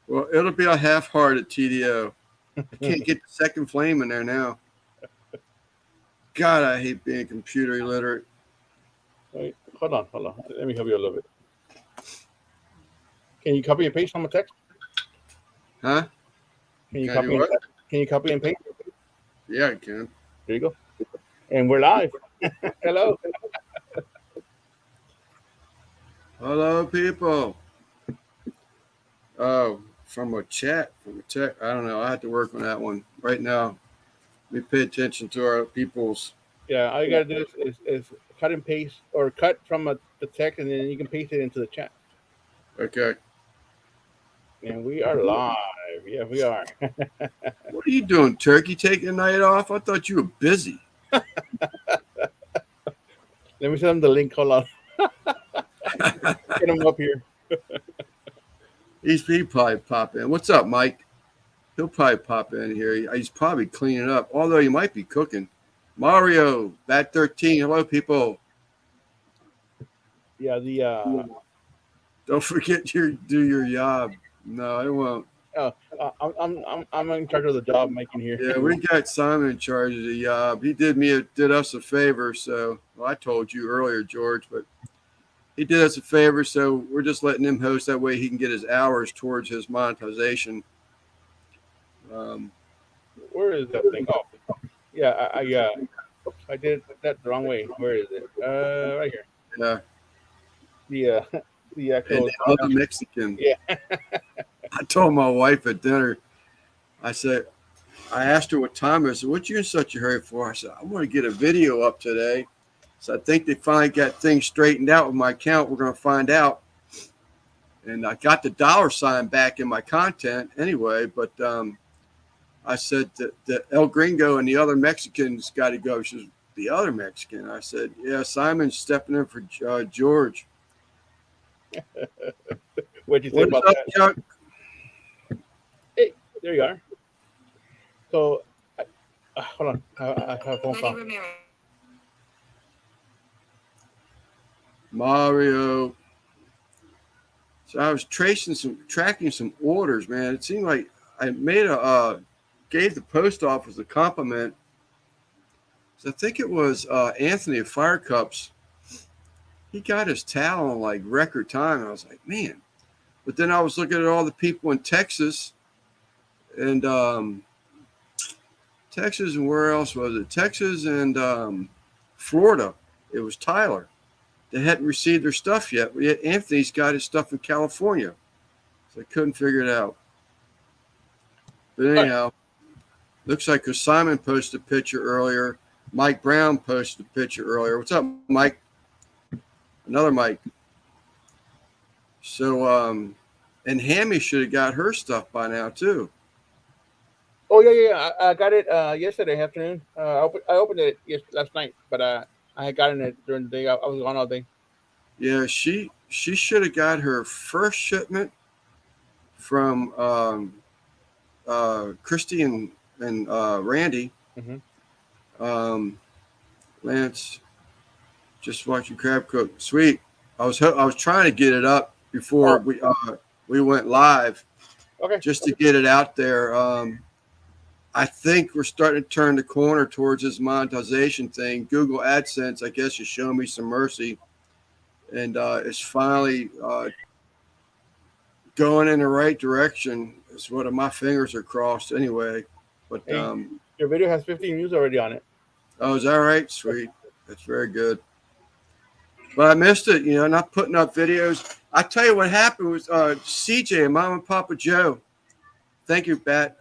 Well, it'll be a half-hearted TDO. I can't get the second flame in there now. God, I hate being computer illiterate. Wait, hold on. Let me help you a little bit. Can you copy and paste on my text? Huh? Can you Can I do copy and what? can you copy and paste? Yeah, I can. There you go. And we're live. Hello. Hello, people. Oh, from a chat, from a tech. I don't know. I have to work on that one right now. We pay attention to our people's. Yeah, all you gotta do is cut and paste or cut from the text, and then you can paste it into the chat. Okay. And we are live. Yeah, we are. What are you doing, Turkey? Taking a night off? I thought you were busy. Let me send them the link. Hold on. Get them up here. He probably pop in. What's up, Mike? He'll probably pop in here. He's probably cleaning up, although he might be cooking. Mario, Bat 13. Hello, people. Yeah, the Don't forget your do your job. No, I won't. uh, I'm in charge of the job making here. Yeah, we got Simon in charge of the job. He did us a favor. So well, I told you earlier, George, but he did us a favor. So we're just letting him host. That way he can get his hours towards his monetization. Um, Where is that thing? Oh, yeah, oops, I did that the wrong way. Where is it? Right here. yeah, The the and actual. the other Mexican. Yeah. I told my wife at dinner. I said, I asked her what time it was. I said, what you in such a hurry for? I said, I want to get a video up today. So I think they finally got things straightened out with my account. We're going to find out. And I got the $ back in my content anyway. But I said that El Gringo and the other Mexicans got to go. She says, the other Mexican? I said, yeah, Simon's stepping in for George. What'd you think What is about up, that? Chuck? Hey, there you are. So, hold on. I have a phone call. Mario. So I was tracking some orders, man. It seemed like I gave the post office a compliment. So I think it was Anthony of Fire Cups. He got his towel in like record time. I was like, man. But then I was looking at all the people in Texas and Texas and where else was it? Texas and Florida. It was Tyler. They hadn't received their stuff yet. But yet Anthony's got his stuff in California. So I couldn't figure it out. But anyhow, looks like because Simon posted a picture earlier. Mike Brown posted a picture earlier. What's up, Mike? Another Mike. So, and Hammy should have got her stuff by now, too. Oh yeah. I got it yesterday afternoon. I opened it last night, but I had gotten it during the day. I was gone all day. Yeah, she should have got her first shipment from Christy and Randy. Mm-hmm. Lance, just watching crab cook. Sweet. I was trying to get it up before we went live, Okay. just to get it out there. I think we're starting to turn the corner towards this monetization thing. Google AdSense, I guess, is showing me some mercy, and it's finally going in the right direction. It's one of my fingers are crossed anyway. But Hey, your video has 15 views already on it. oh, is that right? Sweet. That's very good. But I missed it, not putting up videos. I tell you what happened was CJ and Mom and Papa Joe, thank you, Pat,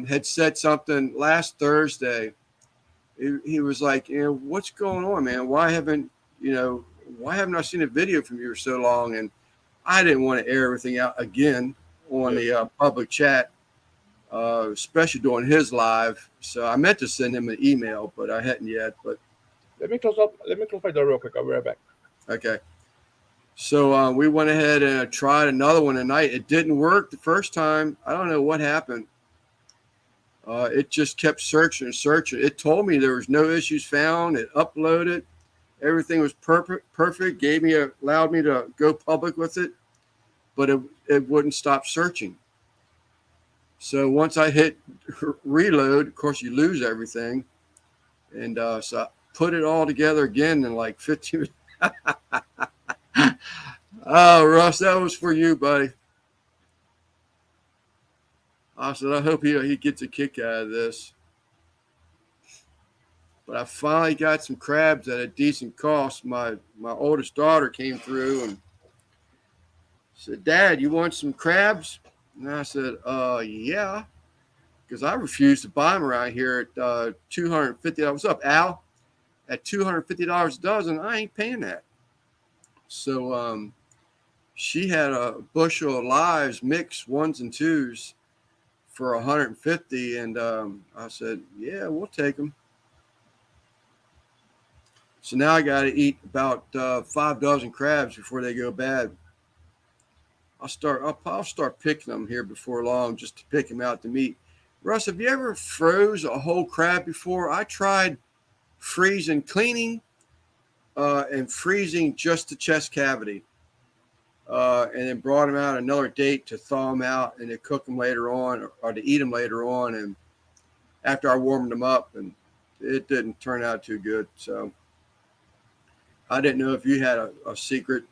had said something last Thursday. He was like, what's going on, man? Why haven't I seen a video from you for so long? And I didn't want to air everything out again on the public chat, especially during his live. So I meant to send him an email, but I hadn't yet. But Let me close my door real quick. I'll be right back. okay. So we went ahead and tried another one tonight. It didn't work the first time. I don't know what happened. It just kept searching and searching. It told me there was no issues found. It uploaded. Everything was perfect. Allowed me to go public with it, but it wouldn't stop searching. So once I hit reload, of course, you lose everything. And so I put it all together again in like 15 Oh, Russ, that was for you, buddy. I said, I hope he gets a kick out of this. But I finally got some crabs at a decent cost. My oldest daughter came through and said, Dad, you want some crabs? And I said, yeah. Because I refused to buy them around here at $250. What's up, Al? At $250 a dozen, I ain't paying that. So she had a bushel of lives, mixed ones and twos, for 150, and I said, "Yeah, we'll take them." So now I got to eat about 5 dozen crabs before they go bad. I'll start picking them here before long, just to pick them out to meat. Russ, have you ever froze a whole crab before? I tried freezing, cleaning, and freezing just the chest cavity, and then brought them out another date to thaw them out and to cook them later on, or to eat them later on. And after I warmed them up, and it didn't turn out too good. So I didn't know if you had a secret.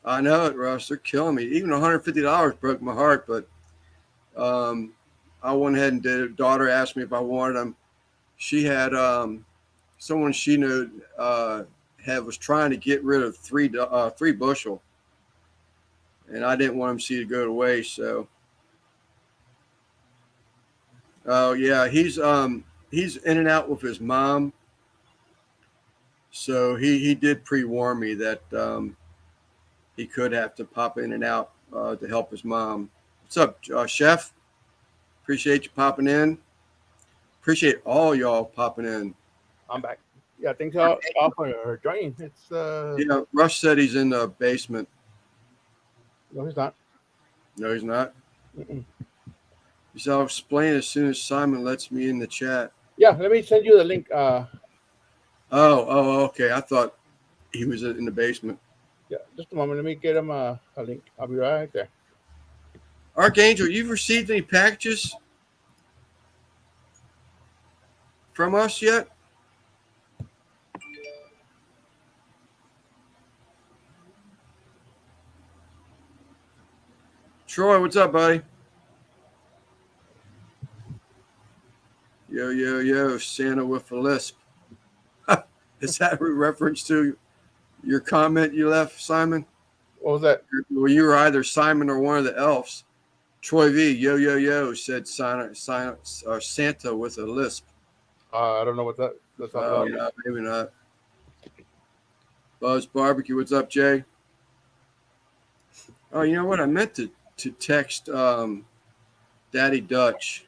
I know it, Russ. They're killing me. Even $150 broke my heart, but um, I went ahead and did it. Daughter asked me if I wanted them. She had someone she knew was trying to get rid of three bushel, and I didn't want him to see it go to waste. So, oh yeah, he's in and out with his mom. So he did pre-warn me that he could have to pop in and out to help his mom. What's up, Chef? Appreciate you popping in. Appreciate all y'all popping in. I'm back. Yeah, thanks all for joining. It's Yeah, Rush said he's in the basement. no, he's not. No, he's not. Mm-mm. He said, I'll explain as soon as Simon lets me in the chat. Yeah, let me send you the link. Okay. I thought he was in the basement. Yeah, just a moment. Let me get him a link. I'll be right there. Archangel, you've received any packages from us yet? Troy, what's up, buddy? Yo, yo, yo, Santa with a lisp. Is that a reference to your comment you left, Simon? What was that? Well, you were either Simon or one of the elves. Troy V, yo, yo, yo, said Santa with a lisp. I don't know what that's all about. No, maybe not. Buzz Barbecue, what's up, Jay? Oh, you know what? I meant to text Daddy Dutch.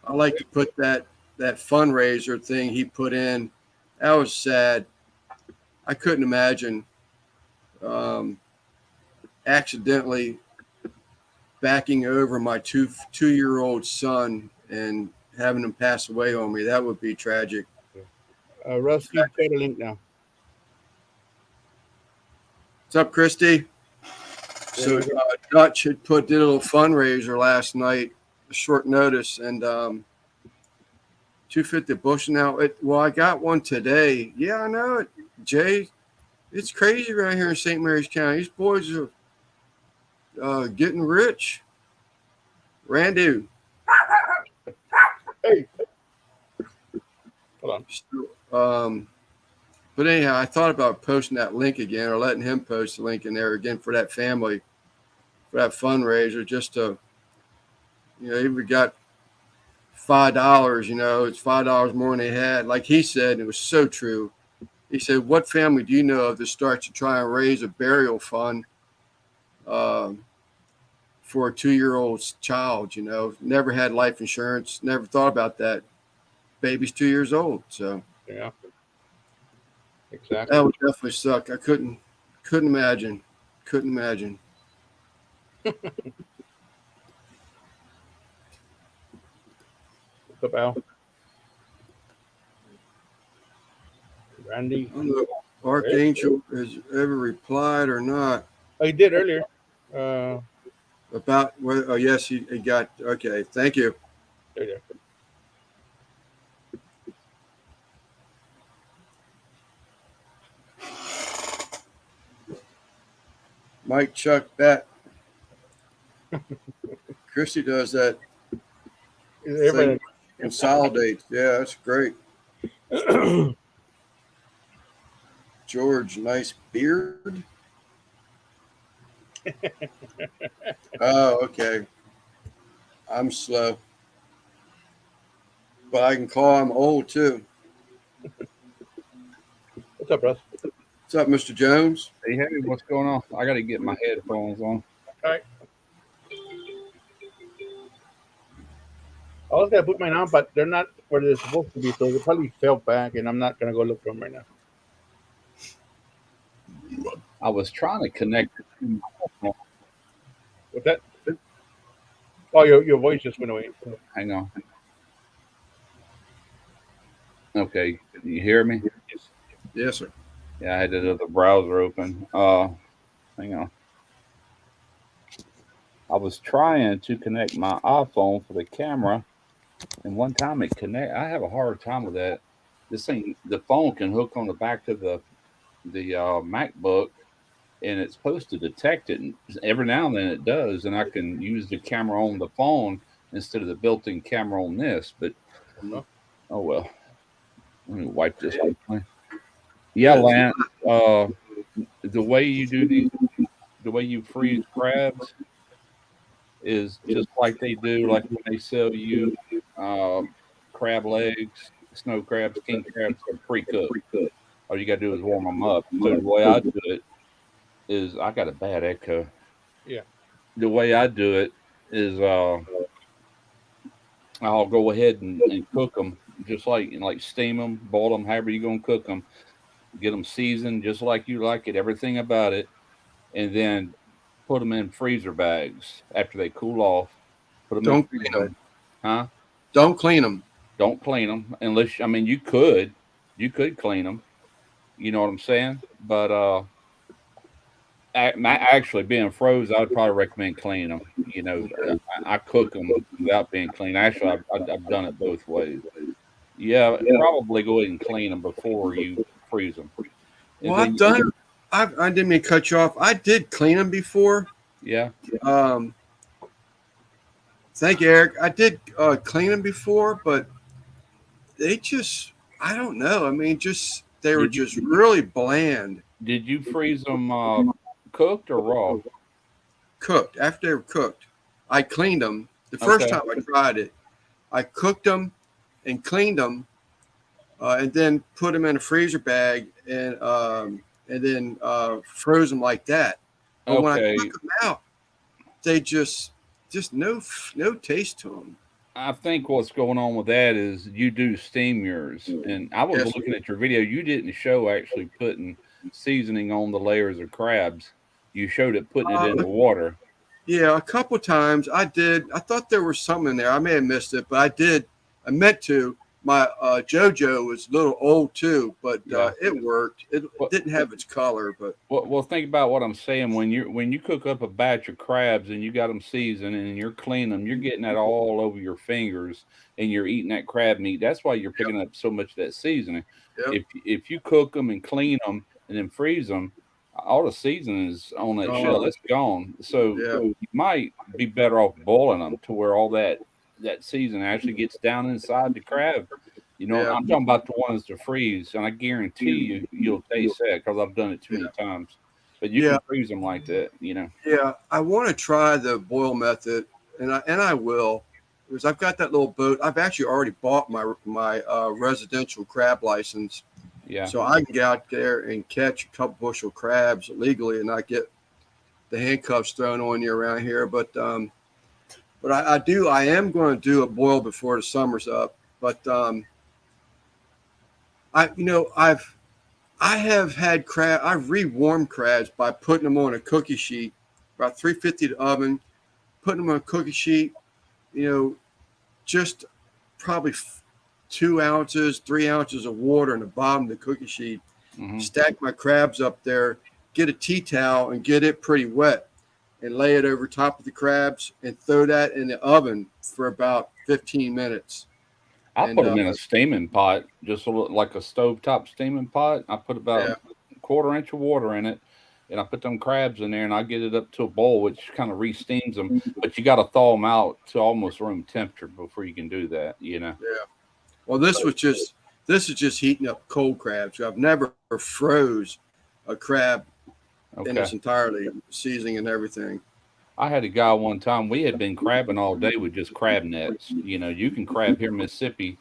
I like to put that fundraiser thing he put in. That was sad. I couldn't imagine accidentally backing over my two-year-old son and having him pass away on me. That would be tragic. Russ, you got a link now. What's up, Christy? So Dutch did a little fundraiser last night, a short notice, and 250 bushel now. Well, I got one today. Yeah, I know it, Jay. It's crazy around here in St. Mary's County. These boys are getting rich. Randu. Hey, hold on. But anyhow, I thought about posting that link again, or letting him post the link in there again for that family, for that fundraiser, just to, even got $5. It's $5 more than they had. Like he said, and it was so true. He said, "What family do you know of that starts to try and raise a burial fund for a 2-year-old child? Never had life insurance, never thought about that. Baby's 2 years old, so Yeah, exactly. that would definitely suck. I couldn't imagine. Couldn't imagine." What's up, Al? Randy. I don't know if Archangel has ever replied or not. Oh, he did earlier. About where? Oh, yes, he got. Okay, thank you. There you go. Mike, Chuck, Bet. Christy does that thing, Everybody. consolidates. Yeah, that's great. George, nice beard. Oh, okay. I'm slow, but I can call him old too. What's up, Russ? What's up, Mr. Jones? Hey, hey, what's going on? I got to get my headphones on. All right. I was gonna put mine on, but they're not where they're supposed to be, so they probably fell back, and I'm not gonna go look for them right now. I was trying to connect it to my phone. What's that? Oh, your voice just went away. Hang on. Okay, can you hear me? Yes, sir. Yeah, I had the other browser open. Hang on. I was trying to connect my iPhone for the camera, and one time it connect. I have a hard time with that. This thing, the phone can hook on the back of the MacBook, and it's supposed to detect it. And every now and then it does, and I can use the camera on the phone instead of the built-in camera on this. But Oh, oh well. Let me wipe this off. Yeah, Yeah, Lance. The way you do these, the way you freeze crabs is just like they do, like when they sell you uh, crab legs, snow crabs, king crabs, are pre-cooked. All you gotta do is warm them up. So the way I do it is, I got a bad echo. yeah. The way I do it is, I'll go ahead and cook them just like steam them, boil them, however you gonna cook them. Get them seasoned just like you like it, everything about it, and then put them in freezer bags after they cool off. Put them in don't freezer clean them. bags. Huh? Don't clean them. Don't clean them unless, I mean, you could clean them. You know what I'm saying? But actually being froze, I would probably recommend cleaning them. You know, I cook them without being clean. Actually, I've done it both ways. Yeah, probably go ahead and clean them before you freeze them, and Well, then I've done. I didn't mean to cut you off. I did clean them before. yeah. Um, thank you, Eric. I did clean them before, but they just, I don't know. I mean, just they were Did you just really bland. did you freeze them cooked or raw? Cooked after they were cooked. I cleaned them the first Okay. time I tried it. I cooked them and cleaned them, and then put them in a freezer bag and then froze them like that. But when I Okay. took them out, they just no taste to them. I think what's going on with that is you do steam yours, and I was Yes, looking at your video. You didn't show actually putting seasoning on the layers of crabs. You showed it putting it in uh, the water. yeah, a couple times I did. I thought there was something in there. I may have missed it, but I did. I meant to. My JoJo was a little old too, but Yeah. it worked. It Well, didn't have its color, but well, think about what I'm saying. When you cook up a batch of crabs and you got them seasoned and you're cleaning them, you're getting that all over your fingers and you're eating that crab meat. That's why you're yep, picking up so much of that seasoning. yep. If you cook them and clean them and then freeze them, all the seasoning is on that shell. Uh, It's gone. So yeah, you might be better off boiling them to where all that seasoning actually gets down inside the crab. You know, yeah, I'm talking about the ones to freeze, and I guarantee you'll taste that because I've done it too yeah, many times. But you yeah, can freeze them like that, you know. yeah. I want to try the boil method, and I will, because I've got that little boat. I've actually already bought my residential crab license, Yeah. so I can get out there and catch a couple bushel crabs legally and not get the handcuffs thrown on you around here. But I do. I am going to do a boil before the summer's up. But I have had crab. I've rewarmed crabs by putting them on a cookie sheet, about 350 the oven, putting them on a cookie sheet. You know, just probably 2 ounces, 3 ounces of water in the bottom of the cookie sheet. Hmm. Stack my crabs up there, get a tea towel and get it pretty wet. and lay it over top of the crabs and throw that in the oven for about 15 minutes. I And put them in a steaming pot, just like a stovetop steaming pot. I put about yeah, a quarter inch of water in it, and I put them crabs in there, and I get it up to a boil, which kind of re-steams them. But you got to thaw them out to almost room temperature before you can do that. yeah. Well, this is just heating up cold crabs. I've never froze a crab in its Okay. entirety, seasoning and everything. I had a guy one time. We had been crabbing all day with just crab nets. You can crab here in Mississippi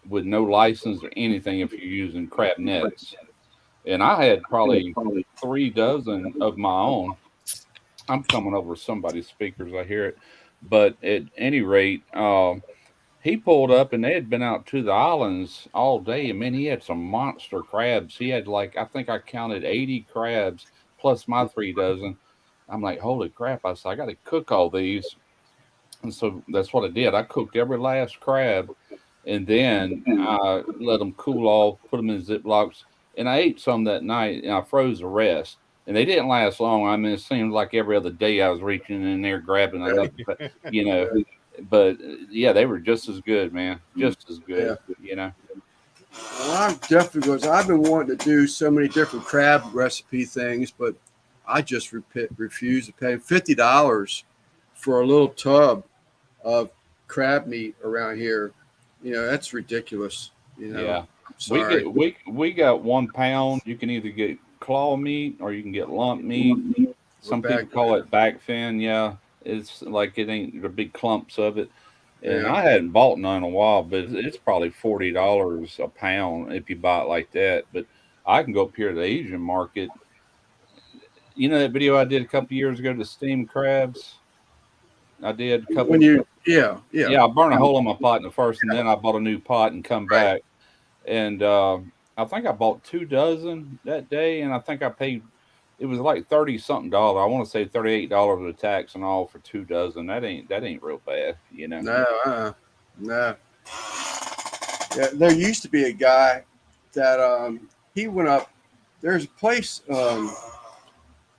with no license or anything if you're using crab nets. And I had probably 3 dozen of my own. I'm coming over somebody's speakers. I hear it. But at any rate, he pulled up and they had been out to the islands all day. And man, he had some monster crabs. He had like, I think I counted 80 crabs plus my 3 dozen. I'm like, holy crap. I said, I got to cook all these. And so that's what I did. I cooked every last crab and then I let them cool off, put them in Ziplocs, and I ate some that night and I froze the rest. And they didn't last long. I mean, it seemed like every other day I was reaching in there grabbing another, you know. But yeah, they were just as good, man. Just as Yeah. good. Well, I'm definitely because I've been wanting to do so many different crab recipe things, but I just refuse to pay $50 for a little tub of crab meat around here. That's ridiculous. Yeah. I'm We sorry. get we got 1 pound. You can either get claw meat or you can get lump meat. We're Some people back. call it back fin. Yeah, it's like it ain't the big clumps of it. And Yeah. I hadn't bought none in a while, but it's probably $40 a pound if you buy it like that. But I can go up here to the Asian market. You know that video I did a couple years ago to steam crabs. I did a couple. Yeah, yeah, Yeah, I burned a hole in my pot in the first, and then I bought a new pot and come right. back. And I think I bought 2 dozen that day, and I think I paid. It was like 30 something dollars. I want to say $38 with tax and all for 2 dozen. That ain't real bad. No, no. Yeah, there used to be a guy that he went up. There's a place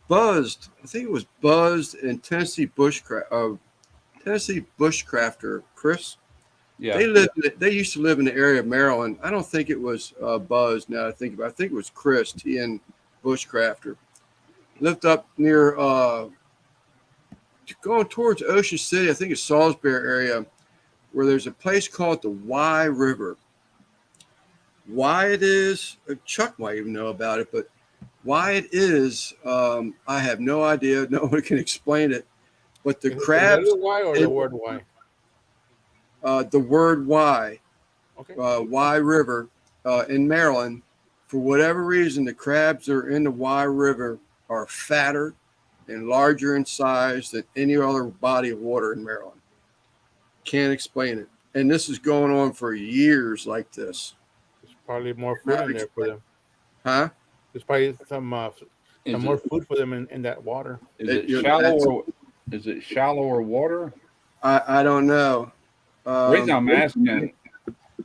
buzzed. I think it was buzzed in Tennessee bushcrafter Chris. Yeah, They used to live in the area of Maryland. I don't think it was Buzz. Now I think about. I think it was Chris T. N. Bushcrafter. Lived up near going towards Ocean City. I think it's Salisbury area, where there's a place called the Y River. Why it is, Chuck might even know about it, but why it is, I have no idea. No one can explain it. But the Is it the crabs, letter Y or the word Y? the word Y, Okay. Y River in Maryland, for whatever reason, the crabs that are in the Y River are fatter and larger in size than any other body of water in Maryland. Can't explain it. And this is going on for years like this. There's probably more food Not in there for them. Huh? There's probably some is more it food for them in that water. is it You know, shallower water? I don't know. The reason I'm Um, asking,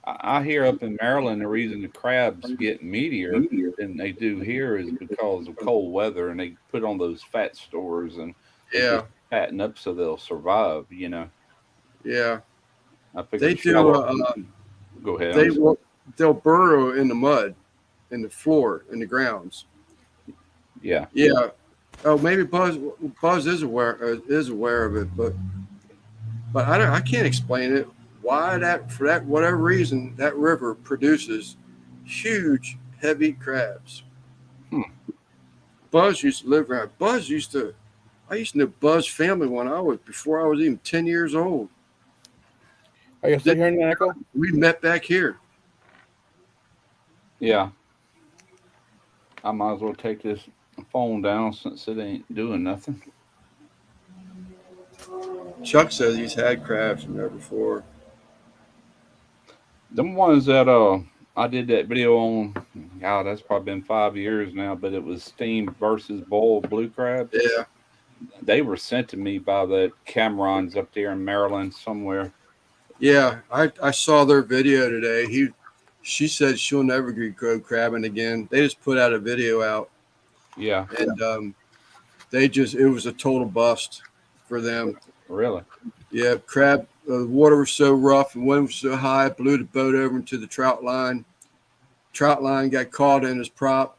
I hear up in Maryland the reason the crabs get meatier than they do here is because of cold weather, and they put on those fat stores and they yeah, just fatten up so they'll survive. yeah. I They figured do. shallow. Go ahead. They will. They'll burrow in the mud, in the floor, in the grounds. Yeah. Yeah. Oh, maybe Buzz is aware of it, but I can't explain it. Why that for that whatever reason that river produces huge heavy crabs. Hmm. Buzz used to live around. I used to know Buzz family when before I was even 10 years old. Are you still hearing that echo? We met back here. Yeah. I might as well take this phone down since it ain't doing nothing. Chuck says he's had crabs from there before. Them ones that I did that video on, God, that's probably been 5 years now, but it was steamed versus boiled blue crabs. Yeah. They were sent to me by the Camerons up there in Maryland somewhere. Yeah, I saw their video today. She said she'll never go crabbing again. They just put out a video out, Yeah. and it was a total bust for them. Really? Yeah, crab. The water was so rough and wind was so high, it blew the boat over into the trout line. Trout line got caught in his prop.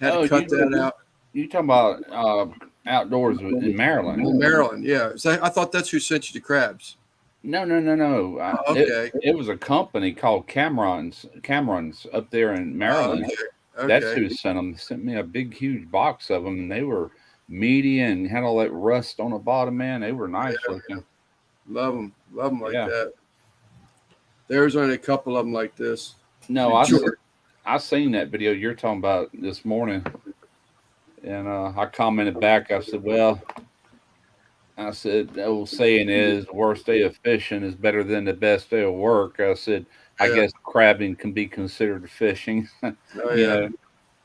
Had to Oh, cut that out. you talking about outdoors in Maryland? In Maryland, yeah. So I thought that's who sent you the crabs. No, no, no, no. Oh, okay. It was a company called Cameron's up there in Oh, Maryland. okay. That's Okay. who sent them. Sent me a big, huge box of them, and they were meaty and had all that rust on the bottom. Man, they were nice Yeah, looking. love them. Love them like Yeah. that. There's only a couple of them like this. No, And George, I seen that video you're talking about this morning, and I commented back. I said, "Well, I said the old saying is, the worst day of fishing is better than the best day of work." I said, "I yeah. guess crabbing can be considered fishing." Oh, you yeah. know,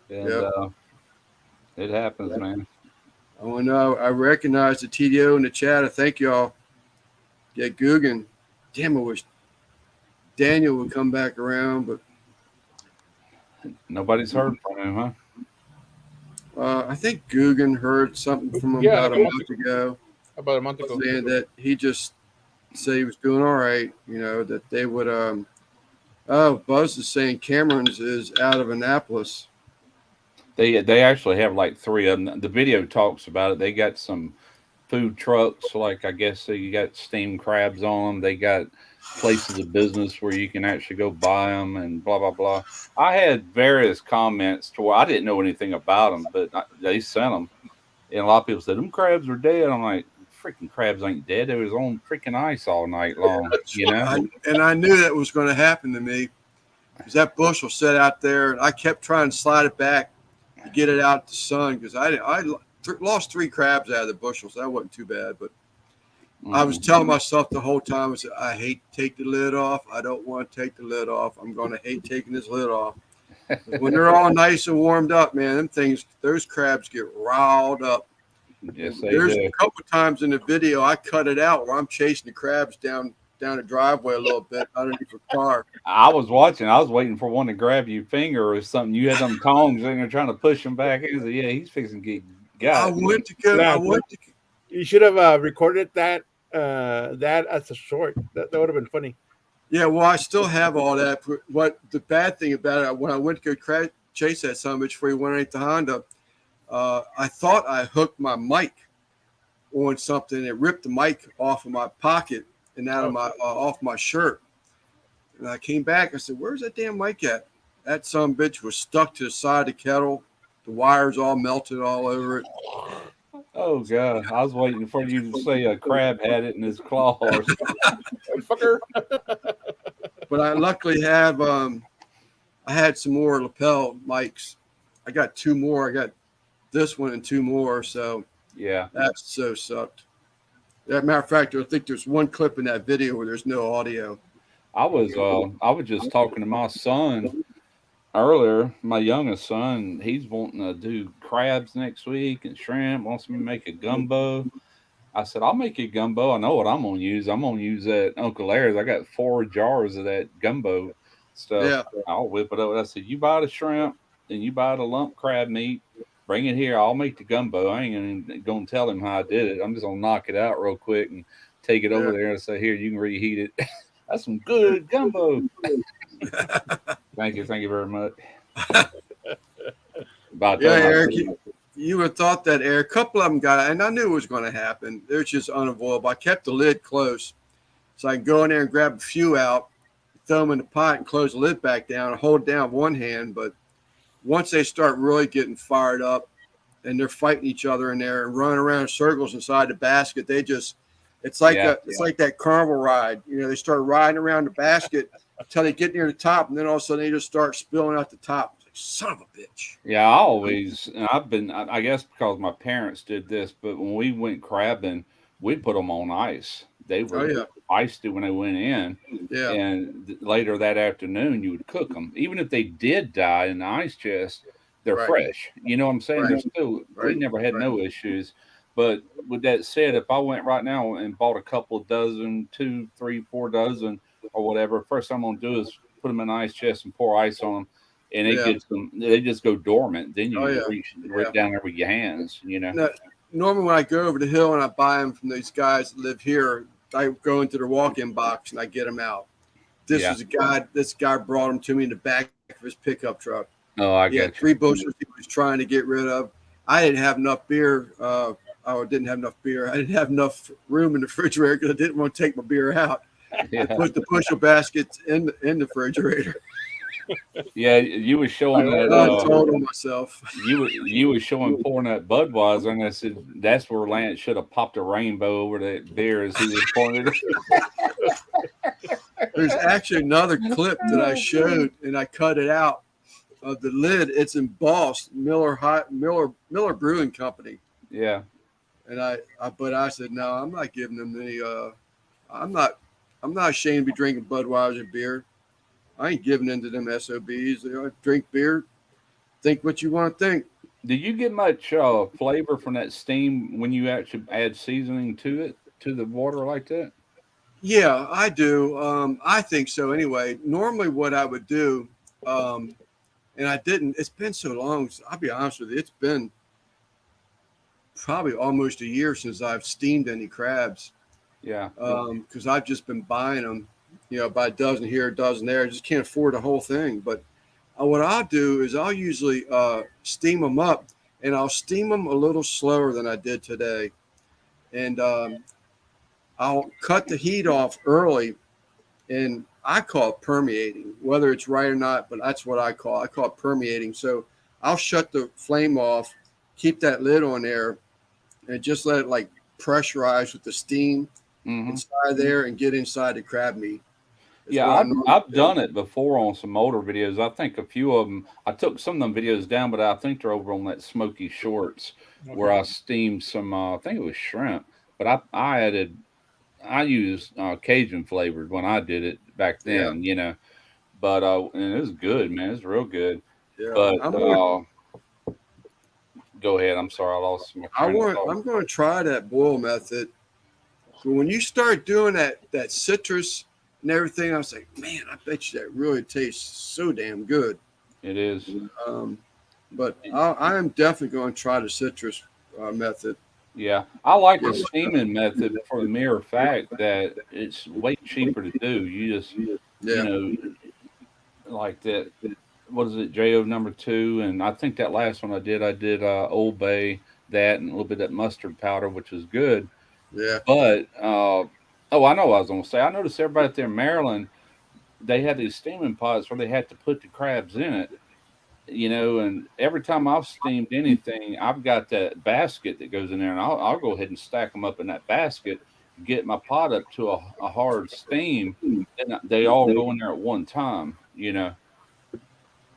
and Yep. it happens, man. I want to know. I recognize the TDO in the chat. I thank y'all. Yeah, Guggen. Damn, I wish Daniel would come back around, but Nobody's heard from him, huh? I think Guggen heard something from him Yeah, about like a a month month ago, about a month ago. saying that he just said he was doing all right. That they would. Oh, Buzz is saying Cameron's is out of Annapolis. They actually have like three of them. The video talks about it. They got some food trucks, like I guess you got steamed crabs on them. They got places of business where you can actually go buy them and blah blah blah. I had various comments to where I didn't know anything about them, but they sent them, and a lot of people said them crabs are dead. I'm like, freaking crabs ain't dead. They was on freaking ice all night long, you know. And I knew that was going to happen to me because that bushel sat out there, and I kept trying to slide it back to get it out the sun because I lost 3 crabs out of the bushel, so that wasn't too bad. But I was telling myself the whole time, I said, I hate to take the lid off. I don't want to take the lid off. I'm going to hate taking this lid off. When they're all nice and warmed up, man, those crabs get riled up. Yes, they There's do. a couple of times in the video I cut it out where I'm chasing the crabs down the driveway a little bit underneath the car. I was watching. I was waiting for one to grab your finger or something. You had them tongs in there trying to push him back. He said, "Yeah, he's fixing to get I got." went to go. I Nah, went to. you should have recorded that as a short. That would have been funny. Yeah, well, I still have all that. What the bad thing about it, when I went to go chase that son of a bitch before he went into Honda, I thought I hooked my mic on something. It ripped the mic off of my pocket and out of my off my shirt. And I came back. I said, "Where's that damn mic at?" That son of a bitch was stuck to the side of the kettle. The wires all melted all over it. Oh God, I was waiting for you to say a crab had it in his claw or something. Fucker. But I luckily have. I had some more lapel mics. I got 2 more. I got this one and 2 more. So Yeah, that so sucked. As a matter of fact, I think there's one clip in that video where there's no audio. I was just talking to my son earlier. My youngest son, he's wanting to do crabs next week and shrimp. Wants me to make a gumbo. I said, I'll make you gumbo. I know what I'm gonna use. I'm gonna use that Uncle Larry's. I got 4 jars of that gumbo stuff. Yeah. I'll whip it up. I said, you buy the shrimp and you buy the lump crab meat. Bring it here. I'll make the gumbo. I ain't gonna tell him how I did it. I'm just gonna knock it out real quick and take it over there and say, here, you can reheat it. That's some good gumbo. Thank you very much. About Yeah, that, Eric, you would have thought that, Eric. A couple of them got it, and I knew it was going to happen. It was just unavoidable. I kept the lid close so I can go in there and grab a few out, throw them in the pot, and close the lid back down and hold it down with one hand. But once they start really getting fired up and they're fighting each other in there and running around in circles inside the basket, it's like like that carnival ride. They start riding around the basket until they get near the top, and then all of a sudden they just start spilling out the top. It's like, son of a bitch. Yeah, I guess because my parents did this, but when we went crabbing, we put them on ice. They were iced when they went in. Yeah. And later that afternoon, you would cook them. Even if they did die in the ice chest, they're fresh. You know what I'm saying? They're still, we never had no issues. But with that said, if I went right now and bought a couple of dozen, 2, 3, 4 dozen or whatever, first thing I'm going to do is put them in the ice chest and pour ice on them. And it gets them, they just go dormant. Then you reach down there with your hands, Now, normally when I go over the hill and I buy them from these guys that live here, I go into their walk-in box and I get them out. This was a guy. This guy brought them to me in the back of his pickup truck. Oh, I He had get 3 you. bushels he was trying to get rid of. I didn't have enough beer. I didn't have enough beer. I didn't have enough room in the refrigerator because I didn't want to take my beer out. Yeah. I put the bushel baskets in the refrigerator. Yeah, you were showing I that. told on myself. You were showing pouring that Budweiser, and I said that's where Lance should have popped a rainbow over that beer as he was pouring it. There's actually another clip that I showed, and I cut it out of the lid. It's embossed Miller Brewing Company. Yeah. And but I said no, I'm not giving them any. I'm not ashamed to be drinking Budweiser beer. I ain't giving in to them SOBs. Drink beer, think what you want to think. Do you get much flavor from that steam when you actually add seasoning to it, to the water like that? Yeah, I do. I think so anyway. Normally what I would do, and I didn't, it's been so long, so I'll be honest with you, it's been probably almost a year since I've steamed any crabs. Yeah. Because I've just been buying them, by a dozen here, a dozen there. I just can't afford the whole thing. But what I'll do is I'll usually steam them up, and I'll steam them a little slower than I did today. And I'll cut the heat off early, and I call it permeating, whether it's right or not, but that's what I call it permeating. So I'll shut the flame off, keep that lid on there, and just let it like pressurize with the steam inside there and get inside the crab meat. Yeah, I've done it before on some older videos. I think a few of them, I took some of them videos down, but I think they're over on that Smoky Shorts where I steamed some, I think it was shrimp, but I used Cajun flavored when I did it back then, but and it was good, man. It's real good. Yeah. But go ahead. I'm sorry, I lost my train of thought. I'm going to try that boil method. But when you start doing that citrus and everything, I was like, man, I bet you that really tastes so damn good. It is. But I am definitely going to try the citrus method. Yeah, I like the steaming method for the mere fact that it's way cheaper to do. You just, like that. What is it, JO number 2? And I think that last one I did Old Bay, that, and a little bit of that mustard powder, which is good. Yeah. But I know what I was going to say. I noticed everybody out there in Maryland, they had these steaming pots where they had to put the crabs in it. And every time I've steamed anything, I've got that basket that goes in there, and I'll go ahead and stack them up in that basket, get my pot up to a hard steam, and they all go in there at one time, Yeah.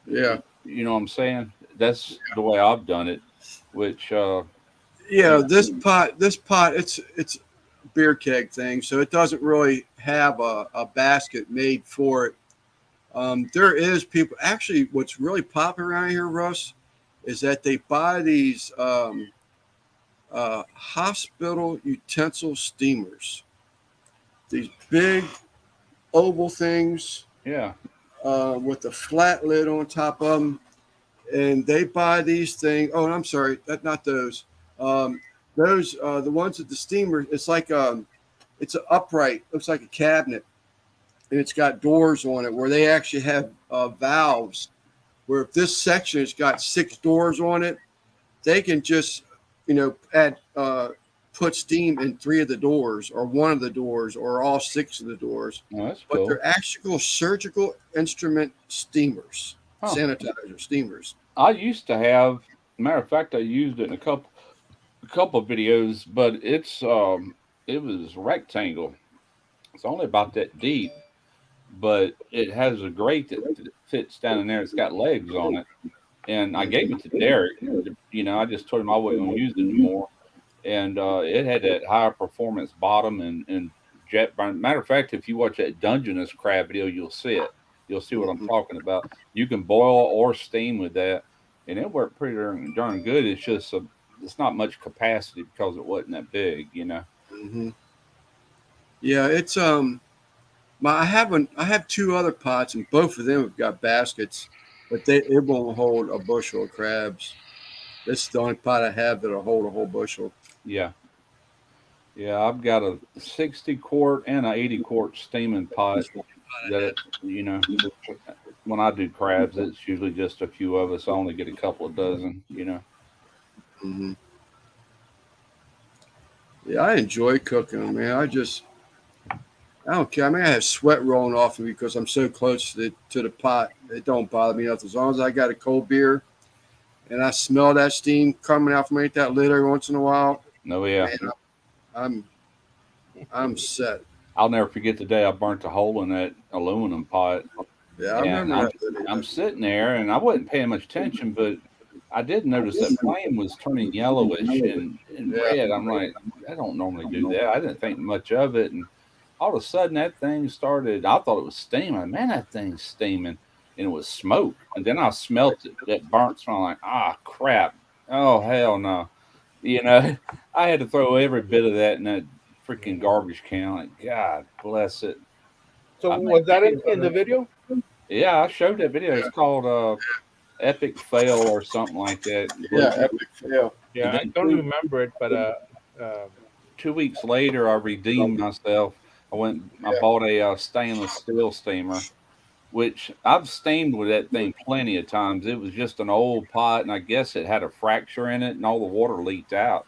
You know what I'm saying? That's the way I've done it, which this pot, it's a beer keg thing, so it doesn't really have a basket made for it. There is people actually. What's really popular around here, Russ, is that they buy these hospital utensil steamers. These big oval things, with a flat lid on top of them, and they buy these things. Oh, I'm sorry, not those. Those the ones at the steamer. It's like it's an upright. Looks like a cabinet. And it's got doors on it where they actually have valves where if this section has got 6 doors on it, they can just, put steam in 3 of the doors or 1 of the doors or all 6 of the doors. Oh, that's but cool. they're actual surgical instrument steamers, sanitizer steamers. I used to have, matter of fact, I used it in a couple of videos, but it was rectangle. It's only about that deep. But it has a grate that fits down in there. It's got legs on it. And I gave it to Derek. I just told him I wasn't going to use it anymore. And it had that higher performance bottom and jet burn. Matter of fact, if you watch that Dungeness crab video, you'll see it. You'll see what I'm talking about. You can boil or steam with that. And it worked pretty darn good. It's just it's not much capacity because it wasn't that big, Mm-hmm. Yeah, it's I have 2 other pots, and both of them have got baskets, but it won't hold a bushel of crabs. This is the only pot I have that'll hold a whole bushel. Yeah. Yeah, I've got a 60 quart and a 80 quart steaming pot that, you know, when I do crabs, it's usually just a few of us. I only get a couple of dozen, you know. Hmm. Yeah, I enjoy cooking them, man. I don't care. I mean, I have sweat rolling off of me because I'm so close to the pot. It don't bother me nothing. As long as I got a cold beer and I smell that steam coming out from underneath that lid every once in a while, No, yeah. man, I'm I'm set. I'll never forget the day I burnt a hole in that aluminum pot. Yeah, I And remember I'm that video. I'm sitting there and I wasn't paying much attention, but I did notice that flame was turning yellowish and Yeah, red. I'm like, I don't normally do that. I didn't think much of it. And all of a sudden that thing started, I thought it was steaming. Man, that thing's steaming. And it was smoke. And then I smelt it, that burnt smell. I'm like, ah, crap. Oh, hell no. You know, I had to throw every bit of that in that freaking garbage can. Like, God bless it. So I made was that in the videos. video? Yeah, I showed that video. It's called Epic Fail or something like that. yeah, But epic fail. Yeah, and I then don't remember it, but um, 2 weeks later, I redeemed myself. I Yeah, bought a stainless steel steamer, which I've steamed with that thing plenty of times. It was just an old pot, and I guess it had a fracture in it, and all the water leaked out.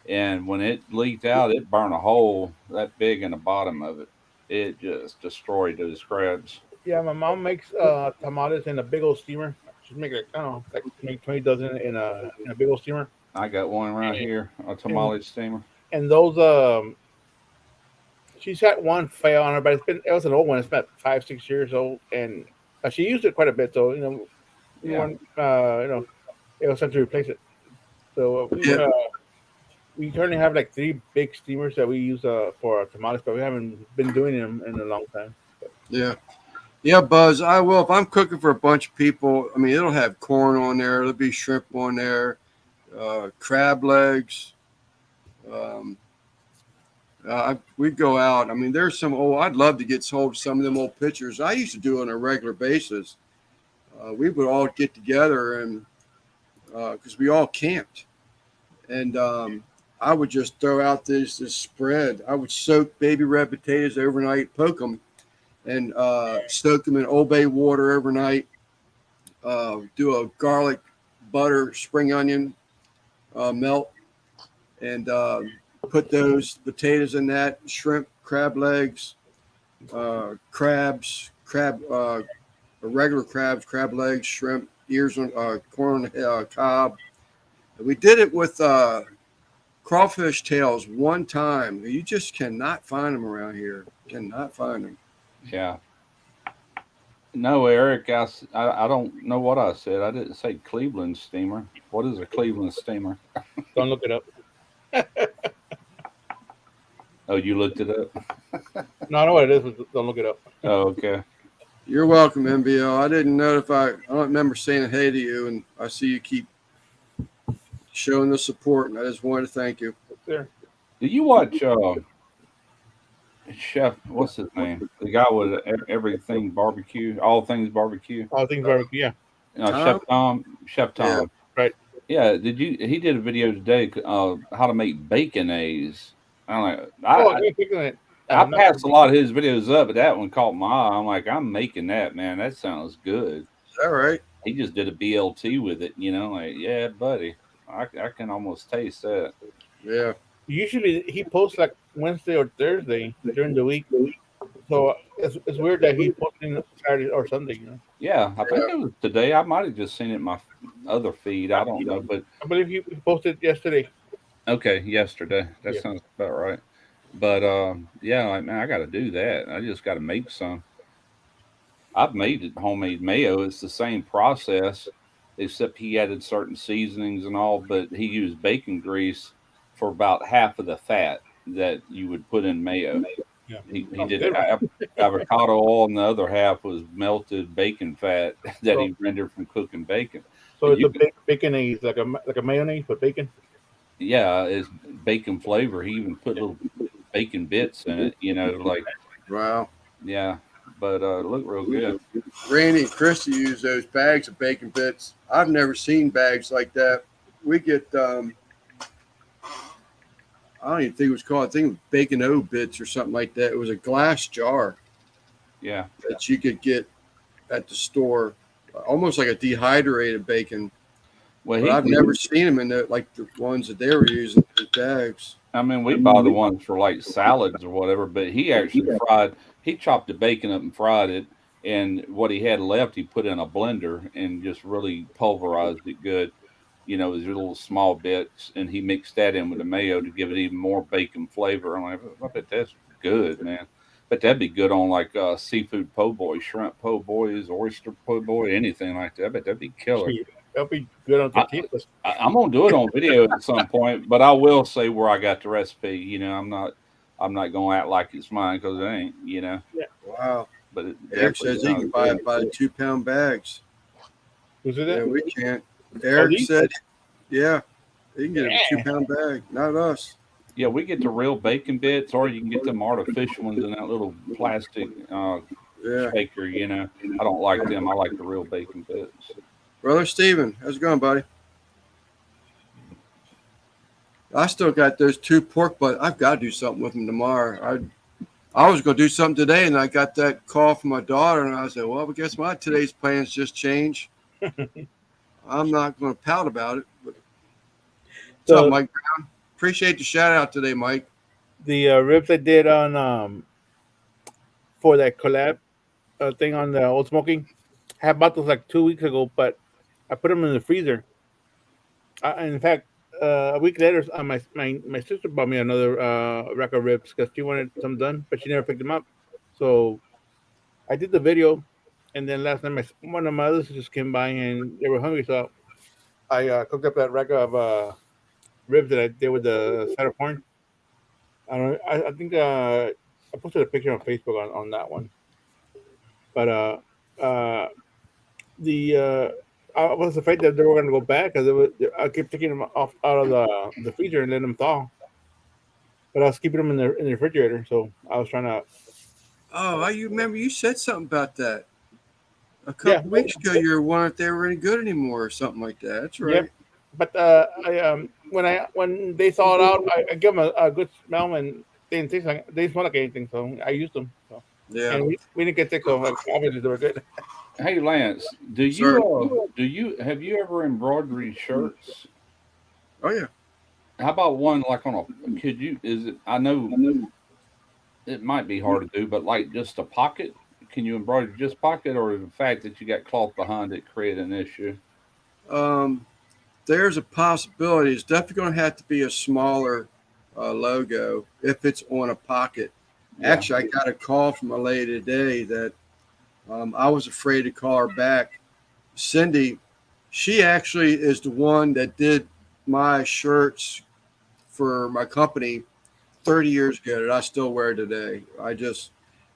And when it leaked out, it burned a hole that big in the bottom of it. It just destroyed those crabs. yeah, my mom makes tamales in a big old steamer. She's making like I don't know, like maybe 20 dozen in a big old steamer, I got one right here, a and tamale steamer. and those she's had one fail on her, but it was an old one. It's about 5 6 years old, and she used it quite a bit. So we Yeah, want it was time to replace it. So yeah, we currently have like three big steamers that we use for our tamales, but we haven't been doing them in a long time. yeah. Yeah, Buzz, I will. If I'm cooking for a bunch of people, I mean, it'll have corn on there, there'll be shrimp on there, crab legs. Um, we go out. I mean, there's some old, I'd love to get hold of some of them old pictures. I used to do it on a regular basis. We would all get together and because we all camped. And I would just throw out this spread. I would soak baby red potatoes overnight, poke them, and soak them in Old Bay water overnight. Do a garlic butter spring onion melt, and put those potatoes in that, shrimp, crab legs, regular crabs, crab legs, shrimp, ears on corn on cob. We did it with crawfish tails one time. You just cannot find them around here. Cannot find them. yeah. No, Eric, I don't know what I said. I didn't say Cleveland steamer. What is a Cleveland steamer? Don't look it up. Oh, you looked it up? No, I know what it is, but don't look it up. Oh, okay. You're welcome, MBO. I didn't know if I don't remember saying hey to you, and I see you keep showing the support, and I just wanted to thank you. There. Did you watch Chef? What's his name? The guy with everything barbecue, all things barbecue. All things barbecue. Yeah. Chef Tom? Tom. Chef Yeah. Tom. Right. Yeah. Did you? He did a video today. How to make bacon A's. I'm like, Oh, you're picking it. I Not passed a lot of his videos up, but that one caught my eye. I'm like, I'm making that, man. That sounds good. Is that right? He just did a BLT with it, like, yeah, buddy. I can almost taste that. Yeah. usually he posts like Wednesday or Thursday during the week. So it's weird that he's posting Saturday or Sunday. Yeah, I think it was today. I might have just seen it in my other feed. I don't know, but I believe he posted yesterday. okay, yesterday. That Yeah. sounds about right. But yeah, like man, I got to do that. I just got to make some. I've made it homemade mayo. It's the same process, except he added certain seasonings and all. But he used bacon grease for about half of the fat that you would put in mayo. Yeah. He Sounds did good. avocado oil, and the other half was melted bacon fat that So, he rendered from cooking bacon. so And it's you a can, baconaise, like a mayonnaise, but bacon. yeah, it's bacon flavor. He even put little bacon bits in it. Like Wow. yeah, but it looked real good. Randy and Christy use those bags of bacon bits. I've never seen bags like that. We get I don't even think it was called. I think it was bacon O bits or something like that. It was a glass jar Yeah. that you could get at the store, almost like a dehydrated bacon. Well, But I've never seen them in like the ones that they were using in bags. I mean, we buy the ones for like salads or whatever, but he actually he chopped the bacon up and fried it. And what he had left, he put in a blender and just really pulverized it good. You know, these little small bits. And he mixed that in with the mayo to give it even more bacon flavor. I'm like, I bet that's good, man. But that'd be good on like seafood po' boy, shrimp po' boys, oyster po' boy, anything like that. I bet that'd be killer. That'll be good on tortillas. I'm gonna do it on video at some point, but I will say where I got the recipe. You know, I'm not gonna act like it's mine because it ain't. You know. Yeah. Wow. But it Eric definitely says he can sounds buy good. it by the 2-pound bags. Was it Yeah, that? we can't. Eric these? said, yeah, he can get a 2-pound bag. Not us. Yeah, we get the real bacon bits, or you can get them artificial ones in that little plastic Yeah. shaker. You know, I don't like them. I like the real bacon bits. Brother Steven, how's it going, buddy? I still got those 2 pork butts. I've got to do something with them tomorrow. I was going to do something today, and I got that call from my daughter, and I said, well, guess what? Today's plans just changed. I'm not going to pout about it. But what's up, Mike Brown? Appreciate the shout out today, Mike. The ribs I did on for that collab thing on the Old Smoking, I had bought those like 2 weeks ago, but I put them in the freezer. In fact, a week later, my sister bought me another rack of ribs because she wanted some done, but she never picked them up. So I did the video, and then last night one of my other sisters came by and they were hungry, so I cooked up that rack of ribs that I did with the side of corn. I don't. I think I posted a picture on Facebook on that one, but uh, the I was afraid that they were going to go bad because I kept taking them off out of the freezer and letting them thaw. But I was keeping them in the refrigerator, so I was trying to. Oh, you remember you said something about that a Yeah, couple weeks ago. You were wondering if they were any good anymore or something like that. That's right. Yep. But when they thaw it out, I give them a good smell and they didn't taste like they didn't smell like anything, so I used them. So. Yeah. And we didn't get sick, so obviously they were good. Hey Lance, do you have you ever embroidered shirts? Oh yeah. How about one like on a? Could you? Is it? I know it might be hard to do, but like just a pocket. Can you embroider just pocket, or the fact that you got cloth behind it create an issue? There's a possibility. It's definitely going to have to be a smaller logo if it's on a pocket. Yeah. Actually, I got a call from a lady today that I was afraid to call her back. Cindy, she actually is the one that did my shirts for my company 30 years ago that I still wear today.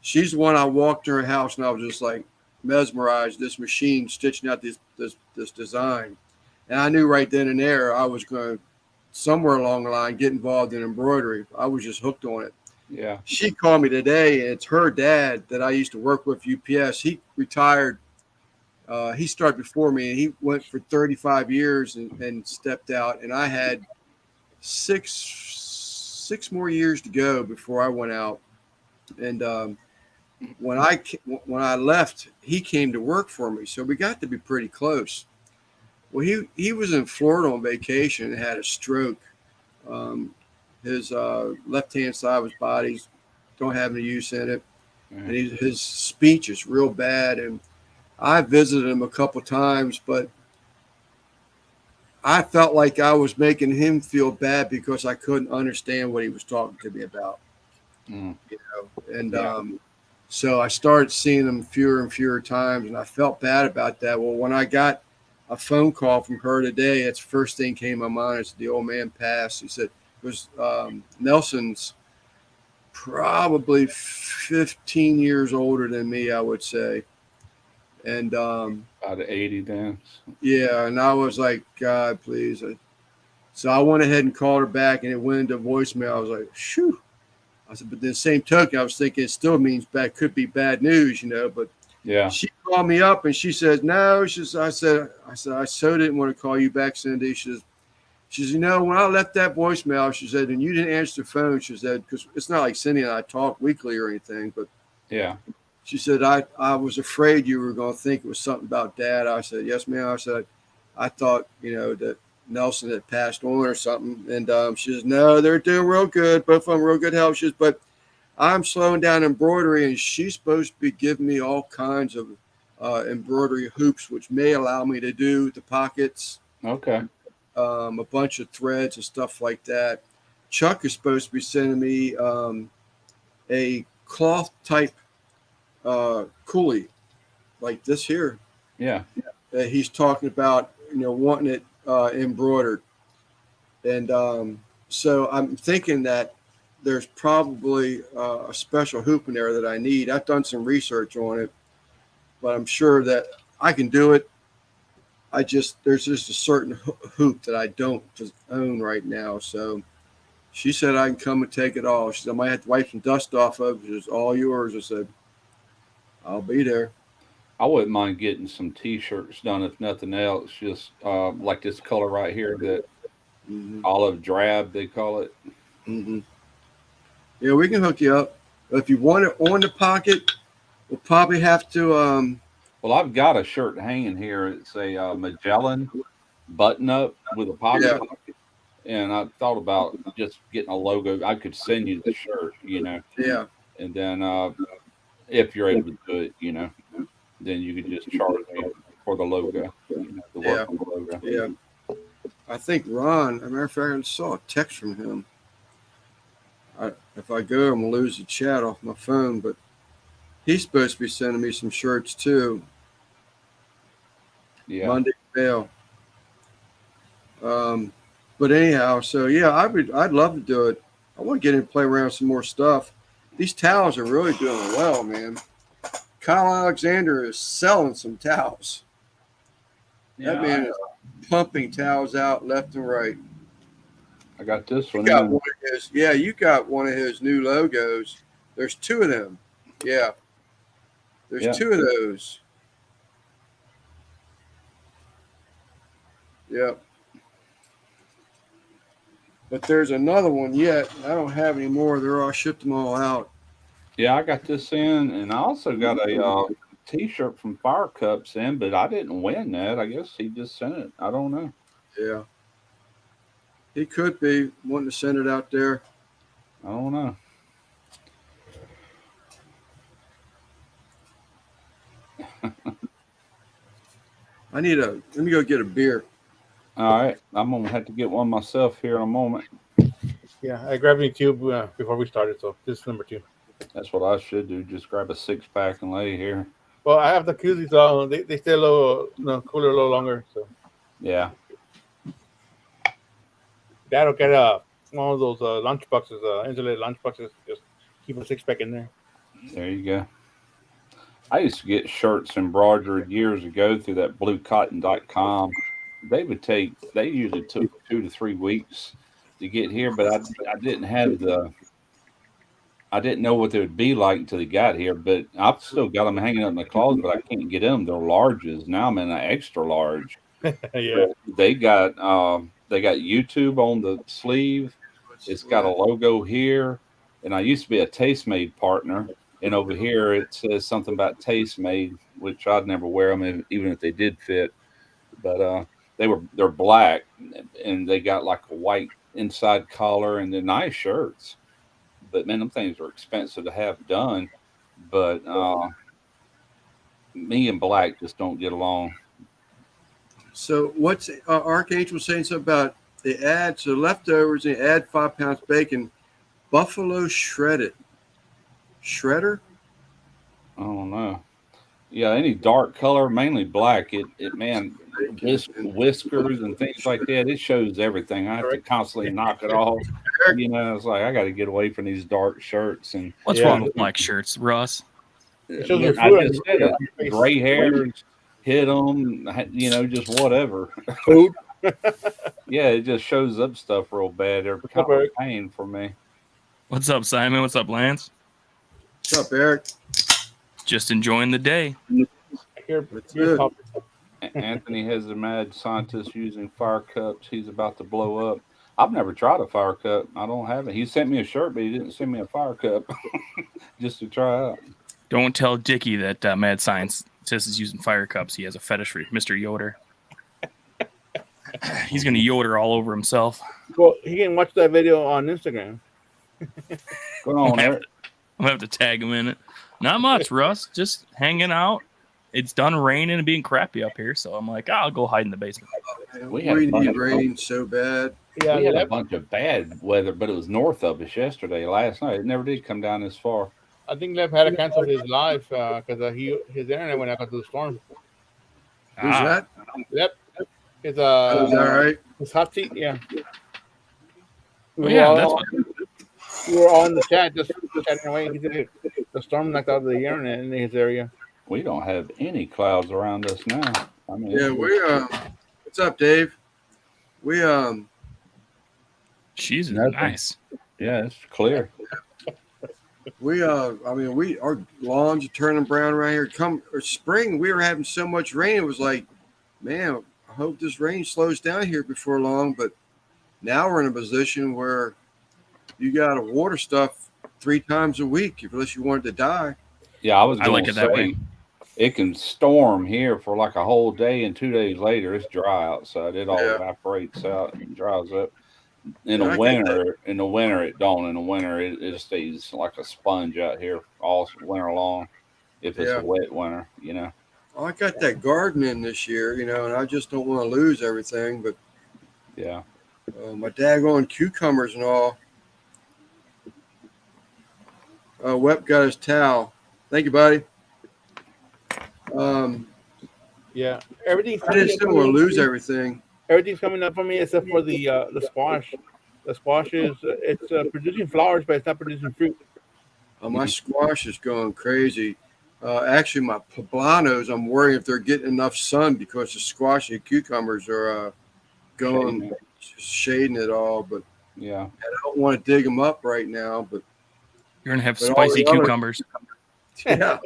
She's the one I walked to her house and I was just like mesmerized. This machine stitching out this design, and I knew right then and there I was going to somewhere along the line get involved in embroidery. I was just hooked on it. Yeah. She called me today, and it's her dad that I used to work with UPS. He retired. He started before me, and he went for 35 years and stepped out. And I had six more years to go before I went out. And when I left, he came to work for me, so we got to be pretty close. Well, he was in Florida on vacation and had a stroke. His left-hand side of his body don't have any use in it. And his speech is real bad. And I visited him a couple times, but I felt like I was making him feel bad because I couldn't understand what he was talking to me about. You know, and so I started seeing him fewer and fewer times, and I felt bad about that. Well, when I got a phone call from her today, that's the first thing came to my mind. Is the old man passed. He said, it was Nelson's probably 15 years older than me, I would say. And out of 80 then. Yeah, and I was like, God, please. So I went ahead and called her back, and it went into voicemail. I was like, shoo. I said, but then same token, I was thinking it still means bad, could be bad news, you know. But yeah, she called me up and she said, no. I said, I so didn't want to call you back, Cindy. She says, She says, you know, when I left that voicemail, she said, and you didn't answer the phone, she said, because it's not like Cindy and I talk weekly or anything, but Yeah. she said, I was afraid you were going to think it was something about Dad. I said, yes, ma'am. I said, I thought, you know, that Nelson had passed on or something. And she says, no, they're doing real good. Both of them real good health. She says, but I'm slowing down embroidery, and she's supposed to be giving me all kinds of embroidery hoops, which may allow me to do the pockets, Okay. a bunch of threads and stuff like that. Chuck is supposed to be sending me a cloth type coolie like this here. Yeah. He's talking about, you know, wanting it embroidered. And so I'm thinking that there's probably a special hoop in there that I need. I've done some research on it, but I'm sure that I can do it. There's just a certain hoop that I don't just own right now. So she said I can come and take it all. She said I might have to wipe some dust off of it. It's all yours. I said, I'll be there. I wouldn't mind getting some T-shirts done, if nothing else. Just like this color right here, that Mm-hmm. olive drab they call it. Mm-hmm. Yeah, we can hook you up. But if you want it on the pocket, we'll probably have to. Well, I've got a shirt hanging here. It's a Magellan button up with a pocket, and I thought about just getting a logo. I could send you the shirt, you know, Yeah. and then if you're able to do it, you know, then you could just charge me for the logo, you know, the work on the logo. Yeah. I think Ron, as a matter of fact, I saw a text from him. If I go, I'm going to lose the chat off my phone, but he's supposed to be sending me some shirts too. Yeah. Monday mail. But anyhow, so yeah, I'd love to do it. I want to get in and play around with some more stuff. These towels are really doing well, man. Kyle Alexander is selling some towels. That man is pumping towels out left and right. I got this You one. got one of his, yeah, you got one of his new logos. There's two of them. Yeah. There's two of those. Yep. But there's another one yet. I don't have any more. They're all shipped them all out. Yeah, I got this in, and I also got a T-shirt from Fire Cups in, but I didn't win that. I guess he just sent it. I don't know. Yeah. He could be wanting to send it out there. I don't know. Let me go get a beer. All right, I'm gonna have to get one myself here in a moment. Yeah, I grabbed me two before we started, so this is number 2. That's what I should do. Just grab a 6-pack and lay here. Well, I have the koozies, so they stay a little cooler a little longer. So Yeah. Dad'll get one of those lunch boxes, insulated lunch boxes. Just keep a 6-pack in there. There you go. I used to get shirts embroidered years ago through that bluecotton.com. They usually took 2 to 3 weeks to get here, but I didn't have I didn't know what they would be like until they got here, but I've still got them hanging up in the closet, but I can't get in them. They're larges. Now I'm in an extra large. Yeah. They got YouTube on the sleeve. It's got a logo here, and I used to be a Tastemade partner, and over here it says something about Tastemade, which I'd never wear them even if they did fit. But they're black, and they got like a white inside collar, and they're nice shirts. But man, them things are expensive to have done. But me and black just don't get along. So what's Archangel saying something about the add? So leftovers, they add 5 pounds bacon, buffalo shredded. Shredder? I don't know. Yeah, any dark color, mainly black. It man, whiskers and things like that. It shows everything. I have to constantly knock it off. You know, it's like I got to get away from these dark shirts. And what's wrong with black shirts, Russ? It shows your I food just said on it. your face. Gray hairs, hit them. You know, just whatever. Food. Yeah, it just shows up stuff real bad. They're kind of a pain for me. What's up, Simon? What's up, Lance? What's up, Eric? Just enjoying the day. I hear beer popping. Anthony has a mad scientist using fire cups. He's about to blow up. I've never tried a fire cup. I don't have it. He sent me a shirt, but he didn't send me a fire cup just to try out. Don't tell Dickie that mad scientist is using fire cups. He has a fetish for Mr. Yoder. He's gonna Yoder all over himself. Well, he can watch that video on Instagram. Go on, Eric. I'm gonna have to tag him in it. Not much, Russ. Just hanging out. It's done raining and being crappy up here, so I'm like, I'll go hide in the basement. We had a bunch need of rain so bad. Yeah, we had a bunch of bad weather, but it was north of us yesterday, last night. It never did come down this far. I think Lev had to cancel his live because his internet went out because of the storm. Who's that? Yep. It's Oh, is that right? It's hot seat. Yeah. Well, yeah, that's what. We were all in the chat just chatting away. He said the storm knocked out the internet in his area. We don't have any clouds around us now. I mean, Yeah, we what's up, Dave? We She's Nothing. nice. yeah, it's clear. I mean, our lawns are turning brown around here. Spring, we were having so much rain. It was like, man, I hope this rain slows down here before long. But now we're in a position where you got to water stuff 3 times a week unless you want it to die. Yeah, I I like it that way. It can storm here for like a whole day, and 2 days later, it's dry outside. It all Yeah. evaporates out and dries up. In Yeah, I the get winter, it don't. In the winter, it stays like a sponge out here all winter long. If it's Yeah. a wet winter, you know. Oh, I got that garden in this year, and I just don't want to lose everything. But Yeah. my daggone cucumbers and all. Web got his towel. Thank you, buddy. Yeah. Everything's I just don't want to lose everything. Everything's coming up for me except for the squash. The squash is it's producing flowers, but it's not producing fruit. My squash is going crazy. Actually, my poblanos, I'm worried if they're getting enough sun because the squash and cucumbers are going shading it all. But Yeah. I don't want to dig them up right now. But You're gonna have But all spicy the other- cucumbers. yeah,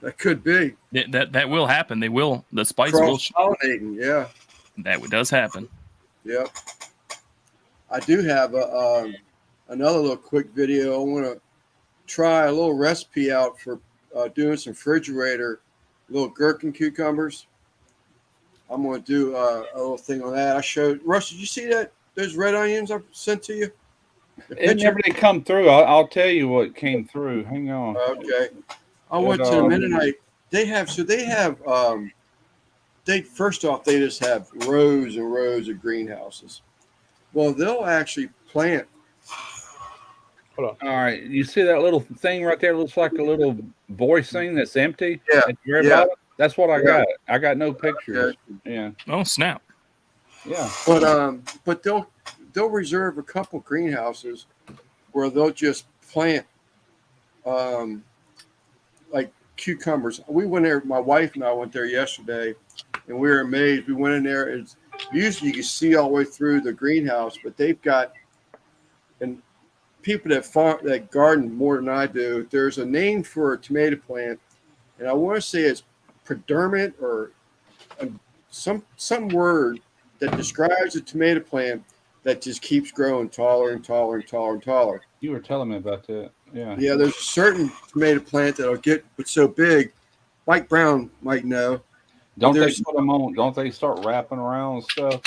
that could be That will happen. They will. The spice will. cross-pollinating. Yeah, That does happen. yep. I do have another little quick video. I want to try a little recipe out for doing some refrigerator little gherkin cucumbers. I'm going to do a little thing on that. I showed Russ. Did you see that? Those red onions I sent to you. It never did come through. I'll tell you what came through. Hang on. Okay. I went to the Mennonite. They have first off, they just have rows and rows of greenhouses. Well, they'll actually plant. All right. You see that little thing right there? Looks like a little voice thing that's empty. Yeah, At the very yeah. bottom? That's what I Yeah. got. I got no pictures. Okay. Yeah. Oh snap! Yeah. But they'll reserve a couple greenhouses where they'll just plant like cucumbers. We went there. My wife and I went there yesterday, and we were amazed. We went in there. It's usually you can see all the way through the greenhouse, but they've got and people that garden more than I do. There's a name for a tomato plant, and I want to say it's predominant or some word that describes a tomato plant that just keeps growing taller and taller and taller and taller. You were telling me about that. Yeah. Yeah, there's a certain tomato plant that'll get so big. Mike Brown might know. Don't they There's- put them on? Don't they start wrapping around and stuff?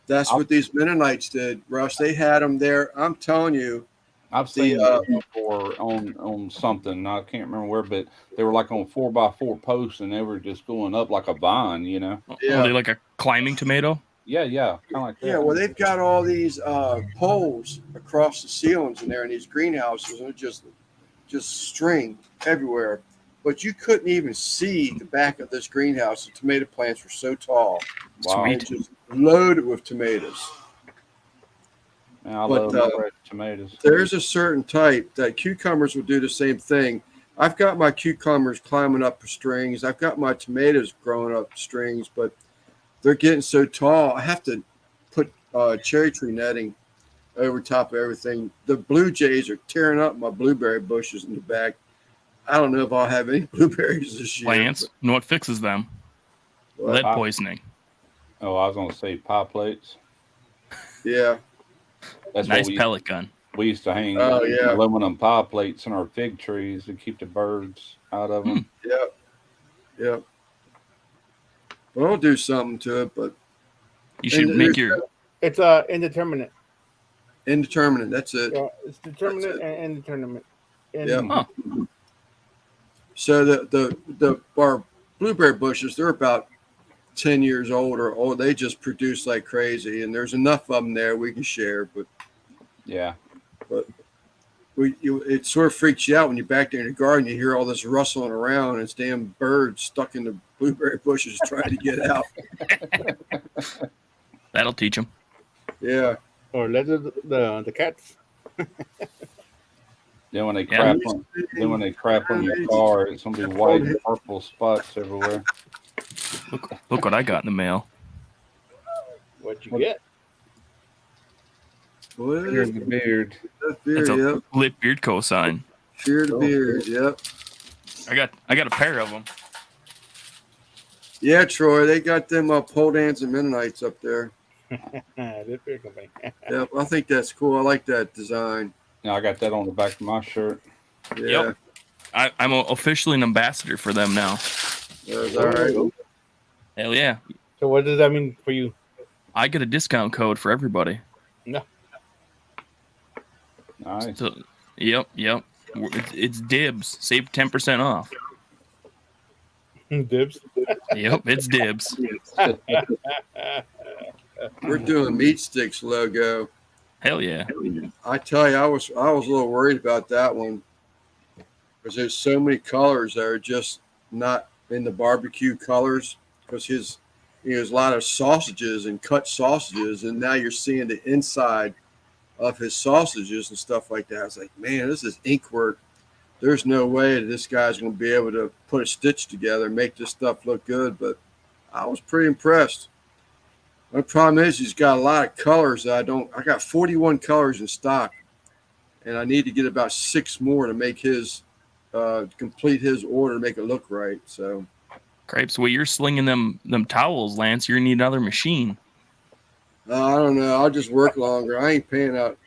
That's what these Mennonites did, Russ. They had them there. I'm telling you. I've seen them before on something. I can't remember where, but they were like on 4x4 posts, and they were just going up like a vine. You know? Yeah. Are they like a climbing tomato? Yeah. Kind of like that. Yeah, well, they've got all these poles across the ceilings in there in these greenhouses, and it's just string everywhere. But you couldn't even see the back of this greenhouse. The tomato plants were so tall. Wow. And just loaded with tomatoes. Man, I But, love fresh tomatoes. There's a certain type that cucumbers will do the same thing. I've got my cucumbers climbing up the strings. I've got my tomatoes growing up strings, but they're getting so tall. I have to put cherry tree netting over top of everything. The blue jays are tearing up my blueberry bushes in the back. I don't know if I'll have any blueberries this year. Plants. You know what fixes them? Lead Pop- poisoning. Oh, I was gonna say pie plates. Yeah. That's Nice what pellet gun. we used to hang Oh, yeah. aluminum pie plates in our fig trees to keep the birds out of them. Yep. Yep. Well, I'll do something to it, but You should And make there's- your. It's indeterminate. indeterminate. That's it. Yeah, it's determinate That's and indeterminate. And Yep. Huh. So the our blueberry bushes, they're about 10 years old or old. They just produce like crazy, and there's enough of them there we can share. But Yeah. it sort of freaks you out when you're back there in the garden. You hear all this rustling around, and it's damn birds stuck in the blueberry bushes trying to get out. That'll teach them. Yeah. or let the cats. Then when they Yeah. crap on your car, it's gonna be white and purple spots everywhere. Look what I got in the mail. What you get? Well, Here's the beard. that It's beard, a yep. lit beard cosign. Fear the beard, yep. I got a pair of them. Yeah, Troy, they got them pole dancing Mennonites up there. This beer company. Yep, I think that's cool. I like that design. Yeah, I got that on the back of my shirt. Yeah, Yep. I'm officially an ambassador for them now. that's all right. Hell yeah. So what does that mean for you? I get a discount code for everybody. Nice. So, yep. It's dibs. Save 10% off. Dibs. Yep, it's dibs. We're doing Meat Sticks logo. Hell yeah. I tell you, I was a little worried about that one because there's so many colors that are just not in the barbecue colors. Because there's a lot of sausages and cut sausages, and now you're seeing the inside of his sausages and stuff like that. I was like, man, this is ink work. There's no way that this guy's going to be able to put a stitch together and make this stuff look good. But I was pretty impressed. The problem is he's got a lot of colors that I got 41 colors in stock, and I need to get about 6 more to make his complete his order to make it look right. So Cripes, well, you're slinging them towels, Lance. You're going to need another machine. I don't know. I'll just work longer. I ain't paying out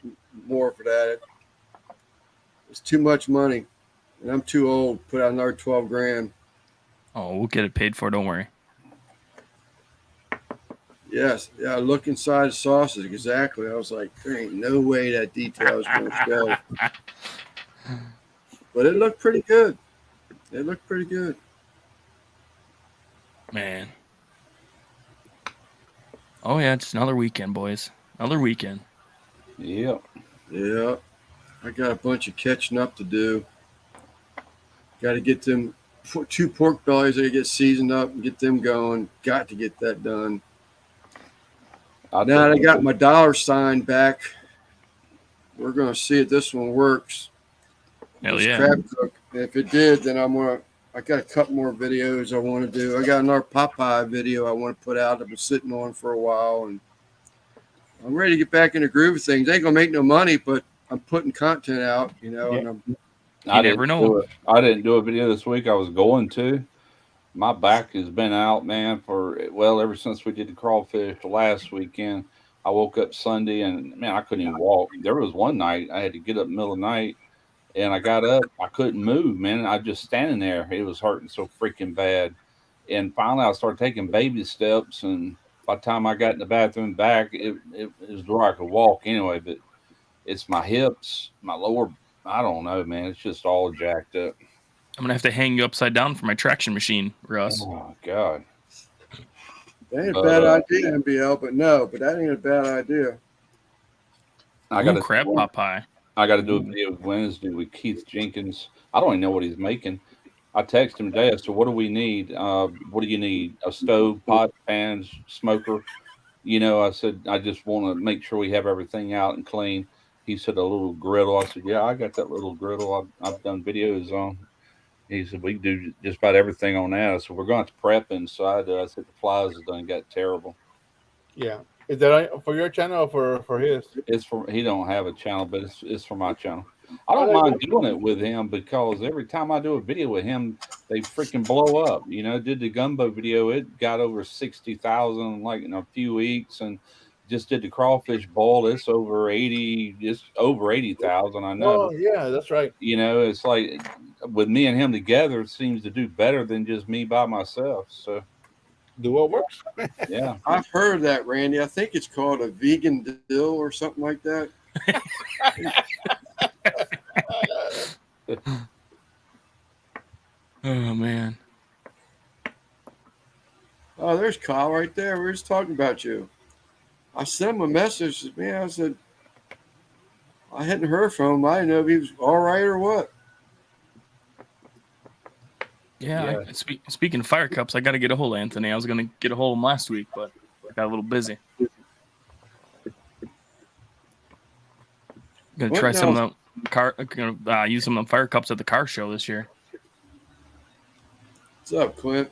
more for that. It's too much money, and I'm too old to put out another 12 grand. Oh, we'll get it paid for. Don't worry. Yes, yeah. Look inside the sausage exactly. I was like, there ain't no way that detail is going to show. But it looked pretty good. It looked pretty good. Man. Oh, yeah, it's another weekend, boys. Another weekend. Yep. Yeah, I got a bunch of catching up to do. Got to get them 2 pork bellies. They get seasoned up and get them going. Got to get that done. Now I got my $sign back. We're gonna see if this one works. Hell This yeah. crab cook. If it did, then I got a couple more videos I want to do. I got another Popeye video I want to put out. I've been sitting on for a while, and I'm ready to get back in the groove of things. Ain't gonna make no money, but I'm putting content out, Yeah. and I'm You never know. I didn't do a video this week. I was going to. My back has been out, man, ever since we did the crawfish last weekend. I woke up Sunday and, man, I couldn't even walk. There was one night I had to get up in the middle of the night, and I got up. I couldn't move, man. I was just standing there. It was hurting so freaking bad. And finally, I started taking baby steps, and by the time I got in the bathroom back, it was where I could walk anyway. But it's my hips, my lower, I don't know, man. It's just all jacked up. I'm going to have to hang you upside down for my traction machine, Russ. Oh, God. that ain't a bad idea, NBL, but that ain't a bad idea. I got Ooh, crab pot pie. I got to do a video Wednesday with Keith Jenkins. I don't even know what he's making. I texted him today. I said, what do we need? What do you need? A stove, pot, pans, smoker? I said, I just want to make sure we have everything out and clean. He said, a little griddle. I said, yeah, I got that little griddle I've done videos on. He said, we can do just about everything on that. So we're going to prep inside. I said, the flies have done got terrible. Yeah. Is that for your channel or for his? It's for, he don't have a channel, but it's for my channel. I don't mind doing it with him because every time I do a video with him, they freaking blow up. You know, did the gumbo video, it got over 60,000 like in a few weeks, and just did the crawfish boil. It's over 80,000. I know. Oh yeah, that's right. You know, it's like with me and him together, it seems to do better than just me by myself. So Do what works. yeah, I've heard of that, Randy. I think it's called a vegan dill or something like that. Oh man. Oh, there's Kyle right there. We were just talking about you. I sent him a message. Man, I said, I hadn't heard from him. I didn't know if he was all right or what. Yeah. Speaking of fire cups, I got to get a hold of Anthony. I was going to get a hold of him last week, but I got a little busy. Gonna try some of the car. Gonna use some of the fire cups at the car show this year. What's up, Clint?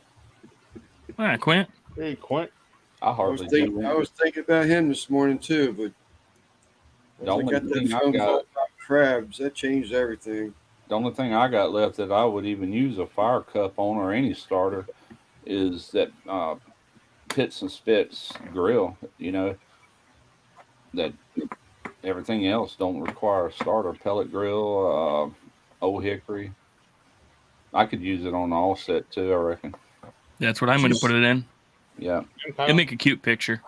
All right, Quint. Hey, Quint. I I hardly was thinking about him this morning too, but The once only I got that thing I phone got- call about crabs, that changed everything. The only thing I got left that I would even use a fire cup on or any starter is that Pits and Spits grill. You know, that everything else don't require a starter. Pellet grill, Old Hickory. I could use it on the offset too, I reckon. That's what I'm going to put it in. Yeah. It'll make a cute picture.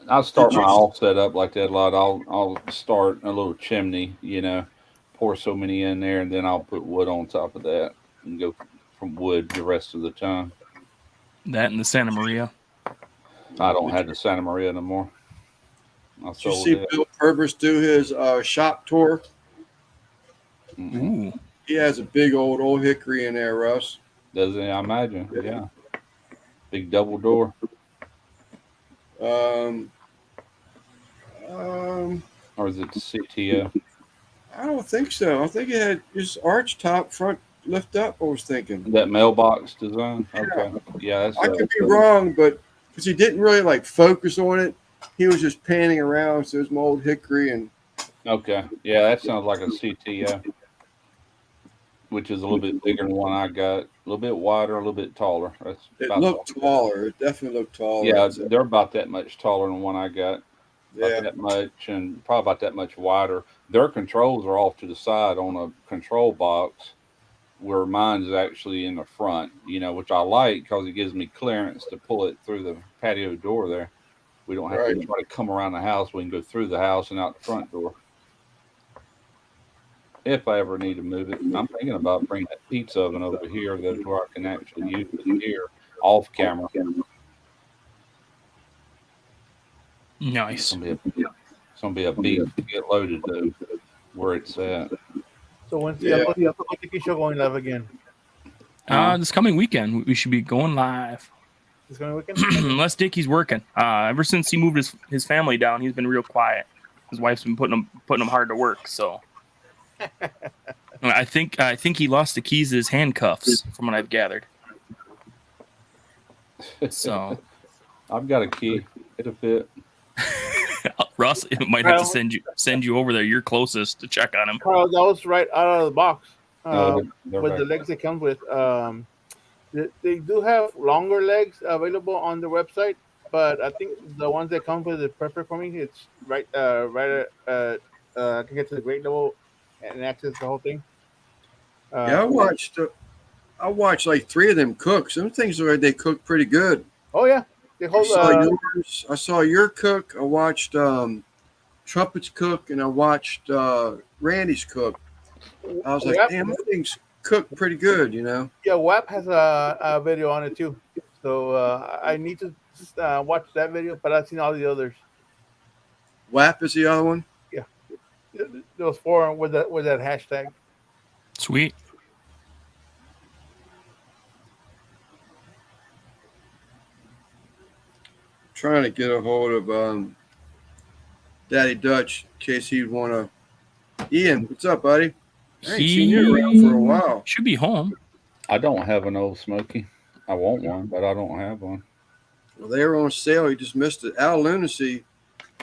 I'll start my offset up like that a lot. I'll start a little chimney, you know, pour so many in there, and then I'll put wood on top of that and go from wood the rest of the time. That and the Santa Maria. I don't have the Santa Maria no more. I Did you sold see it. Bill Purvis do his shop tour? Mm-mm. Ooh. He has a big old hickory in there, Russ. Does it? I imagine. Yeah. Big double door. Um, Or is it the CTO? I don't think so. I think it had just arch top, front lift up. I was thinking. That mailbox design? Okay. Yeah, that's I could be wrong, but because he didn't really like focus on it, he was just panning around. So it was my old hickory, and Okay. Yeah, that sounds like a CTO, which is a little bit bigger than the one I got. A little bit wider, a little bit taller. That's it about looked taller. It definitely looked taller. Yeah, they're about that much taller than the one I got. About Yeah. that much, and probably about that much wider. Their controls are off to the side on a control box, where mine's actually in the front, you know, which I like because it gives me clearance to pull it through the patio door there. We don't have to try to come around the house. We can go through the house and out the front door. If I ever need to move it, I'm thinking about bringing that pizza oven over here. That's where I can actually use it here off camera. Nice. It's gonna be a beat to get loaded though, where it's at. So when's the Yeah. Uncle Tiki show going live again? This coming weekend, we should be going live. This coming weekend? Unless Dickie's working. Ever since he moved his family down, he's been real quiet. His wife's been putting him hard to work. So I think he lost the keys to his handcuffs, from what I've gathered. So I've got a key. It'll fit. Russ might have to send you over there. You're closest to check on him. Carl, that was right out of the box. They're With back. the legs it comes with. They do have longer legs available on the website, but I think the ones that come with is perfect for me. It's right I can get to the grade level and access the whole thing. Yeah, I watched like 3 of them cook. Some things they cook pretty good. Oh yeah, they I hold. saw yours. I saw your cook. I watched Trumpet's cook, and I watched Randy's cook. I was like, WAP, damn, that thing's cooked pretty good, you know. yeah, WAP has a video on it too. So I need to watch that video, but I've seen all the others. WAP is the other one. Those 4 with that hashtag. Sweet. Trying to get a hold of Daddy Dutch in case he'd want to. Ian, what's up, buddy? I ain't seen you around for a while. Should be home. I don't have an old Smoky. I want one, but I don't have one. Well, they were on sale. He just missed it. Al Lunacy,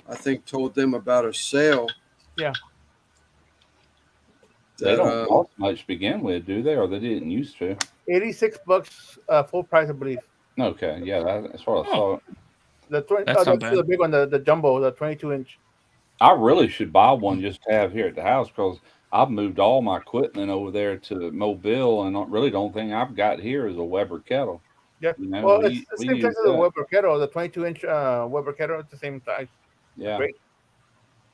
I think, told them about a sale. Yeah. They don't cost much to begin with, do they? Or they didn't used to? $86 full price, I believe. Okay, yeah, that's what I thought. The 20, That's not that's bad. the big one, the jumbo, the 22-inch. I really should buy one just to have here at the house because I've moved all my equipment over there to Mobile, and really the only thing I've got here is a Weber kettle. Yeah. You know, Well, it's the we same use size as the that. Weber kettle, the 22-inch Weber kettle. It's the same size. Yeah. Great.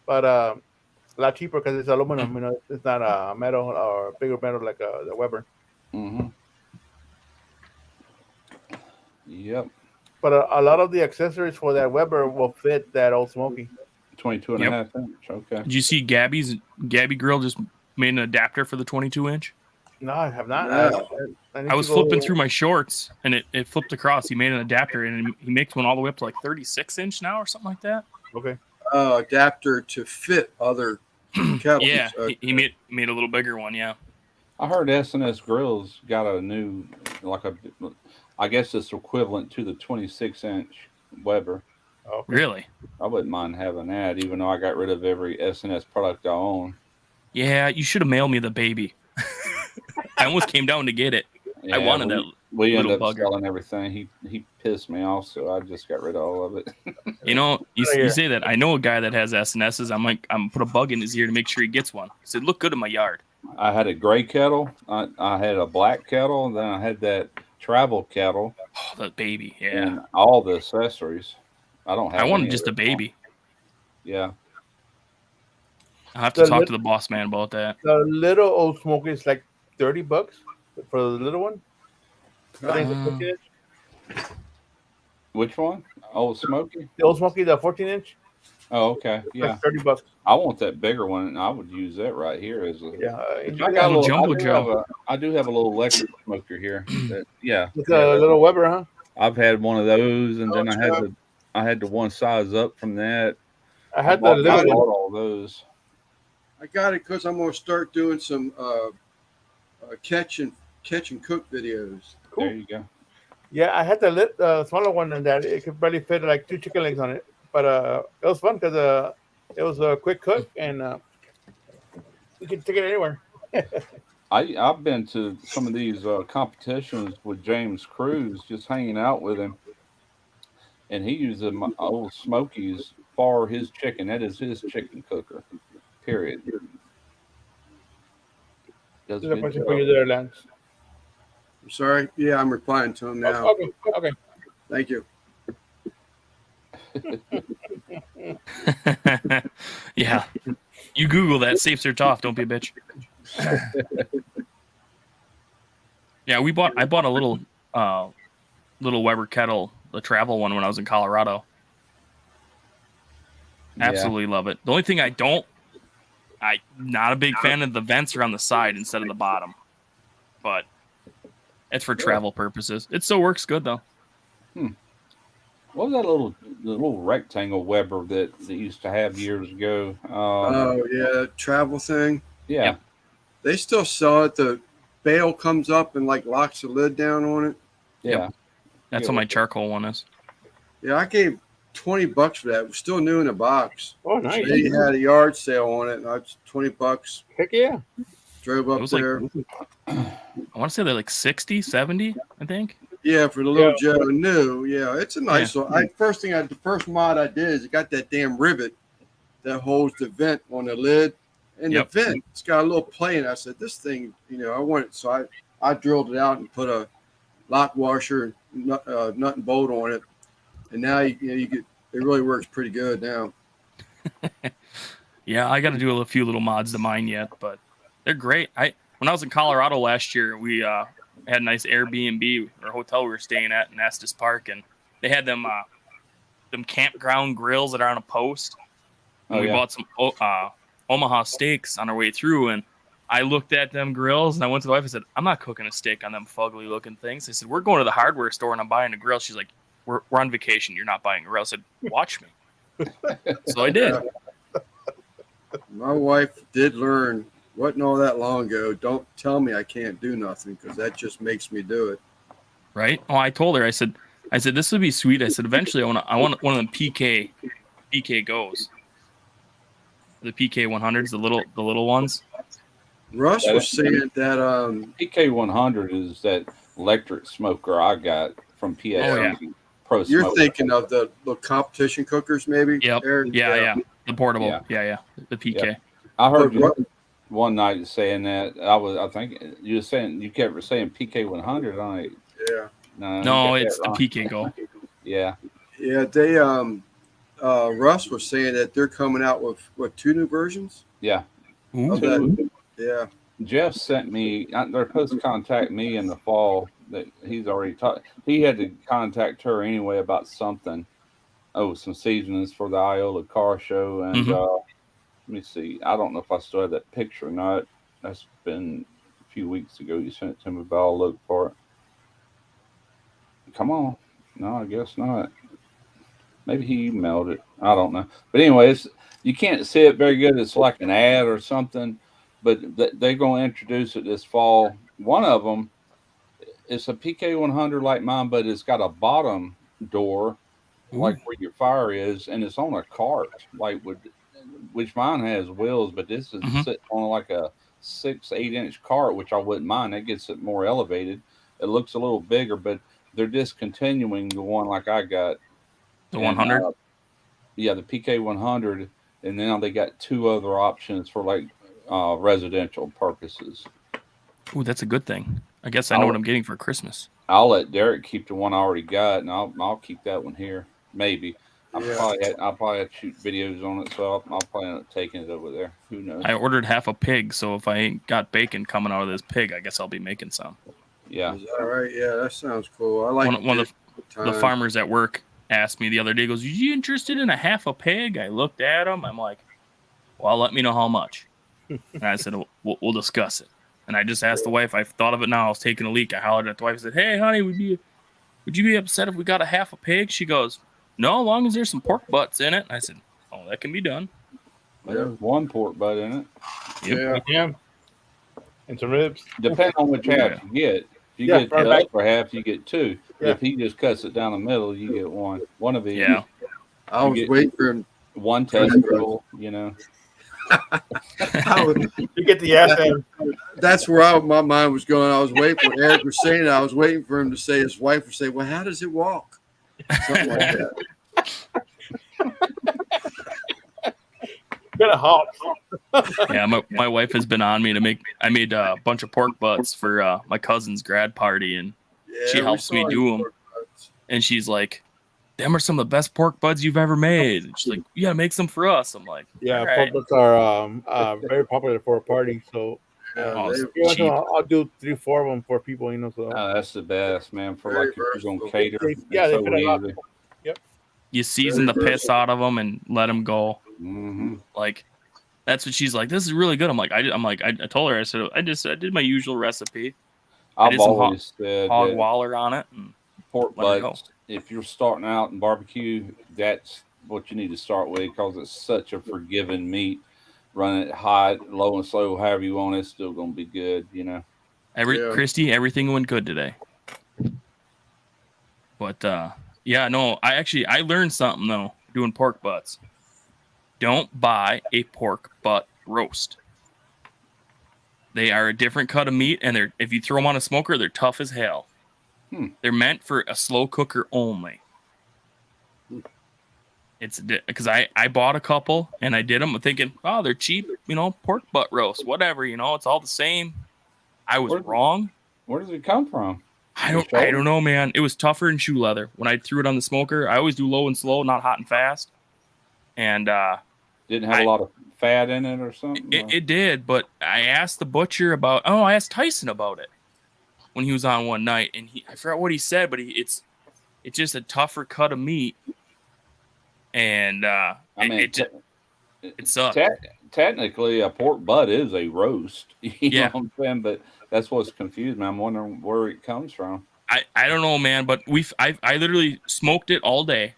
But a lot cheaper because it's aluminum. You know, it's not a metal or bigger metal like the Weber. Mm-hmm. Yep. But a lot of the accessories for that Weber will fit that Old Smoky. 22 and a half inch. Okay. Did you see Gabby Grill just made an adapter for the 22-inch? No, I have not. No. I I was flipping through my shorts and it flipped across. He made an adapter and he makes one all the way up to like 36-inch now or something like that. Okay. Adapter to fit other kettles. Yeah, Okay. he made a little bigger one. Yeah. I heard S&S Grills got a new, I guess it's equivalent to the 26-inch Weber. Okay. Really? I wouldn't mind having that, even though I got rid of every S&S product I own. Yeah, you should have mailed me the baby. I almost came down to get it. Yeah, I wanted that. We ended little up bugger. selling everything. He pissed me off, so I just got rid of all of it. You know, you say that. I know a guy that has S&S's. I'm put a bug in his ear to make sure he gets one. He said, look good in my yard. I had a gray kettle. I had a black kettle. And then I had that travel kettle. Oh, the baby. Yeah. And all the accessories. I don't have I wanted any just of a it. baby. Yeah. I'll have to talk to the boss man about that. The little Old Smoky is like $30 for the little one. I think the 14-inch. Which one? Old Smoky? The Old Smoky, the 14-inch. Oh, okay. Yeah. $30. I want that bigger one, and I would use that right here as a. Yeah. I got a little Jumbo Joe. I do have a little electric smoker here. Yeah. It's a little Weber, huh? I've had one of those, and then I had the one size up from that. I had the I little one. bought all those. I got it because I'm going to start doing some catch and cook videos. Cool. There you go. Yeah, I had the smaller one and that it could barely fit like 2 chicken legs on it. But it was fun because it was a quick cook and you could take it anywhere. I've been to some of these competitions with James Cruz, just hanging out with him, and he uses my Old Smokies for his chicken. That is his chicken cooker. Period. Does There's a good question job. for you there, Lance. I'm sorry. Yeah, I'm replying to him now. Okay. Thank you. Yeah. You Google that, safe search off. Don't be a bitch. Yeah, I bought a little Weber kettle, the travel one, when I was in Colorado. Absolutely love it. The only thing I'm not a big fan of the vents are on the side instead of the bottom, but it's for travel purposes. It still works good though. What was that little rectangle Weber that they used to have years ago? Oh yeah, travel thing. Yeah. Yep. They still sell it. The bail comes up and like locks the lid down on it. Yeah. That's Yeah. what my charcoal one is. Yeah, I gave $20 for that. It was still new in the box. Oh, nice. They had a yard sale on it, and I was $20. Heck yeah. Drove It up was like- there. I want to say they're like 60, 70, I think. Yeah, for the little Joe new. Yeah, it's a nice one. The first mod I did is it got that damn rivet that holds the vent on the lid. And Yep. the vent, it's got a little play. And I said, this thing, I want it. So I drilled it out and put a lock washer, nut and bolt on it. And now you get, it really works pretty good now. Yeah, I got to do a few little mods to mine yet, but they're great. When I was in Colorado last year, we had a nice Airbnb or hotel we were staying at in Estes Park, and they had them campground grills that are on a post. And we bought some Omaha steaks on our way through, and I looked at them grills, and I went to the wife and said, I'm not cooking a steak on them fugly looking things. I said, we're going to the hardware store, and I'm buying a grill. She's like, we're on vacation. You're not buying a grill. I said, watch me. So I did. My wife did learn, wasn't all that long ago. Don't tell me I can't do nothing, because that just makes me do it. Right? Oh, I told her. I said, this would be sweet. I said, eventually, I want one of them PK goes, the PK 100s, the little ones. Russ was saying that PK100 is that electric smoker I got from PSC Pro you're Smoker. thinking of the competition cookers, maybe. Yep. Eric? Yeah. The portable. Yeah. The PK. Yeah. I heard But you one night saying that. I think you were saying you kept saying PK100. I'm like, Yeah. No, it's the PK Go. Yeah. Yeah, they Russ was saying that they're coming out with 2 new versions. Yeah. Of that. Yeah. Jeff sent me. They're supposed to contact me in the fall. That he's already talked. He had to contact her anyway about something. Oh, some seasonings for the Iola car show, and let me see. I don't know if I still have that picture or not. That's been a few weeks ago. You sent it to me, but I'll look for it. Come on. No, I guess not. Maybe he emailed it. I don't know. But anyways, you can't see it very good. It's like an ad or something. But they're going to introduce it this fall. One of them is a PK100 like mine, but it's got a bottom door, like where your fire is, and it's on a cart, which mine has wheels, but this is sitting on like a 6-8 inch cart, which I wouldn't mind. That gets it more elevated. It looks a little bigger, but they're discontinuing the one like I got. The 100? Yeah, the PK100, and now they got 2 other options for like residential purposes. Ooh, that's a good thing. I guess I know what I'm getting for Christmas. I'll let Derek keep the one I already got, and I'll keep that one here. Maybe. I'll probably have to shoot videos on it, so I'll probably end up taking it over there. Who knows? I ordered half a pig, so if I ain't got bacon coming out of this pig, I guess I'll be making some. Yeah. Is that right? Yeah, that sounds cool. I like one of the farmers at work asked me the other day, he goes, "Are you interested in a half a pig?" I looked at him. I'm like, "Well, let me know how much." And I said, we'll discuss it. And I just asked the wife. I thought of it now. I was taking a leak. I hollered at the wife and said, "Hey, honey, would you be upset if we got a half a pig?" She goes, "No, as long as there's some pork butts in it." I said, "Oh, that can be done." There's one pork butt in it. Yeah. Yeah. And some ribs. Depending on which half you get. If you get the upper half, you get 2. Yeah. If he just cuts it down the middle, you get 1. One of these. Yeah. I was waiting for him. One testicle, you know. You get the ass end. That's where my mind was going. I was waiting for Eric was saying that. I was waiting for him to say, his wife would say, "Well, how does it walk?" Something like that. Got a hop. Yeah, my wife has been on me to make. I made a bunch of pork butts for my cousin's grad party, and she helps me do them. And she's like, "Them are some of the best pork buds you've ever made." And she's like, "You gotta make some for us." I'm like, Yeah, "All pork right." butts are very popular for a party. So Cheap. I'll do 3-4 of them for people, you know. So That's the best, man. For Very like if you're versatile. gonna cater. Yeah, it's they so fit a lot. easy. You season the piss out of them and let them go. Mm-hmm. Like, that's what she's like. "This is really good." I'm like, I told her, I said, I did my usual recipe. I I've did some always said hog that waller on it. And pork let her go. butts. If you're starting out in barbecue, that's what you need to start with because it's such a forgiving meat. Run it hot, low and slow, however you want. It's still gonna be good, you know. Christy, everything went good today. But yeah, no, I learned something though doing pork butts. Don't buy a pork butt roast. They are a different cut of meat, and if you throw them on a smoker, they're tough as hell. They're meant for a slow cooker only. It's because I bought a couple and I did them thinking, oh, they're cheap, pork butt roast, whatever, it's all the same. I was wrong. Where does it come from? I don't know, man. It was tougher than shoe leather. When I threw it on the smoker, I always do low and slow, not hot and fast. And didn't have a lot of fat in it or something. It did, but I asked the butcher I asked Tyson about it when he was on one night, and I forgot what he said, but it's just a tougher cut of meat, and it sucked. Technically, a pork butt is a roast. You know what I'm saying? But that's what's confused me. I'm wondering where it comes from. I don't know, man, but I literally smoked it all day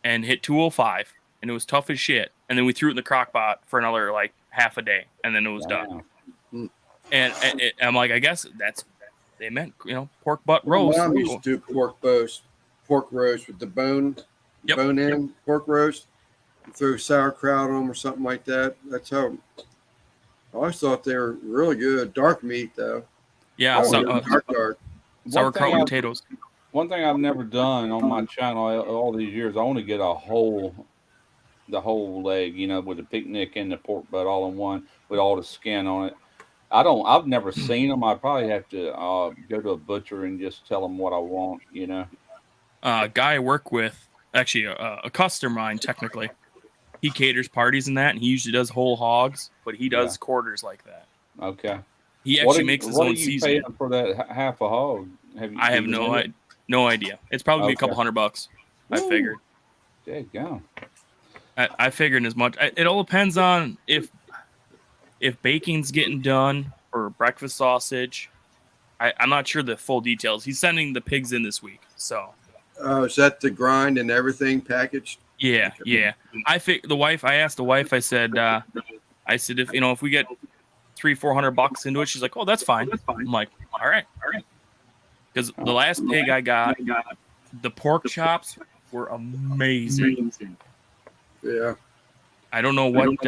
and hit 205, and it was tough as shit. And then we threw it in the crock pot for another like half a day, and then it was done. And I'm like, I guess they meant pork butt roast. Mom used to do pork roast with the bone in pork roast. Throw sauerkraut on them or something like that. That's how I always thought they were really good. Dark meat though. Yeah, Oh, so, Yeah, dark. sauerkraut thing and I- potatoes. One thing I've never done on my channel all these years, I only get the whole leg, with the picnic and the pork butt all in one with all the skin on it. I've never seen them. I probably have to go to a butcher and just tell them what I want. Guy I work with, actually a customer of mine, technically. He caters parties and that, and he usually does whole hogs, but he does Yeah. quarters like that. Okay. He What actually are makes his what are own you seasoning. paying for that half a hog? I have no idea. It's probably a couple $100. I Woo. figured. There you go. I figured as much. It all depends on if bacon's getting done or breakfast sausage. I'm not sure the full details. He's sending the pigs in this week, so. Is that the grind and everything packaged? Yeah. I asked the wife. I said if we get $300-400 into it, she's like, oh, that's fine. I'm like, all right. Because the last pig I got, the pork chops were amazing. Yeah. I don't know what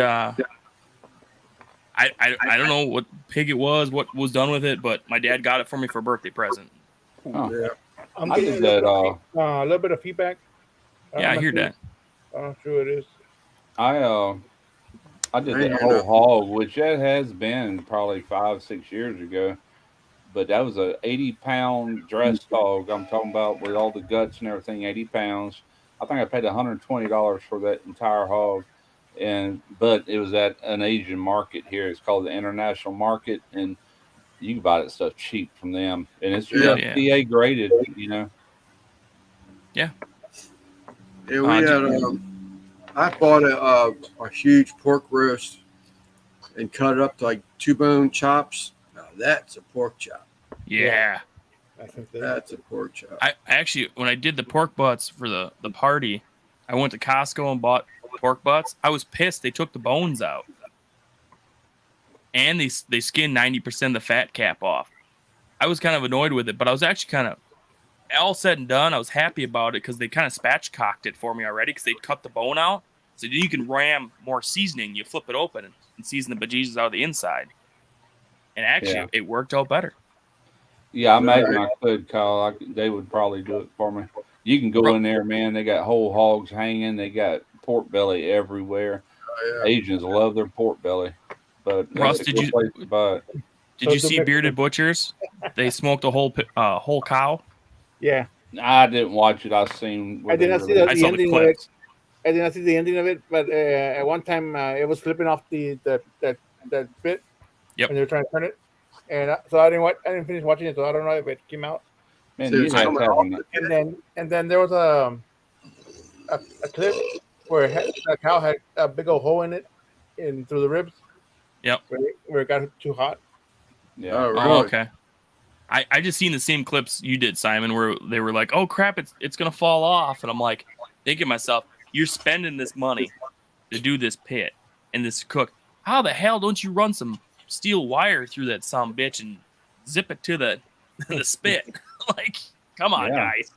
I don't know what pig it was, what was done with it, but my dad got it for me for a birthday present. Huh. Yeah. I'm I getting did that. a little bit of feedback. Yeah, I hear that. I'm not sure what it is. I did I that hear whole that. hog, which that has been probably 5-6 years ago. But that was a 80-pound dressed hog. I'm talking about with all the guts and everything, 80 pounds. I think I paid $120 for that entire hog. But it was at an Asian market here. It's called the International Market, and you can buy that stuff cheap from them. And it's Yeah. USDA graded, Yeah, Uh, we had. I bought a huge pork roast and cut it up to like 2-bone chops. Now that's a pork chop. Yeah. I think that. That's a pork chop. I actually, when I did the pork butts for the party, I went to Costco and bought pork butts. I was pissed they took the bones out, and they skinned 90% of the fat cap off. I was kind of annoyed with it, but I was actually kind of, all said and done, I was happy about it because they kind of spatchcocked it for me already because they cut the bone out, so you can ram more seasoning. You flip it open and season the bejesus out of the inside, and actually it worked out better. Yeah, I imagine I could, Kyle. They would probably do it for me. You can go in there, man. They got whole hogs hanging. They got pork belly everywhere. Oh, yeah. Asians love their pork belly. But Russ, that's a good place to buy it. Did you see Bearded Butchers? They smoked a whole cow. Yeah, I didn't watch it. I seen. I did not see I the saw the ending of it. clips. I did not see the ending of it, but at one time it was flipping off that bit. Yep. When they were trying to turn it, and so I didn't finish watching it, so I don't know if it came out. Man, So you it's have coming to have off an- And then there was a clip where a cow had a big old hole in it, through the ribs. Yep. Where it got too hot. Yeah. Oh, really? Oh, okay. I just seen the same clips you did, Simon, where they were like, "Oh crap, it's gonna fall off," and I'm like, thinking to myself, "You're spending this money to do this pit and this cook. How the hell don't you run some steel wire through that some bitch and zip it to the spit? Like, come on, Yeah. guys!"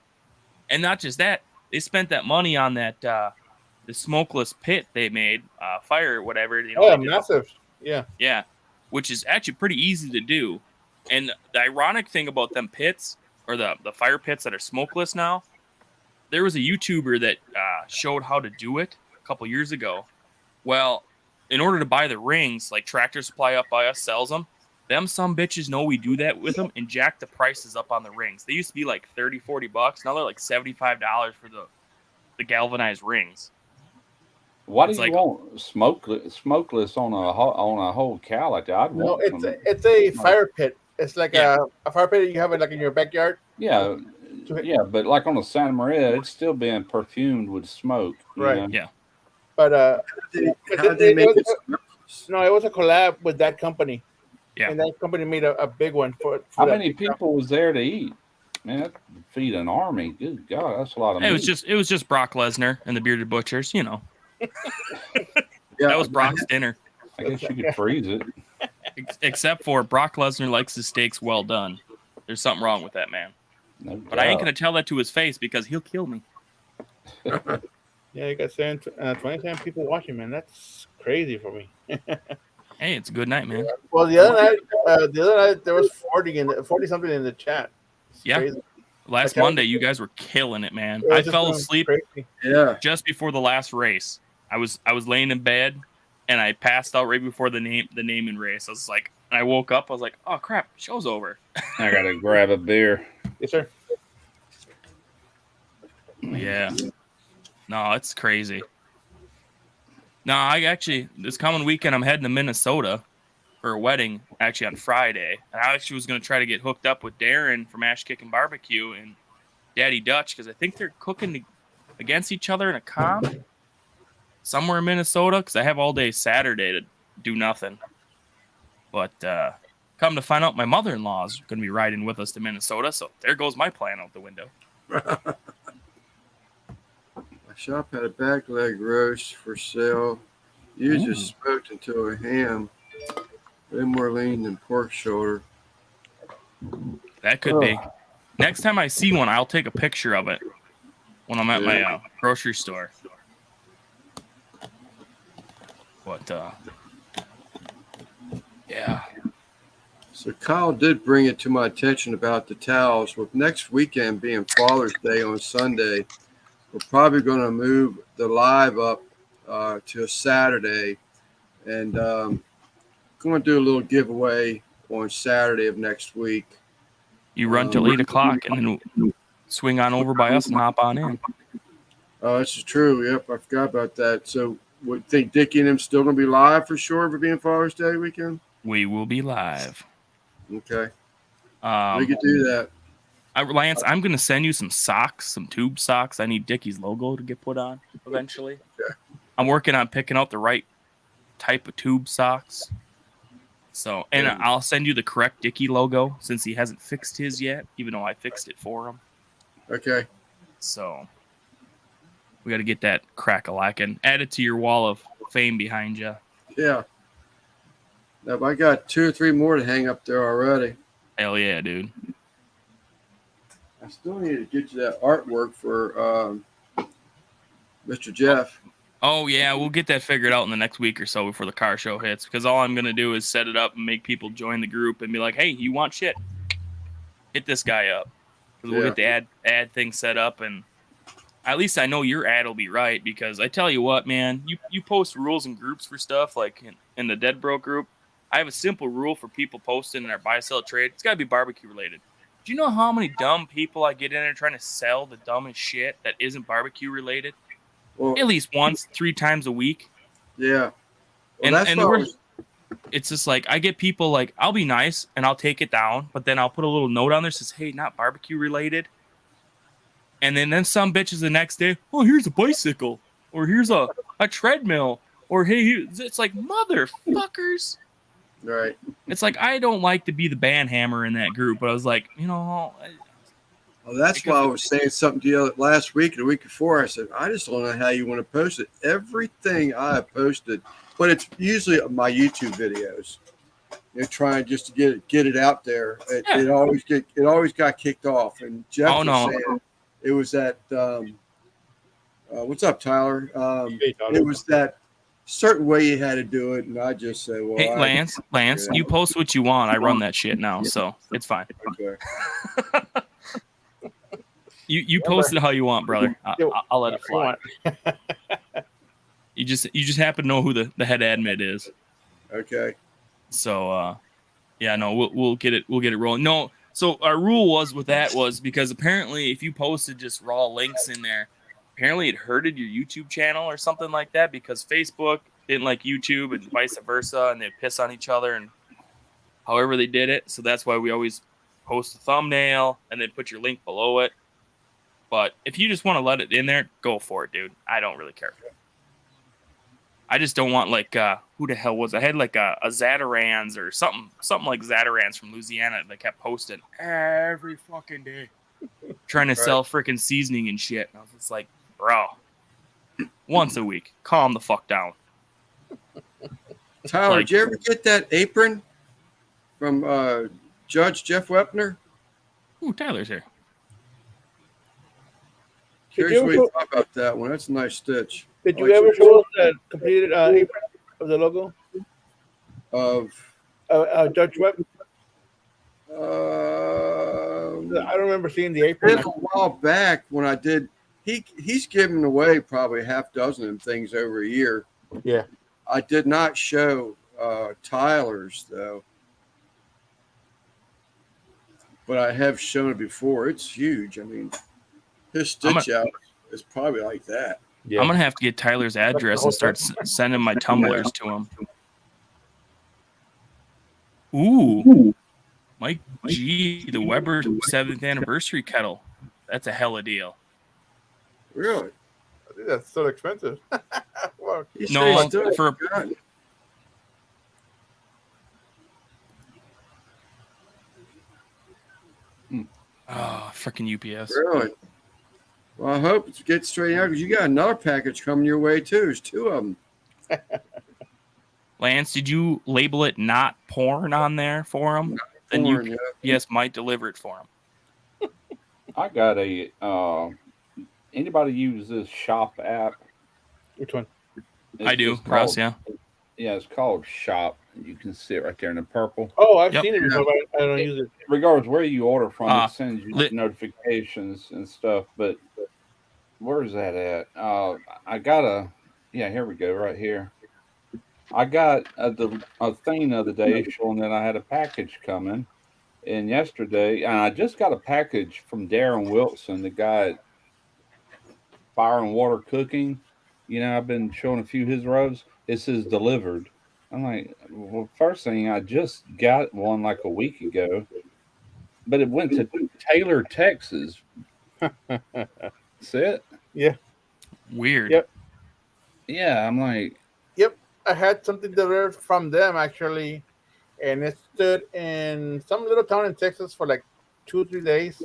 And not just that, they spent that money on that the smokeless pit they made, fire or whatever. Oh, they did the- massive! Yeah. Yeah, which is actually pretty easy to do. And the ironic thing about them pits, or the fire pits that are smokeless now, there was a YouTuber that showed how to do it a couple years ago. Well, in order to buy the rings, like Tractor Supply up by us sells them, some bitches know we do that with them and jack the prices up on the rings. They used to be like $30-40. Now they're like $75 for the galvanized rings. Why do It's you like- want smokeless on a whole cow like that? I'd No, want some- it's a fire pit. It's like Yeah. a fire pit you have it like in your backyard. yeah, but like on a Santa Maria, it's still being perfumed with smoke. you Right. know? Yeah. But How did they make it? no, it was a collab with that company. Yeah. And that company made a big one for How that. many people was there to eat? Man, that would feed an army. Good God, that's a lot of meat. It was just Brock Lesnar and the Bearded Butchers, you know. Yeah, That was Brock's dinner. I guess you could freeze it. Except for Brock Lesnar likes his steaks well done. There's something wrong with that man. No But I ain't doubt. gonna tell that to his face because he'll kill me. Yeah, you got 27 people watching, man. That's crazy for me. Hey, it's a good night, man. Well, the other night there was 40 something in the chat. It's Yeah. crazy. Last Okay. Monday, you guys were killing it, man. It was I just fell going asleep crazy. Yeah. just before the last race. I was laying in bed and I passed out right before the naming race. I was like, I woke up. I was like, oh crap, show's over. I gotta grab a beer. Yes, sir. Yeah. No, it's crazy. No, I actually this coming weekend I'm heading to Minnesota for a wedding actually on Friday. And I actually was going to try to get hooked up with Darren from Ash Kickin' Barbecue and Daddy Dutch because I think they're cooking against each other in a comp somewhere in Minnesota because I have all day Saturday to do nothing. But come to find out, my mother-in-law is going to be riding with us to Minnesota, so there goes my plan out the window. My shop had a back leg roast for sale. You just smoked into a ham. Way more lean than pork shoulder. That could be. Next time I see one, I'll take a picture of it when I'm at my grocery store. But, yeah. So Kyle did bring it to my attention about the towels. With next weekend being Father's Day on Sunday, we're probably going to move the live up to a Saturday. And going to do a little giveaway on Saturday of next week. You run till 8 o'clock and then swing on over by us and hop on in. Oh, this is true. Yep, I forgot about that. So, would think Dickie and him still going to be live for sure for being Father's Day weekend? We will be live. Okay. We could do that. Lance, I'm going to send you some socks, some tube socks. I need Dickie's logo to get put on eventually. Okay. I'm working on picking out the right type of tube socks. So, and I'll send you the correct Dickie logo since he hasn't fixed his yet, even though I fixed it for him. Okay. So, we got to get that crack-a-lackin'. Add it to your wall of fame behind you. Yeah. Now, I got 2 or 3 more to hang up there already. Hell yeah, dude. I still need to get you that artwork for Mr. Jeff. Oh, yeah, we'll get that figured out in the next week or so before the car show hits, because all I'm going to do is set it up and make people join the group and be like, hey, you want shit? Hit this guy up. Because we'll get the ad thing set up, and at least I know your ad will be right, because I tell you what, man, you post rules and groups for stuff, like in the Dead Bro group. I have a simple rule for people posting in their buy, sell, trade. It's got to be barbecue related. Do you know how many dumb people I get in there trying to sell the dumbest shit that isn't barbecue related? Well, At least once, 3 times a week. Yeah. Well, And it's just like, I get people like, I'll be nice and I'll take it down, but then I'll put a little note on there that says, hey, not barbecue related. And then some bitches the next day, oh, here's a bicycle, or here's a treadmill, or hey, it's like, motherfuckers. Right. It's like, I don't like to be the band hammer in that group, but I was like, you know. Well, that's why I was saying something to you last week and the week before. I said, I just don't know how you want to post it. Everything I have posted, but it's usually my YouTube videos. You're trying just to get it out there. It always got kicked off. And Jeff was saying it was that what's up, Tyler? It was that certain way you had to do it, and I just say, well, hey, Lance, you post what you want. I run that shit now, so it's fine. Okay. You post it how you want, brother. I'll let it fly. You just happen to know who the head admin is. Okay. So yeah, no, we'll get it rolling. No, so our rule was because apparently if you posted just raw links in there, apparently it hurted your YouTube channel or something like that, because Facebook didn't like YouTube and vice versa, and they piss on each other and however they did it. So that's why we always post a thumbnail and then put your link below it. But if you just want to let it in there, go for it, dude. I don't really care. I just don't want like who the hell was it? I had like a Zatarans or something like Zatarans from Louisiana that kept posting every fucking day, trying to sell freaking seasoning and shit. And I was just like, bro, once a week, calm the fuck down. Tyler, did you ever get that apron from Judge Jeff Wepner? Ooh, Tyler's here. Curious what you thought about that one. That's a nice stitch. Did you ever show us the completed apron of the logo? of. Judge Webb. I I don't remember seeing the did apron. a while back when I did. He's given away probably half dozen of things over a year. Yeah. I did not show Tyler's though, but I have shown it before. It's huge. I mean, his stitch out is probably like that. Yeah. I'm gonna have to get Tyler's address and start sending my tumblers to him. Ooh, Mike G, the Weber 7th anniversary kettle. That's a hella deal. Really? I think that's so expensive. Wow. He said No, he still for got it. oh, freaking UPS. Really? Well, I hope it gets straightened out because you got another package coming your way too. There's two of them. Lance, did you label it not porn on there for him? Then Porn, UPS might deliver it for him. I got a. Anybody use this shop app? Which one? I do, just Russ. called- Yeah. Yeah, it's called Shop. You can see it right there in the purple. Oh, I've Yep. seen it before, but I don't use it. Regardless where you order from, Ah, it sends you lit- notifications and stuff. But where's that at? I got a. Yeah, here we go, right here. I got a thing the other day showing that I had a package coming. And yesterday, and I just got a package from Darren Wilson, the guy at Fire and Water Cooking. You know, I've been showing a few of his rows. It says delivered. I'm like, well, first thing, I just got one like a week ago, but it went to Taylor, Texas. That's it? Weird. Yep. Yeah, I'm like, I had something delivered from them actually, and it stood in some little town in Texas for like 2 or 3 days,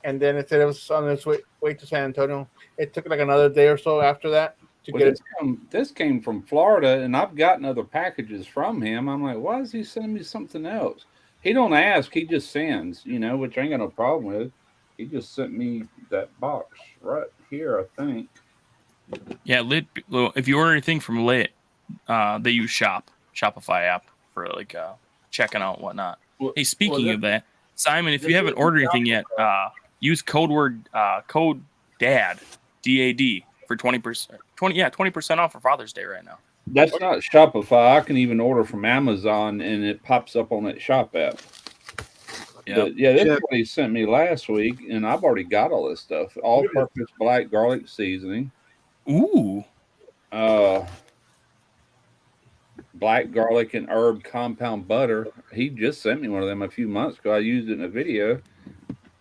and then it said it was on its way to San Antonio. It took like another day or so after that to well, get it. this came from Florida, and I've gotten other packages from him. I'm like, why is he sending me something else? He don't ask, he just sends, you know, which I ain't got no problem with. He just sent me that box right here, I think. Yeah, if you order anything from Lit, they use Shopify app for like checking out and whatnot. Well, Hey, speaking of that, Simon, if you haven't ordered anything yet, use code DAD DAD for 20% off for Father's Day right now. That's not Shopify. I can even order from Amazon, and it pops up on that shop app. Yeah, But yeah, this is what he sent me last week, and I've already got all this stuff. All-purpose black garlic seasoning. Ooh, Black garlic and herb compound butter. He just sent me one of them a few months ago. I used it in a video.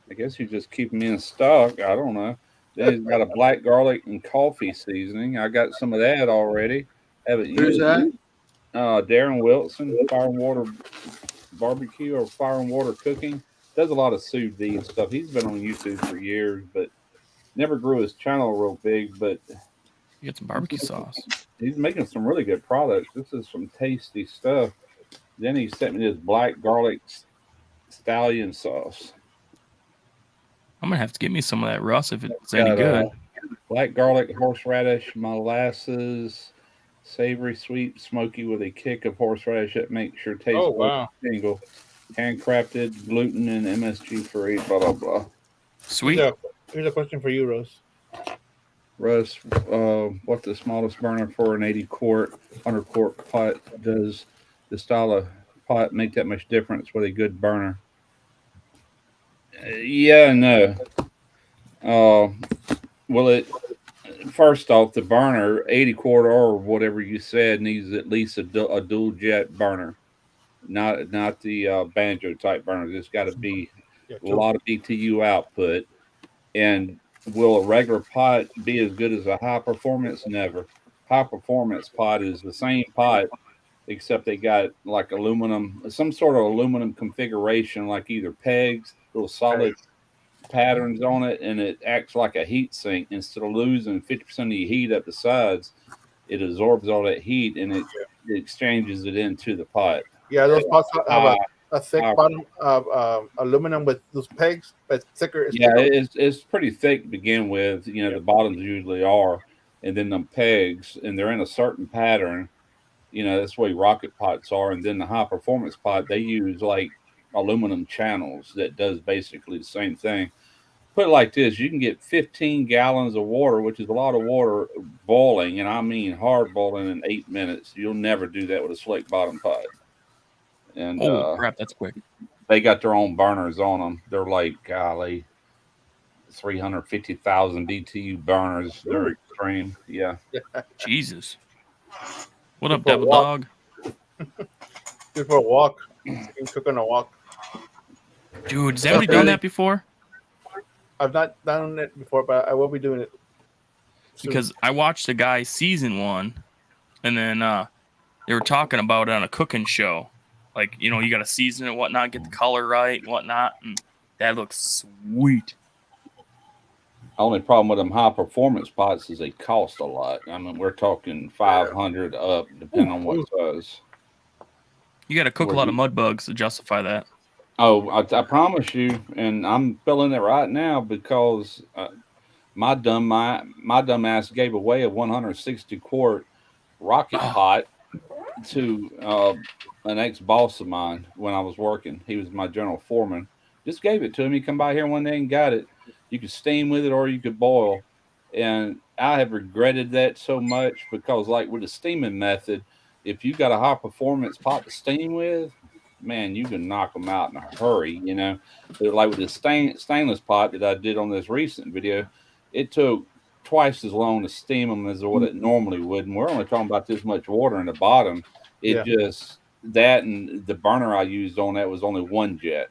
I guess he's just keeping me in stock. I don't know. Then he's got a black garlic and coffee seasoning. I got some of that already. Haven't Who's used that? it. Darren Wilson, Fire and Water Barbecue or Fire and Water Cooking. Does a lot of sous vide stuff. He's been on YouTube for years, but never grew his channel real big. But you get some barbecue sauce. he's making some really good products. This is some tasty stuff. Then he sent me this black garlic stallion sauce. I'm gonna have to get me some of that, Russ, if it's any good. Black garlic, horseradish, molasses, savory, sweet, smoky with a kick of horseradish that makes your taste tingle. Handcrafted, gluten and MSG free. Blah blah blah. Sweet. Here's a question for you, Rose. Russ, what's the smallest burner for an 80-quart, 100-quart pot? Does the style of pot make that much difference with a good burner? Yeah and no. Well, it first off, the burner, 80-quart or whatever you said, needs at least a dual jet burner, not the banjo type burner. It's got to be a lot of BTU output. And will a regular pot be as good as a high performance? Never. High performance pot is the same pot, except they got like aluminum, some sort of aluminum configuration, like either pegs, little solid patterns on it, and it acts like a heat sink. Instead of losing 50% of your heat up the sides, it absorbs all that heat and it exchanges it into the pot. Yeah, those pots have a thick bottom of aluminum with those pegs, but thicker. It's pretty thick to begin with. You know, the bottoms usually are, and then them pegs, and they're in a certain pattern. You know, that's the way rocket pots are. And then the high performance pot, they use like aluminum channels that does basically the same thing. Put it like this: you can get 15 gallons of water, which is a lot of water, boiling, and I mean hard boiling in 8 minutes. You'll never do that with a slick bottom pot. And Holy crap, that's quick. they got their own burners on them. They're like, golly, 350,000 BTU burners. They're extreme. Yeah. Jesus. What up, For a Devil walk. Dog? Just for a walk. You can cook on a walk. Dude, has anybody done that before? I've not done it before, but I will be doing it soon. Because I watched the guy season 1, and then they were talking about it on a cooking show. Like, you know, you got to season it, whatnot, get the color right, and whatnot. And that looks sweet. Only problem with them high performance pots is they cost a lot. I mean, we're talking 500 up, depending on what size. You got to cook a lot of mud bugs to justify that. Oh, I promise you, and I'm feeling it right now because my dumb ass gave away a 160 quart rocket pot to an ex boss of mine when I was working. He was my general foreman. Just gave it to him. He come by here one day and got it. You could steam with it or you could boil, and I have regretted that so much because, like with the steaming method, if you got a high performance pot to steam with, man, you can knock them out in a hurry, you know. But like with the stainless pot that I did on this recent video, it took twice as long to steam them as what it normally would. And we're only talking about this much water in the bottom. It just, that and the burner I used on that was only one jet.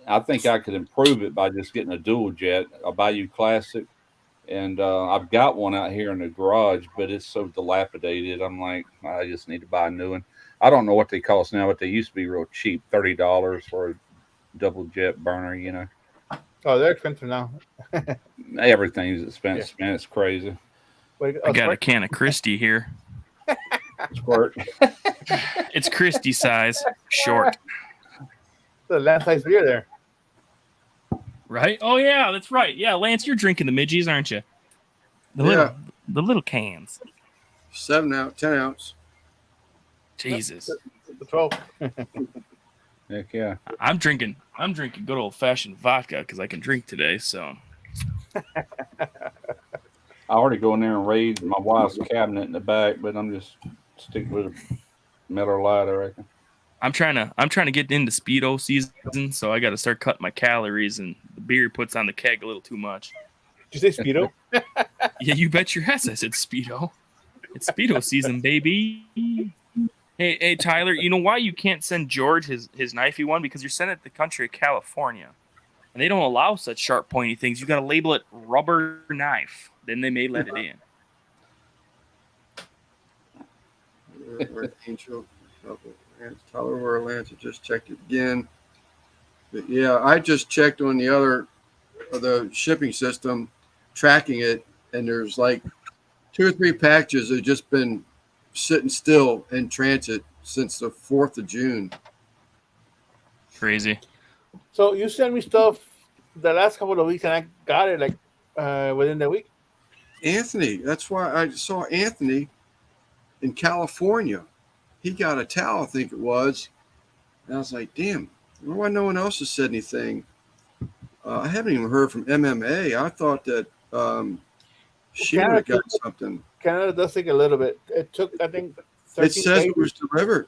I think I could improve it by just getting a dual jet, a Bayou Classic. And I've got one out here in the garage, but it's so dilapidated. I'm like, I just need to buy a new one. I don't know what they cost now, but they used to be real cheap, $30 for a double jet burner, you know. Oh, they're expensive now. Everything's expensive, man. It's crazy. Wait, I got a can of Christie here. Squirt. It's Christie size, short. The land size beer there. Right? Oh, yeah, that's right. Yeah, Lance, you're drinking the midgies, aren't you? The little cans. 7 ounce, 10 ounce. Jesus. The 12. Heck yeah. I'm drinking good old fashioned vodka because I can drink today. So I already go in there and raid my wife's cabinet in the back, but I'm just sticking with a Miller Lite, I reckon. I'm trying to get into Speedo season, so I got to start cutting my calories, and the beer puts on the keg a little too much. Did you say Speedo? Yeah, you bet your ass I said Speedo. It's Speedo season, baby. Hey, Tyler, you know why you can't send George his knifey one? Because you're sending it to the country of California. And they don't allow such sharp, pointy things. You got to label it rubber knife. Then they may let it in. Where Angel, Tyler, where Lance, I just checked it again. But yeah, I just checked on the shipping system, tracking it, and there's like 2 or 3 packages that have just been sitting still in transit since the 4th of June. Crazy. So you sent me stuff the last couple of weeks, and I got it like within the week. Anthony, that's why I saw Anthony in California. He got a towel, I think it was. And I was like, damn, why no one else has said anything? I haven't even heard from MMA. I thought that she would have got something. Canada does take a little bit. It took, I think, 13 It says days. it was delivered.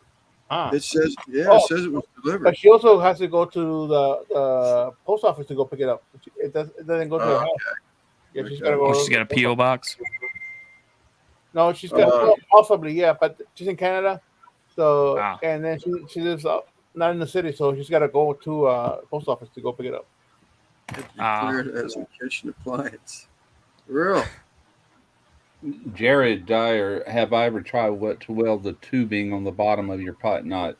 It says, Oh. It says it was delivered. But she also has to go to the post office to go pick it up. It doesn't go to her house. Yeah, she's gotta go. Oh, she's got a P.O. box? No, she's got possibly, yeah, but she's in Canada. So and then she lives not in the city, so she's got to go to post office to go pick it up. Declared as a kitchen appliance. Real. Jared Dyer, have I ever tried to weld the tubing on the bottom of your pot nut?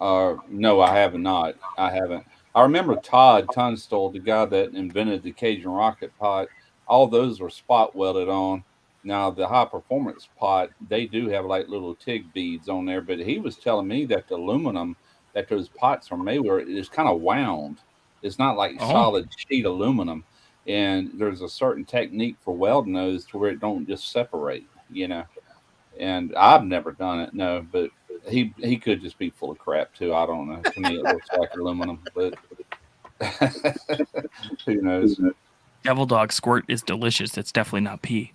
No, I have not. I haven't. I remember Todd Tunstall, the guy that invented the Cajun rocket pot. All those were spot welded on. Now the high performance pot, they do have like little TIG beads on there, but he was telling me that the aluminum that those pots are made with is kind of wound. It's not like solid sheet aluminum. And there's a certain technique for welding those to where it don't just separate, you know. And I've never done it, no, but he could just be full of crap too. I don't know. To me, it looks like aluminum, but who knows? Devil dog squirt is delicious. It's definitely not pee.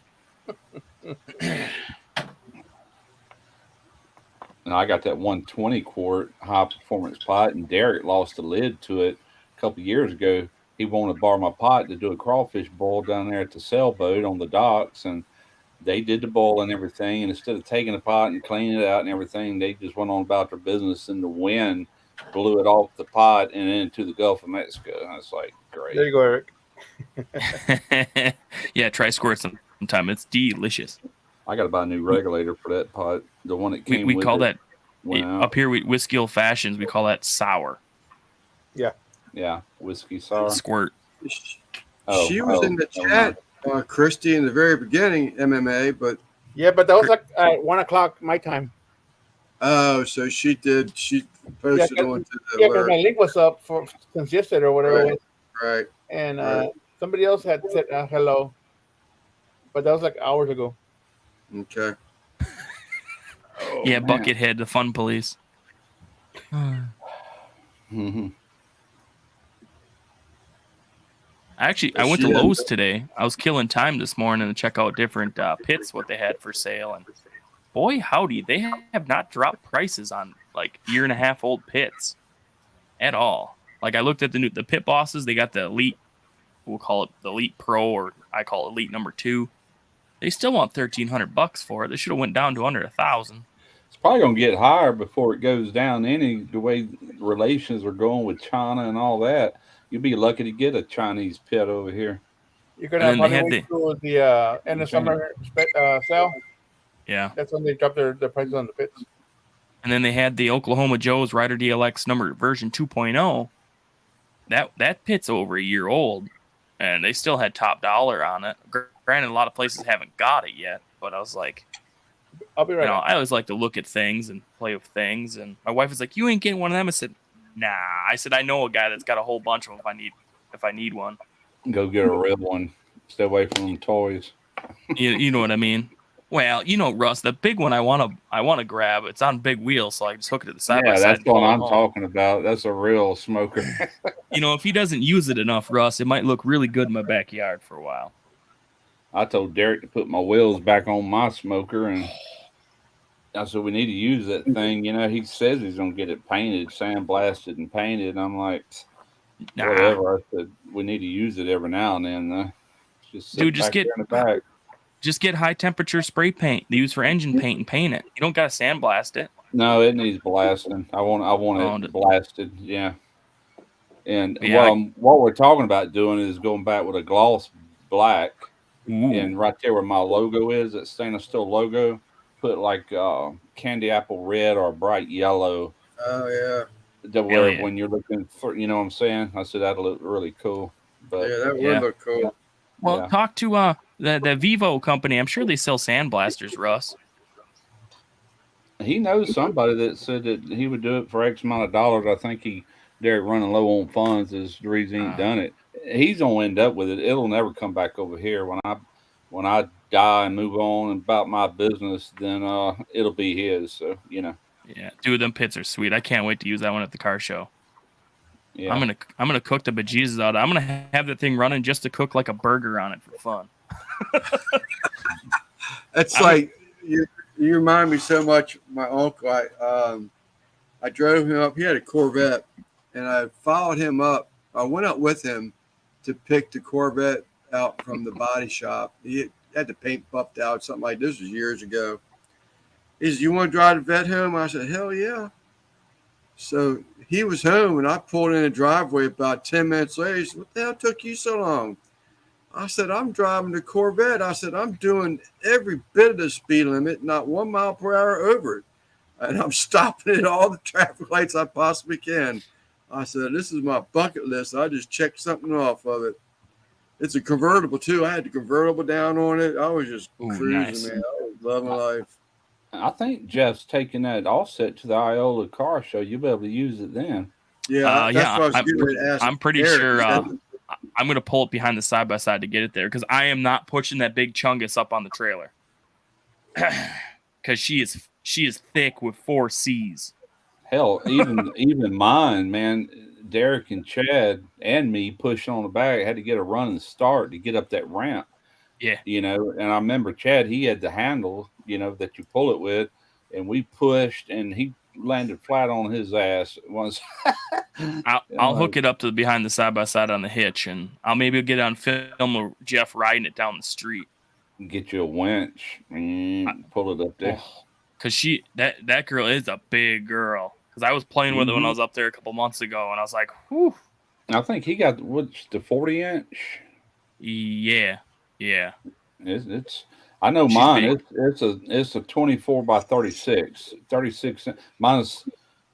And I got that 120 quart high performance pot, and Derek lost the lid to it a couple of years ago. He wanted to borrow my pot to do a crawfish boil down there at the sailboat on the docks, and they did the boil and everything. And instead of taking the pot and cleaning it out and everything, they just went on about their business, and the wind blew it off the pot and into the Gulf of Mexico. And I was like, great. There you go, Eric. Yeah, try squirt sometime. It's delicious. I got to buy a new regulator for that pot. The one that came We with call it that up here. Whiskey Old Fashions. We call that sour. Yeah, whiskey sour. Squirt. She was in the chat, Christy, in the very beginning, MMA, but Yeah, but that was like at 1 o'clock my time. oh, so she posted onto the Yeah, because alert. my link was up since yesterday or whatever it was. Right. And Right. somebody else had said hello, but that was like hours ago. Okay. Yeah, Buckethead, the fun police. Mm-hmm. Actually, I went to Lowe's today. I was killing time this morning to check out different pits, what they had for sale. And boy, howdy, they have not dropped prices on like 1.5-year old pits at all. Like I looked at the pit bosses. They got the Elite, we'll call it the Elite Pro, or I call it Elite number 2. They still want $1,300 for it. They should have went down to under 1,000. It's probably going to get higher before it goes down. The way relations are going with China and all that, you'd be lucky to get a Chinese pit over here. You're gonna And have then probably they wait till the end of summer sale. Yeah. That's when they drop their prices on the pits. And then they had the Oklahoma Joe's Rider DLX version 2.0. That pit's over 1 year old, and they still had top dollar on it. Granted, a lot of places haven't got it yet, but I was like, I'll be right back. I always like to look at things and play with things. And my wife was like, "You ain't getting one of them." I said, "Nah." I said, "I know a guy that's got a whole bunch of them if I need one." Go get a real one. Stay away from them toys. You know what I mean? Well, Russ, the big one I want to grab. It's on big wheels, so I just hook it to the side by Yeah, side. that's what I'm talking about. That's a real smoker. If he doesn't use it enough, Russ, it might look really good in my backyard for a while. I told Derek to put my wheels back on my smoker, and I said we need to use that thing. He says he's gonna get it painted, sandblasted, and painted. And I'm like, Nah. whatever. I said we need to use it every now and then. Just get in the back. Just get high temperature spray paint they use for engine paint and paint it. You don't gotta sandblast it. No, it needs blasting. I want it blasted. Yeah. And what we're talking about doing is going back with a gloss black. Ooh. And right there where my logo is, that stainless steel logo, put like candy apple red or bright yellow. Oh yeah. When you're looking for, you know what I'm saying? I said that'll look really cool. But yeah, that would look cool. Well, talk to the Vivo company. I'm sure they sell sandblasters, Russ. He knows somebody that said that he would do it for X amount of dollars. I think Derek running low on funds is the reason he ain't done it. He's gonna end up with it. It'll never come back over here. When I die and move on about my business, then it'll be his. So Yeah, dude, them pits are sweet. I can't wait to use that one at the car show. Yeah, I'm gonna cook the bejesus out. I'm gonna have that thing running just to cook like a burger on it for fun. It's you remind me so much of my uncle. I drove him up. He had a Corvette, and I followed him up. I went up with him to pick the Corvette out from the body shop. He had the paint buffed out, something like this. Was years ago. He said, "You want to drive the vet home?" I said, "Hell yeah." So he was home, and I pulled in the driveway about 10 minutes later. He said, "What the hell took you so long?" I said, "I'm driving the Corvette." I said, "I'm doing every bit of the speed limit, not 1 mile per hour over it. And I'm stopping at all the traffic lights I possibly can." I said, "This is my bucket list. I just checked something off of it." It's a convertible, too. I had the convertible down on it. I was just cruising, nice. man. I was loving life. I think Jeff's taking that offset to the Iola car show. You'll be able to use it then. Yeah, that's what I was getting ready to ask. I'm pretty sure I'm going to pull it behind the side-by-side to get it there because I am not pushing that big chungus up on the trailer. because she is thick with 4 C's. Hell, even mine, man. Derek and Chad and me pushing on the back had to get a running start to get up that ramp. Yeah. And I remember Chad, he had the handle, that you pull it with, and we pushed, and he landed flat on his ass once. I'll hook it up to behind the side by side on the hitch, and I'll maybe get on film of Jeff riding it down the street. Get you a winch and pull it up there. Because that girl is a big girl. Because I was playing with it when I was up there a couple months ago, and I was like, whew. I think he got the 40-inch. Yeah. It's I know mine. It's a 24 by 36. 36. Mine's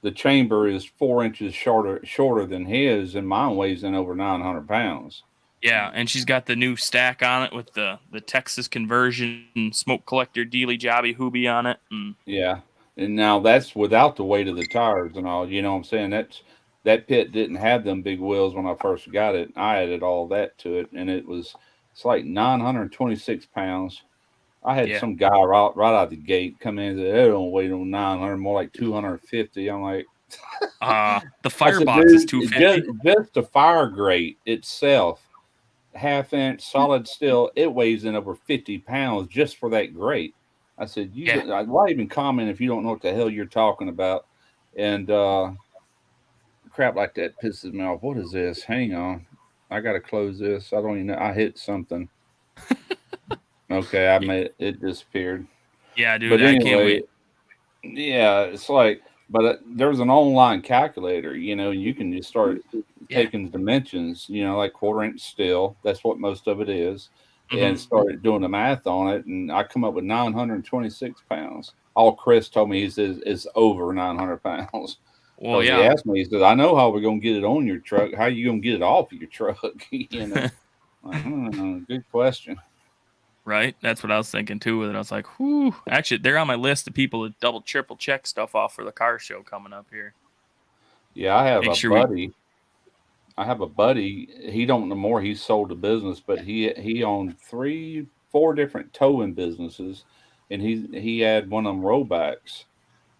the chamber is 4 inches shorter than his, and mine weighs in over 900 pounds. Yeah, and she's got the new stack on it with the Texas conversion smoke collector dealy jobby hoobie on it. Yeah, and now that's without the weight of the tires and all. You know what I'm saying? That pit didn't have them big wheels when I first got it. I added all that to it, and it's like 926 pounds. I had some guy right out of the gate come in and say, "They don't weigh on 900, more like 250." I'm like, the firebox is 250. Just the fire grate itself, 1/2 inch solid steel, it weighs in over 50 pounds just for that grate. I said, why even comment if you don't know what the hell you're talking about? And crap like that pisses me off. What is this? Hang on. I got to close this. I don't even know. I hit something. Okay, I made it disappeared. Yeah, dude, but anyway, I can't wait. Yeah, it's like, but there's an online calculator, you can just start taking the dimensions, like 1/4 inch steel. That's what most of it is. And started doing the math on it. And I come up with 926 pounds. All Chris told me is over 900 pounds. Well, He asked me, he said, I know how we're going to get it on your truck. How are you going to get it off of your truck? Good question. Right? That's what I was thinking too. And I was like, whew. Actually, they're on my list of people to double, triple check stuff off for the car show coming up here. Yeah, I have I have a buddy. He don't no more. He sold the business, but he owned 3-4 different towing businesses, and he had one of them rollbacks.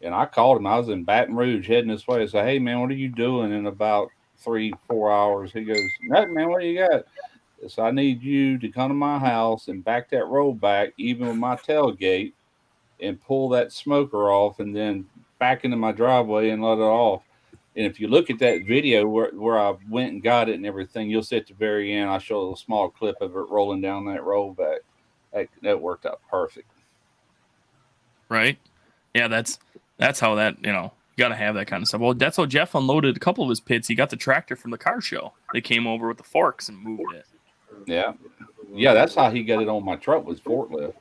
And I called him. I was in Baton Rouge heading this way. I said, "Hey man, what are you doing in about 3-4 hours?" He goes, "Nothing, man. What do you got?" So I need you to come to my house and back that rollback, even with my tailgate, and pull that smoker off, and then back into my driveway and let it off. And if you look at that video where I went and got it and everything, you'll see at the very end, I show a little small clip of it rolling down that rollback. That worked out perfect. Right? Yeah, that's how that, you got to have that kind of stuff. Well, that's how Jeff unloaded a couple of his pits. He got the tractor from the car show. They came over with the forks and moved it. Yeah. That's how he got it on my truck was forklift.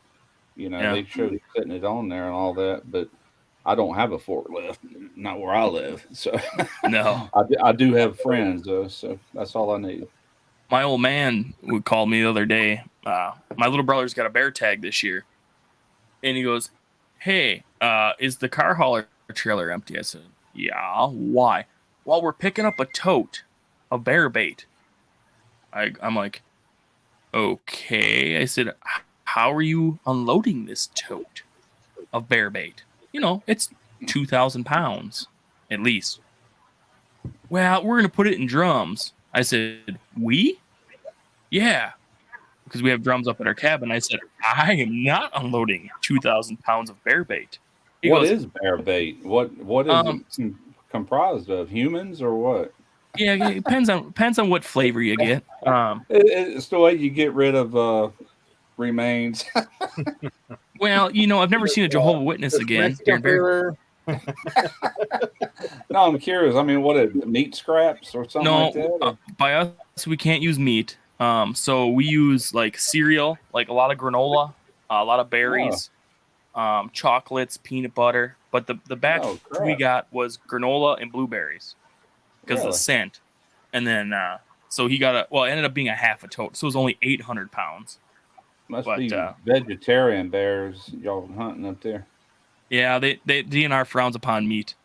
They showed setting it on there and all that, but I don't have a forklift, not where I live. So no, I do have friends though, so that's all I need. My old man would call me the other day. My little brother's got a bear tag this year, and he goes, "Hey, is the car hauler trailer empty?" I said, "Yeah." "Why?" "Well, we're picking up a tote of bear bait." I'm like, "Okay." I said, "How are you unloading this tote of bear bait? It's 2,000 pounds at least." "Well, we're going to put it in drums." I said, "We?" "Yeah, because we have drums up at our cabin." I said, "I am not unloading 2,000 pounds of bear bait." What is bear bait? What is it comprised of? Humans or what? Yeah, it depends on what flavor you get. It's the way you get rid of remains. Well, I've never seen a Jehovah's Witness again. No, I'm curious. I mean, meat scraps or something like that? By us, we can't use meat. So we use like cereal, like a lot of granola, a lot of berries, chocolates, peanut butter. But the batch we got was granola and blueberries because of the scent. And then, so he got it ended up being a half a tote. So it was only 800 pounds. Must be vegetarian bears y'all hunting up there. Yeah, they DNR frowns upon meat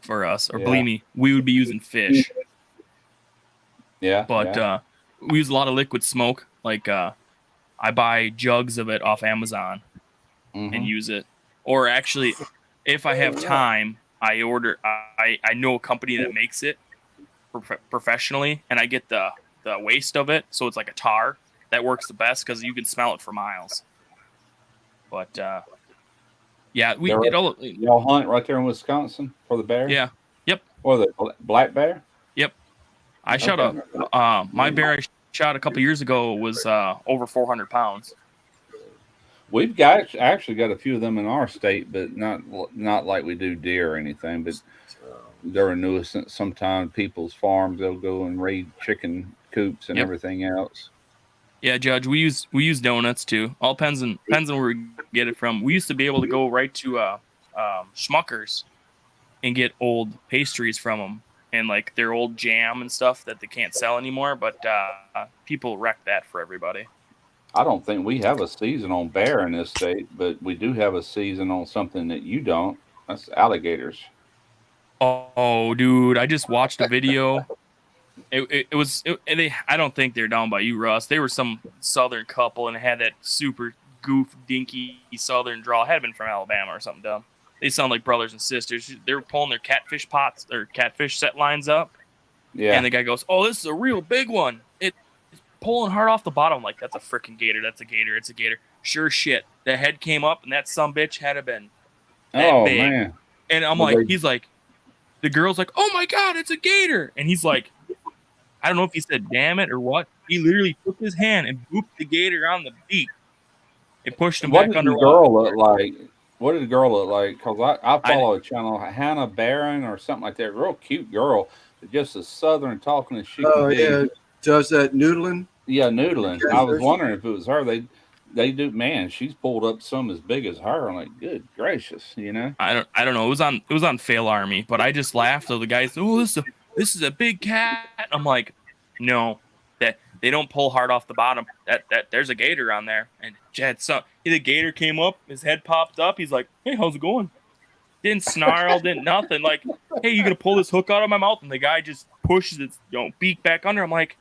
for us. Or believe me, we would be using fish. Yeah. But we use a lot of liquid smoke. Like I buy jugs of it off Amazon and use it. Or actually, if I have time, I order. I know a company that makes it professionally, and I get the waste of it, so it's like a tar that works the best because you can smell it for miles. But yeah, y'all hunt right there in Wisconsin for the bear? Yeah. Yep. Or the black bear? Yep. I shot my bear I shot a couple years ago was over 400 pounds. We've got actually got a few of them in our state, but not like we do deer or anything. But they're a nuisance. Sometimes people's farms, they'll go and raid chicken coops and everything else. Yeah, Judge, we use donuts too. All depends on where we get it from. We used to be able to go right to Schmuckers and get old pastries from them and like their old jam and stuff that they can't sell anymore. But people wreck that for everybody. I don't think we have a season on bear in this state, but we do have a season on something that you don't. That's alligators. Oh, dude, I just watched a video. I don't think they're down by you, Russ. They were some southern couple and it had that super goof, dinky southern drawl. It had been from Alabama or something dumb. They sound like brothers and sisters. They were pulling their catfish pots or catfish set lines up. Yeah. And the guy goes, "Oh, this is a real big one. It's pulling hard off the bottom." I'm like, that's a freaking gator. That's a gator. It's a gator. Sure shit. The head came up and that sumbitch had to been that big. Man. And I'm like, he's like, the girl's like, "Oh my God, it's a gator." And he's like, I don't know if he said "damn it" or what. He literally took his hand and booped the gator on the beak and pushed him back underwater. What did the girl look like? Because I follow a channel, Hannah Barron or something like that. Real cute girl, just as southern talking as she can be. Yeah, does that noodling? Yeah, noodling. I was wondering if it was her. They do. Man, she's pulled up some as big as her. I'm like, good gracious, you know. I don't know. It was on Fail Army, but I just laughed. So the guy said, "Oh, this is a big cat." I'm like, no, that they don't pull hard off the bottom. That there's a gator on there. And the gator came up, his head popped up. He's like, "Hey, how's it going?" Didn't snarl, didn't nothing. Like, "Hey, you gonna pull this hook out of my mouth?" And the guy just pushes its beak back under. I'm like,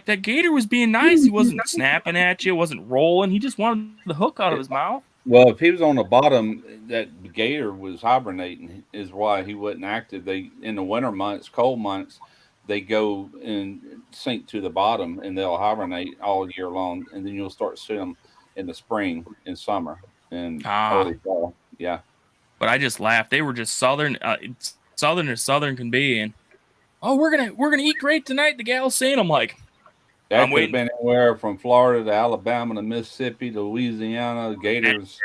that gator was being nice. He wasn't snapping at you, wasn't rolling. He just wanted the hook out of his mouth. Well, if he was on the bottom, that gator was hibernating, is why he wasn't active. They in the winter months, cold months, they go and sink to the bottom, and they'll hibernate all year long, and then you'll start seeing them in the spring and summer and early fall. Yeah. But I just laughed. They were just southern, southern as southern can be, and we're gonna eat great tonight. The gal's saying, I'm like, that could have been anywhere from Florida to Alabama to Mississippi to Louisiana. Gators,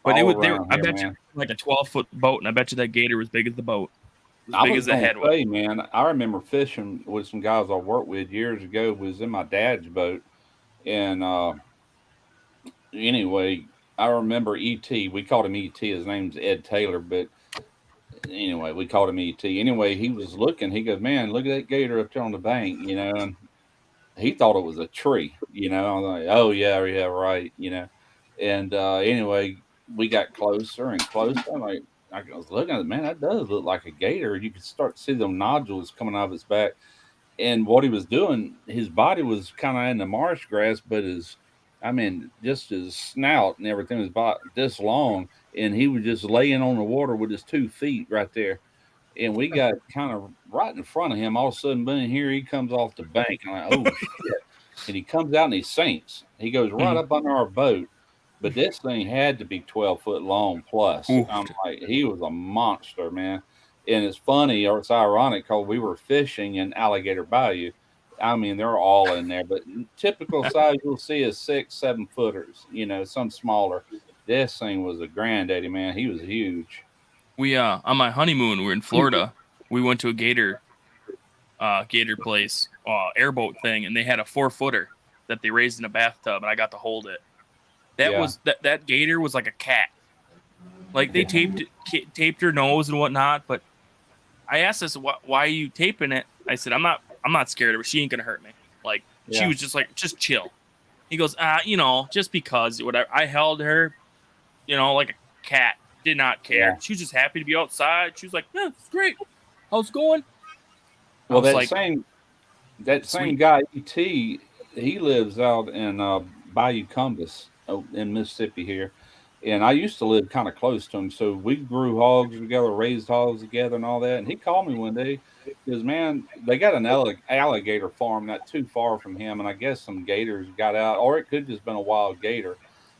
but I bet you like a 12-foot boat, and I bet you that gator was big as the boat, big as the head was. Man, I remember fishing with some guys I worked with years ago. Was in my dad's boat, and anyway, I remember E.T. We called him E.T. His name's Ed Taylor, but anyway, we called him E.T. Anyway, he was looking. He goes, "Man, look at that gator up there on the bank," you know. And he thought it was a tree, you know. I was like, "Oh yeah, right," you know. And anyway, we got closer and closer. Like I was looking at it, man, that does look like a gator. You could start to see them nodules coming out of its back. And what he was doing, his body was kind of in the marsh grass, but just his snout and everything was about this long, and he was just laying on the water with his 2 feet right there. And we got kind of right in front of him. All of a sudden, boom, here he comes off the bank. I'm like, oh, shit. And he comes out and he sinks. He goes right up under our boat. But this thing had to be 12 foot long plus. Oof. I'm like, he was a monster, man. And it's funny, or it's ironic, because we were fishing in Alligator Bayou. I mean, they're all in there. But typical size you'll see is 6-7 footers, you know, some smaller. This thing was a granddaddy, man. He was huge. We on my honeymoon, we were in Florida. We went to a gator place, airboat thing, and they had a 4-footer that they raised in a bathtub, and I got to hold it. That gator was like a cat. Like they taped her nose and whatnot, but I asked us, "Why are you taping it?" I said, "I'm not scared of her. She ain't gonna hurt me." Like she was just like, "Just chill." He goes, just because whatever. I held her, like a cat. Did not care. Yeah. She was just happy to be outside. She was like, "Yeah, it's great. How's it going?" Well, that same guy, E.T., he lives out in Bayou Compass in Mississippi here. And I used to live kind of close to him, so we grew hogs together, raised hogs together, and all that. And he called me one day because, man, they got an alligator farm not too far from him, and I guess some gators got out, or it could just been a wild gator.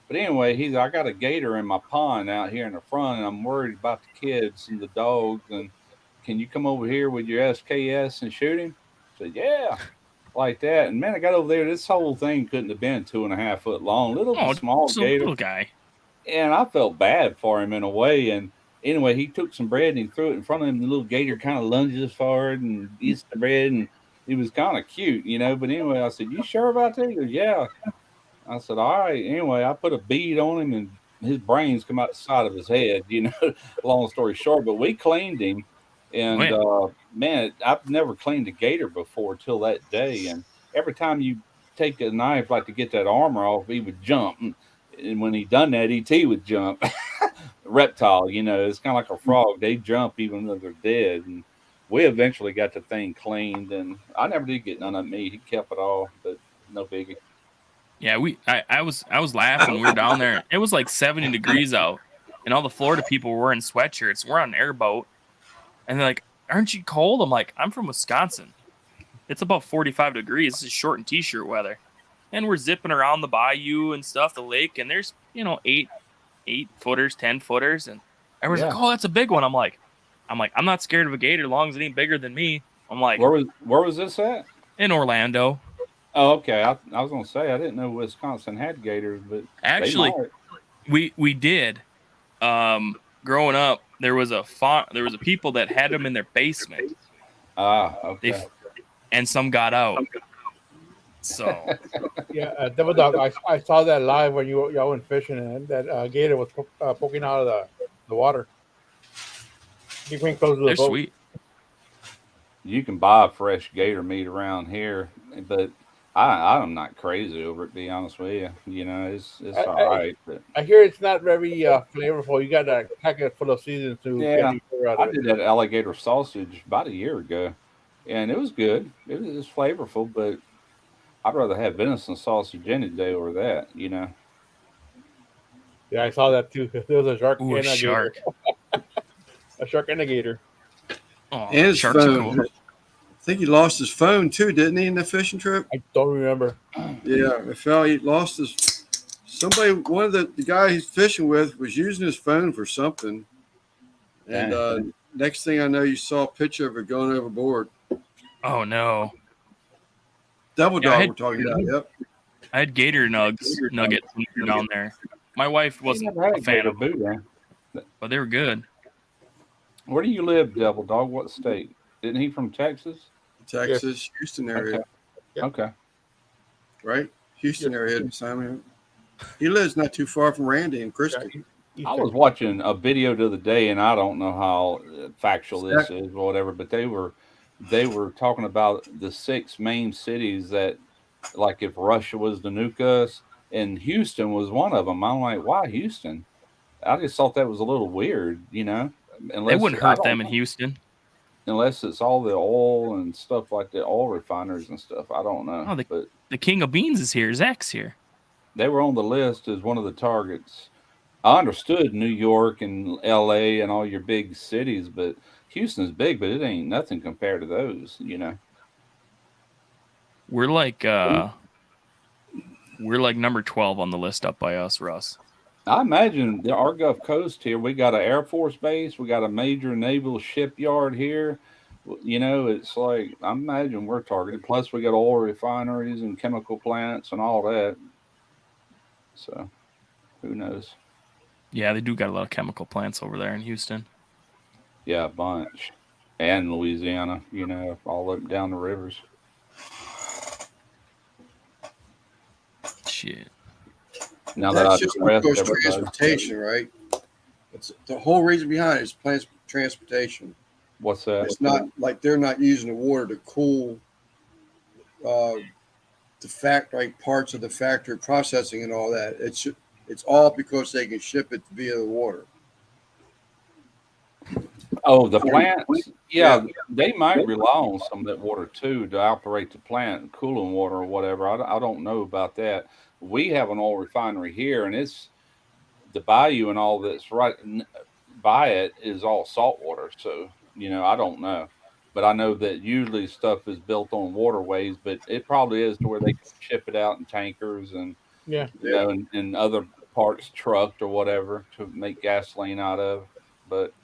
But anyway, I got a gator in my pond out here in the front, and I'm worried about the kids and the dogs. And can you come over here with your SKS and shoot him? I said, yeah, like that. And man, I got over there. This whole thing couldn't have been 2.5 foot long, little Oh, small just a gator. little guy. And I felt bad for him in a way. And anyway, he took some bread and he threw it in front of him. The little gator kind of lunges forward and eats the bread, and he was kind of cute, you know. But anyway, I said, "You sure about that?" He goes, "Yeah." I said, "All right." Anyway, I put a bead on him, and his brains come out the side of his head. You know, long story short, but we cleaned him, Oh, and yeah. man, I've never cleaned a gator before till that day. And every time you take a knife like to get that armor off, he would jump. And when he done that, ET would jump. Reptile, you know, it's kind of like a frog. They jump even though they're dead. And we eventually got the thing cleaned, and I never did get none of meat. He kept it all, but no biggie. Yeah, I was laughing. We were down there. It was like 70 degrees out, and all the Florida people were wearing sweatshirts. We're on an airboat, and they're like, "Aren't you cold?" I'm like, "I'm from Wisconsin. It's about 45 degrees. This is short and t-shirt weather." And we're zipping around the bayou and stuff, the lake, and there's 8-footers, 10-footers, and everyone's like, Yeah. "Oh, that's a big one." I'm like, I'm not scared of a gator as long as it ain't bigger than me. I'm like, Where was this at? in Orlando. Oh, okay. I was gonna say I didn't know Wisconsin had gators, but they Actually, might. we did. Growing up, there was a people that had them in their basement. Ah, They okay. and some got out. So Yeah, Devil Dog. I saw that live when y'all went fishing, and that gator was poking out of the water. You bring close to the they're boat. sweet. You can buy fresh gator meat around here, but I'm not crazy over it. To be honest with you, you know, it's all I, right. But I hear it's not very flavorful. You got to pack it full of seasons to get yeah, any flavor out I of it. did that alligator sausage about a year ago, and it was good. It was flavorful, but I'd rather have venison sausage any day over that. You know. Yeah, I saw that too. There was a shark Ooh, a and a gator. shark. A shark and a gator. Oh, And his sharks are phone. cool. I think he lost his phone too, didn't he, in the fishing trip? I don't remember. Yeah, it fell. He lost his. Somebody, one of the guy he's fishing with, was using his phone for something, and Dang. next thing I know, you saw a picture of it going overboard. Oh no. Double Yeah, dog, we're talking about. Yep. I had gator nuggets down there. My wife You wasn't never had a a fan gator of them, boudin. but they were good. Where do you live, Devil Dog? What state? Isn't he from Texas? Yes. Texas, Houston Okay. area, Yeah. Okay. right? Houston Yes. area. Simon. He lives not too far from Randy and Yeah, Christy. I was watching a video the other day, and I don't know how factual this Stack- is or whatever, but they were talking about the six main cities that, like, if Russia was to nuke us, and Houston was one of them. I'm like, why Houston? I just thought that was a little weird, you know. They Unless wouldn't I hurt don't them in know, Houston. unless it's all the oil and stuff like the oil refineries and stuff. I don't know, Oh, but the king of beans is here. Zach's here. they were on the list as one of the targets. I understood New York and LA and all your big cities, but Houston's big, but it ain't nothing compared to those, you know. We're like number 12 on the list up by us, Russ. I imagine our Gulf Coast here, we got an Air Force base, we got a major naval shipyard here. You know, it's like I imagine we're targeted. Plus, we got oil refineries and chemical plants and all that. So, who knows? Yeah, they do got a lot of chemical plants over there in Houston. Yeah, a bunch. And Louisiana, you know, all up down the rivers. Shit. Now that That's I've just depressed because everybody. transportation, right? It's the whole reason behind it is transportation. What's that? It's not like they're not using the water to cool uh, the factory parts of the factory processing and all that. It's all because they can ship it via the water. Oh, the plants? Yeah. Yeah, they might rely on some of that water too to operate the plant, cooling water or whatever. I don't know about that. We have an oil refinery here, and it's the bayou and all that's right by it is all salt water. So, I don't know. But I know that usually stuff is built on waterways, but it probably is to where they can ship it out in tankers and, Yeah. and other parts trucked or whatever to make gasoline out of. But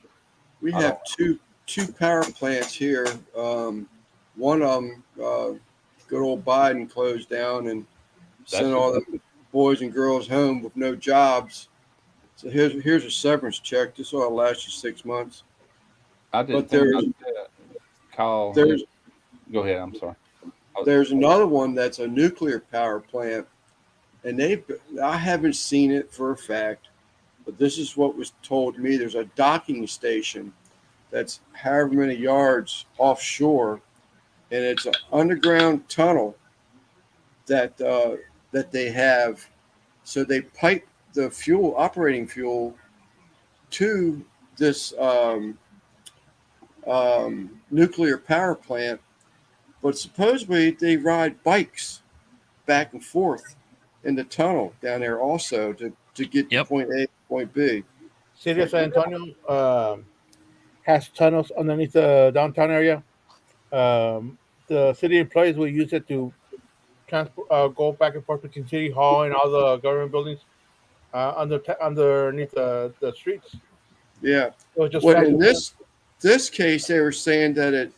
We I have don't, two power plants here. One of them, good old Biden closed down and that's sent all the boys and girls home with no jobs. So here's a severance check. This ought to last you 6 months. I didn't But think about that. Kyle, there's go ahead. I'm sorry. there's another one that's a nuclear power plant, and I haven't seen it for a fact, but this is what was told to me. There's a docking station that's however many yards offshore, and it's an underground tunnel that they have. So they pipe the operating fuel, to this nuclear power plant, but supposedly they ride bikes back and forth in the tunnel down there also to get to Yep. point A to point B. City of San Antonio has tunnels underneath the downtown area. The city employees will use it to transport, go back and forth between City Hall and all the government buildings underneath the streets. Yeah. So it just Well, in transport. this case, they were saying that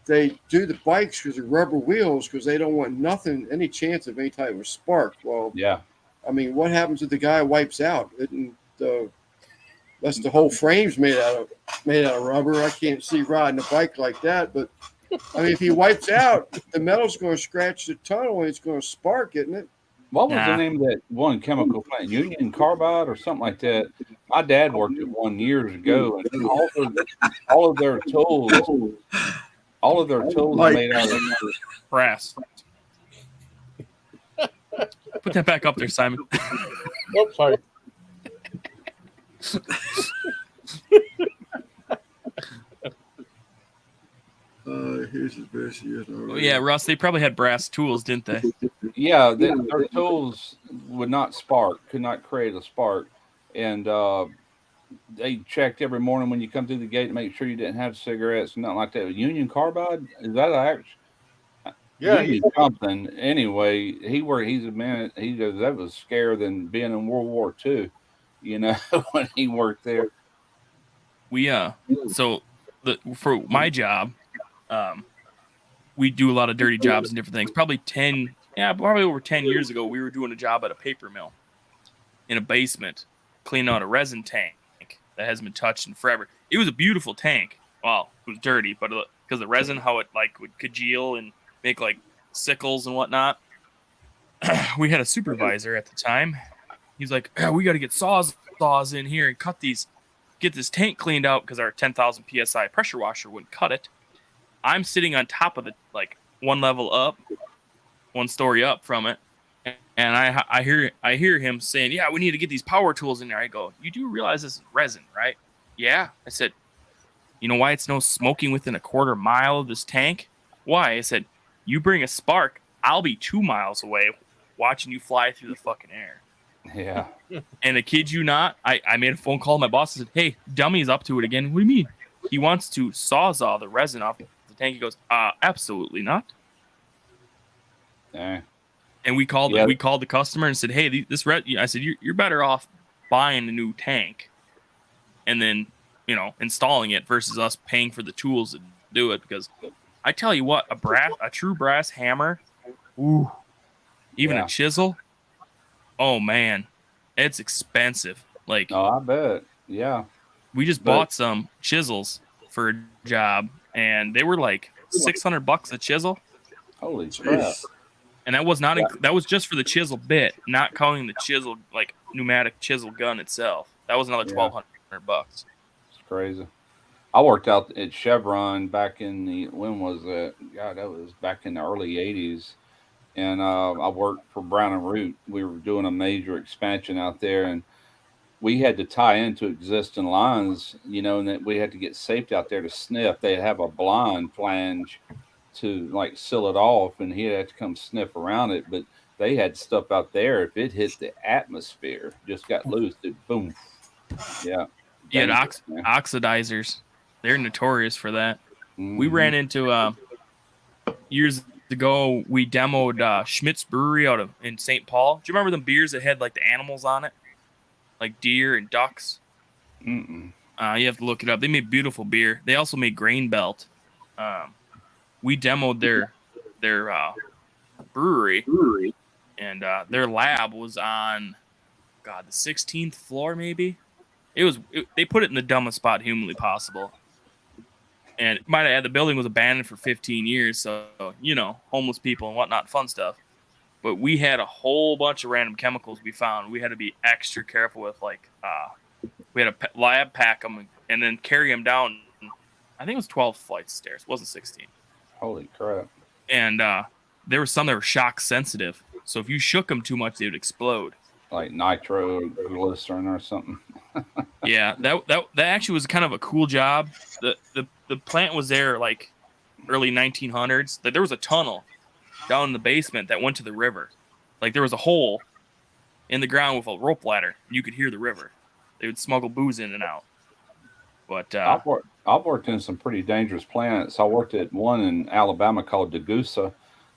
they do the bikes because of rubber wheels because they don't want any chance of any type of spark. Well, Yeah. I mean, what happens if the guy wipes out? That's the whole frame's made out of rubber. I can't see riding a bike like that, but I mean, if he wipes out, the metal's going to scratch the tunnel and it's going to spark, isn't it? What was the Nah. name of that one chemical plant? Union Carbide or something like that. My dad worked at one years ago, and all of their tools are Like- made out of. Brass. Put that back up there, Simon. Oh, sorry. Here's his best. Oh, yeah, Russ, they probably had brass tools, didn't they? Yeah, their tools would not spark, could not create a spark, and they checked every morning when you come through the gate to make sure you didn't have cigarettes, nothing like that. Union Carbide, is that actually? Yeah, Union something. Anyway, he's a man. He goes, that was scarier than being in World War II. When he worked there. We so for my job, we do a lot of dirty jobs and different things. Probably over 10 years ago, we were doing a job at a paper mill in a basement, cleaning out a resin tank that hasn't been touched in forever. It was a beautiful tank. Well, it was dirty, but because the resin, how it like would congeal and make like sickles and whatnot. We had a supervisor at the time. He's like, we got to get saws in here and get this tank cleaned out because our 10,000 psi pressure washer wouldn't cut it. I'm sitting on top of it, like one level up, one story up from it, and I hear him saying, "Yeah, we need to get these power tools in there." I go, "You do realize this is resin, right?" "Yeah." I said, "You know why it's no smoking within a quarter mile of this tank?" "Why?" I said, "You bring a spark, I'll be 2 miles away, watching you fly through the fucking air." Yeah. And I kid you not, I made a phone call to my boss and said, "Hey, Dummy's up to it again." "What do you mean?" "He wants to sawzall the resin off the tank." He goes, "Absolutely not." Yeah. And we called the customer and said, "Hey, I said, you're better off buying a new tank and then, installing it versus us paying for the tools to do it, because I tell you what, a true brass hammer, ooh, even Yeah. a chisel, oh man, it's expensive. Like, Oh, I bet. Yeah. we just bought some chisels for a job and they were like $600 a chisel. Holy crap. And that was not that was just for the chisel bit, not counting the chisel, like pneumatic chisel gun itself. That was another $1,200. It's crazy. I worked out at Chevron back in when was that? God, that was back in the early 80s. And I worked for Brown and Root. We were doing a major expansion out there, and we had to tie into existing lines, and that we had to get safety out there to sniff. They'd have a blind flange to like seal it off, and he'd have to come sniff around it. But they had stuff out there. If it hit the atmosphere, just got loose, it boom. Yeah. You had Dangerous, man. oxidizers. They're notorious for that. We Mhm. ran into years ago. We demoed Schmidt's Brewery in St. Paul. Do you remember them beers that had like the animals on it, like deer and ducks? Mm-mm. You have to look it up. They made beautiful beer. They also made Grain Belt. We demoed their brewery, and their lab was on the 16th floor, maybe. They put it in the dumbest spot humanly possible. And it might add the building was abandoned for 15 years, so homeless people and whatnot, fun stuff. But we had a whole bunch of random chemicals we found. We had to be extra careful with, like, we had a lab pack them and then carry them down. I think it was 12 flights of stairs. It wasn't 16. Holy crap! And there were some that were shock sensitive. So if you shook them too much, they would explode. Like nitroglycerin or something. Yeah, that actually was kind of a cool job. The plant was there like early 1900s. That there was a tunnel down in the basement that went to the river. Like there was a hole in the ground with a rope ladder. And you could hear the river. They would smuggle booze in and out. But I've worked in some pretty dangerous plants. I worked at one in Alabama called Degussa,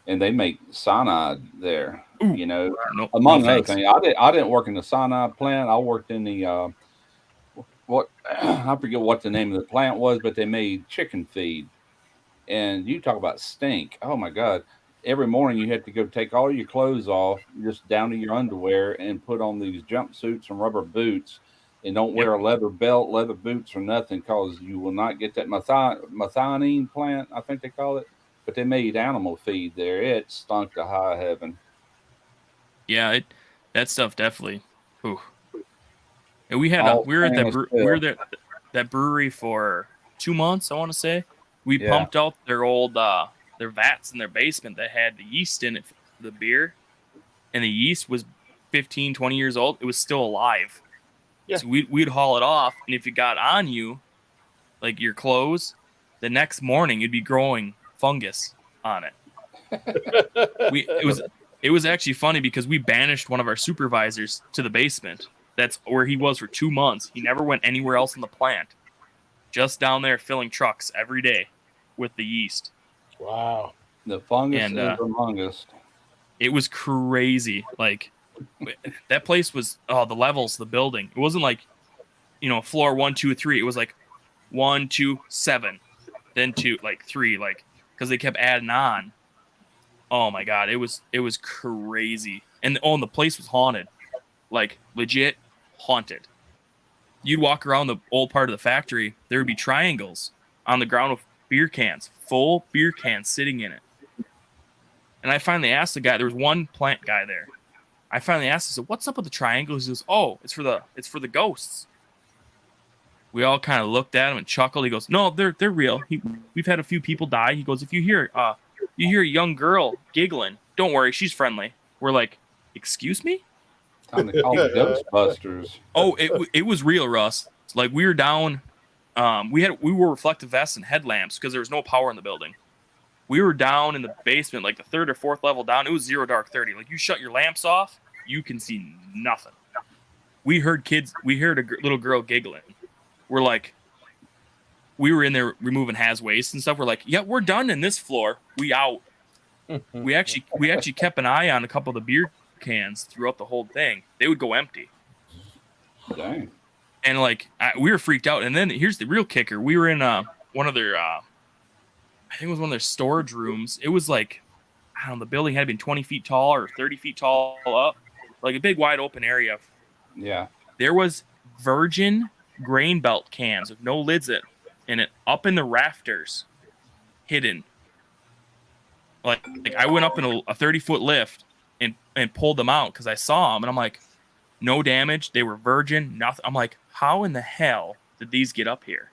and they make cyanide there. Ooh, Among other things. I didn't work in the cyanide plant. I worked in the I forget what the name of the plant was, but they made chicken feed. And you talk about stink. Oh my God. Every morning you had to go take all your clothes off, just down to your underwear, and put on these jumpsuits and rubber boots. And don't wear a leather belt, leather boots, or nothing, because you will not get that methionine plant, I think they call it. But they made animal feed there. It stunk to high heaven. Yeah, that stuff definitely. Ooh. And we were at that brewery for 2 months, I want to say. We pumped out their old their vats in their basement that had the yeast in it for the beer, and the yeast was 15, 20 years old. It was still alive. Yeah. So we'd haul it off, and if it got on you, like your clothes, the next morning you'd be growing fungus on it. It was actually funny because we banished one of our supervisors to the basement. That's where he was for 2 months. He never went anywhere else in the plant. Just down there filling trucks every day with the yeast. Wow. The fungus is among us. It was crazy. Like, that place was, the levels, the building. It wasn't like, floor 1, 2, 3. It was like 1, 2, 7. Then 2, like 3, like, because they kept adding on. Oh my God. It was crazy. And the place was haunted. Like, legit haunted. You'd walk around the old part of the factory, there would be triangles on the ground with beer cans, full beer cans sitting in it. And I finally asked the guy, there was one plant guy there. I finally asked him, what's up with the triangles? He goes, oh, it's for the ghosts. We all kind of looked at him and chuckled. He goes, no, they're real. We've had a few people die. He goes, if you hear a young girl giggling, don't worry, she's friendly. We're like, excuse me? Time to call the Ghostbusters. Oh, it was real, Russ. Like, we were down. We wore reflective vests and headlamps because there was no power in the building. We were down in the basement, like the 3rd or 4th level down. It was 0 dark 30. Like, you shut your lamps off, you can see nothing. We heard a little girl giggling. We're like, we were in there removing haz waste and stuff. We're like, yeah, we're done in this floor. We out. we actually kept an eye on a couple of the beer cans throughout the whole thing. They would go empty. Dang. And like, we were freaked out. And then here's the real kicker. We were in one of their, I think it was one of their storage rooms. It was like, I don't know, the building had been 20 feet tall or 30 feet tall up, like a big wide open area. Yeah. There was virgin grain belt cans with no lids in it up in the rafters, hidden. Like I went up in a 30-foot lift and pulled them out because I saw them, and I'm like, no damage. They were virgin, nothing. I'm like, how in the hell did these get up here?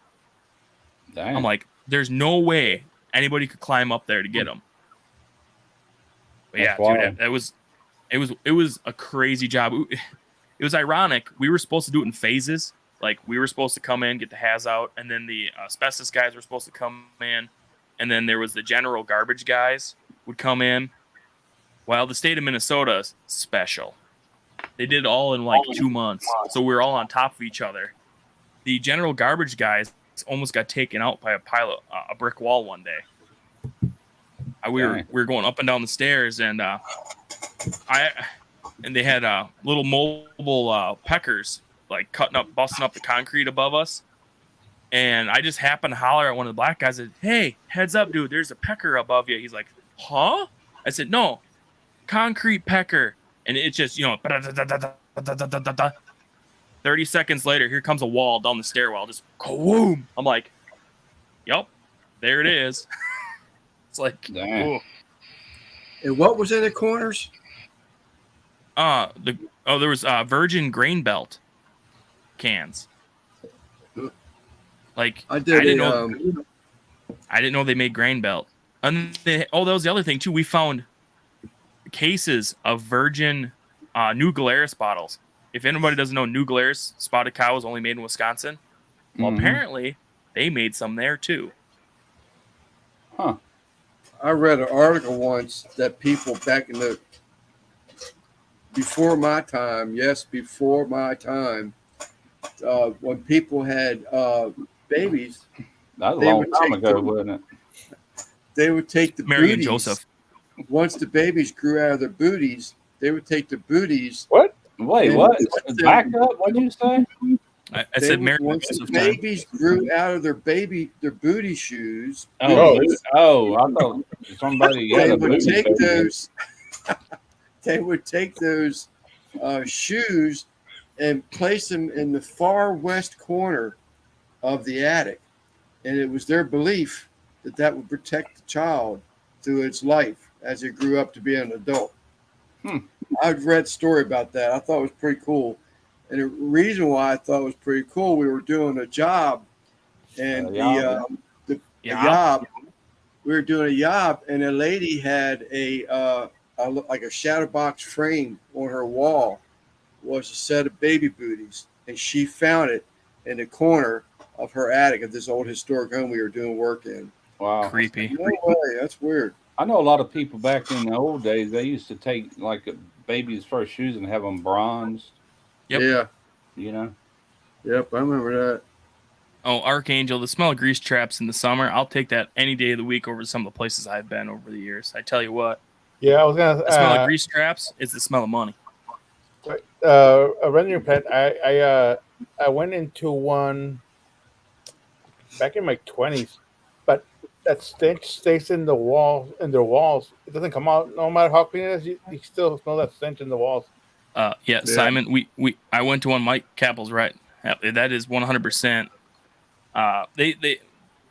Dang. I'm like, there's no way anybody could climb up there to get them. But yeah, dude, it was a crazy job. It was ironic. We were supposed to do it in phases. Like, we were supposed to come in, get the haz out, and then the asbestos guys were supposed to come in, and then there was the general garbage guys would come in, Well, the state of Minnesota is special. They did it all in like 2 months, so we were all on top of each other. The general garbage guys almost got taken out by a brick wall one day. We were going up and down the stairs, and they had little mobile peckers like busting up the concrete above us. And I just happened to holler at one of the black guys. And, hey, heads up, dude! There's a pecker above you. He's like, huh? I said, no, concrete pecker. And it just, 30 seconds later, here comes a wall down the stairwell. Just kawoom! I'm like, yep, there it is. It's like, and what was in the corners? There was Virgin Grain Belt cans. Like I didn't know they made Grain Belt. And that was the other thing too. We found cases of Virgin New Glarus bottles. If anybody doesn't know, New Glarus spotted cow is only made in Wisconsin. Well, apparently they made some there too. Huh. I read an article once that people back in the before my time, when people had babies, that was a long time ago, wasn't it? They would take the Mary booties. And Joseph. Once the babies grew out of their booties, they would take the booties. What? Wait, what? Back up? What did you say? I said Mary and once Joseph. The babies grew out of their booty shoes. I thought somebody had a booty. They would take those shoes and place them in the far west corner of the attic, and it was their belief that would protect the child through its life as it grew up to be an adult. I've read a story about that. I thought it was pretty cool. And the reason why I thought it was pretty cool, we were doing a job, and the job, we were doing a job, and a lady had like a shadow box frame on her wall was a set of baby booties, and she found it in the corner of her attic of this old historic home we were doing work in. Wow. Creepy. No way, that's weird. I know a lot of people back in the old days, they used to take like a baby's first shoes and have them bronzed. Yep. Yeah. You know? Yep, I remember that. Oh, Archangel, the smell of grease traps in the summer, I'll take that any day of the week over some of the places I've been over the years. I tell you what. Yeah, I was gonna. The smell of grease traps is the smell of money. A rendering pet. I went into one back in my 20s, but that stench stays in the walls. In their walls, it doesn't come out. No matter how clean it is, you still smell that stench in the walls. Yeah, Simon. I went to one. Mike Capel's right. That is 100%.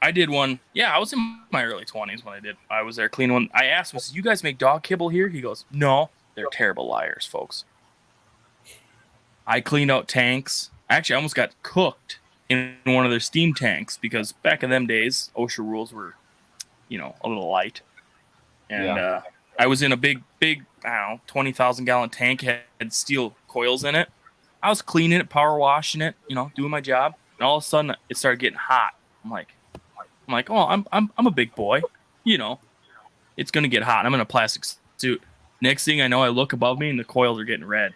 I did one. Yeah, I was in my early 20s when I was there cleaning one. I asked him, I said, "You guys make dog kibble here?" He goes, "No, they're terrible liars, folks." I cleaned out tanks. Actually, I almost got cooked in one of their steam tanks because back in them days, OSHA rules were, a little light. And I was in a big, I don't know, 20,000 gallon tank, had steel coils in it. I was cleaning it, power washing it, doing my job. And all of a sudden, it started getting hot. I'm like, oh, I'm a big boy, it's gonna get hot. I'm in a plastic suit. Next thing I know, I look above me and the coils are getting red.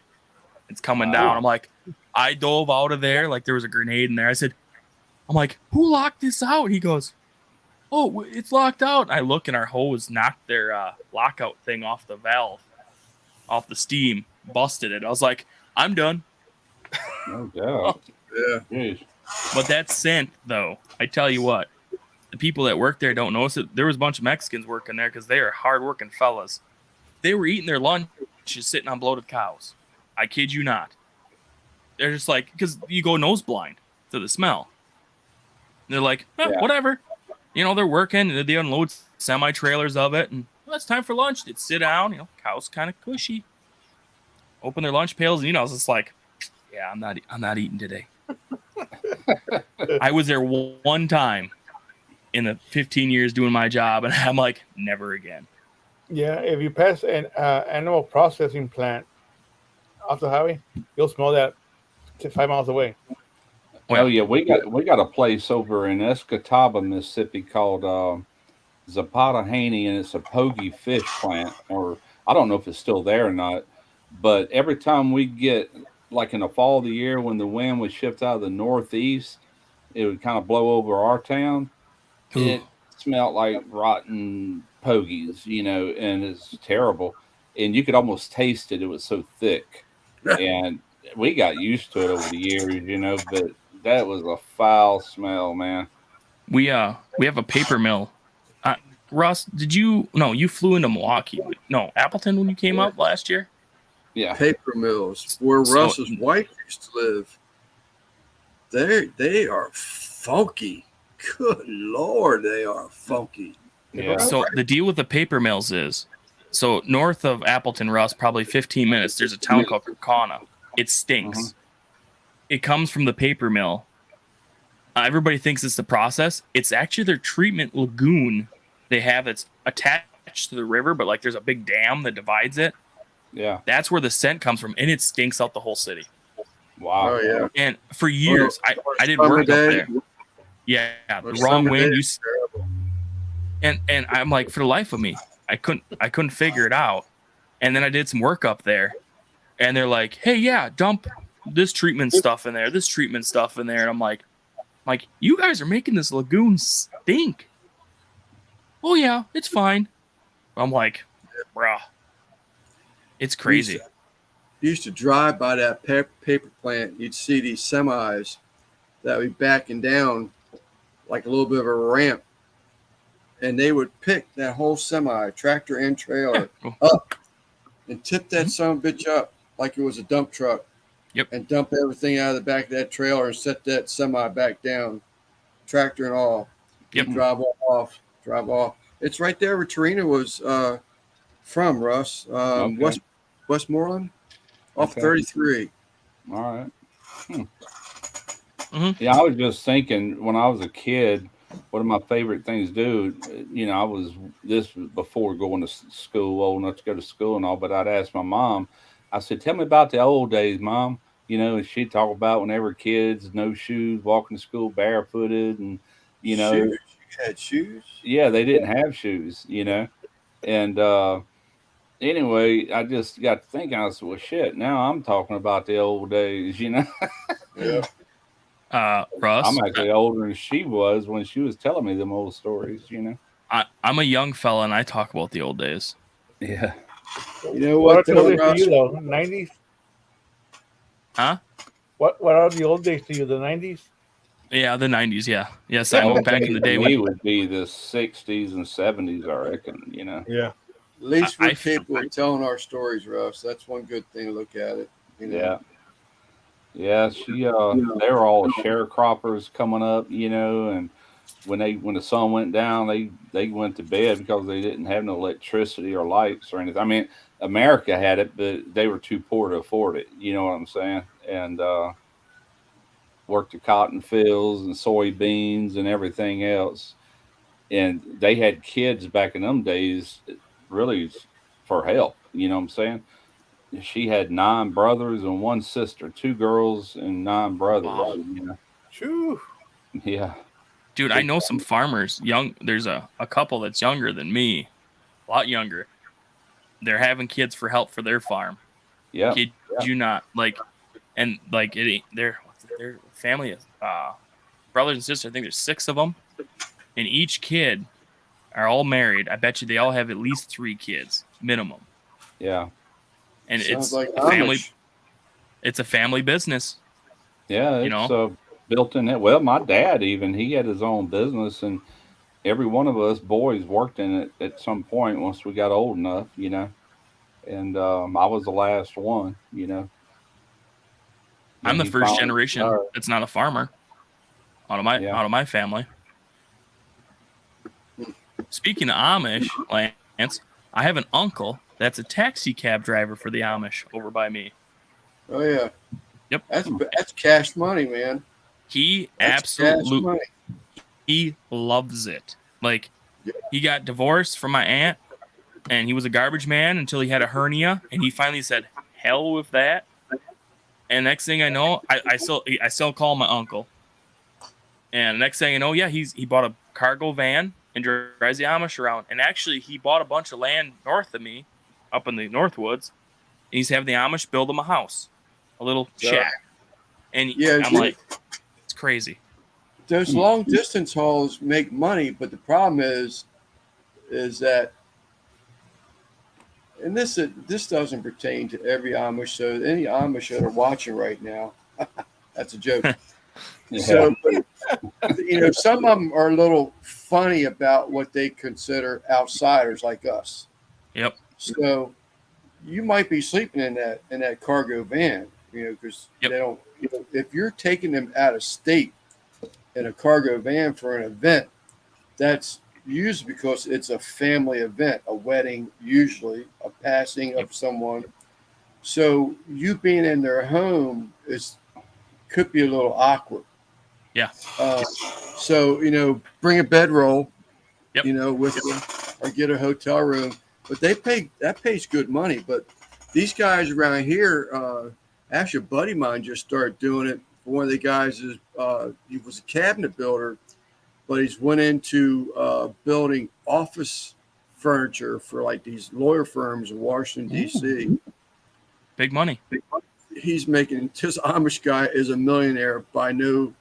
It's coming down. I'm like, I dove out of there like there was a grenade in there. I'm like, who locked this out? He goes, oh, it's locked out. I look and our hose knocked their lockout thing off the valve, off the steam, busted it. I was like, I'm done. No doubt. Yeah. Jeez. But that scent, though, I tell you what, the people that work there don't notice it. There was a bunch of Mexicans working there because they are hardworking fellas. They were eating their lunches sitting on bloated cows. I kid you not. They're just like, because you go nose blind to the smell. They're like, whatever. They're working and they unload semi-trailers of it. And it's time for lunch. They'd sit down, cows kind of cushy. Open their lunch pails. And, I was just like, yeah, I'm not eating today. I was there one time in the 15 years doing my job. And I'm like, never again. Yeah, if you pass an animal processing plant off the highway, you'll smell that 5 miles away. Well, yeah, we got a place over in Escatawba, Mississippi called Zapata Haney, and it's a pogie fish plant, or I don't know if it's still there or not, but every time we get like in the fall of the year when the wind would shift out of the northeast, it would kind of blow over our town. Ooh. It smelled like rotten pogies, and it's terrible. And you could almost taste it. It was so thick. And we got used to it over the years, but that was a foul smell, man. We have a paper mill. Russ, you flew into Milwaukee. No, Appleton when you came up last year? Yeah. Paper mills where Russ's wife used to live. They are funky. Good Lord, they are funky. Yeah. So the deal with the paper mills is, so north of Appleton, Russ, probably 15 minutes, there's a town called Kaukauna. It stinks. Mhm. It comes from the paper mill. Everybody thinks it's the process. It's actually their treatment lagoon they have that's attached to the river, but like there's a big dam that divides it. Yeah. That's where the scent comes from, and it stinks out the whole city. Wow. Oh yeah. And for years, I did work up there. Yeah, the wrong wind. And I'm like, for the life of me, I couldn't figure it out. And then I did some work up there, and they're like, "Hey, yeah, dump this treatment stuff in there, this treatment stuff in there." And I'm like, you guys are making this lagoon stink. Oh yeah, it's fine. I'm like, bruh, it's crazy. You used to drive by that paper plant. You'd see these semis that would be backing down like a little bit of a ramp, and they would pick that whole semi, tractor and trailer, up and tip that son of a bitch up like it was a dump truck. Yep. And dump everything out of the back of that trailer and set that semi back down, tractor and all. Yep. Drive off. It's right there where Tarina was from, Russ. Okay. Westmoreland, off Okay. 33. All right. Mm-hmm. Yeah, I was just thinking when I was a kid, one of my favorite things to do, this was before going to school, old enough to go to school and all, but I'd ask my mom, I said, tell me about the old days, Mom. And she'd talk about when they were kids, no shoes, walking to school barefooted, and Shoes. You had shoes? yeah, they didn't have shoes, And anyway, I just got to thinking, I said, well, shit, now I'm talking about the old days, Yeah. Russ, I'm actually older than she was when she was telling me them old stories, I'm a young fella and I talk about the old days. Yeah. You know What what? are the old days to you though? 90s? Huh? What are the old days to you? The 90s? Yeah, the 90s. Yeah, yes, I know. Back in the day, it would be the 60s and 70s, I reckon. Yeah. At least we're I feel- capable of telling our stories, Russ. That's one good thing to look at it. Yeah. Yeah, they were all sharecroppers coming up, and when the sun went down, they went to bed because they didn't have no electricity or lights or anything. I mean, America had it, but they were too poor to afford it. You know what I'm saying? And worked the cotton fields and soybeans and everything else. And they had kids back in them days, really for help. You know what I'm saying? She had 9 brothers and 1 sister, 2 girls and 9 brothers. Wow. Shoo. Yeah. dude, I know some farmers. There's a couple that's younger than me, a lot younger. They're having kids for help for their farm. Yeah. Kid you not, their family is brothers and sisters. I think there's 6 of them, and each kid are all married. I bet you they all have at least 3 kids minimum. Yeah. And Sounds it's like a family. Amish. It's a family business. Yeah, it's built in it. Well, my dad he had his own business, and every one of us boys worked in it at some point once we got old enough, And I was the last one, I'm the He first finally generation retired. that's not a farmer out of my family. Speaking of Amish, Lance, I have an uncle that's a taxi cab driver for the Amish over by me. Oh yeah. Yep. That's cash money, man. He That's cash absolutely money. he loves it. Like, Yeah. he got divorced from my aunt, and he was a garbage man until he had a hernia, and he finally said, "Hell with that." And next thing I know, I still call my uncle. And next thing I know, yeah, he bought a cargo van and drives the Amish around. And actually, he bought a bunch of land north of me, up in the Northwoods. And he's having the Amish build him a house, a little shack. And I'm like, it's crazy. Those long distance hauls make money, but the problem is that, and this doesn't pertain to every Amish. So any Amish that are watching right now, that's a joke. So, some of them are a little funny about what they consider outsiders like us. Yep. So you might be sleeping in that cargo van, because they don't. If you're taking them out of state in a cargo van for an event, that's usually because it's a family event, a wedding, usually a passing of someone. So you being in their home could be a little awkward. Yeah. So bring a bedroll, with you, or get a hotel room. But that pays good money. But these guys around here, actually, a buddy of mine just started doing it. One of the guys he was a cabinet builder, but he's went into building office furniture for like these lawyer firms in Washington D.C. Big money. He's making. This Amish guy is a millionaire by no.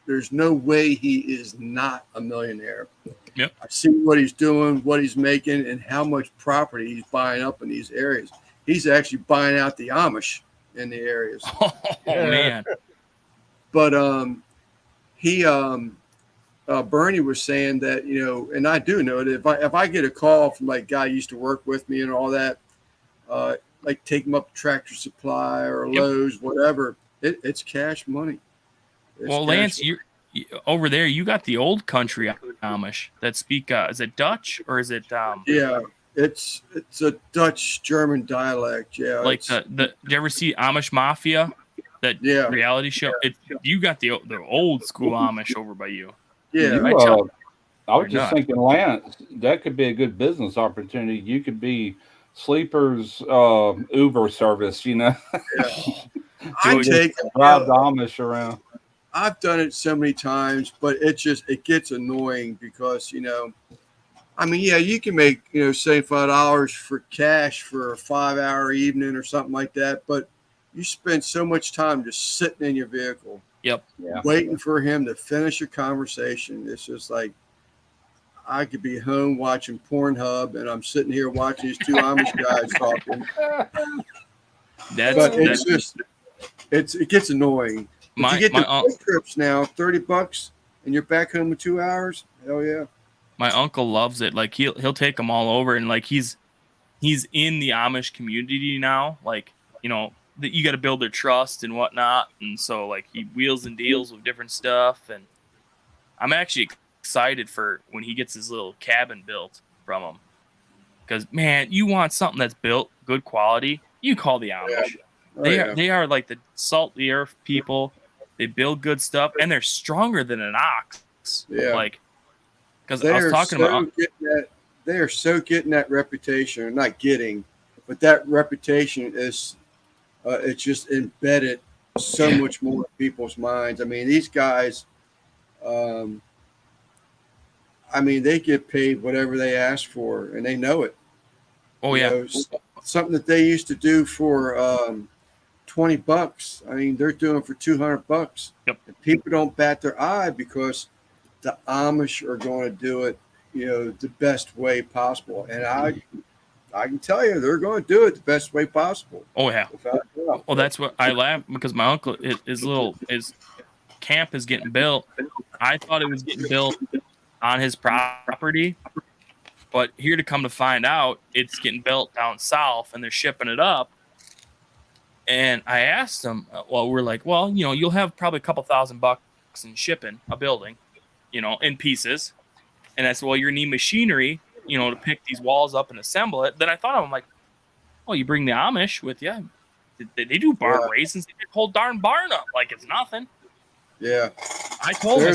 There's no way he is not a millionaire. Yep. I see what he's doing, what he's making, and how much property he's buying up in these areas. He's actually buying out the Amish in the areas. Oh man. But Bernie was saying that, and I do know that if I get a call from like a guy used to work with me and all that, like take him up to Tractor Supply or Lowe's, whatever, it's cash money. Lance, you over there, you got the old country Amish that speak. Is it Dutch or is it? Yeah, it's a Dutch German dialect. Yeah, like did you ever see Amish Mafia? That reality show. You got the old school Amish over by you. Yeah, I was just thinking, Lance, that could be a good business opportunity. You could be Sleeper's Uber service. Yeah. I drive the Amish around. I've done it so many times, but it gets annoying because, you can make, $75 for cash for a 5-hour evening or something like that. But you spend so much time just sitting in your vehicle, waiting for him to finish a conversation. It's just like, I could be home watching Pornhub and I'm sitting here watching these two Amish guys talking. It gets annoying. You get the trips now, $30, and you're back home in 2 hours. Hell yeah! My uncle loves it. Like he'll take them all over, and like he's in the Amish community now. Like that you got to build their trust and whatnot, and so like he wheels and deals with different stuff. And I'm actually excited for when he gets his little cabin built from him, because man, you want something that's built good quality, you call the Amish. They are like the salt the earth people. They build good stuff, and they're stronger than an ox. Yeah, like because I was talking about they are so getting that reputation. Not getting, but that reputation is it's just embedded so much more in people's minds. I mean, these guys, they get paid whatever they ask for, and they know it. Oh yeah, something that they used to do for $20. I mean, they're doing for $200. Yep. And people don't bat their eye because the Amish are going to do it, the best way possible. And I can tell you, they're going to do it the best way possible. Oh yeah. Well, that's what I laugh because my uncle, his camp is getting built. I thought it was getting built on his property, but here to come to find out, it's getting built down south, and they're shipping it up. And I asked him, we're like, you'll have probably a couple $1,000 in shipping a building, in pieces. And I said, well, you're gonna need machinery, to pick these walls up and assemble it. Then I thought, I'm like, you bring the Amish with you. They do barn raisins. They pick the whole darn barn up like it's nothing. Yeah. I told him,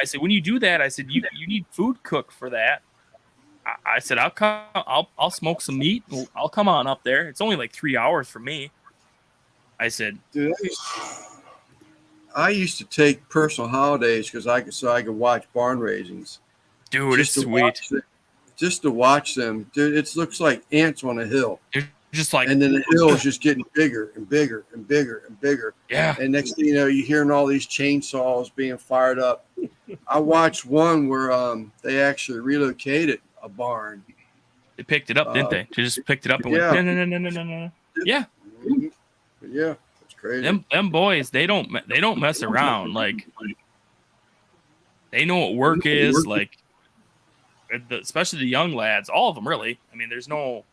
I said, when you do that, I said, you need food cooked for that. I said, I'll smoke some meat. I'll come on up there. It's only like 3 hours for me. I said, dude, I used to take personal holidays so I could watch barn raisings. Dude, it's sweet. just to watch them, dude. It looks like ants on a hill, They're just like, and then the hill is just getting bigger and bigger and bigger and bigger. yeah. And next thing you know, you're hearing all these chainsaws being fired up. I watched one where they actually relocated a barn. They picked it up, didn't they? They just picked it up and yeah. went, no. Yeah. Yeah, it's crazy. Them boys, they don't mess around. Like, they know what work is. Like, especially the young lads, all of them, really. I mean, there's no.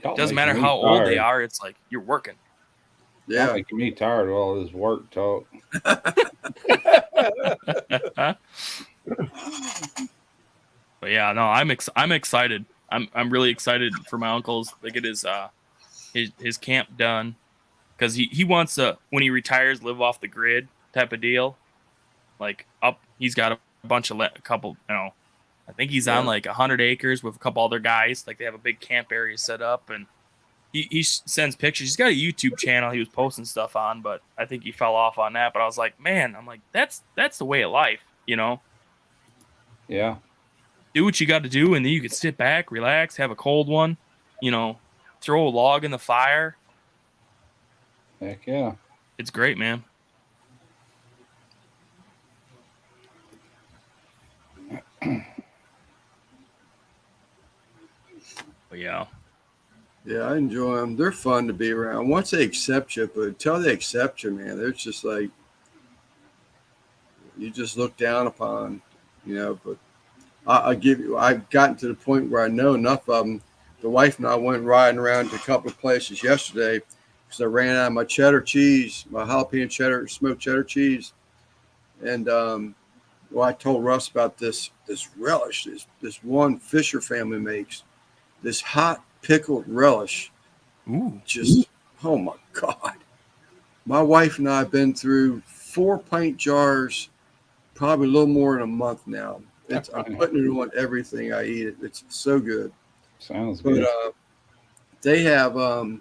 It doesn't matter how old they are. It's like you're working. Yeah, making me tired of all this work talk. But yeah, no, I'm excited. I'm really excited for my uncle's to get his camp done, because he wants to, when he retires, live off the grid type of deal. Like, he's got a bunch of couple, I think he's on like 100 acres with a couple other guys. Like, they have a big camp area set up, and he sends pictures. He's got a YouTube channel he was posting stuff on, but I think he fell off on that. But I was like, man, that's the way of life, Yeah. Do what you got to do, and then you can sit back, relax, have a cold one, throw a log in the fire. Heck yeah. It's great, man. But yeah. Yeah, I enjoy them. They're fun to be around. Once they accept you, but until they accept you, man, they're just like, you just look down upon, but I've gotten to the point where I know enough of them. The wife and I went riding around to a couple of places yesterday because I ran out of my cheddar cheese, my jalapeno cheddar, smoked cheddar cheese. And, I told Russ about this relish, this one Fisher family makes, this hot pickled relish. Ooh. Just, oh my God. My wife and I have been through 4 pint jars, probably a little more in a month now. I'm putting it on everything I eat. It's so good. Sounds good. But they have so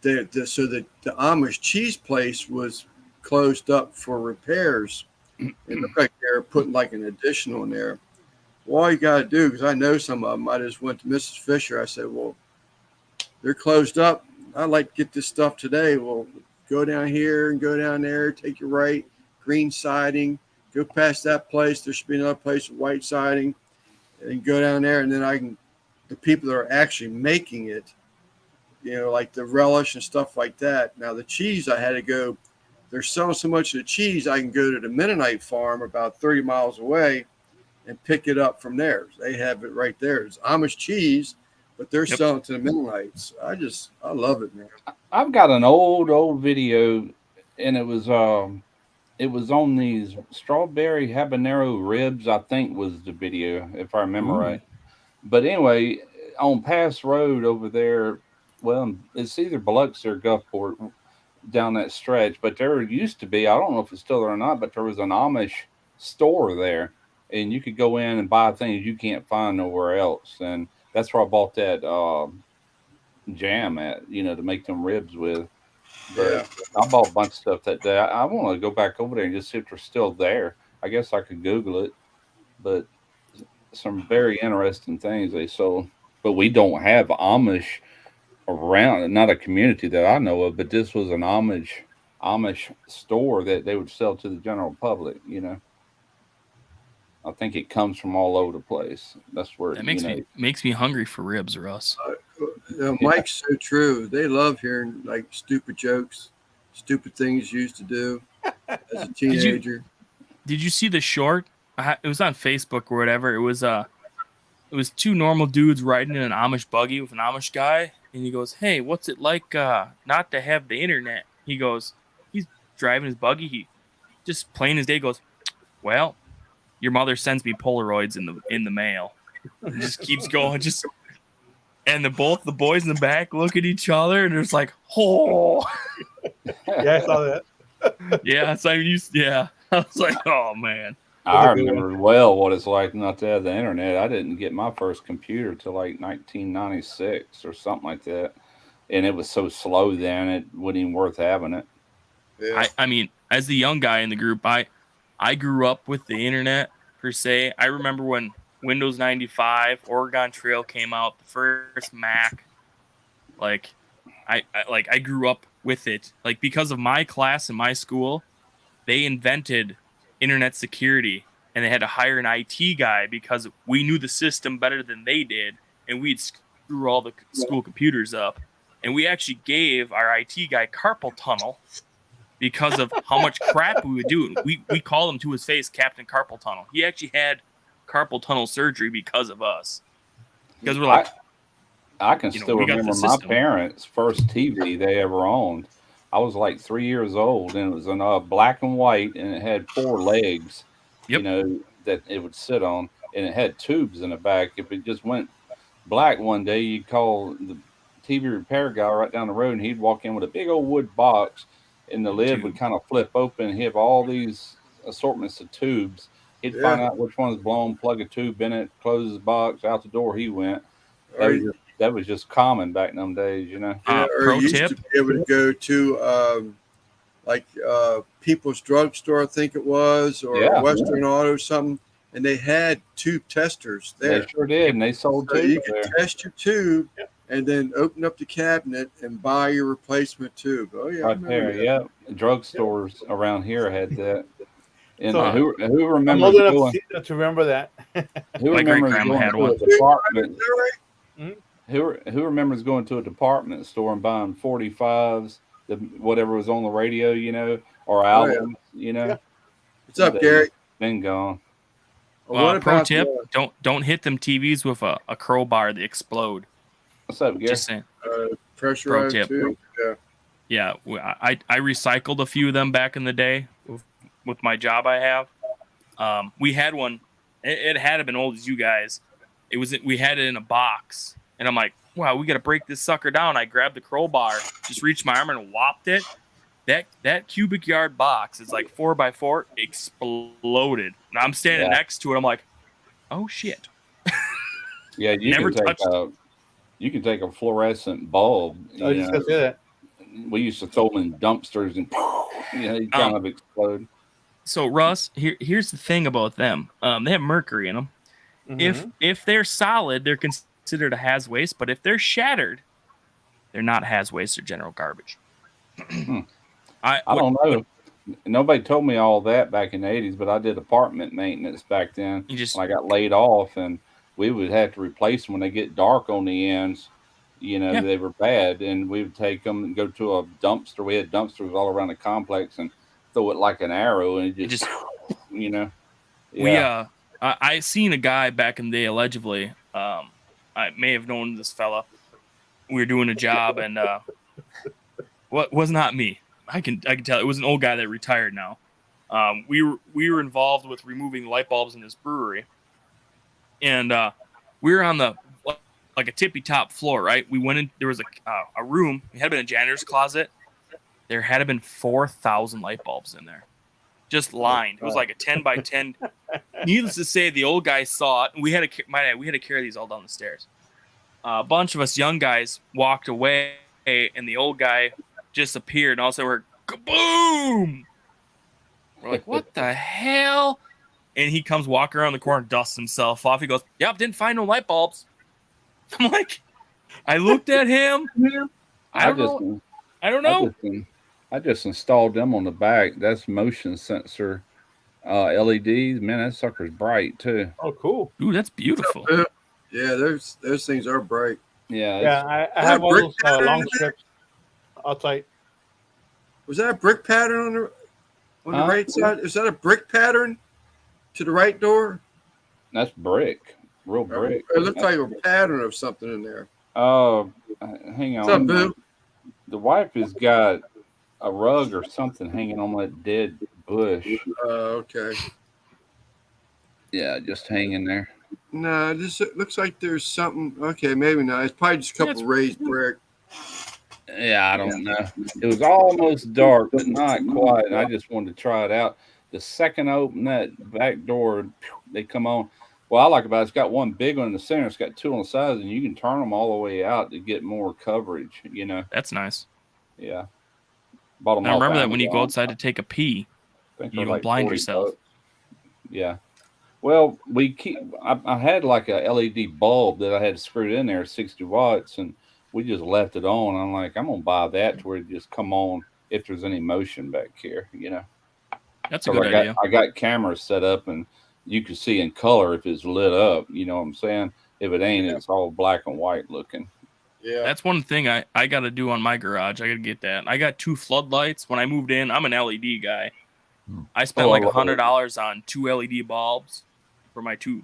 the Amish cheese place was closed up for repairs. It looked like they were putting like an additional in there. Well, all you got to do, because I know some of them, I just went to Mrs. Fisher. I said, well, they're closed up. I'd like to get this stuff today. Well, go down here and go down there, take your right, green siding, go past that place. There should be another place with white siding, and go down there. And then the people that are actually making it, like the relish and stuff like that. Now, the cheese, I had to go. They're selling so much of the cheese, I can go to the Mennonite farm about 30 miles away and pick it up from there. They have it right there. It's Amish cheese, but they're selling it to the Mennonites. I love it, man. I've got an old video, and it was on these strawberry habanero ribs, I think was the video, if I remember right. But anyway, on Pass Road over there, well, it's either Biloxi or Gulfport down that stretch, but there used to be, I don't know if it's still there or not, but there was an Amish store there, and you could go in and buy things you can't find nowhere else. And that's where I bought that jam at, to make them ribs with. But I bought a bunch of stuff that day. I want to go back over there and just see if they're still there. I guess I could Google it, but some very interesting things they sold. But we don't have Amish around, not a community that I know of, but this was an Amish store that they would sell to the general public, I think it comes from all over the place. That's where that makes me hungry for ribs, Russ. Mike's so true. They love hearing like stupid jokes, stupid things you used to do as a teenager. Did you see the short? It was on Facebook or whatever. It was two normal dudes riding in an Amish buggy with an Amish guy, and he goes, "Hey, what's it like not to have the internet?" He goes, he's driving his buggy, he just playing his day. Goes, "Well, your mother sends me Polaroids in the mail." And just keeps going, and both the boys in the back look at each other, and there's like, "Oh." Yeah, I saw that. Yeah, so I was like, "Oh man." I remember well what it's like not to have the internet. I didn't get my first computer till like 1996 or something like that, and it was so slow then it wasn't even worth having it. Yeah. I mean, as the young guy in the group, I grew up with the internet per se. I remember when Windows 95, Oregon Trail came out, the first Mac. Like, I grew up with it. Like, because of my class in my school, they invented internet security, and they had to hire an IT guy because we knew the system better than they did, and we'd screw all the school computers up. And we actually gave our IT guy carpal tunnel because of how much crap we would do. We called him to his face Captain Carpal Tunnel. He actually had carpal tunnel surgery because of us. Because we're like, I can still remember my parents' first TV they ever owned. I was like 3 years old, and it was in black and white, and it had 4 legs, Yep. that it would sit on, and it had tubes in the back. If it just went black one day, you'd call the TV repair guy right down the road, and he'd walk in with a big old wood box, and the lid would kind of flip open, and he'd have all these assortments of tubes. He'd find out which one was blown, plug a tube in it, close the box, out the door he went. That was just common back in them days, Yeah, or you used to be able to go to People's Drugstore, I think it was, or Western Auto or something, and they had tube testers there. They sure did, and they sold tubes. You could test your tube and then open up the cabinet and buy your replacement tube. Oh yeah, right there. Yeah, drugstores around here had that. And So, who remembers I'm old enough going? to remember that. Who My remembers great-grandma going had to one. a department? Mhm. Who remembers going to a department store and buying 45s, whatever was on the radio, or albums, What's up, Gary? Been gone. Pro tip: don't hit them TVs with a crowbar; they explode. What's up, Gary? Just saying. Pressurized Pro tip. tube. Yeah, I recycled a few of them back in the day with my job I have. We had one. It had been old as you guys. We had it in a box, and I'm like, wow, we got to break this sucker down. I grabbed the crowbar, just reached my arm and whopped it. That cubic yard box is like 4x4, exploded. And I'm standing next to it. I'm like, oh shit. Yeah, you can take a fluorescent bulb. I was just gonna say that. We used to throw them in dumpsters and they kind of explode. So Russ, here's the thing about them. They have mercury in them. Mm-hmm. If they're solid, they're considered a haz waste. But if they're shattered, they're not haz waste or general garbage. I don't know. Nobody told me all that back in the 80s, but I did apartment maintenance back then. When I got laid off, and we would have to replace them when they get dark on the ends. They were bad, and we would take them and go to a dumpster. We had dumpsters all around the complex and throw it like an arrow, and it just Yeah. I seen a guy back in the day, allegedly. I may have known this fella. We were doing a job, and what was not me. I can tell it was an old guy that retired now. We were involved with removing light bulbs in his brewery, and we were on the like a tippy top floor. Right, we went in. There was a room. It had been a janitor's closet. There had been 4,000 light bulbs in there, just lined. It was like a 10 by 10. Needless to say, the old guy saw it. We had to carry these all down the stairs. A bunch of us young guys walked away, and the old guy just appeared, and all of a sudden we're kaboom! We're like, what the hell? And he comes walking around the corner, dusts himself off. He goes, yep, didn't find no light bulbs. I'm like, I looked at him. I don't know. I just installed them on the back. That's motion sensor LEDs. Man, that sucker's bright too. Oh, cool. Ooh, that's beautiful. Yeah, those things are bright. Yeah, I have all those long strips outside. Was that a brick pattern on the right side? Is that a brick pattern to the right door? That's brick, real brick. It looked like a pattern of something in there. Oh, hang on. What's up, Boo? The wife has got a rug or something hanging on that dead bush. Okay. Yeah, just hanging there. No, this looks like there's something. Okay, maybe not. It's probably just a couple raised brick. Yeah, I don't know. It was almost dark, but not quite. And I just wanted to try it out. The second I opened that back door, they come on. What I like about it's got one big one in the center. It's got two on the sides, and you can turn them all the way out to get more coverage. That's nice. Yeah. Now remember that when you go outside to take a pee, you don't blind yourself. Yeah. Well, I had like a LED bulb that I had screwed in there, 60 watts, and we just left it on. I'm like, I'm gonna buy that to where it just come on if there's any motion back here, you know. That's a Because good idea. I got cameras set up, and you can see in color if it's lit up. You know what I'm saying? If it ain't, it's all black and white looking. Yeah. That's one thing I got to do on my garage. I got to get that. I got 2 floodlights. When I moved in, I'm an LED guy. I spent Oh, I like love it. $100 on 2 LED bulbs for my 2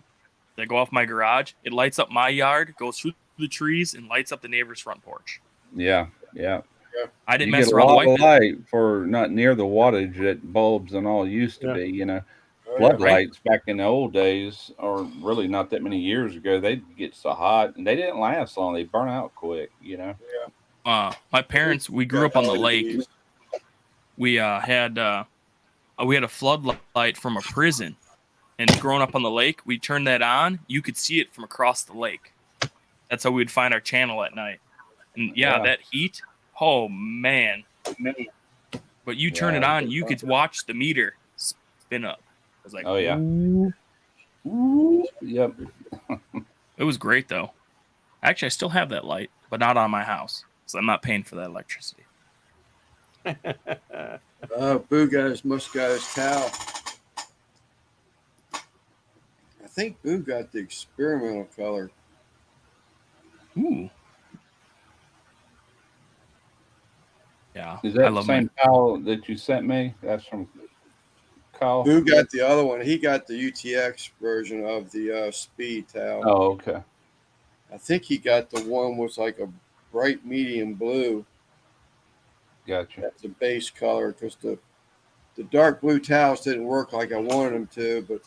that go off my garage. It lights up my yard, goes through the trees, and lights up the neighbor's front porch. Yeah. I didn't You mess get a around. The lot wife of light for not near the wattage that bulbs and all used to Yeah. be, you know. Oh, yeah. Floodlights back in the old days, or really not that many years ago, they'd get so hot and they didn't last long. They burn out quick, you know. my parents, we grew up on the lake. We had a floodlight from a prison, and growing up on the lake, we turned that on. You could see it from across the lake. That's how we'd find our channel at night. And yeah. That heat, oh man. But you turn it on, you could watch the meter spin up. It was like, Oh yeah. Yep. It was great though. Actually, I still have that light, but not on my house, so I'm not paying for that electricity. Boo got his Muscat's towel. I think Boo got the experimental color. Ooh. Yeah, Is I that the love same towel that you sent me? That's from Kyle. Boo got the other one. He got the UTX version of the Speed towel. Oh, okay. I think he got the one with like a bright medium blue. Gotcha. That's the base color because the dark blue towels didn't work like I wanted them to, but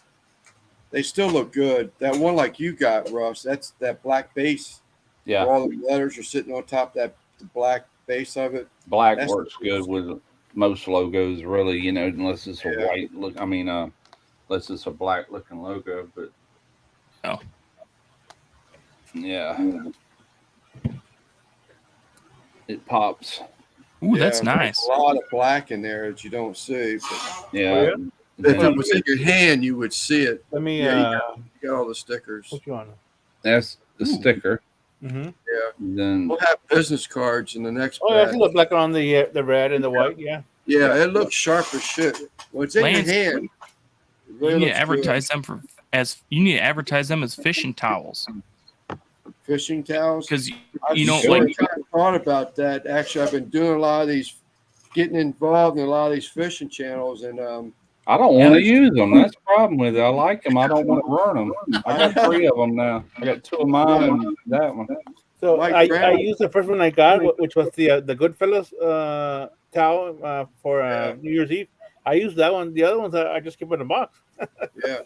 they still look good. That one like you got, Russ, that's that black base. Yeah. Where all the letters are sitting on top of the black base of it. Black That's works good with most logos, really, you know, unless it's a white look. I mean, unless it's a black looking logo, but yeah, it pops. Ooh, that's nice. A lot of black in there that you don't see. But Yeah. if it was in your hand, you would see it. Let me. You got all the stickers. What you want? That's the sticker. Mm-hmm. Yeah. Then We'll have business cards in the next. Oh, yeah, it looks like on the red and the white. Yeah. Yeah, it looks sharp as shit. When it's in your hand, it really you need looks to advertise them as fishing towels. Fishing towels. Because I've like thought about that. Actually, I've been doing a lot of these, getting involved in a lot of these fishing channels, and I don't want to use them. That's the problem with it. I like them. I don't want to burn them. I got 3 of them now. I got 2 of mine and that one. So I used the first one I got, which was the Goodfellas towel for New Year's Eve. I used that one. The other ones I just keep in a box. Yeah.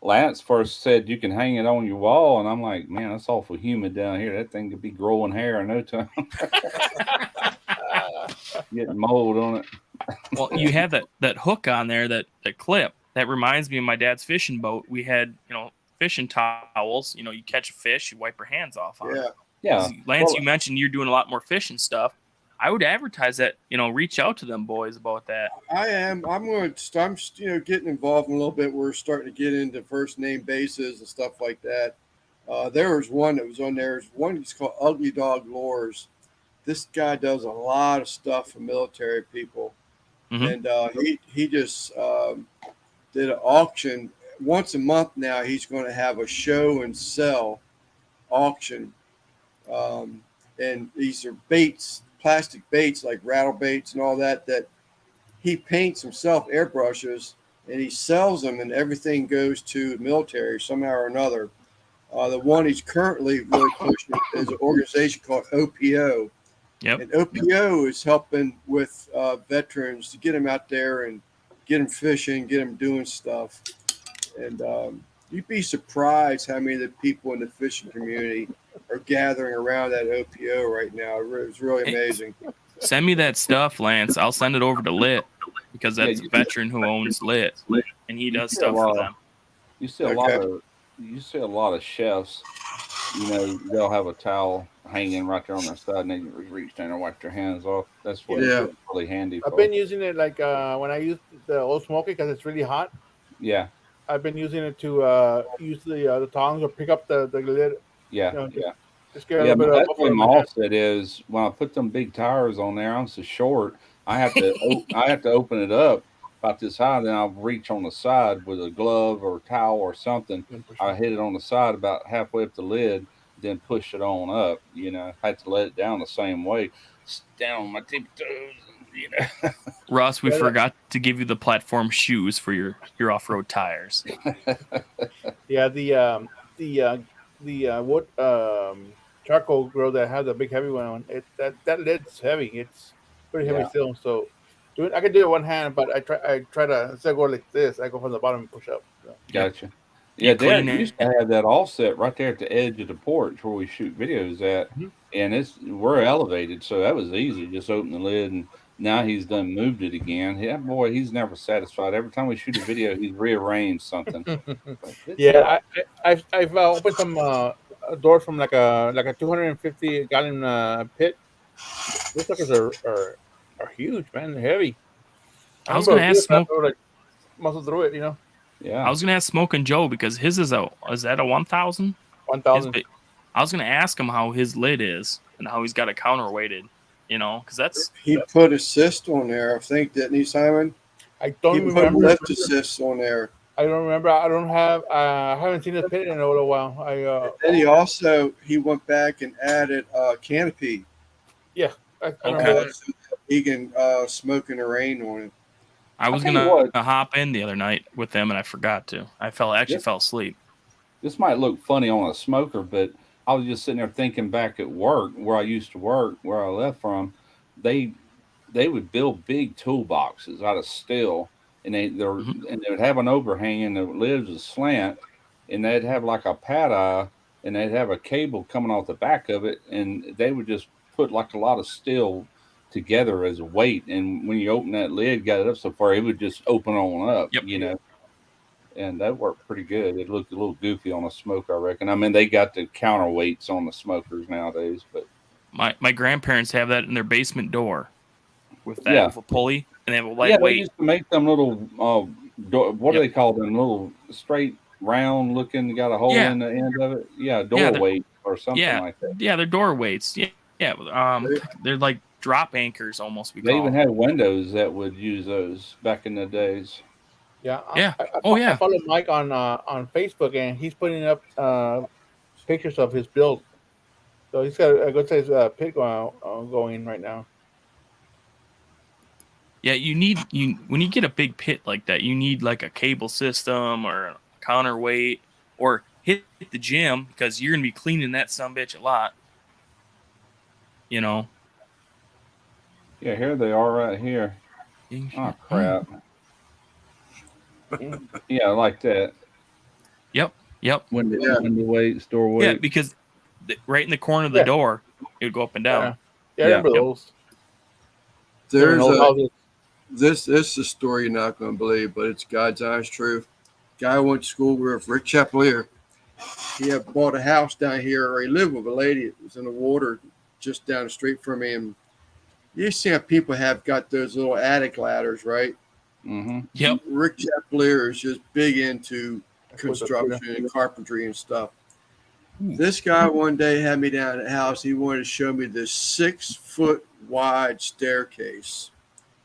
Lance first said you can hang it on your wall, and I'm like, man, that's awful humid down here. That thing could be growing hair in no time. Getting mold on it. Well, you have that hook on there, that clip. That reminds me of my dad's fishing boat. We had, fishing towels. You catch a fish, you wipe your hands off on it. Yeah. Lance, you mentioned you're doing a lot more fishing stuff. I would advertise that, reach out to them boys about that. I am. I'm getting involved in a little bit. We're starting to get into first name bases and stuff like that. There was one that was on there. There's one that's called Ugly Dog Lures. This guy does a lot of stuff for military people. Mm-hmm. And he just did an auction once a month now. He's going to have a show and sell auction. And these are baits, plastic baits like rattle baits and all that he paints himself, airbrushes, and he sells them, and everything goes to the military somehow or another. The one he's currently really pushing is an organization called OPO. Yep. And OPO is helping with veterans to get them out there and get them fishing, get them doing stuff. And you'd be surprised how many of the people in the fishing community are gathering around that OPO right now. It's really amazing. Send me that stuff, Lance. I'll send it over to Lit because that's a veteran who owns Lit, and he does stuff for them. You see a lot of chefs. They'll have a towel hanging right there on their side, and they reach down and wipe their hands off. That's what it's really handy. I've been using it like when I use the old smoky because it's really hot. Yeah. I've been using it to use the tongs or pick up the lid. Yeah, You know, yeah. just get a Yeah, little bit of that's buffer what in my my hand. offset is. When I put them big tires on there, I'm so short. I have to I have to open it up about this high. Then I'll reach on the side with a glove or towel or something. And push I it. hit it on the side about halfway up the lid, then push it on up. I had to let it down the same way, down on my tippy toes. Russ, we Yeah, forgot to give you the platform shoes for your off road tires. yeah. The wood charcoal grill that has a big heavy one on it. That lid's heavy. It's pretty heavy Yeah, still. So I can do it one hand, but I try to instead of go like this, I go from the bottom and push up. So. Yep. gotcha. Yeah, You Dad clean used it. to have that offset right there at the edge of the porch where we shoot videos at, Mhm. and we're elevated, so that was easy. Just open the lid, and now he's done moved it again. Yeah, boy, he's never satisfied. Every time we shoot a video, he's rearranged something. But it's Yeah, I've opened some doors from like a 250 gallon pit. Those suckers are huge, man. They're heavy. I I was remember gonna a ask few times Smoke. I was like muscle through it. I yeah, was gonna ask Smoke and Joe because his is that a 1,000? His 1,000. big. I was gonna ask him how his lid is and how he's got it counterweighted. Because that's He put assist on there, I think, didn't he, Simon? I He don't put remember. lift assist on there. I don't remember. I don't have. I haven't seen this pit in a little while. Then he went back and added canopy. Yeah, I remember okay. that. So that he can smoke in the rain on it. I I was tell you gonna what, hop in the other night with them and I forgot to. I this fell asleep. this might look funny on a smoker, but I was just sitting there thinking back at work where I used to work, where I left from. They they would build big toolboxes out of steel, and Hmm. they would have an overhang, and the lids would slant, and they'd have like a pad eye, and they'd have a cable coming off the back of it, and they would just put like a lot of steel together as a weight, and when you open that lid, got it up so far, it would just open on up, Yep. and that worked pretty good. It looked a little goofy on a smoker, I reckon. I mean, they got the counterweights on the smokers nowadays, but My grandparents have that in their basement door yeah, with a pulley and they have a yeah, they lightweight. used to make them little, what do Yep. they call them? Little straight, round looking, got a hole Yeah. in the end of it. Yeah, Yeah. They're, doorway or something yeah. like that. Yeah. They're door weights. Yeah. Yeah. They, They're like drop anchors almost. We They even call them. had windows that would use those back in the days. Yeah, Yeah. Oh I yeah. follow Mike on Facebook, and he's putting up pictures of his build. So he's got a good size pit going right now. Yeah. You when you get a big pit like that, you need like a cable system or a counterweight or hit the gym because you're gonna be cleaning that sumbitch a lot. You know. Yeah, here they are right here. Oh crap. Mm. Yeah, like that. Yep. Yep. yeah. Window weights, door Yeah, weight. because right in the corner of the Yeah, door, it would go up and yeah, down. yeah. I Yeah. remember Yep. those. They're in There's old a houses. this is a story you're not going to believe, but it's God's honest truth. Guy I went to school with, Rick Chapelier. He had bought a house down here, or he lived with a lady that was in the water just down the street from me. And you see how people have got those little attic ladders, right? Mm-hmm. Yep. Rick Chapelier is just big into With the Twitter. construction and carpentry and stuff. This guy one day had me down at the house. He wanted to show me this 6-foot wide staircase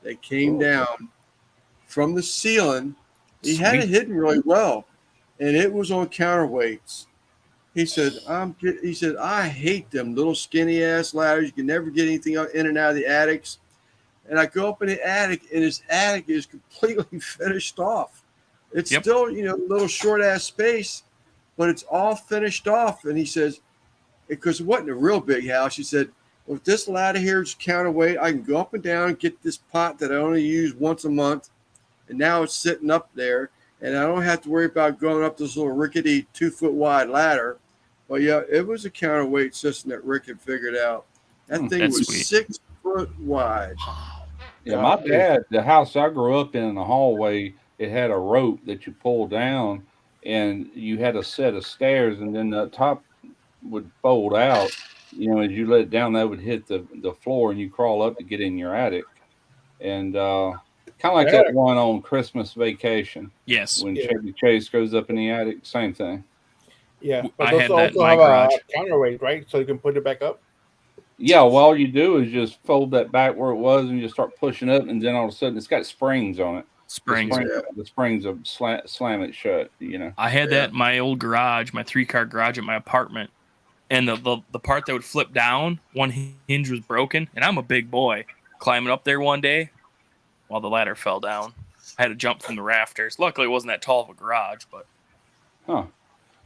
that came down from the ceiling. He had it Sweet. hidden really well, and it was on counterweights. He said, I hate them little skinny ass ladders. You can never get anything in and out of the attics. And I go up in the attic, and his attic is completely finished off. It's Yep. still, a little short ass space, but it's all finished off. And he says, because it wasn't a real big house, he said, well, if this ladder here is counterweight, I can go up and down and get this pot that I only use once a month. And now it's sitting up there. And I don't have to worry about going up this little rickety 2-foot wide ladder. But yeah, it was a counterweight system that Rick had figured out. That thing That's was sweet. 6 foot wide. Yeah, my dad, the house I grew up in the hallway, it had a rope that you pull down, and you had a set of stairs, and then the top would fold out. As you let it down, that would hit the floor, and you crawl up to get in your attic. And Kind of like Yeah. that one on Christmas Vacation Yes. when Yeah. Chevy Chase goes up in the attic. Same thing. Yeah, but I those had that in also my have garage. a counterweight, right? So you can put it back up. Yeah, well, all you do is just fold that back where it was, and you just start pushing up, and then all of a sudden it's got springs on it. Springs. The springs of slam it shut. You know. I had that in my old garage, my 3-car garage at my apartment. And the part that would flip down, one hinge was broken. And I'm a big boy. Climbing up there one day while the ladder fell down. I had to jump from the rafters. Luckily, it wasn't that tall of a garage, but Huh.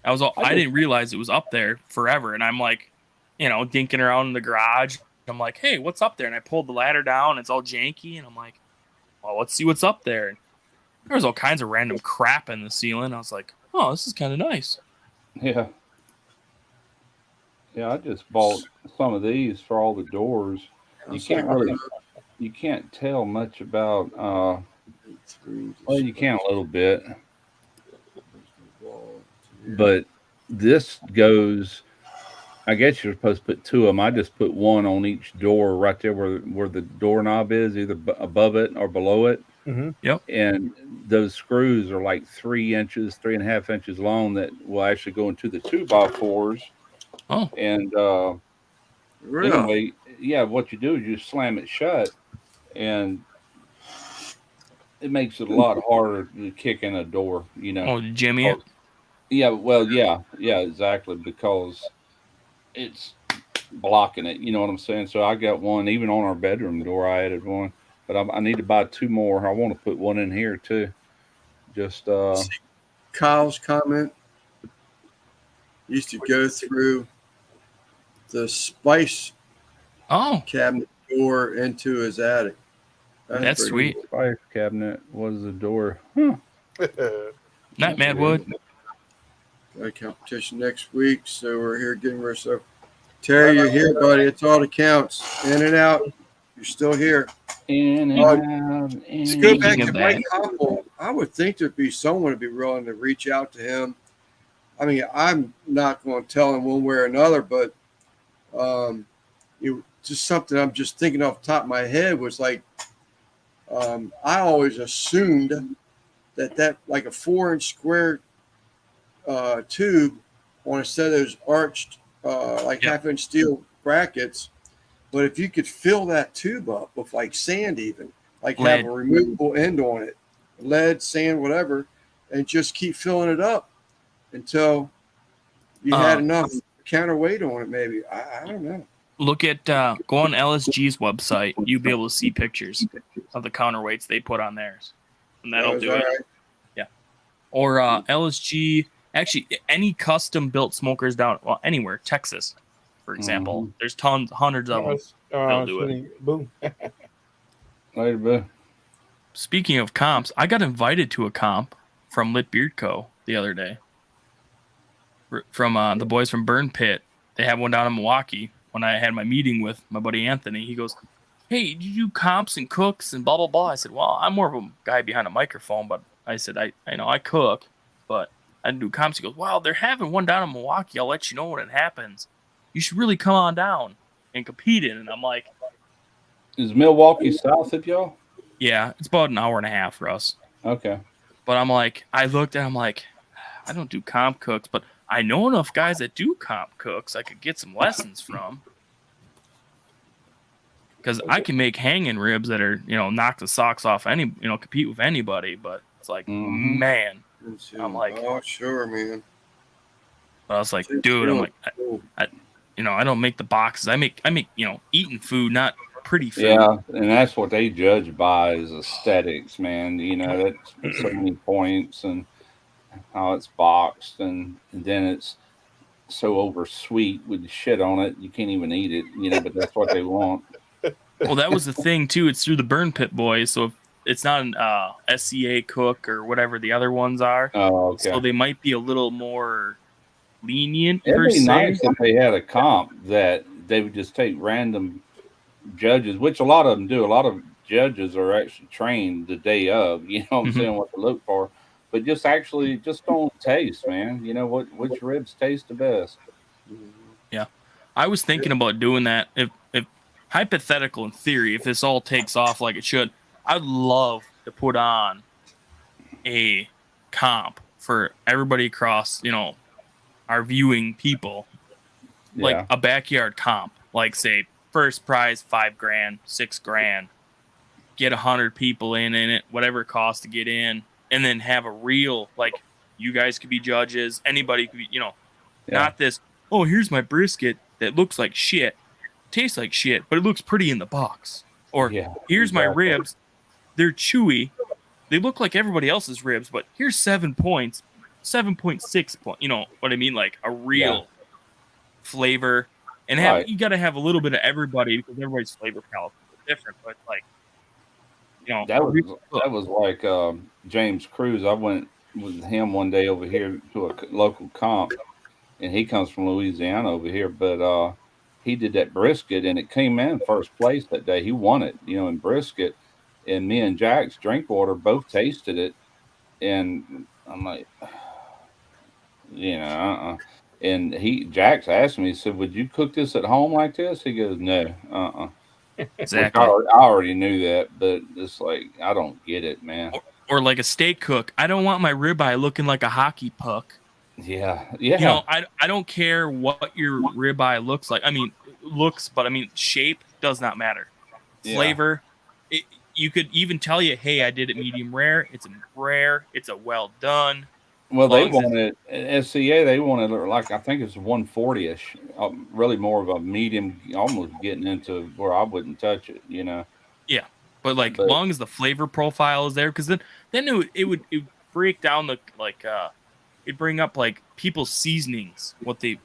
I didn't realize it was up there forever. And I'm like, dinking around in the garage. I'm like, hey, what's up there? And I pulled the ladder down. It's all janky. And I'm like, well, let's see what's up there. And there was all kinds of random crap in the ceiling. I was like, oh, this is kind of nice. Yeah. Yeah, I just bought some of these for all the doors. You can't tell much about. Well, you can a little bit, but this goes. I guess you're supposed to put 2 of them. I just put 1 on each door right there where the doorknob is, either above it or below it. Mm-hmm. Yep. And those screws are like 3.5 inches long that will actually go into the 2x4s. Oh. And Really? anyway, yeah, what you do is you slam it shut, and it makes it a lot harder to kick in a door. Oh, Jimmy. Yeah, well, yeah, exactly, because it's blocking it. You know what I'm saying? So I got one even on our bedroom door. I added one, but I need to buy 2 more. I want to put one in here too. Just Kyle's comment used to go through the spice cabinet door into his attic. That's sweet. Spice cabinet was the door. Huh. Not Madwood. Got a competition next week, so we're here getting ready. So, Terry, you're here, buddy. It's all that counts. In and out. You're still here. In and out. To go back Speaking to of Mike that. Koppel, I would think there'd be someone to be willing to reach out to him. I mean, I'm not going to tell him one way or another, but just something I'm just thinking off the top of my head was like, I always assumed that like a 4-inch square tube on a set of those arched half-inch steel brackets. But if you could fill that tube up with like sand, even like Lead. have a removable end on it, lead, sand, whatever, and just keep filling it up until you had enough counterweight on it. Maybe I don't know. Look at go on LSG's website. You'll be able to see pictures of the counterweights they put on theirs, and that'll do it. Right. Yeah. Or LSG. Actually, any custom built smokers down anywhere, Texas, for example. There's hundreds of them. They'll do it. Boom. Later, boo. Speaking of comps, I got invited to a comp from Lit Beard Co. the other day. From the boys from Burn Pit. They have one down in Milwaukee. When I had my meeting with my buddy Anthony, he goes, hey, do you do comps and cooks and blah, blah, blah? I said, well, I'm more of a guy behind a microphone, but I said, I know I cook, but I do comps. He goes, wow, they're having one down in Milwaukee. I'll let you know when it happens. You should really come on down and compete in. And I'm like, is Milwaukee south of y'all? Yeah, it's about an hour and a half, Russ. Okay. But I'm like, I looked and I'm like, I don't do comp cooks, but I know enough guys that do comp cooks I could get some lessons from. Because I can make hanging ribs that are, knock the socks off compete with anybody. But it's like, man. I'm like, oh, sure, man. But I was like, dude, I'm like, I don't make the boxes. I make, eating food, not pretty food. Yeah, and that's what they judge by is aesthetics, man. That's so many points and how it's boxed, and then it's so over sweet with the shit on it, you can't even eat it, but that's what they want. Well, that was the thing too. It's through the Burn Pit boys, so if it's not an SCA cook or whatever the other ones are. Oh, okay. So they might be a little more lenient. It'd per be se. nice if they had a comp that they would just take random judges, which a lot of them do. A lot of judges are actually trained the day of, what I'm saying, what to look for. But just on taste, man. Which ribs taste the best. Yeah. I was thinking about doing that. If hypothetical in theory, if this all takes off like it should, I'd love to put on a comp for everybody across, our viewing people, like a backyard comp, like say first prize $5,000, $6,000, get 100 people in it, whatever it costs to get in, and then have a real, like, you guys could be judges, anybody could be, not this, oh, here's my brisket that looks like shit, tastes like shit, but it looks pretty in the box. Or here's my ribs, they're chewy, they look like everybody else's ribs, but here's 7 points, 7.6 points. You know what I mean? Like a real flavor, and you got to have a little bit of everybody because everybody's flavor palate is different. But like, that was like James Cruz. I went with him one day over here to a local comp, and he comes from Louisiana over here, but he did that brisket, and it came in first place that day. He won it, in brisket. And me and Jack's Drinkwater both tasted it, and I'm like, And Jack's asked me, he said, "Would you cook this at home like this?" He goes, "No, Exactly. I already knew that, but it's like I don't get it, man. Or like a steak cook. I don't want my ribeye looking like a hockey puck. Yeah. I don't care what your ribeye looks like. I mean, shape does not matter. Flavor. You could even tell you, hey, I did it medium rare. It's a rare. It's a well done. Well, they wanted SCA. They wanted like I think it's 140ish. Really more of a medium, almost getting into where I wouldn't touch it. Yeah, but long as the flavor profile is there, because then it would break down the it'd bring up like people's seasonings. What they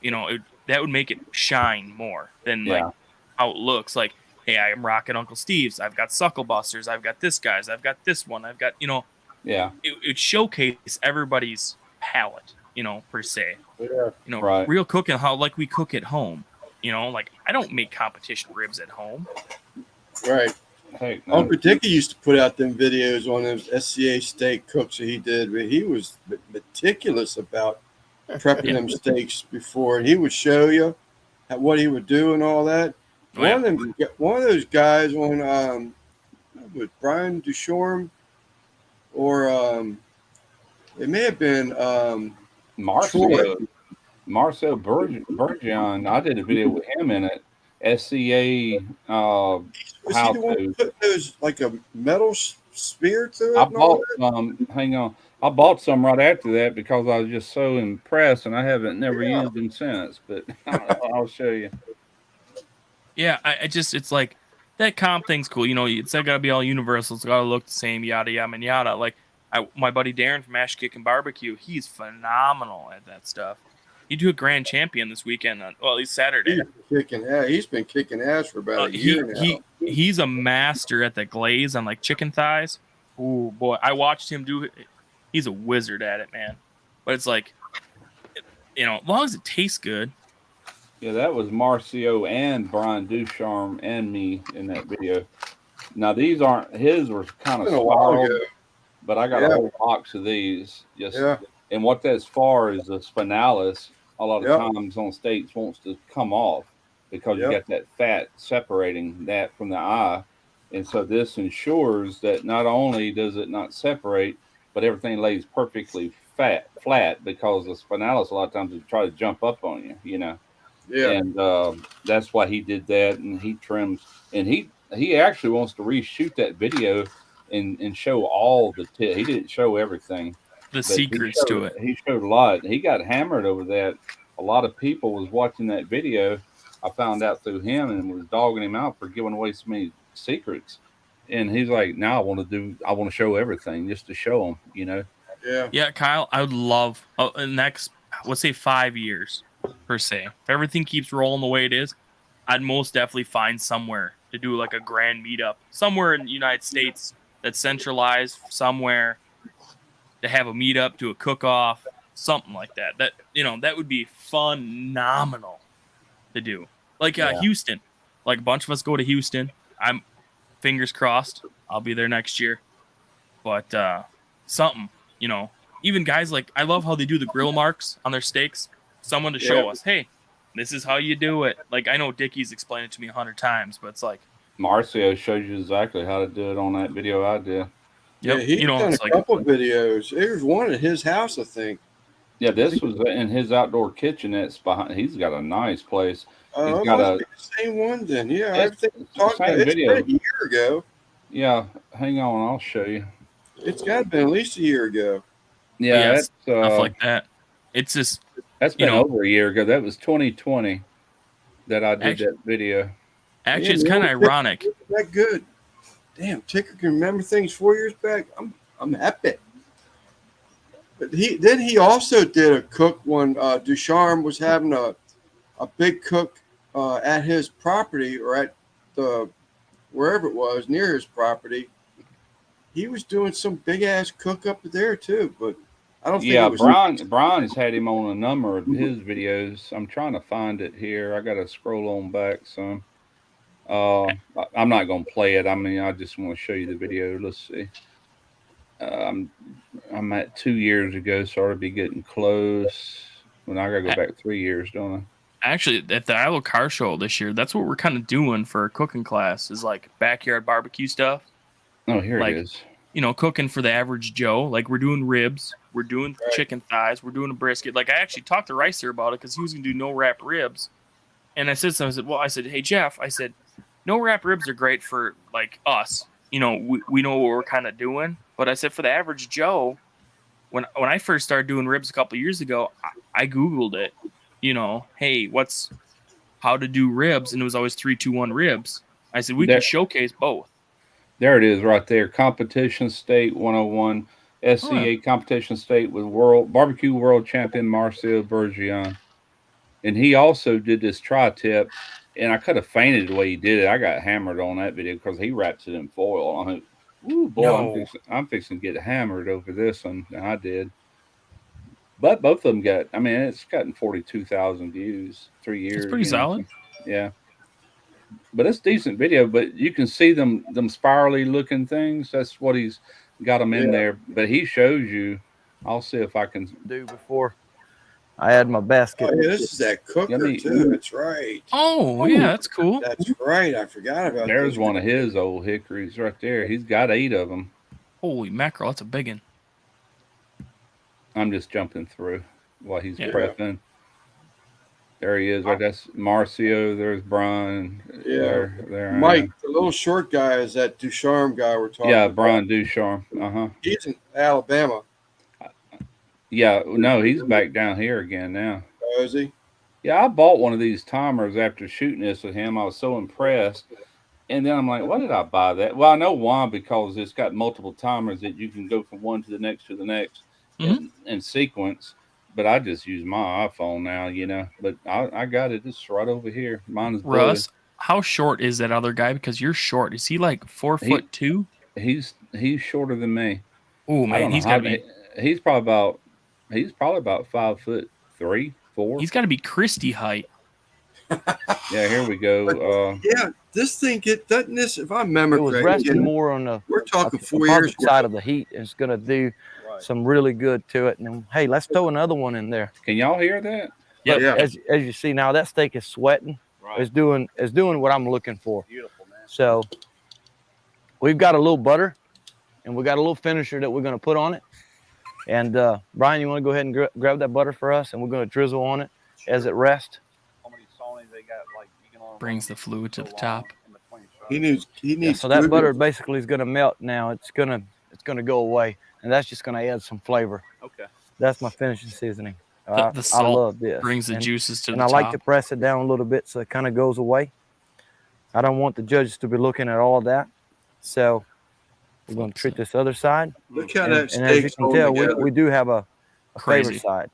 that would make it shine more than like how it looks. Like, hey, I am rocking Uncle Steve's. I've got Suckle Busters. I've got this guy's. I've got this one. I've got, it showcase everybody's palate, per se. Right. Real cooking, how like we cook at home. Like I don't make competition ribs at home. Right. Hey, no. Uncle Dickie used to put out them videos on those SCA steak cooks that he did. But he was meticulous about prepping them steaks before, and he would show you what he would do and all that. One of those guys on with Brian Ducharme, or it may have been Marcel Bergeon. I did a video with him in it. SCA was how he the one to put those like a metal spear through it? I bought some. Hang on, I bought some right after that because I was just so impressed, and I haven't never used them since. But I'll show you. Yeah, it's like that comp thing's cool. It's got to be all universal. It's got to look the same, yada, yada, yada. Like my buddy Darren from Ash Kickin' Barbecue, he's phenomenal at that stuff. He do a grand champion this weekend. At least Saturday. He's been kicking ass for about a year now. He's a master at the glaze on like chicken thighs. Oh boy, I watched him do it. He's a wizard at it, man. But it's like, as long as it tastes good. Yeah, that was Marcio and Brian Ducharme and me in that video. Now these aren't his, were kind of spiraled, but I got a whole box of these. And what that's for is the spinalis. A lot of times on steaks wants to come off because you got that fat separating that from the eye, and so this ensures that not only does it not separate, but everything lays perfectly flat because the spinalis a lot of times will try to jump up on you, Yeah. And that's why he did that, and he trims, and he actually wants to reshoot that video and show all the he didn't show everything. The secrets to it. He showed a lot. He got hammered over that. A lot of people was watching that video. I found out through him and was dogging him out for giving away so many secrets. And he's like, now I want to show everything just to show them, Yeah. Yeah, Kyle, I would love next, let's say 5 years per se. If everything keeps rolling the way it is, I'd most definitely find somewhere to do like a grand meetup somewhere in the United States that's centralized, somewhere to have a meetup, to a cook-off, something like that. That would be phenomenal to do. Like Houston, like a bunch of us go to Houston. I'm fingers crossed I'll be there next year. But something, even guys like, I love how they do the grill marks on their steaks. Someone to show us, hey, this is how you do it. Like, I know Dickie's explained it to me 100 times, but it's like Marcio showed you exactly how to do it on that video I did. Yeah, Yep. he's You know, done a it's like couple videos. There's one at his house, I think. Yeah, this was in his outdoor kitchen. That's behind. He's got a nice place. He's It got must a. be the same one then. Yeah, I It's, think it's the talking about same it's video. been a year ago. Yeah, hang on, I'll show you. It's got to be at least a year ago. but Yeah, yeah, that's stuff like that. It's just that's you been know, over a year ago. That was 2020 that I did actually, that video. actually it's Man, kind of the old ironic. Ticker wasn't that good. Damn, Ticker can remember things 4 years back. I'm happy. But he also did a cook when Ducharme was having a big cook at his property or at the wherever it was near his property. He was doing some big ass cook up there too, but I don't think Yeah, it was. Brian's had him on a number of his videos. I'm trying to find it here. I got to scroll on back some. I'm not gonna play it. I mean, I just want to show you the video. Let's see. I'm at 2 years ago, so I'll be getting close. Well, I gotta go back 3 years, don't I? Actually, at the Iowa Car Show this year, that's what we're kind of doing for a cooking class is like backyard barbecue stuff. Oh, here Like, it is. you know, cooking for the average Joe. Like we're doing ribs, we're doing chicken thighs, we're doing a brisket. Like I actually talked to Ricer about it because he was gonna do no wrap ribs, and I said, hey Jeff, I said, no wrap ribs are great for like us. You know, we know what we're kind of doing, but I said for the average Joe, when I first started doing ribs a couple years ago, I googled it. You know, hey, how to do ribs, and it was always 3, 2, 1 ribs. I said we can showcase both. There it is right there. Competition State 101. SCA Competition State with barbecue world champion Marcel Bergeron. And he also did this tri-tip, and I could have fainted the way he did it. I got hammered on that video because he wraps it in foil. I'm like, ooh, boy, No. I'm fixing to get hammered over this one. And I did. But both of them it's gotten 42,000 views, 3 years. It's pretty solid. Yeah. But it's decent video, but you can see them spirally looking things. That's what he's got them in there. But he shows you. I'll see if I can do before I add my basket. Oh, yeah, this is that cooker too. That's right. Oh yeah, that's cool. That's right. I forgot about. There's one of his old hickories right there. He's got 8 of them. Holy mackerel, that's a big one. I'm just jumping through while he's prepping. There he is. Right, that's Marcio. There's Brian. Yeah. There Mike, the little short guy, is that Ducharme guy we're talking about. Yeah, Brian Ducharme. He's in Alabama. Yeah, no, he's back down here again now. Oh, is he? Yeah, I bought one of these timers after shooting this with him. I was so impressed. And then I'm like, why did I buy that? Well, I know why, because it's got multiple timers that you can go from one to the next in sequence. But I just use my iPhone now, you know. But I got it. It's right over here. Mine is blue. Russ, how short is that other guy? Because you're short. Is he like 4'2"? He's shorter than me. Oh man, he's got to be. He's probably about 5'3", 4. He's got to be Christie height. Yeah, here we go. Yeah, this thing doesn't this? If I remember It was correctly, resting more on the we're talking 4 years side of the heat. It's going to do some really good to it. And hey, let's throw another one in there. Can y'all hear that? Yep. Yeah. As you see now, that steak is sweating. Right. It's doing what I'm looking for. Beautiful, man. So we've got a little butter, and we got a little finisher that we're going to put on it. And Brian, you want to go ahead and grab that butter for us, and we're going to drizzle on it as it rests. Brings the fluid to the top. He needs. So that butter basically is going to melt now. It's going to go away, and that's just going to add some flavor. Okay. That's my finishing seasoning. The salt I love this. brings the juices to the top. top. And I like to press it down a little bit so it kind of goes away. I don't want the judges to be looking at all of that. So we're going to treat this other side. Look how that And as you steak's can tell, together. we do have a Crazy. favorite side,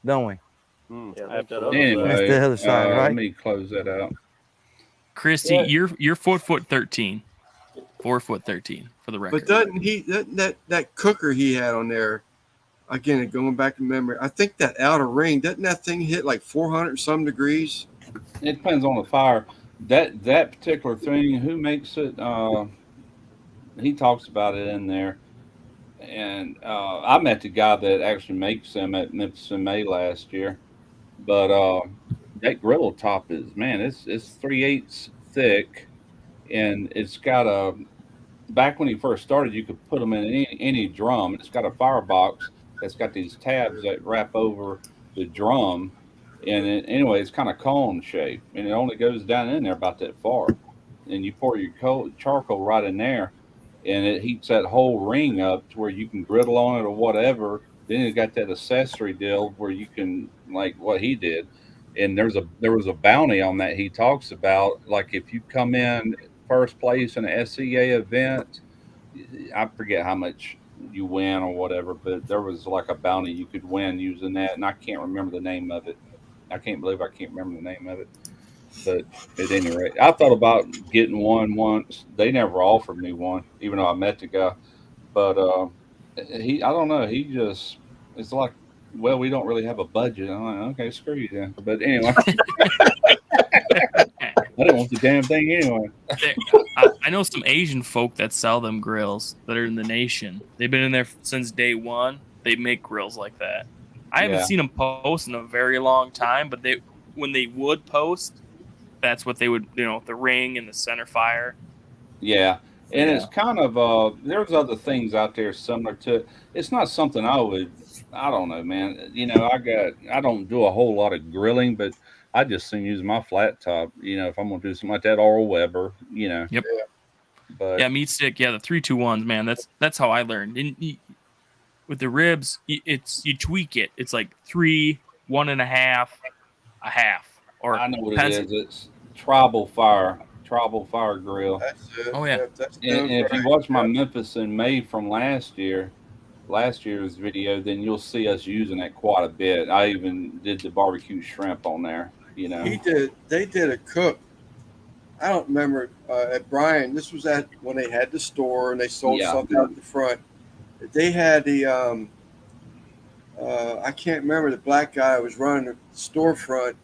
don't we? Anyway, That's the other side, right? Let me close that out. Christy, you're 4'13", 4'13" for the record. But doesn't he that cooker he had on there? Again, going back to memory, I think that outer ring, doesn't that thing hit like 400 some degrees? It depends on the fire. That particular thing, who makes it? He talks about it in there. And I met the guy that actually makes them at Memphis in May last year. But that griddle top is, man, it's 3/8 thick, and it's got back when he first started, you could put them in any drum. It's got a firebox that's got these tabs that wrap over the drum, and anyway, it's kind of cone shape, and it only goes down in there about that far. And you pour your charcoal right in there, and it heats that whole ring up to where you can griddle on it or whatever. Then it got that accessory deal where you can, like what he did, and there was a bounty on that he talks about. Like if you come in first place in an SCA event, I forget how much you win or whatever, but there was like a bounty you could win using that, and I can't remember the name of it. I can't believe I can't remember the name of it. But at any rate, I thought about getting one once. They never offered me one, even though I met the guy. But I don't know. He just, it's like, well, we don't really have a budget. I'm like, okay, screw you then. But anyway, I didn't want the damn thing anyway. I know some Asian folk that sell them grills that are in the nation. They've been in there since day one. They make grills like that. I haven't seen them post in a very long time, but when they would post, that's what they would, the ring and the center fire. Yeah. And it's kind of, there's other things out there similar to it. It's not something I don't know, man. I don't do a whole lot of grilling, but I just soon use my flat top, if I'm going to do something like that, or a Weber, Yep. Yeah. But yeah, meat stick. Yeah, the 3-2-1s, man. That's how I learned. And with the ribs, you tweak it. It's like 3, 1.5, a half. Or I know what it is. It's tribal fire grill. That's it. Oh, yeah. And if you watch my Memphis in May from last year's video, then you'll see us using that quite a bit. I even did the barbecue shrimp on there. They did a cook. I don't remember at Brian. This was when they had the store and they sold stuff out the front. They had the I can't remember the black guy who was running the storefront,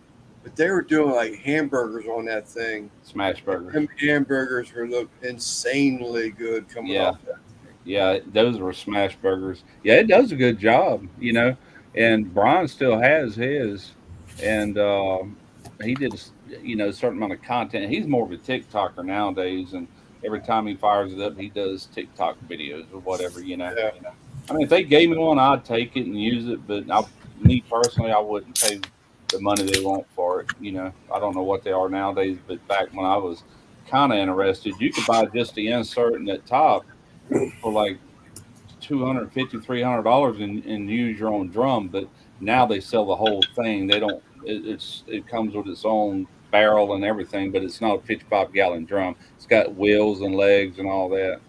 but they were doing like hamburgers on that thing. Smash burgers. Them hamburgers looked insanely good coming off that. Yeah, those were smash burgers. Yeah, it does a good job, and Brian still has his, and he did, a certain amount of content. He's more of a TikToker nowadays, and every time he fires it up, he does TikTok videos or whatever, Yeah. I mean, if they gave me one, I'd take it and use it, but me personally, I wouldn't pay the money they want for it. I don't know what they are nowadays, but back when I was kind of interested, you could buy just the insert in that top for like $250, $300 and use your own drum. But now they sell the whole thing. They don't. It comes with its own barrel and everything, but it's not a 55-gallon drum. It's got wheels and legs and all that.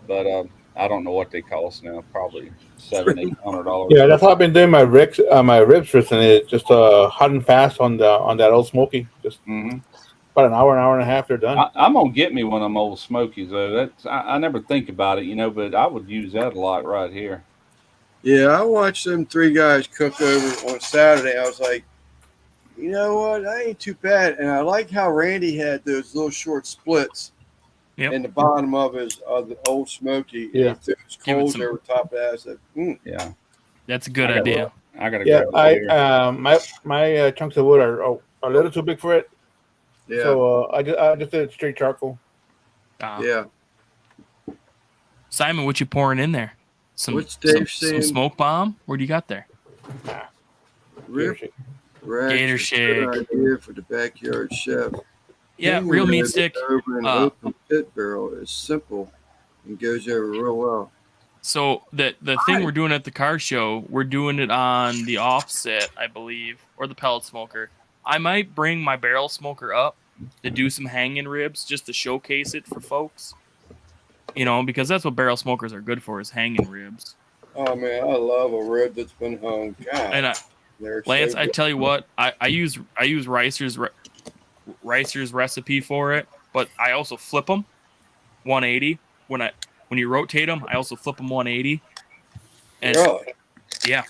But I don't know what they cost now. Probably $700-$800. Yeah, that's how I've been doing my ribs recently. Just hot and fast on that old smoky. Just about an hour and a half, they're done. I'm gonna get me one of them old smokies though. I never think about it, but I would use that a lot right here. Yeah, I watched them 3 guys cook over on Saturday. I was like, you know what? That ain't too bad. And I like how Randy had those little short splits in the bottom of the old smoky. Yeah. And those coals over top of that. I said, Yeah. That's a good idea. I gotta grab my chunks of wood are a little too big for it. Yeah. So I just did straight charcoal. Yeah. Simon, what you pouring in there? What's Dave some smoke bomb? What do you got there? Gator shake. Good idea for the backyard chef. Yeah, real meat stick. Over an open pit barrel is simple and goes over real well. So the thing we're doing at the car show, we're doing it on the offset, I believe, or the pellet smoker. I might bring my barrel smoker up to do some hanging ribs just to showcase it for folks. Because that's what barrel smokers are good for, is hanging ribs. Oh man, I love a rib that's been hung. God, and Lance, I tell you what, I use Ricer's recipe for it, but I also flip them 180 when you rotate them. I also flip them 180. And really? Yeah,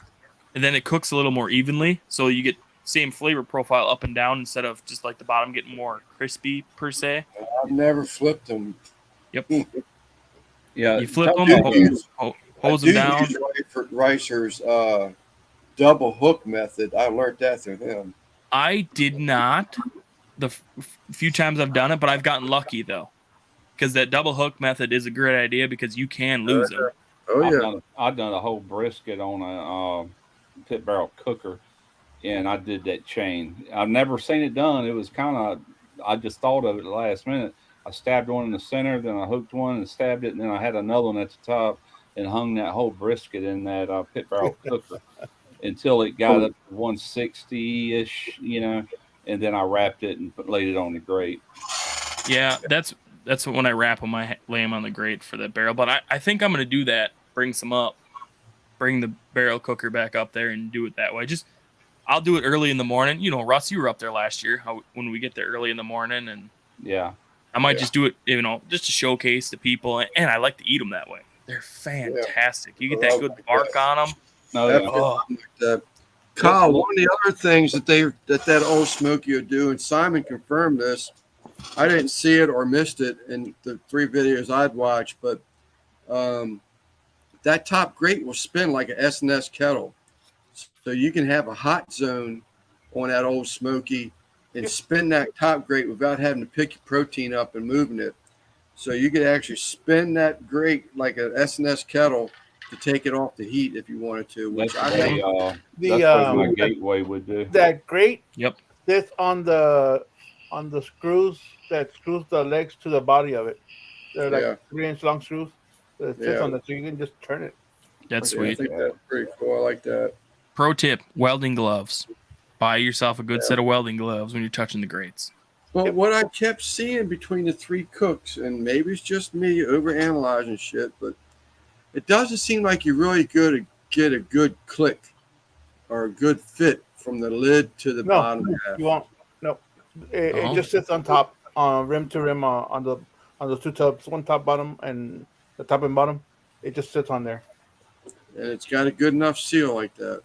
and then it cooks a little more evenly, so you get same flavor profile up and down instead of just like the bottom getting more crispy per se. I've never flipped them. Yep. Yeah, you flip them, hose them down. Ricer's double hook method. I learned that through him. I did not the few times I've done it, but I've gotten lucky though. because that double hook method is a great idea because you can lose them. Oh yeah. I've done a whole brisket on a pit barrel cooker, and I did that chain. I've never seen it done. It was kind of, I just thought of it at the last minute. I stabbed one in the center, then I hooked one and stabbed it, and then I had another one at the top and hung that whole brisket in that pit barrel cooker until it got up to 160 ish, and then I wrapped it and laid it on the grate. Yeah, that's when I wrap them. I lay them on the grate for that barrel. But I think I'm gonna do that. Bring some up, bring the barrel cooker back up there, and do it that way. I'll do it early in the morning. Russ, you were up there last year. When we get there early in the morning, and yeah, I might just do it, just to showcase the people. And I like to eat them that way. They're fantastic. You get that good bark on them. Oh, yeah. Kyle, one of the other things that Old Smoky will do, and Simon confirmed this. I didn't see it or missed it in the 3 videos I'd watched, but that top grate will spin like an S&S kettle. So you can have a hot zone on that Old Smoky and spin that top grate without having to pick your protein up and moving it. So you could actually spin that grate like an S&S kettle to take it off the heat if you wanted to. Which that's what my gateway would do. That grate sits on the screws that screws the legs to the body of it. They're like 3-inch long screws. It sits on that, so you can just turn it. That's sweet. I think that's pretty cool. I like that. Pro tip: welding gloves. Buy yourself a good set of welding gloves when you're touching the grates. But what I kept seeing between the 3 cooks, and maybe it's just me overanalyzing shit, but it doesn't seem like you're really good to get a good click or a good fit from the lid to the bottom half. You won't. No, it just sits on top, rim to rim, on the 2 tubs, one top, bottom, and the top and bottom. It just sits on there, and it's got a good enough seal like that.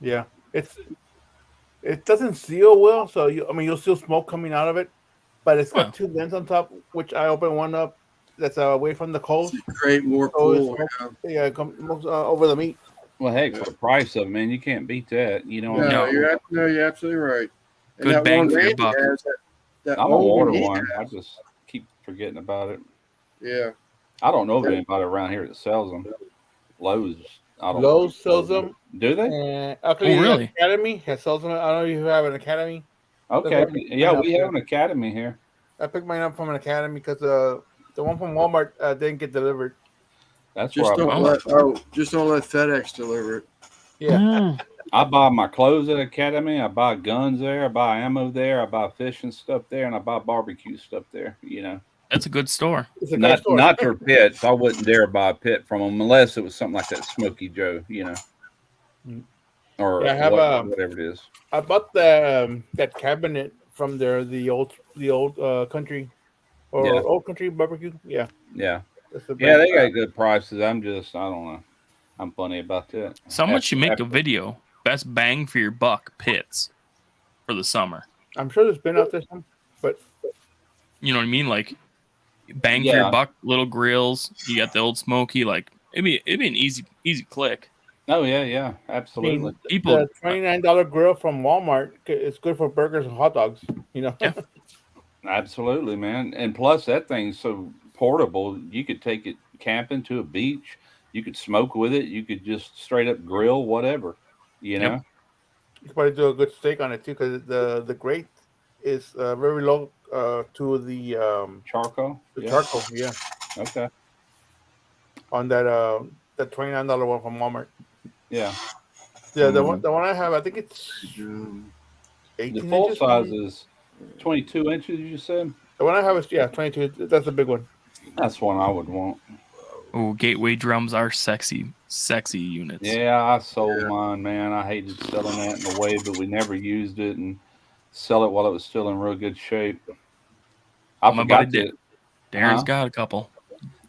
Yeah, it doesn't seal well, so you'll see smoke coming out of it, but it's got 2 vents on top, which I open one up that's away from the coals to create more cool. It comes over the meat. Well, heck, for the price of it, man, you can't beat that. No, you're absolutely right. And good bang for your buck. I'm gonna order one. I just keep forgetting about it. Yeah, I don't know of anybody around here that sells them. Lowe's. Lowe's sells them. Do they? Really? Academy sells them. I don't know if you have an Academy. Okay. Yeah, we have an Academy here. I picked mine up from an Academy because the one from Walmart didn't get delivered. That's just don't let FedEx deliver it. Yeah. I buy my clothes at Academy. I buy guns there. I buy ammo there. I buy fishing stuff there, and I buy barbecue stuff there. That's a good store. Not for pits. I wouldn't dare buy a pit from them unless it was something like that Smoky Joe, or whatever it is. I bought that cabinet from there, the old country or old country barbecue. Yeah. They got good prices. I don't know. I'm funny about that. Someone should make a video. Best bang for your buck pits for the summer. I'm sure there's been out there some, but you know what I mean? Like bang for your buck, little grills. You got the Old Smoky. Like it'd be an easy click. Oh yeah, absolutely. The $29 grill from Walmart is good for burgers and hot dogs. Yeah. Absolutely, man. And plus that thing's so portable. You could take it camping to a beach. You could smoke with it. You could just straight up grill whatever. You know. You could probably do a good steak on it too, because the grate is very low to the charcoal. Charcoal, yeah. Okay. On that $29 one from Walmart. Yeah. Yeah, the one I have, I think it's 18 the full inches, size is 22 inches. You said the one I have is 22. That's a big one. That's one I would want. Oh, gateway drums are sexy units. Yeah, I sold mine, man. I hated selling that in a way, but we never used it and sell it while it was still in real good shape. My buddy Darren's got a couple.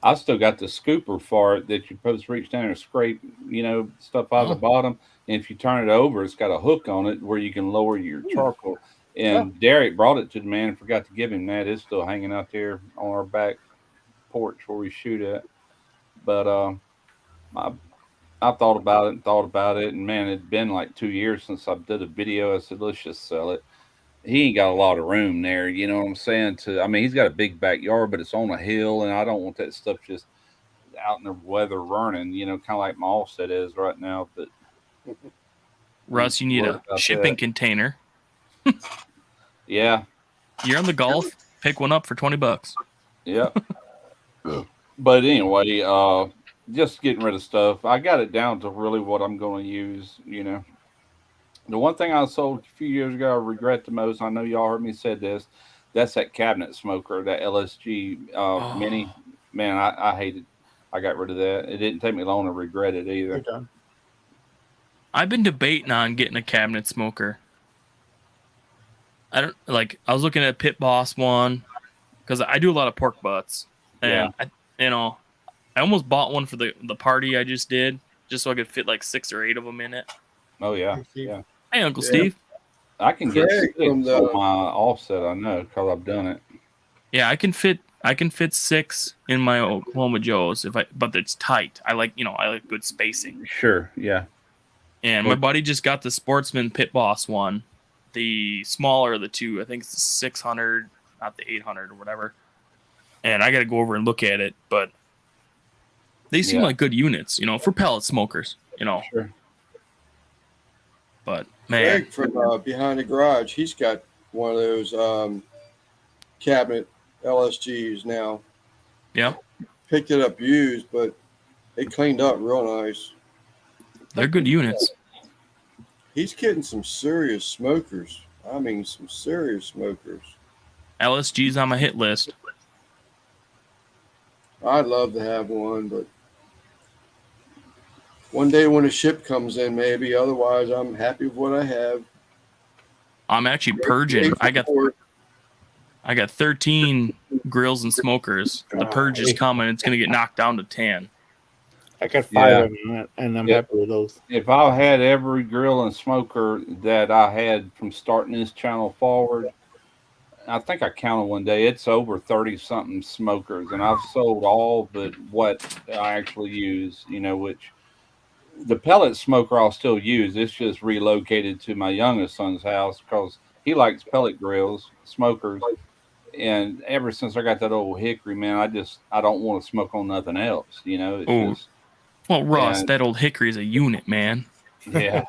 I still got the scooper for it that you're supposed to reach down and scrape, stuff out of the bottom. And if you turn it over, it's got a hook on it where you can lower your charcoal. And Derek brought it to the man and forgot to give him that. It's still hanging out there on our back porch where we shoot at. But I thought about it, and man, it'd been like 2 years since I did a video. I said, let's just sell it. he ain't got a lot of room there. You know what I'm saying? I mean, he's got a big backyard, but it's on a hill, and I don't want that stuff just out in the weather running. You know, kind of like my offset is right now. But Russ, you need a shipping container. Yeah. You're on the Gulf. Pick one up for $20. Yeah. But anyway, just getting rid of stuff. I got it down to really what I'm going to use. You know, the one thing I sold a few years ago I regret the most. I know y'all heard me said this. That's that cabinet smoker, that LSG Mini. Man, I hated. I got rid of that. It didn't take me long to regret it either. I've been debating on getting a cabinet smoker. I was looking at Pit Boss one because I do a lot of pork butts, and I almost bought one for the party I just did, just so I could fit like 6 or 8 of them in it. Oh yeah, yeah. Hey, Uncle Steve. I can get 6 on my offset. I know because I've done it. Yeah, I can fit 6 in my Oklahoma Joe's but it's tight. I like good spacing. Sure, yeah. And my buddy just got the Sportsman Pit Boss one, the smaller of the two. I think it's the 600, not the 800 or whatever. And I got to go over and look at it, but they seem like good units, for pellet smokers, Sure. But man, Greg from behind the garage, he's got one of those cabinet LSGs now. Yeah. Picked it up used, but it cleaned up real nice. They're good units. He's getting some serious smokers. I mean, some serious smokers. LSG's on my hit list. I'd love to have one, but one day when a ship comes in, maybe. Otherwise, I'm happy with what I have. I'm actually purging. I got 13 grills and smokers. The purge is coming. It's going to get knocked down to 10. I got 5 of them, and I'm happy with those. If I had every grill and smoker that I had from starting this channel forward, I think I counted one day, it's over 30-something smokers, and I've sold all but what I actually use, which the pellet smoker I'll still use. It's just relocated to my youngest son's house because he likes pellet grills, smokers. And ever since I got that old hickory, man, I don't want to smoke on nothing else, It's just, well, Ross, that old hickory is a unit, man. Yeah.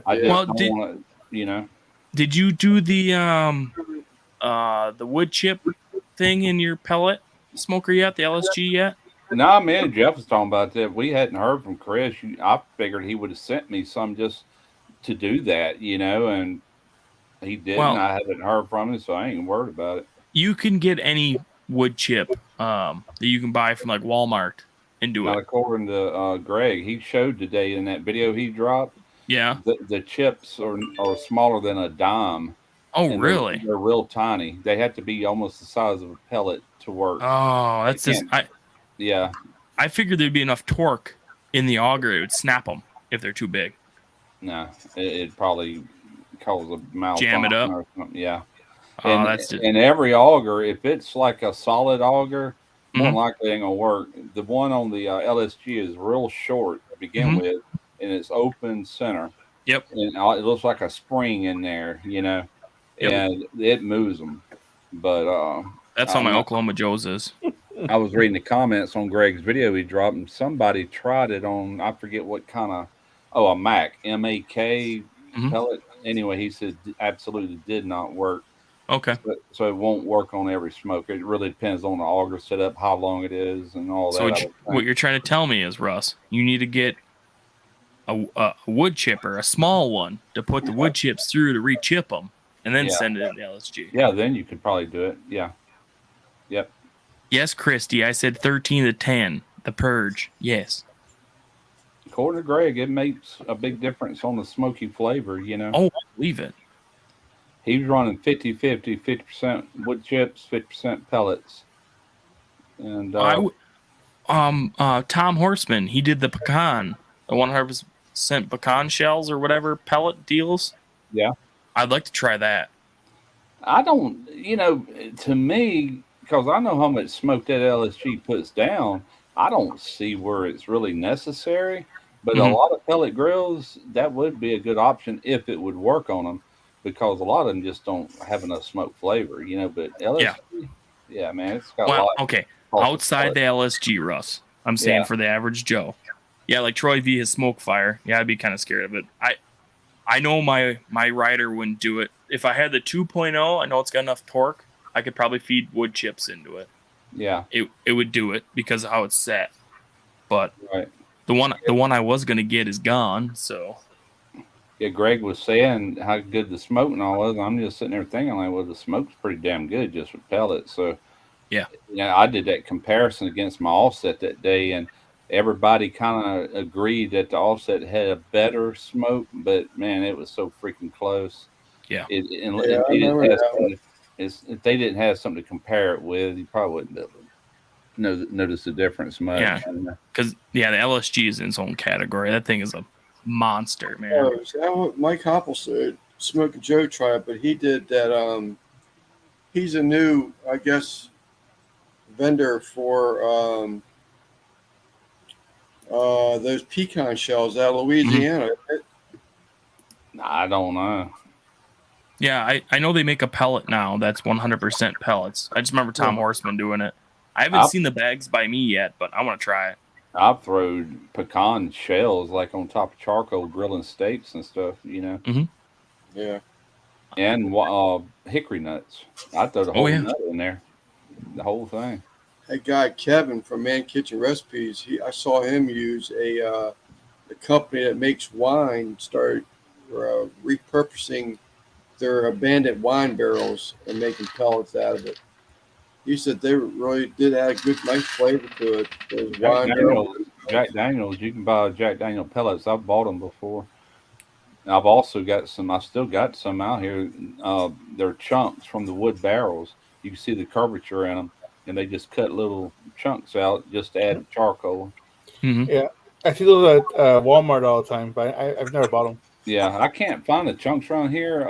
I just don't want to, Did you do the wood chip thing in your pellet smoker yet? The LSG yet? No, man, Jeff was talking about that. We hadn't heard from Chris. I figured he would have sent me some just to do that, and he didn't. Well, I haven't heard from him, so I ain't worried about it. You can get any wood chip that you can buy from like Walmart and do Not it. according to Greg, he showed today in that video he dropped. Yeah. The chips are smaller than a dime. Oh, really? They're real tiny. They have to be almost the size of a pellet to work. Oh, that's just yeah. I figured there'd be enough torque in the auger it would snap them if they're too big. No, it'd probably cause a malfunction. Jam it up. Or something. Yeah. Oh, that's just... And every auger, if it's like a solid auger, more than likely it ain't gonna work. The one on the LSG is real short to begin with, and it's open center. Yep. And it looks like a spring in there, Yep. And it moves them. But that's how my Oklahoma Joe's is. I was reading the comments on Greg's video he dropped, and somebody tried it on, I forget what kind of, a Mac, M-A-K pellet. Anyway, he said absolutely did not work. Okay. So it won't work on every smoker. It really depends on the auger setup, how long it is, and all that. So what you're trying to tell me is, Russ, you need to get a wood chipper, a small one, to put the wood chips through to re-chip them, and then send it in the LSG. Yeah, then you could probably do it. Yeah. Yep. Yes, Christy, I said 13 to 10. The purge. Yes. According to Greg, it makes a big difference on the smoky flavor, Oh, I believe it. He was running 50-50, 50% wood chips, 50% pellets. And Tom Horseman, he did the pecan, the 100% pecan shells or whatever pellet deals. Yeah. I'd like to try that. I don't, to me, because I know how much smoke that LSG puts down, I don't see where it's really necessary. But a lot of pellet grills, that would be a good option if it would work on them. because a lot of them just don't have enough smoke flavor, you know. But LSG, yeah, man, it's got a Well, lot. okay. of Outside the LSG, Russ, I'm saying Yeah. for the average Joe. Yeah, like Troy V has smoke fire. Yeah, I'd be kind of scared of it. I know my rider wouldn't do it. If I had the 2.0, I know it's got enough torque. I could probably feed wood chips into it. Yeah, It would do it because of how it's set. But right. the one I was gonna get is gone. So Yeah, Greg was saying how good the smoke and all was. I'm just sitting there thinking like, well, the smoke's pretty damn good just with pellets. So yeah, I did that comparison against my offset that day, and everybody kind of agreed that the offset had a better smoke, but man, it was so freaking close. yeah. And Yeah, if I they didn't remember have that. something, if they didn't have something to compare it with, you probably wouldn't be able to notice the difference much. Yeah. Because the LSG is in its own category. That thing is a monster, man. Oh, is that what Mike Hoppel said? Smoking Joe tried, but he did that. He's a new, I guess, vendor for those pecan shells out of Louisiana. I don't know. Yeah, I know they make a pellet now that's 100% pellets. I just remember Tom Horseman doing it. I haven't seen the bags by me yet, but I want to try it. I've thrown pecan shells like on top of charcoal grilling steaks and stuff, you know. Mm-hmm. Yeah. And hickory nuts. I throw the whole nut in there, the whole thing. That guy Kevin from Man Kitchen Recipes, I saw him use a company that makes wine started repurposing their abandoned wine barrels and making pellets out of it. He said they really did add a good, nice flavor to it. Those Jack Daniels, you can buy Jack Daniel pellets. I've bought them before. I've also got some. I still got some out here. They're chunks from the wood barrels. You can see the curvature in them, and they just cut little chunks out just to add charcoal. Mm-hmm. Yeah, I see those at Walmart all the time, but I've never bought them. Yeah, I can't find the chunks around here.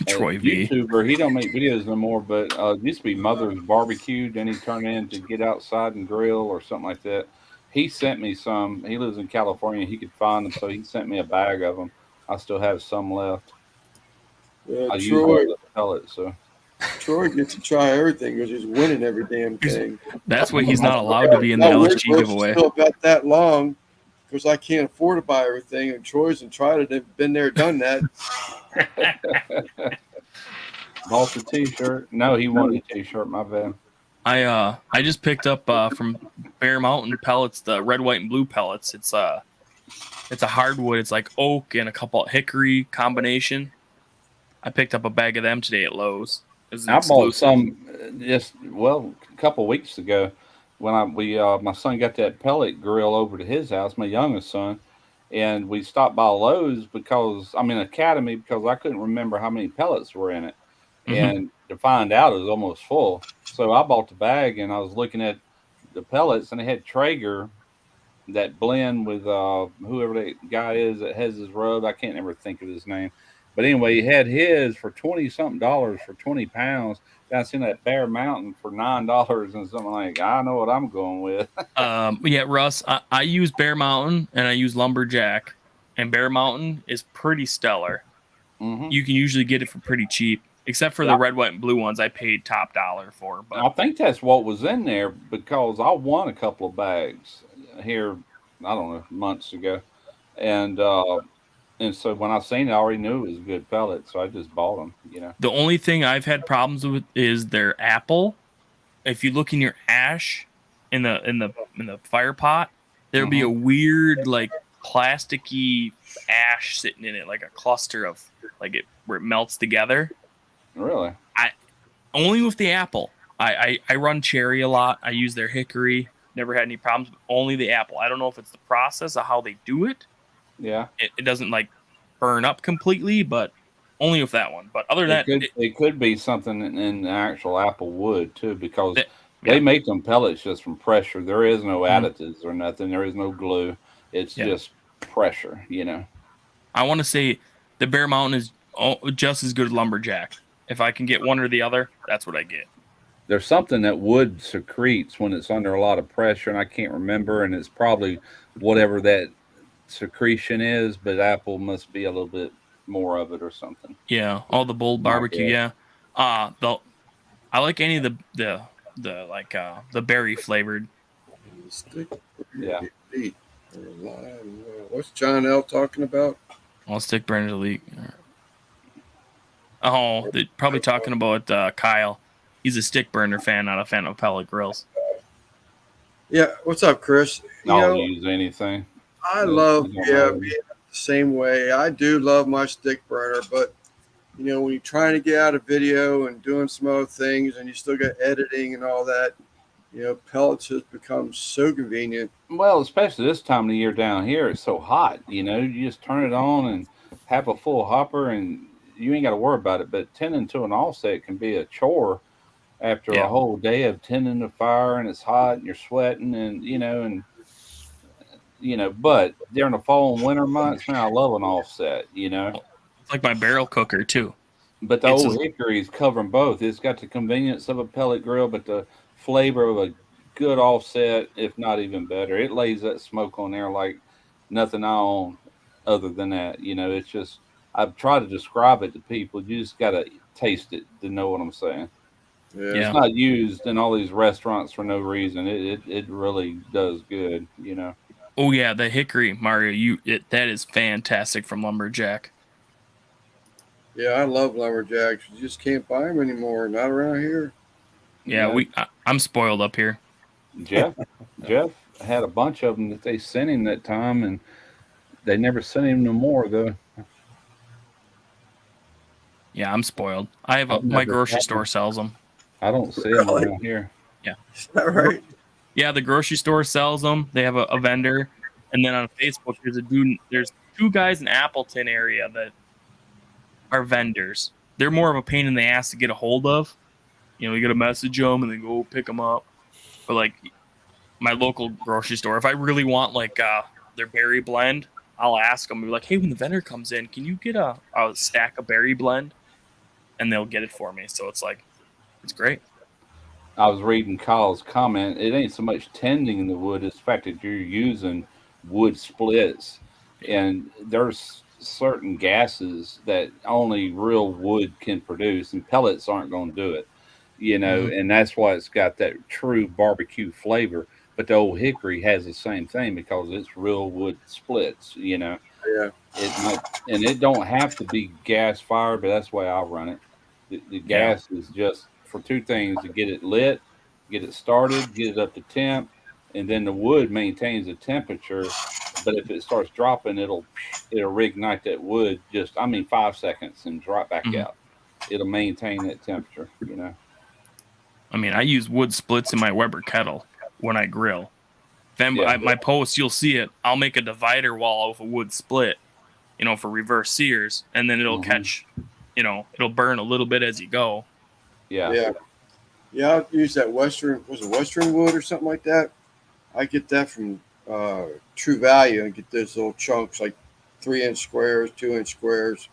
Troy V. YouTuber, he don't make videos no more, but it used to be Mother's Barbecue. Then he turned it into Get Outside and Grill or something like that. He sent me some. He lives in California. He could find them, so he sent me a bag of them. I still have some left. I use all the pellets, so. Troy gets to try everything because he's winning every damn thing. That's why he's not allowed to be in the LSG giveaway. Still about that long because I can't afford to buy everything, and Troy's and tried it. They've been there, done that. Bought the T-shirt. No, he wanted a T-shirt. My bad. I just picked up from Bear Mountain pellets the red, white, and blue pellets. It's a hardwood. It's like oak and a couple of hickory combination. I picked up a bag of them today at Lowe's. I bought some a couple of weeks ago when my son got that pellet grill over to his house, my youngest son, and we stopped by Lowe's because Academy because I couldn't remember how many pellets were in it, and to find out it was almost full. So I bought the bag and I was looking at the pellets and they had Traeger, that blend with whoever that guy is that has his rub. I can't ever think of his name. But anyway, he had his for $20-something for 20 pounds. I seen that Bear Mountain for $9 and something like. I know what I'm going with. Yeah, Russ, I use Bear Mountain and I use Lumberjack, and Bear Mountain is pretty stellar. Mm-hmm. You can usually get it for pretty cheap, except for the red, white, and blue ones. I paid top dollar for. But I think that's what was in there because I won a couple of bags here. I don't know, months ago, and so when I seen it, I already knew it was a good pellet, so I just bought them. You know, the only thing I've had problems with is their apple. If you look in your ash in the fire pot, there'll be a weird like plasticky ash sitting in it, like a cluster of where it melts together. Really? Only with the apple. I run cherry a lot. I use their hickory. Never had any problems. But only the apple. I don't know if it's the process of how they do it. Yeah, it doesn't like burn up completely, but only with that one. But other than that, it could be something in the actual apple wood too, because they make them pellets just from pressure. There is no additives or nothing. There is no glue. It's just pressure. You know. I want to say the Bear Mountain is just as good as Lumberjack. If I can get one or the other, that's what I get. There's something that wood secretes when it's under a lot of pressure, and I can't remember, and it's probably whatever that secretion is, but apple must be a little bit more of it or something. Yeah, all the bold barbecue. Yeah, I like any of the berry flavored. Yeah. What's John L talking about? I'll stick burner elite. Oh, they're probably talking about Kyle. He's a stick burner fan, not a fan of pellet grills. Yeah, what's up, Chris? I'll use anything. I love being the same way. I do love my stick burner, but when you're trying to get out a video and doing some other things, and you still got editing and all that, pellets has become so convenient. Well, especially this time of the year down here, it's so hot. You just turn it on and have a full hopper, and you ain't got to worry about it. But tending to an offset can be a chore after a whole day of tending to fire, and it's hot, and you're sweating, and But during the fall and winter months, man, I love an offset. It's like my barrel cooker too. But the old hickory is covering both. It's got the convenience of a pellet grill, but the flavor of a good offset, if not even better. It lays that smoke on there like nothing I own other than that. It's just, I've tried to describe it to people. You just got to taste it to know what I'm saying. Yeah. It's not used in all these restaurants for no reason. It really does good, Oh yeah, the hickory, Mario, that is fantastic from Lumberjack. Yeah, I love lumberjacks. You just can't buy them anymore. Not around here. Yeah, I'm spoiled up here. Jeff had a bunch of them that they sent him that time, and they never sent him no more though. Yeah, I'm spoiled. I have my grocery store sells them. I don't see them around here. Yeah, is that right? Yeah, the grocery store sells them. They have a vendor, and then on Facebook there's two guys in Appleton area that are vendors. They're more of a pain in the ass to get a hold of. You got to message them and then go pick them up. But like my local grocery store, if I really want like their berry blend, I'll ask them. Be like, hey, when the vendor comes in, can you get a stack of berry blend? And they'll get it for me. So it's great. I was reading Kyle's comment. It ain't so much tending the wood; it's the fact that you're using wood splits, and there's certain gases that only real wood can produce, and pellets aren't going to do it. And that's why it's got that true barbecue flavor. But the old hickory has the same thing because it's real wood splits. Yeah. It don't have to be gas fired, but that's the way I run it. The gas is just for two things: to get it lit, get it started, get it up to temp, and then the wood maintains the temperature. But if it starts dropping, it'll reignite that wood 5 seconds and drop back out. It'll maintain that temperature. I use wood splits in my Weber kettle when I grill. Then my post, you'll see it. I'll make a divider wall of a wood split, for reverse sears, and then it'll catch. It'll burn a little bit as you go. Yeah. I'll use that Western wood or something like that. I get that from True Value and get those little chunks like 3-inch squares, 2-inch squares.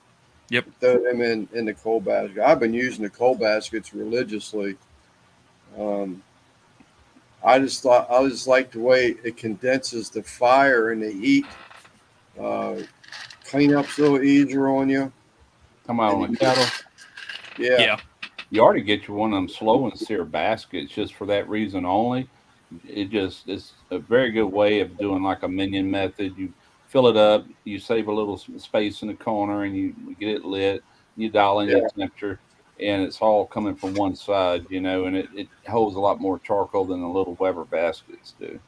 Yep. Throw them in the coal basket. I've been using the coal baskets religiously. I just like the way it condenses the fire and the heat. Cleanup's a little easier on you. Come out on a kettle. Yeah. You already get you one of them slow and sear baskets just for that reason only. It's a very good way of doing like a minion method. You fill it up, you save a little space in the corner, and you get it lit. You dial in your temperature, and it's all coming from one side, and it holds a lot more charcoal than the little Weber baskets do,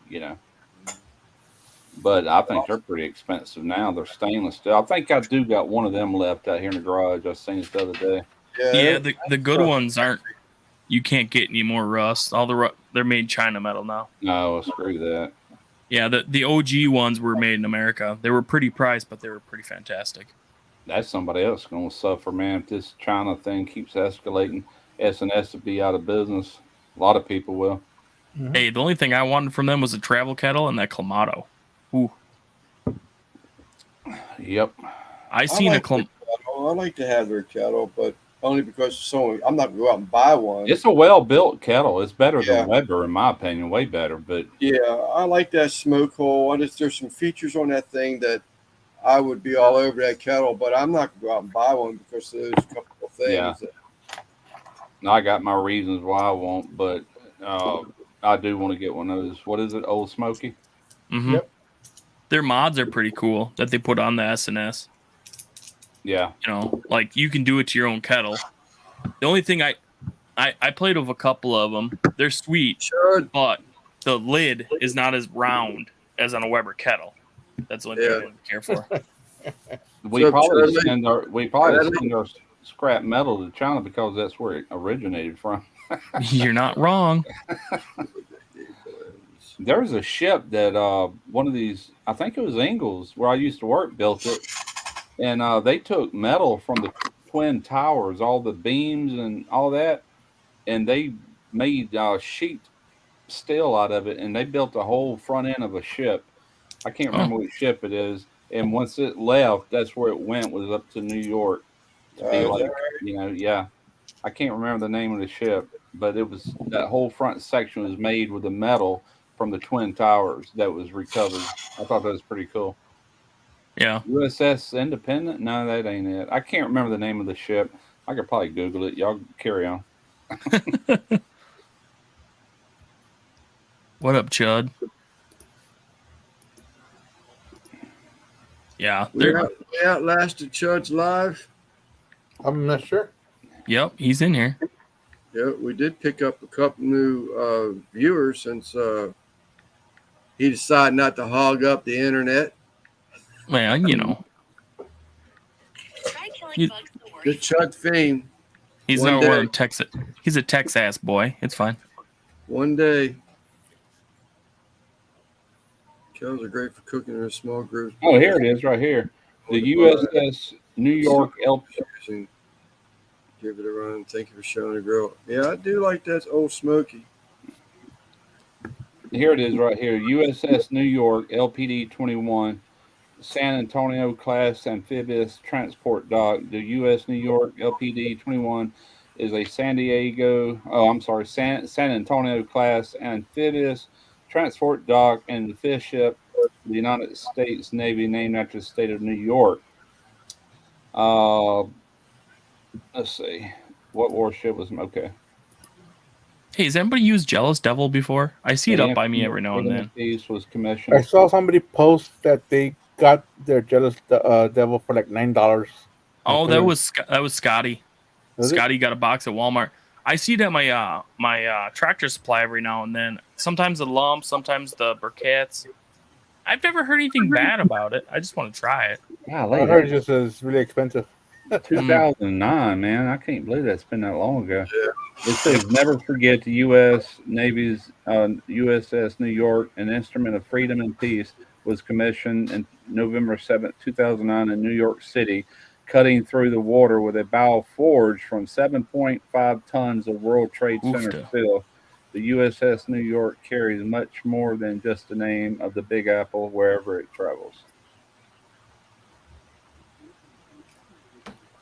But I think they're pretty expensive now. They're stainless steel. I think I do got one of them left out here in the garage. I seen it the other day. Yeah, the good ones aren't. You can't get any more rust. They're made China metal now. No, screw that. Yeah, the OG ones were made in America. They were pretty priced, but they were pretty fantastic. That's somebody else going to suffer, man. If this China thing keeps escalating, S&S will be out of business. A lot of people will. Hey, the only thing I wanted from them was a travel kettle and that Clamato. Ooh. Yep. I like to have their kettle, but only because I'm not going to go out and buy one. It's a well-built kettle. It's better than Weber, in my opinion, way better. But yeah, I like that smoke hole. There's some features on that thing that I would be all over that kettle. But I'm not gonna go out and buy one because there's a couple of things. Yeah. That, I got my reasons why I won't, but I do want to get one of those. What is it, Old Smoky? Mm-hmm. Yep. Their mods are pretty cool that they put on the SNS. Yeah. You know, like you can do it to your own kettle. The only thing I played with a couple of them. They're sweet, sure. but the lid is not as round as on a Weber kettle. That's the only thing I didn't care for. We So, probably Charlie? send our scrap metal to China because that's where it originated from. You're not wrong. There's a ship that one of these, I think it was Ingalls, where I used to work, built it, and they took metal from the Twin Towers, all the beams and all that, and they made sheet steel out of it, and they built the whole front end of a ship. I can't remember which ship it is. And once it left, that's where it went, was up to New York to be like, yeah. I can't remember the name of the ship, but it was that whole front section was made with the metal from the Twin Towers that was recovered. I thought that was pretty cool. Yeah. USS Independent? No, that ain't it. I can't remember the name of the ship. I could probably Google it. Y'all carry on. What up, Chud? Yeah. We outlasted Chud's live. I'm not sure. Yep, he's in here. Yeah, we did pick up a couple new viewers since he decided not to hog up the internet. Well, you know. The Chud fame. He's not wearing Texas. He's a Texas boy. It's fine. One day. Kettles are great for cooking in a small group. Oh, here it is, right here. The USS New York Give it a run. Thank you for showing the grill. Yeah, I do like that Old Smoky. Here it is, right here. USS New York LPD 21, San Antonio class amphibious transport dock. The U.S. New York LPD 21 is a San Antonio class amphibious transport dock and the fish ship of the United States Navy named after the state of New York. Let's see. What warship was okay? Hey, has anybody used Jealous Devil before? I see it up by me every now and then. Was commissioned. I saw somebody post that they got their Jealous Devil for like $9. Oh, that was Scotty. Was Scotty got a box at Walmart. I see it at my my Tractor Supply every now and then. Sometimes the lumps, sometimes the briquettes. I've never heard anything bad about it. I just want to try it. Golly, I heard it's really expensive. 2009, man. I can't believe that's been that long ago. Yeah. It says, never forget the U.S. Navy's USS New York, an instrument of freedom and peace, was commissioned in November 7th, 2009 in New York City, cutting through the water with a bow forged from 7.5 tons of World Trade Center steel. The USS New York carries much more than just the name of the Big Apple wherever it travels.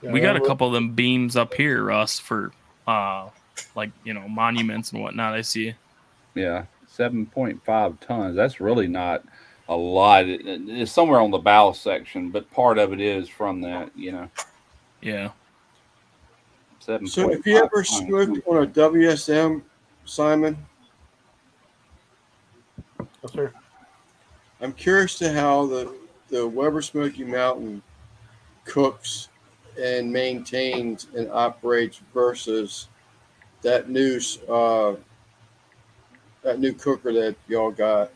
We got a couple of them beams up here, Russ, for like, you know, monuments and whatnot. I see. Yeah, 7.5 tons. That's really not a lot. It's somewhere on the bow section, but part of it is from that, you know. Yeah. 7. So if you ever smoked on a WSM, Simon? Yes, sir. I'm curious to how the Weber Smoky Mountain cooks and maintains and operates versus that new cooker that y'all got.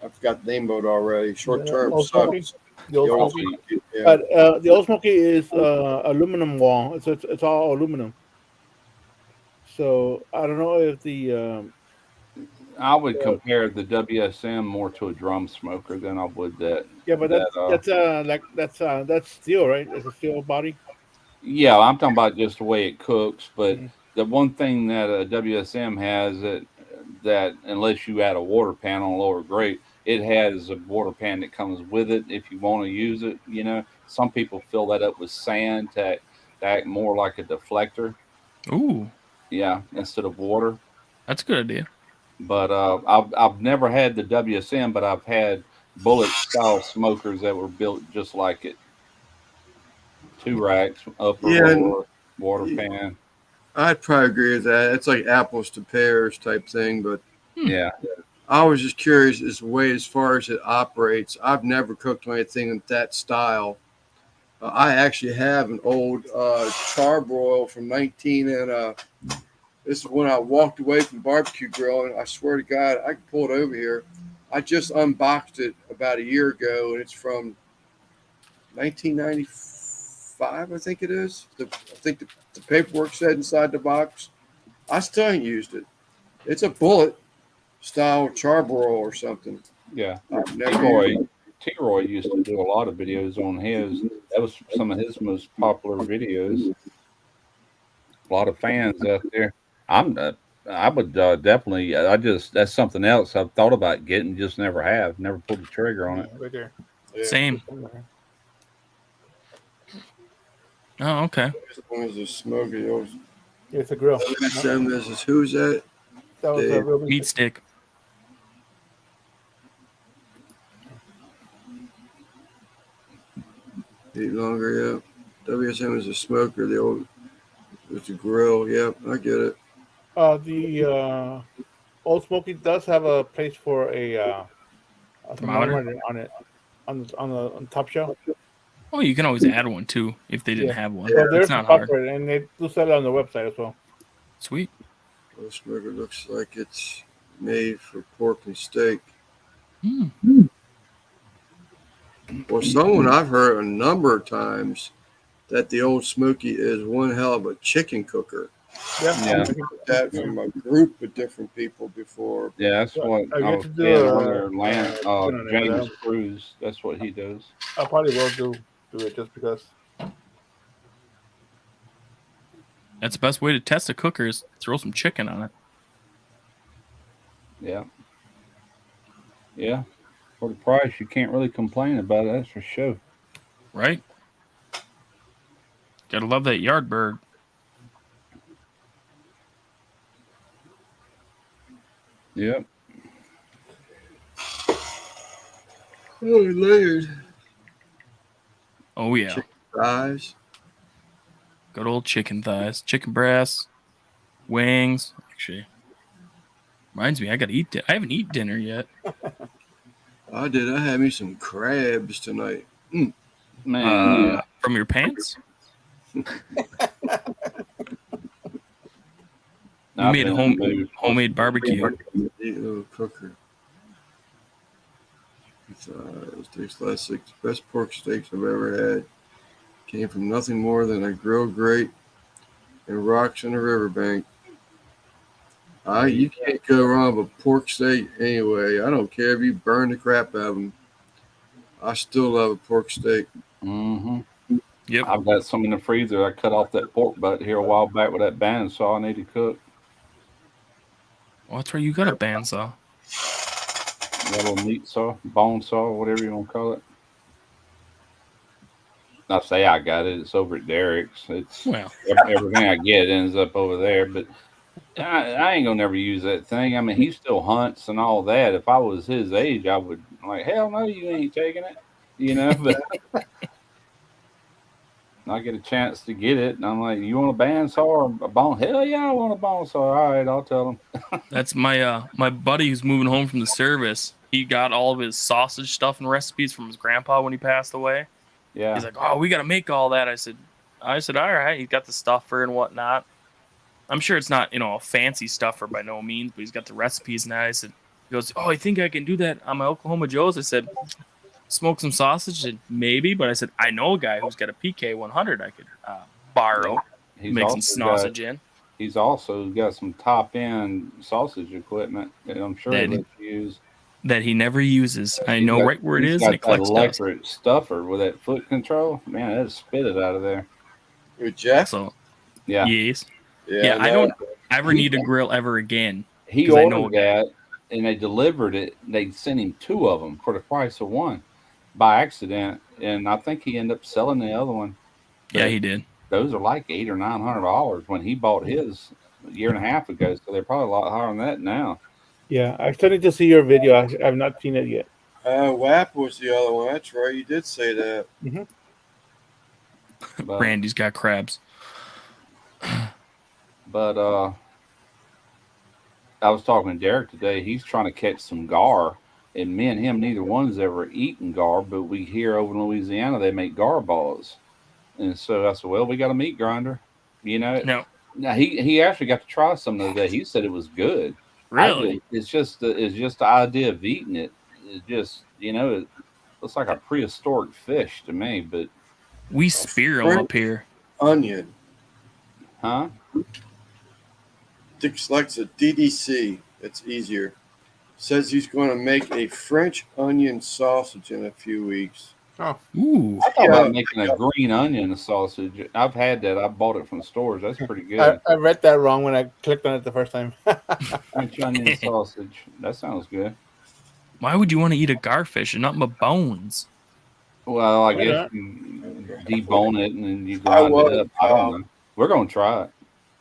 I forgot the name of it already. Short term subs. The Old Smoky. Yeah. The Old Smoky is aluminum wall. It's all aluminum. So I don't know if the I would compare the WSM more to a drum smoker than I would that. Yeah, but that's steel, right? It's a steel body. Yeah, I'm talking about just the way it cooks. But the one thing that a WSM has that unless you add a water pan on a lower grade, it has a water pan that comes with it if you want to use it. You know, some people fill that up with sand to act more like a deflector. Ooh. Yeah, instead of water. That's a good idea. But I've never had the WSM, but I've had bullet style smokers that were built just like it. 2 racks, upper, Yeah, lower, water pan. I'd probably agree with that. It's like apples to pears type thing, but Yeah. I was just curious as far as it operates. I've never cooked on anything in that style. I actually have an old charbroil from 19 and this is when I walked away from barbecue grill, and I swear to God, I can pull it over here. I just unboxed it about a year ago, and it's from 1995, I think it is. I think the paperwork said inside the box. I still ain't used it. It's a bullet style charbroil or something. Yeah. I've never used it. T-Roy used to do a lot of videos on his. That was some of his most popular videos. A lot of fans out there. I would definitely. That's something else I've thought about getting, just never have. Never pulled the trigger on it. Right there. Yeah. Same. Oh, okay. This one is a smoky. It's a grill. This is who's that? That was a Dave. real Meat stick. Eat longer, yeah. WSM is a smoker. The old, it's a grill. Yep, I get it. The Old Smoky does have a place for a thermometer on it, on the top shelf. Oh, you can always add one too if they didn't have one. So there's It's not a spot hard. for it, and they do sell it on the website as well. Sweet. The smoker looks like it's made for pork and steak. Mm. Well, someone I've heard a number of times that the Old Smoky is one hell of a chicken cooker. Yeah. I've heard that from a group of different people before. Yeah, that's what I I get was to do saying a- earlier. put on it, James but Cruz. That's what he does. I probably will do it just because. That's the best way to test a cooker is throw some chicken on it. Yeah. Yeah. For the price, you can't really complain about it. That's for sure. Right? Gotta love that yard bird. Yep. Oh, layered Oh yeah. Chicken thighs. Good old chicken thighs, chicken breasts, wings. Actually, reminds me, I gotta eat. I haven't eaten dinner yet. I did. I had me some crabs tonight. Man, From your pants? You I've made been home, in the mood. homemade barbecue. Neat little cooker. It tastes classic. Best pork steaks I've ever had. Came from nothing more than a grill grate and rocks in the riverbank. You can't go wrong with a pork steak anyway. I don't care if you burn the crap out of them. I still love a pork steak. Mm-hmm. Yep. I've got some in the freezer. I cut off that pork butt here a while back with that bandsaw I need to cook. Well, that's right. You got a bandsaw. That little meat saw, bone saw, whatever you want to call it. I say I got it. It's over at Derek's. It's Well, everything I get ends up over there. But I ain't gonna never use that thing. I mean, he still hunts and all that. If I was his age, I would like, hell no, you ain't taking it. You know, but I get a chance to get it, and I'm like, you want a bandsaw or a bone? Hell yeah, I want a bone saw. All right, I'll tell him. that's my my buddy who's moving home from the service. He got all of his sausage stuff and recipes from his grandpa when he passed away. Yeah, He's like, "Oh, we got to make all that." I said, "All right." He's got the stuffer and whatnot. I'm sure it's not, a fancy stuffer by no means, but he's got the recipes and that. I said, he goes, "Oh, I think I can do that on my Oklahoma Joe's." I said, "Smoke some sausage?" And maybe, but I said, "I know a guy who's got a PK 100 I could borrow, he's make some also sausage in." He's also got some top end sausage equipment that I'm sure he That- lets you use. That he never uses. I know right where it He's is, got and it that collects dust. electric stuffer with that foot control. Man, that'll spit it out of there. With Jeff? So, Yeah, yes. Yeah, I don't ever need a grill ever again. he 'cause I know ordered that, and they delivered it. They sent him 2 of them for the price of one by accident, and I think he ended up selling the other one. Yeah, he did. Those are like $800 or $900 when he bought his a year and a half ago. So they're probably a lot higher than that now. Yeah, I still need to see your video. I've not seen it yet. WAP was the other one. That's right. You did say that. But, Randy's got crabs. but I was talking to Derek today. He's trying to catch some gar, and me and him, neither one's ever eaten gar, but we hear over in Louisiana they make gar balls, and so I said, well, we got a meat grinder, you know. No, Now he actually got to try some the other day. He said it was good. really. It's just the idea of eating it. It just it looks like a prehistoric fish to me. But We spear them up here. Onion. huh? Dick selects a DDC. It's easier. Says he's going to make a French onion sausage in a few weeks. Ooh, I thought about making a green onion sausage. I've had that. I bought it from the stores. That's pretty good. I read that wrong when I clicked on it the first time. French onion sausage. That sounds good. why would you want to eat a garfish and nothing but bones? Well, I Why guess not? you debone it and then you I grind was, it up. I don't know. We're gonna try it.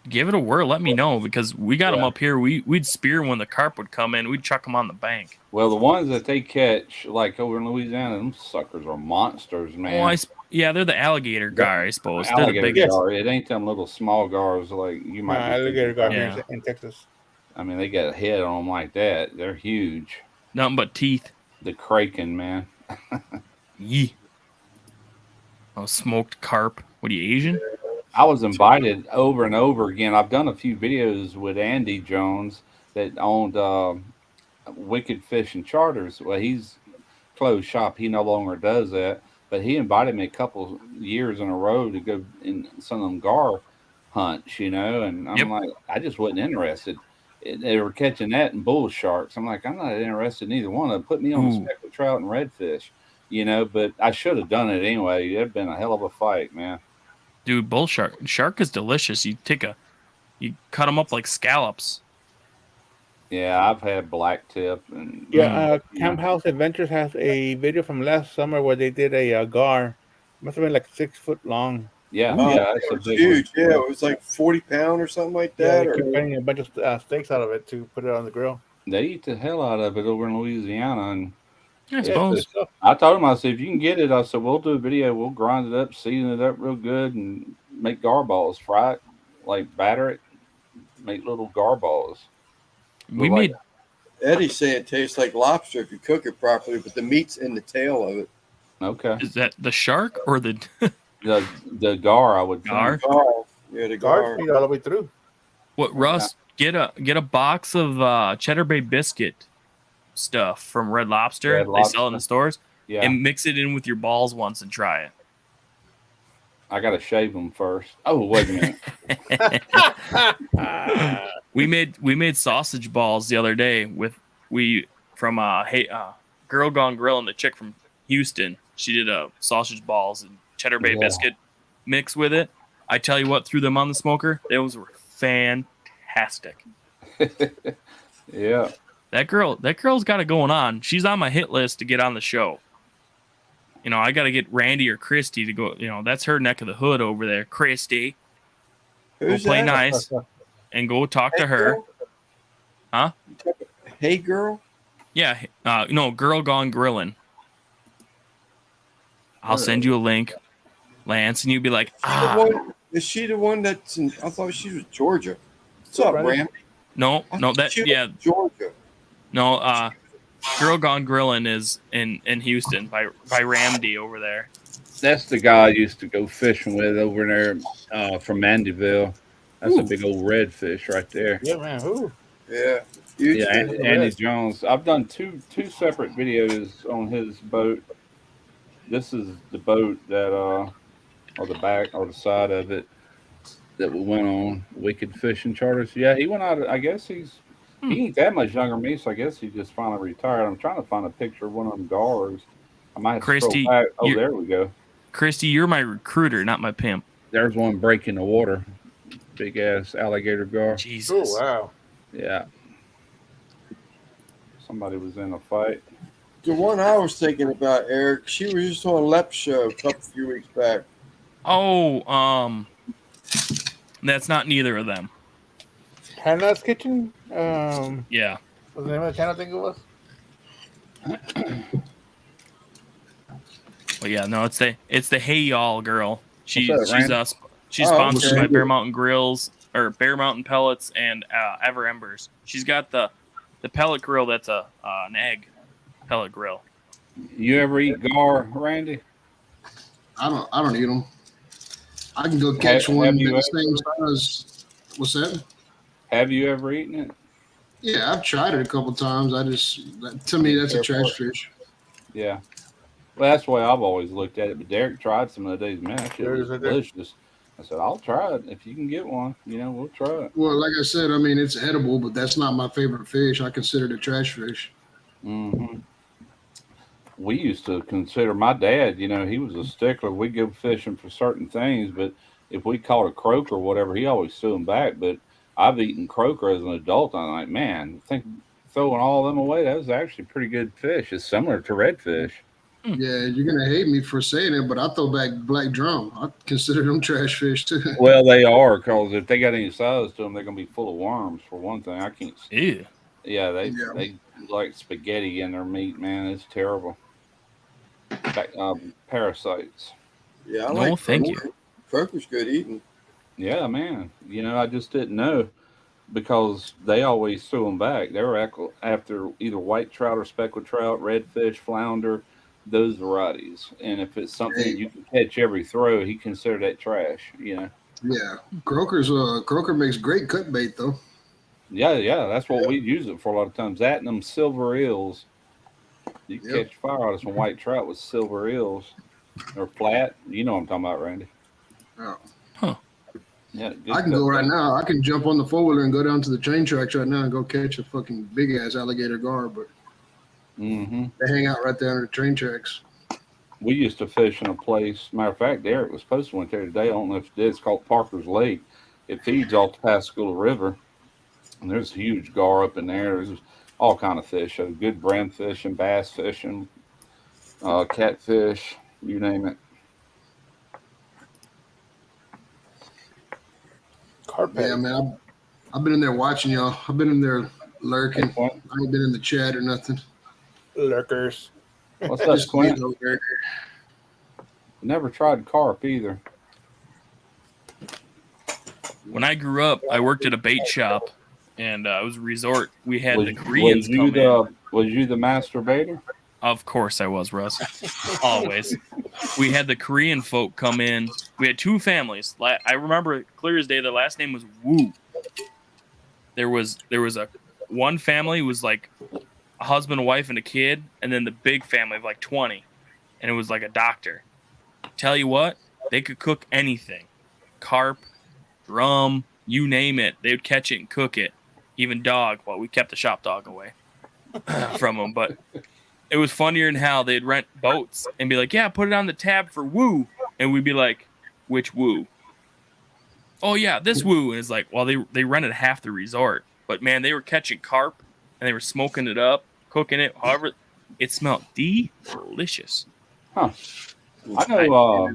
Give it a whirl. Let me know because we got them up here. We'd spear when the carp would come in. We'd chuck them on the bank. Well, the ones that they catch, like over in Louisiana, them suckers are monsters, man. Oh, yeah, they're the alligator gar, I suppose. They're the Alligator biggest. gar. It ain't them little small gars like you might. be Alligator thinking. gar Yeah. here in Texas. I mean, they got a head on them like that. They're huge. Nothing but teeth. The kraken, man. Yee. Oh, smoked carp. What are you, Asian? I was invited over and over again. I've done a few videos with Andy Jones that owned Wicked Fish and Charters. Well, he's closed shop. He no longer does that. But he invited me a couple years in a row to go in some of them gar hunts, and I'm Yep. like, I just wasn't interested. They were catching that and bull sharks. I'm like, I'm not interested in either one of them. Put me on the Ooh. speckled trout and redfish, but I should have done it anyway. It'd been a hell of a fight, man. Dude, bull shark. Shark is delicious. You cut them up like scallops. Yeah, I've had black tip and Camp House Adventures has a video from last summer where they did a gar. Must have been like 6 foot long. yeah, Oh, that's a it's big huge. one. Yeah, it was like 40-pound or something like Yeah, that. they or kept cutting a bunch of steaks out of it to put it on the grill. They eat the hell out of it over in Louisiana, and I suppose. I told him, I said, if you can get it, I said, we'll do a video. We'll grind it up, season it up real good, and make gar balls. Fry it, like batter it, make little gar balls. We Like- made Eddie's saying it tastes like lobster if you cook it properly, but the meat's in the tail of it. Okay. is that the shark or the The gar, I would think. gar? Gar. Yeah, the Gar gar. feed all the way through. What, Russ? Get a box of Cheddar Bay biscuit stuff from Red Lobster. Red They sell it in Lobster. the stores, Yeah, and mix it in with your balls once and try it. I got to shave them first. Oh, wait a minute. We made sausage balls the other day from Girl Gone Grillin', the chick from Houston. She did sausage balls and Cheddar Bay Yeah. biscuit mix with it. I tell you what, threw them on the smoker. Those were fantastic. Yeah. That girl's got it going on. She's on my hit list to get on the show. I got to get Randy or Christy to go. That's her neck of the hood over there. Christy, Who's play that? nice and go talk to her. Girl? Huh? Hey, girl. Yeah, no, Girl Gone Grillin'. I'll send you a link, Lance, and you'll be like, Is she the one that's in? I thought she was Georgia. What's up, Brandon? Randy? no, I thought she was Georgia. no, Girl Gone Grillin' is in Houston by Ramdy over there. That's the guy I used to go fishing with over there from Mandeville. That's a big old redfish right there. Yeah, man. Who? Yeah. Huge Yeah, fish. Andy Jones. I've done two separate videos on his boat. This is the boat that or the back or the side of it that we went on Wicked Fishing Charters. Yeah, he went out. I guess he ain't that much younger than me, so I guess he just finally retired. I'm trying to find a picture of one of them gars. I might have to Christy, scroll back. Oh, you're- there we go. Christy, you're my recruiter, not my pimp. There's one breaking the water. Big ass alligator gar. Jesus. Oh, wow. Yeah. Somebody was in a fight. The one I was thinking about, Eric, she was just on Lep's show a few weeks back. Oh, that's not neither of them. Hannah's Kitchen. Yeah. What's the name of the channel? I think it was. But yeah, no, it's the Hey Y'all girl. She's What's up, Randy? she's Oh, sponsored okay. by Bear Mountain Grills or Bear Mountain Pellets and Ever Embers. She's got the pellet grill that's an egg pellet grill. You ever eat gar, Randy? I don't eat them. I can go Have, catch one have you the same ever? size. What's that? Have you ever eaten it? Yeah, I've tried it a couple times. To me, that's a trash fish. Yeah. Well, that's the way I've always looked at it. But Derek tried some of the days. Man, that shit There it was is right there. delicious. I said, I'll try it if you can get one. You know, we'll try it. Well, like I said, I mean, it's edible, but that's not my favorite fish. I consider it a trash fish. Hmm. We used to consider my dad. You know, he was a stickler. We'd go fishing for certain things, but if we caught a croaker or whatever, he always threw them back. But I've eaten croaker as an adult. And I'm like, man, I think throwing all of them away, that was actually pretty good fish. It's similar to redfish. Yeah, you're gonna hate me for saying it, but I throw back black drum. I consider them trash fish too. Well, they are, because if they got any size to them, they're gonna be full of worms. For one thing, I can't. Ew. Yeah, Yeah. they like spaghetti in their meat, man. It's terrible. Parasites. Yeah, I No, like thank croaker. you. Croaker's good eating. Yeah, man. You know, I just didn't know because they always threw them back. They were after either white trout or speckled trout, redfish, flounder, those varieties. And if it's something Hey, you can catch every throw, he considered that trash. You know. yeah, croaker makes great cut bait though. Yeah. That's what we use it for a lot of times. That and them silver eels. You can Yep. catch fire out of some white trout with silver eels or flat. You know what I'm talking about, Randy. Oh. Huh. Yeah, good I can cut go right bait. now. I can jump on the four wheeler and go down to the train tracks right now and go catch a fucking big ass alligator gar, but Mm-hmm. they hang out right there under the train tracks. We used to fish in a place. Matter of fact, Derek was supposed to went there today. I don't know if it did. It's called Parker's Lake. It feeds off the Pascagoula River, and there's a huge gar up in there. There's all kind of fish. Good brim fishing, bass fishing, catfish, you name it. Carpet. Yeah, man, I've been in there watching y'all. I've been in there lurking. Hey, Quint. I ain't been in the chat or nothing. Lurkers. What's up, Just Quint? ego lurker. Never tried carp either. When I grew up, I worked at a bait shop, and it was a resort. We had Was, the Koreans was you come in. was you the masturbator? Of course I was, Russ. Always. We had the Korean folk come in. We had two families. I remember it clear as day. Their last name was Woo. There was a one family was like a husband, a wife, and a kid, and then the big family of like 20, and it was like a doctor. Tell you what, they could cook anything, carp, drum, you name it. They would catch it and cook it. Even dog. Well, we kept the shop dog away from them, but it was funnier in how they'd rent boats and be like, yeah, put it on the tab for Woo. And we'd be like, which Woo? Oh, yeah, this Woo. And it's like, well, they rented half the resort. But, man, they were catching carp and they were smoking it up, cooking it. However, it smelled delicious. Huh. I know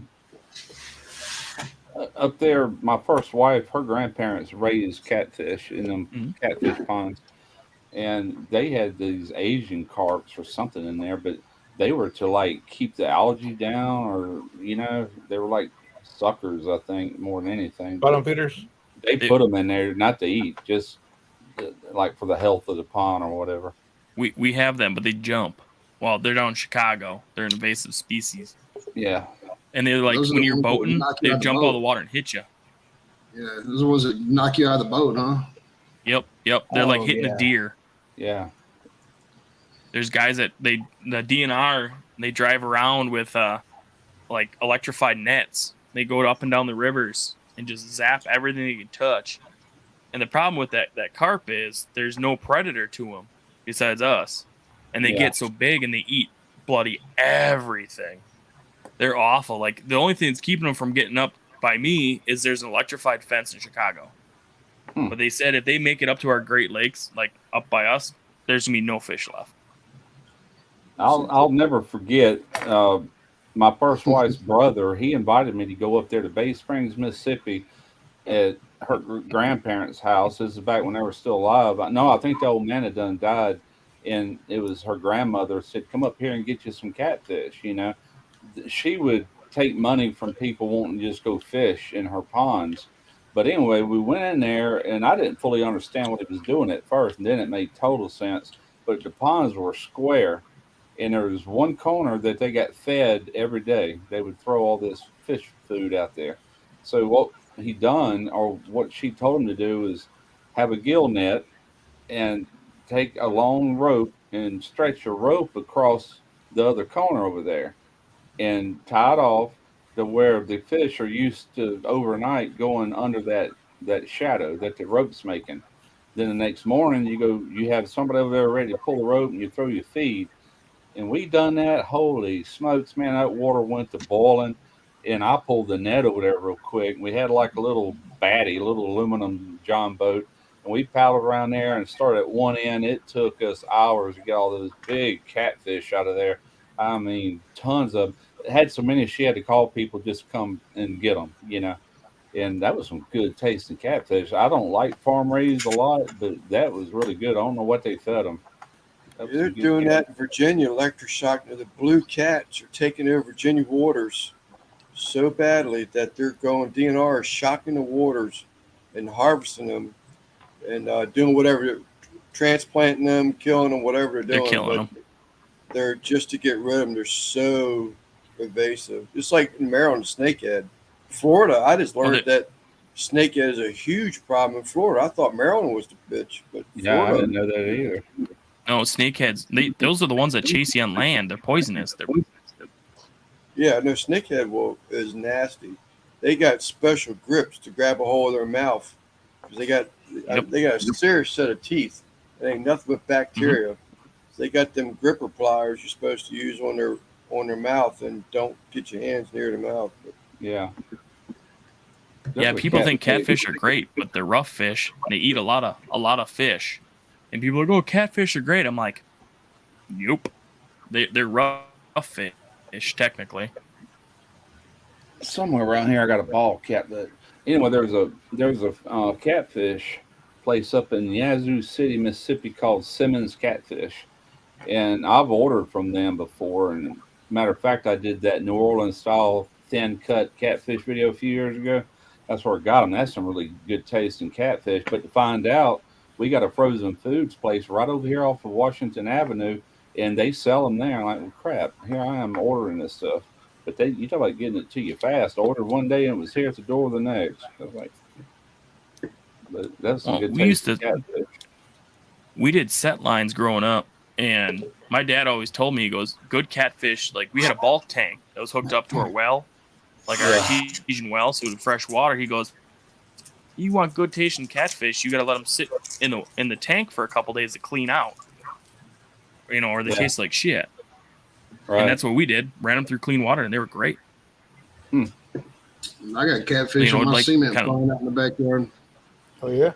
up there, my first wife, her grandparents raised catfish in them catfish ponds. And they had these Asian carps or something in there, but they were to like keep the algae down, or they were like suckers, I think, more than anything. Bottom But feeders. they put them in there not to eat, just like for the health of the pond or whatever. We have them, but they jump. Well, they're down in Chicago. They're an invasive species. Yeah. And they're like, Those are when the you're ones that boating, knock you they out the jump out boat. of the water and hit you. Yeah, those are the ones that knock you out of the boat, huh? Yep. They're like Oh, hitting yeah. a deer. Yeah. There's guys that the DNR, they drive around with like electrified nets. They go up and down the rivers and just zap everything they can touch. And the problem with that carp is there's no predator to them besides us. And they Yeah. get so big and they eat bloody everything. They're awful. Like, the only thing that's keeping them from getting up by me is there's an electrified fence in Chicago. But they said if they make it up to our Great Lakes, like up by us, there's gonna be no fish left. I'll never forget my first wife's brother. He invited me to go up there to Bay Springs, Mississippi, at her grandparents' house. This is back when they were still alive. No, I think the old man had done died, and it was her grandmother said, "Come up here and get you some catfish." She would take money from people wanting to just go fish in her ponds. But anyway, we went in there, and I didn't fully understand what he was doing at first, and then it made total sense. But the ponds were square, and there was one corner that they got fed every day. They would throw all this fish food out there. So what he done, or what she told him to do, is have a gill net and take a long rope and stretch a rope across the other corner over there and tie it off to where the fish are used to overnight going under that shadow that the rope's making. Then the next morning you have somebody over there ready to pull the rope and you throw your feed. And we done that. Holy smokes, man! That water went to boiling, and I pulled the net over there real quick. We had like a little batty, a little aluminum john boat, and we paddled around there and started at one end. It took us hours to get all those big catfish out of there. I mean, tons of them. It had so many she had to call people just to come and get them. And that was some good tasting catfish. I don't like farm raised a lot, but that was really good. I don't know what they fed them. They're doing that in Virginia, electroshock. The blue cats are taking over Virginia waters so badly that they're going, DNR is shocking the waters and harvesting them and doing whatever, transplanting them, killing them, whatever they're doing. They're killing them. They're just to get rid of them. They're so invasive. Just like in Maryland, snakehead. Florida, I just learned that snakehead is a huge problem in Florida. I thought Maryland was the bitch, but yeah, Florida, I didn't know that either. No, snakeheads. Those are the ones that chase you on land. They're poisonous. Yeah, no, snakehead is nasty. They got special grips to grab a hold of their mouth because they got a serious set of teeth. It ain't nothing but bacteria. So they got them gripper pliers you're supposed to use on their mouth, and don't get your hands near the mouth. Yeah. Yeah, people think catfish are great, but they're rough fish. They eat a lot of fish. And people are like, "Oh, catfish are great." I'm like, nope. They're rough fish, technically. Somewhere around here, I got a ball cat. But anyway, there's a catfish place up in Yazoo City, Mississippi called Simmons Catfish, and I've ordered from them before. And matter of fact, I did that New Orleans style thin cut catfish video a few years ago. That's where I got them. That's some really good tasting catfish. But to find out, we got a frozen foods place right over here off of Washington Avenue, and they sell them there. I'm like, well, crap, here I am ordering this stuff. But you talk about getting it to you fast. I ordered one day and it was here at the door the next. I was like, but that's some good tasting catfish. We did set lines growing up, and my dad always told me, he goes, good catfish, like we had a bulk tank that was hooked up to our well, like our artesian well, so it was fresh water. He goes, you want good tasting catfish, you got to let them sit in the tank for a couple days to clean out, or they taste like shit. Right. And that's what we did. Ran them through clean water, and they were great. I got catfish on my cement falling out in the backyard. Oh yeah.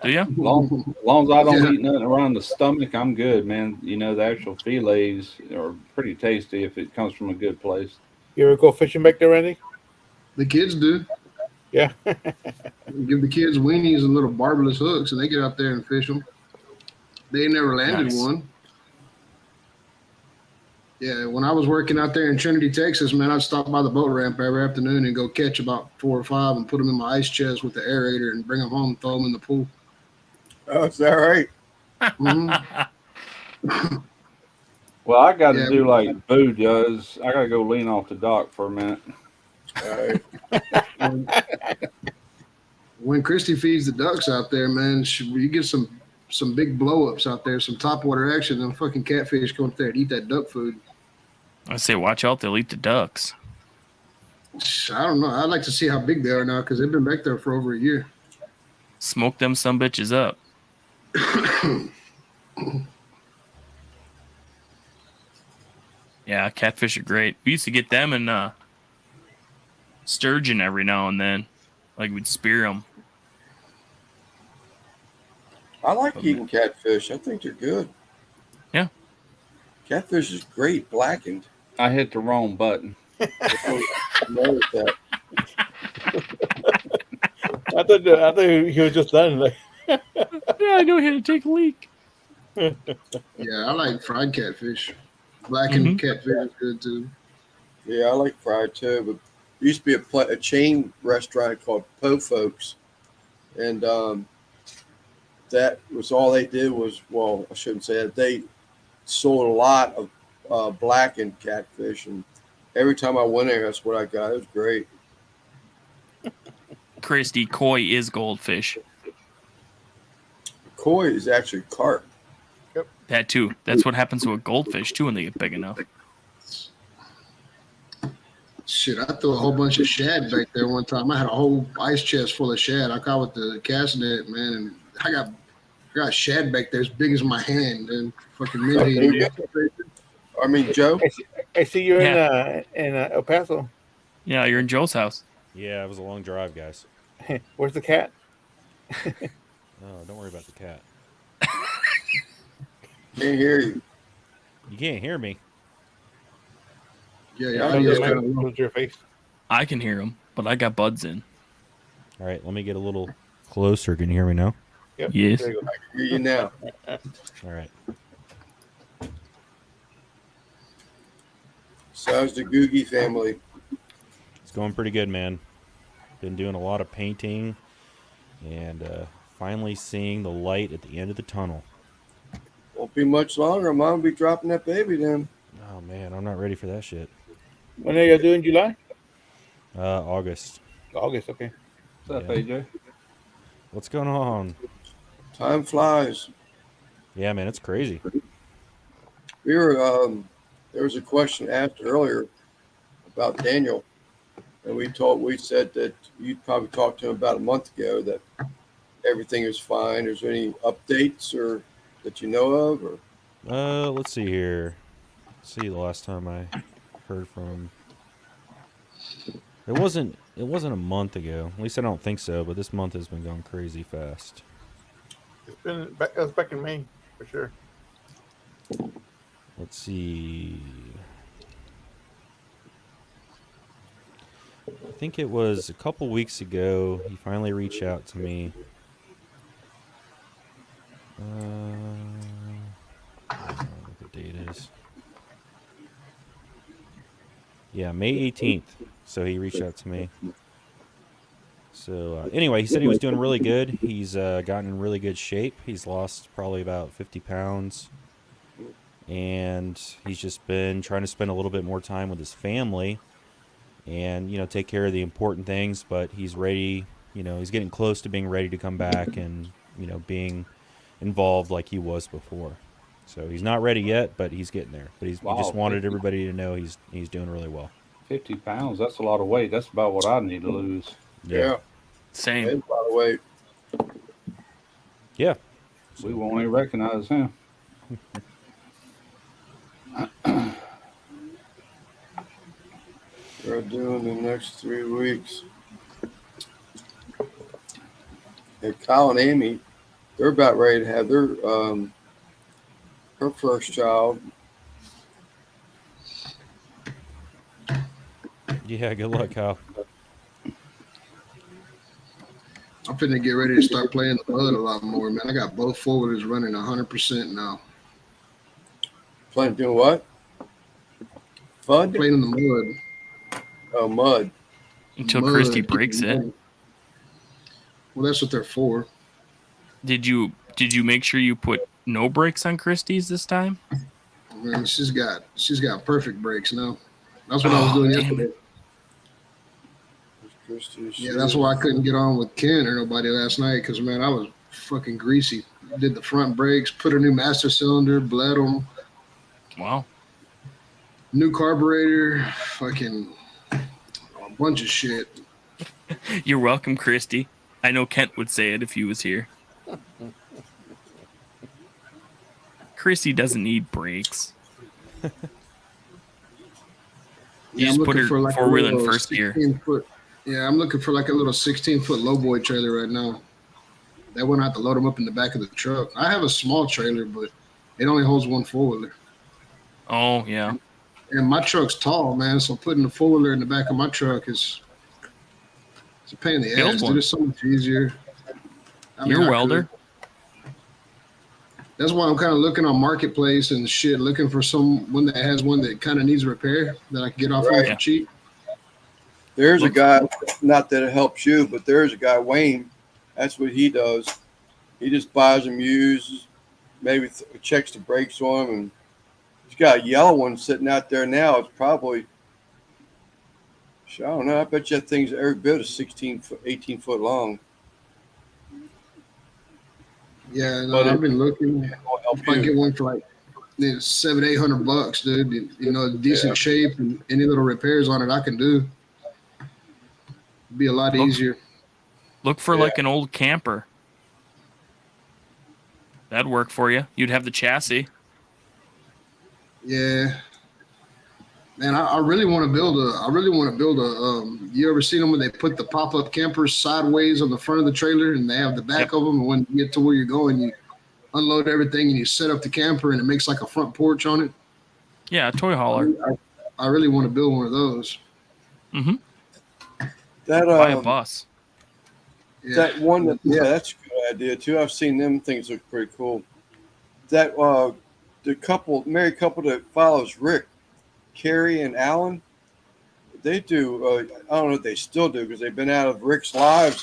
Do you? As long as I don't eat nothing around the stomach, I'm good, man. The actual fillets are pretty tasty if it comes from a good place. You ever go fishing back there, Randy? The kids do. Yeah. Give the kids weenies and little barbless hooks, and they get out there and fish them. They never landed one. Yeah, when I was working out there in Trinity, Texas, man, I'd stop by the boat ramp every afternoon and go catch about 4 or 5 and put them in my ice chest with the aerator and bring them home and throw them in the pool. Oh, is that right? Mm-hmm. Well, I got to do like Boo does. I got to go lean off the dock for a minute. All right. When Christy feeds the ducks out there, man, you get some big blow-ups out there, some topwater action, and fucking catfish go up there and eat that duck food. I say, watch out, they'll eat the ducks. I don't know. I'd like to see how big they are now because they've been back there for over a year. Smoke them some bitches up. Yeah, catfish are great. We used to get them in sturgeon every now and then. Like, we'd spear them. I like eating catfish. I think they're good. Yeah. Catfish is great, blackened. I hit the wrong button. I thought he was just done. Like, yeah, I know he had to take a leak. Yeah, I like fried catfish. Blackened catfish is good too. Yeah, I like fried too. But there used to be a chain restaurant called Po Folks, and that was all they did was, well, I shouldn't say that. They sold a lot of blackened catfish, and every time I went there, that's what I got. It was great. Christy, koi is goldfish. Koi is actually carp. That too. That's what happens to a goldfish too when they get big enough. Shit, I threw a whole bunch of shad back there one time. I had a whole ice chest full of shad. I caught with the cast net, man, and I got shad back there as big as my hand. And fucking Mindy. I mean, Joe. I see you're in El Paso. Yeah, you're in Joe's house. Yeah, it was a long drive, guys. Where's the cat? No, don't worry about the cat. Can't hear you. You can't hear me. Yeah, Your face. I can hear him, but I got buds in. All right, let me get a little closer. Can you hear me now? Yep. Yes. I can hear you now. All right. So how's the Googie family? It's going pretty good, man. Been doing a lot of painting and finally seeing the light at the end of the tunnel. Won't be much longer. Mom will be dropping that baby then. Oh, man, I'm not ready for that shit. When are you doing July? August. August, okay. What's up, AJ? What's going on? Time flies. Yeah, man, it's crazy. We were there was a question asked earlier about Daniel, and we said that you'd probably talked to him about a month ago that everything is fine. Is there any updates or that you know of? Or Let's see here. Let's see the last time I heard from him. It wasn't a month ago. At least I don't think so, but this month has been going crazy fast. It was back in May, for sure. Let's see. I think it was a couple weeks ago he finally reached out to me. I don't know what the date is. Yeah, May 18th. So he reached out to me. So anyway, he said he was doing really good. He's gotten in really good shape. He's lost probably about 50 pounds. And he's just been trying to spend a little bit more time with his family and, take care of the important things. But he's ready, he's getting close to being ready to come back and, being involved like he was before. So he's not ready yet, but he's getting there. But he just wanted everybody to know he's doing really well. 50 pounds, that's a lot of weight. That's about what I need to lose. yeah. Same. That's a lot of weight. Yeah. We won't even recognize him. We're doing the next 3 weeks. And Kyle and Amy, they're about ready to have their her first child. Yeah, good luck, Kyle. I'm finna get ready to start playing the mud a lot more, man. I got both four-wheelers running 100% now. Doing what? Fun? Playing in the mud. Oh, mud. Until Christy breaks it. Well, that's what they're for. Did you make sure you put no brakes on Christie's this time? Man, she's got perfect brakes now. That's what I was doing yesterday. Yeah, that's why I couldn't get on with Ken or nobody last night because, man, I was fucking greasy. Did the front brakes, put a new master cylinder, bled them. Wow. New carburetor, fucking a bunch of shit. You're welcome, Christy. I know Kent would say it if he was here. Christy doesn't need brakes. You just put her like four-wheel in first gear. Yeah, I'm looking for like a little 16-foot lowboy trailer right now. That wouldn't have to load them up in the back of the truck. I have a small trailer, but it only holds one four-wheeler. Oh, yeah. And my truck's tall, man, so putting the four-wheeler in the back of my truck it's a pain in the ass. Dude, it's so much easier. You're a welder? That's why I'm kind of looking on Marketplace and shit, looking for someone that has one that kind of needs repair that I can get off on for cheap. There's a guy, not that it helps you, but there's a guy, Wayne. That's what he does. He just buys them used, maybe checks the brakes on them, and he's got a yellow one sitting out there now. It's probably, I don't know, I bet you that thing's every bit of 16 foot, 18 foot long. Yeah, no, I've been looking. If I get one for like $700-800, dude, you know, decent shape and any little repairs on it I can do. It'd be a lot easier. Look for like an old camper. That'd work for you. You'd have the chassis. Yeah. Man, I really want to build a. You ever seen them when they put the pop-up campers sideways on the front of the trailer and they have the back of them? And when you get to where you're going, you unload everything and you set up the camper and it makes like a front porch on it. Yeah, a toy hauler. I really want to build one of those. Mm-hmm. Buy a bus. That one, that's a good idea too. I've seen them things look pretty cool. That the married couple that follows Rick, Carrie and Alan, they do. I don't know if they still do because they've been out of Rick's lives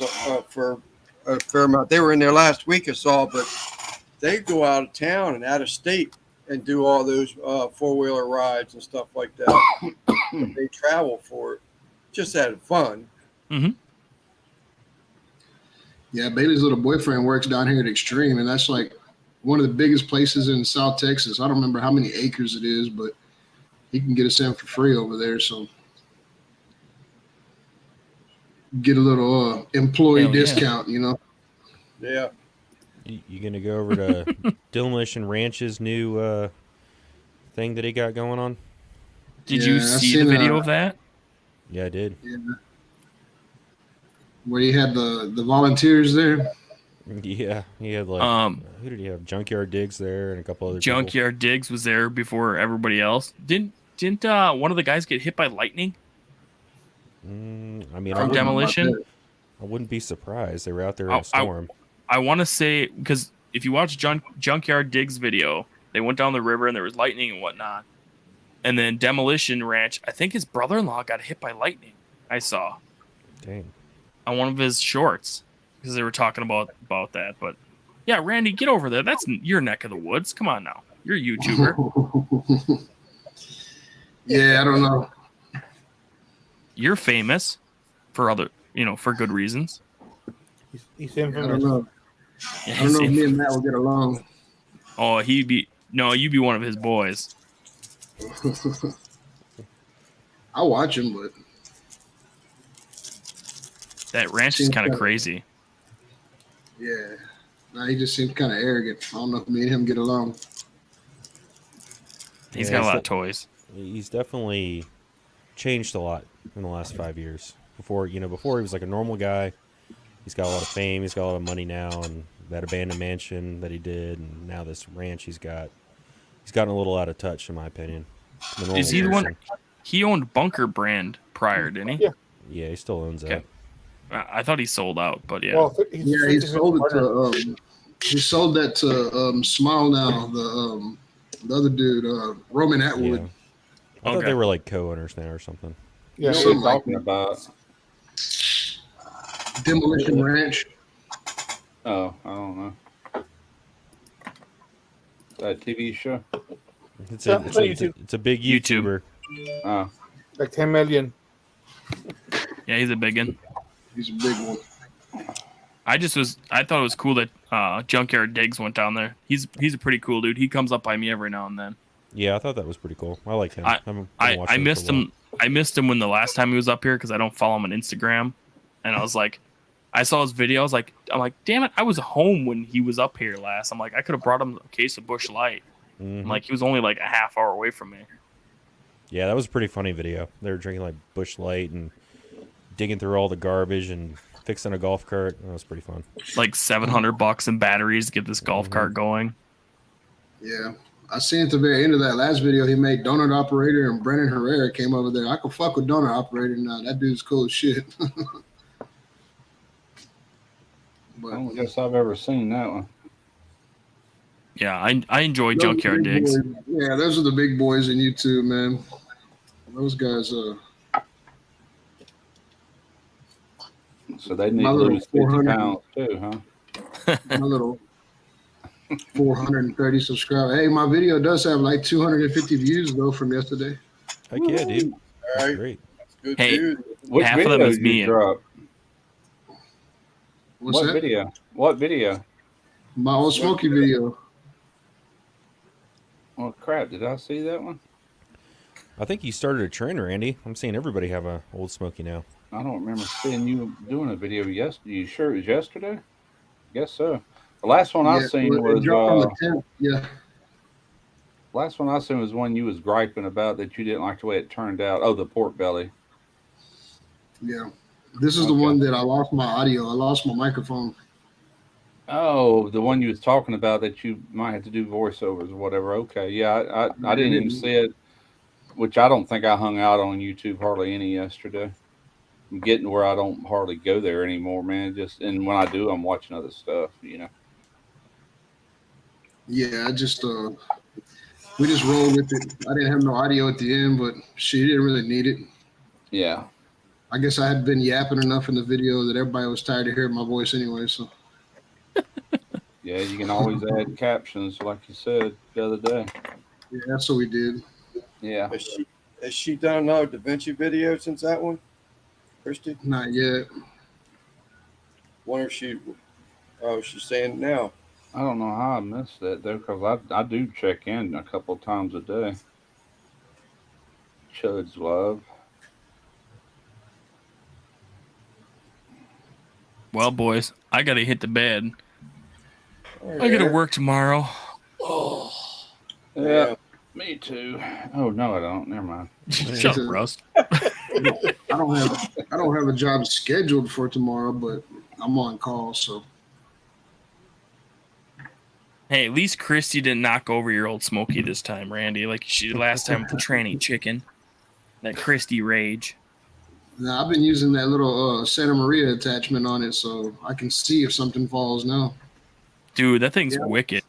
for a fair amount. They were in there last week, I saw, but they go out of town and out of state and do all those 4-wheeler rides and stuff like that. They travel for it, just having fun. Mm-hmm. Yeah, Bailey's little boyfriend works down here at Extreme, and that's like one of the biggest places in South Texas. I don't remember how many acres it is, but he can get us in for free over there. So get a little employee discount, you know? Yeah. You going to go over to Demolition Ranch's new thing that he got going on? Did you see the video of that? Yeah, I did. Yeah. Where you had the volunteers there? Yeah, he had like who did he have? Junkyard Diggs there and a couple other Junkyard people. Diggs was there before everybody else. Didn't one of the guys get hit by lightning? I mean, from Demolition? I wouldn't be surprised. They were out there in a storm. I want to say, because if you watch Junkyard Diggs video, they went down the river and there was lightning and whatnot. And then Demolition Ranch, I think his brother-in-law got hit by lightning. I saw. Dang. On one of his shorts, because they were talking about that. But yeah, Randy, get over there. That's your neck of the woods. Come on now. You're a YouTuber. Yeah, I don't know. You're famous for for good reasons. He's infamous. I don't know. Yeah, I don't know if me and Matt will get along. Oh, you'd be one of his boys. I watch him, but that ranch is kind of crazy. Yeah. No, he just seems kind of arrogant. I don't know if me and him get along. He's got a lot of toys. He's definitely changed a lot in the last 5 years. Before he was like a normal guy. He's got a lot of fame. He's got a lot of money now, and that abandoned mansion that he did, and now this ranch he's got. He's gotten a little out of touch, in my opinion. Is he the one? He owned Bunker Brand prior, didn't he? Yeah. Yeah, he still owns that. I thought he sold out, but yeah. Well, he sold it to. He sold that to Smile now. The other dude, Roman Atwood. Yeah. I thought they were like co-owners now or something. Yeah, what are you talking about? Demolition Ranch. Oh, I don't know. That TV show? It's a big YouTuber. Oh. Like 10 million. Yeah, he's a big one. He's a big one. I thought it was cool that Junkyard Diggs went down there. He's a pretty cool dude. He comes up by me every now and then. Yeah, I thought that was pretty cool. I like him. I missed him. I missed him when the last time he was up here because I don't follow him on Instagram. And I was like, I saw his video. I'm like, damn it! I was home when he was up here last. I'm like, I could have brought him a case of Busch Light. Mm-hmm. Like he was only like a half hour away from me. Yeah, that was a pretty funny video. They were drinking like Busch Light and digging through all the garbage and fixing a golf cart. That was pretty fun. Like $700 in batteries to get this golf cart going. Yeah. I seen at the very end of that last video he made, Donut Operator and Brennan Herrera came over there. I could fuck with Donut Operator now. That dude's cool as shit. I don't guess I've ever seen that one. Yeah, I enjoy Those are the junkyard big digs. boys. Yeah, those are the big boys in YouTube, man. Those guys, So they my need to little lose 50 400, pounds too, huh? my little 430 subscribers. Hey, my video does have like 250 views though from yesterday. Heck yeah, dude. All That's right. great. Good Hey. dude. Which Half of video them is did you me. drop? What's What that? video? What video? My old Smokey video. Oh crap! Did I see that one? I think you started a trend, Randy. I'm seeing everybody have a Old Smoky now. I don't remember seeing you doing a video yesterday. You sure it was yesterday? Guess so. The last one I Yeah, seen well, it was dropped on the 10th. Yeah. last one I seen was one you was griping about that you didn't like the way it turned out. Oh, the pork belly. Yeah. This is the Okay. one that I lost my audio. I lost my microphone. Oh, the one you was talking about that you might have to do voiceovers or whatever. Okay, yeah, I didn't even see it, which I don't think I hung out on YouTube hardly any yesterday. I'm getting to where I don't hardly go there anymore, man. Just and when I do, I'm watching other stuff. Yeah, I just we just rolled with it. I didn't have no audio at the end, but she didn't really need it. Yeah. I guess I had been yapping enough in the video that everybody was tired of hearing my voice anyway. So Yeah, you can always add captions, like you said the other day. yeah, that's what we did. Yeah. Has she done another Da Vinci video since that one, Christy? Not yet. Wonder if she's saying it now. I don't know how I missed that though, because I do check in a couple times a day. Chud's love. Well, boys, I gotta hit the bed. All I gotta right. work tomorrow. Yeah, me too. Oh no, I don't. Never mind. Shut up, Rust. I don't have a job scheduled for tomorrow, but I'm on call. So Hey, at least Christy didn't knock over your old Smoky this time, Randy, like she did last time with the tranny chicken. That Christy rage. now I've been using that little Santa Maria attachment on it, so I can see if something falls now. Dude, that thing's Yeah. wicked.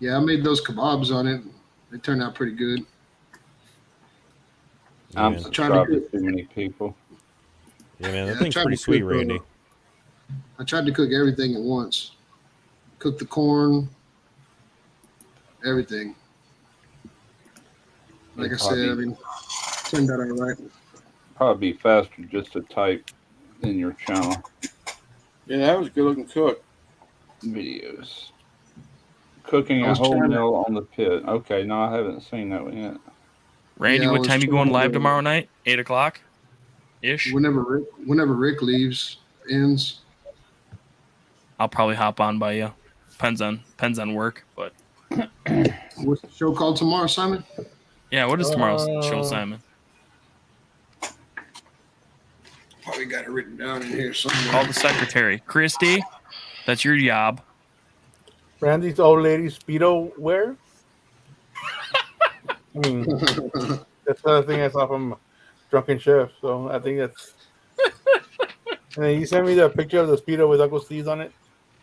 Yeah, I made those kebabs on it. They turned out pretty good. Yeah, I'm man. subscribed to too many people. Yeah, man, that Yeah, I thing's tried pretty to sweet, cook, Randy. I tried to cook everything at once. Cook the corn, everything. Like I said, I mean, turned out all right. Probably be faster just to type in your channel Yeah, that was a good looking cook. videos. Cooking I a was whole trying to- meal on the pit. Okay, no, I haven't seen that one yet. Randy, Yeah, I what was time you going trying live to- tomorrow night? 8 o'clock ish. Whenever Rick ends. I'll probably hop on by you. Depends on work, but What's the show called tomorrow, Simon? yeah. What is tomorrow's show, Simon? Probably got it written down in here somewhere. Call the secretary, Christy. That's your job. Randy's old lady Speedo wear. I mean, that's the other thing I saw from Drunken Chef. So I think that's. And then you sent me the picture of the Speedo with Uncle Steve's on it.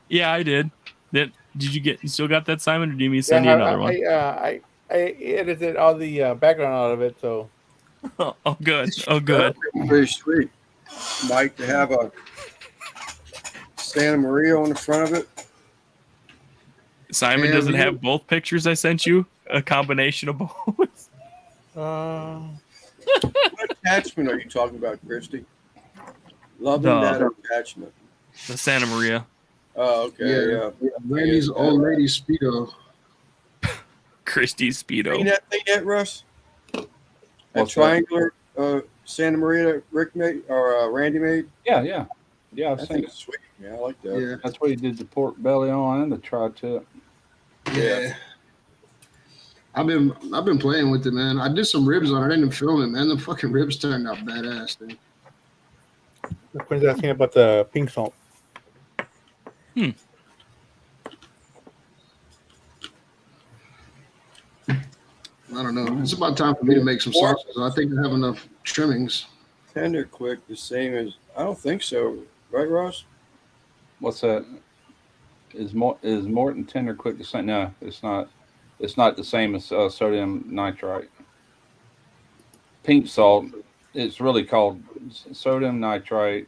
Yeah, I did. Did you still got that, Simon, or do you need me to send you another one? I edited all the background out of it, so Oh, good. Oh, good. Pretty sweet, Mike, to have a Santa Maria on the front of it. Simon, Yeah, does it you- have both pictures I sent you? A combination of both? What attachment are you talking about, Christy? Loving The- that attachment. The Santa Maria. Oh, okay, yeah. Randy's old lady Speedo. Christy Seen Speedo. that thing yet, Russ? That What's that? triangular Santa Maria that Rick made or Randy made. Yeah, I've I seen think it. it's sweet. Yeah, I like that. Yeah, That's what he did the pork belly on and the tri-tip. yeah. I've been playing with it, man. I did some ribs on it. I didn't film it, man. The fucking ribs turned out badass, dude. Quinn's asking about the pink salt. I don't know. It's about time for me to make some sauces. I think I have enough trimmings. Tender quick, the same as I don't think so, right, Ross? What's that? Is Morton Tender Quick the same? No, it's not. It's not the same as sodium nitrite. Pink salt. It's really called sodium nitrite,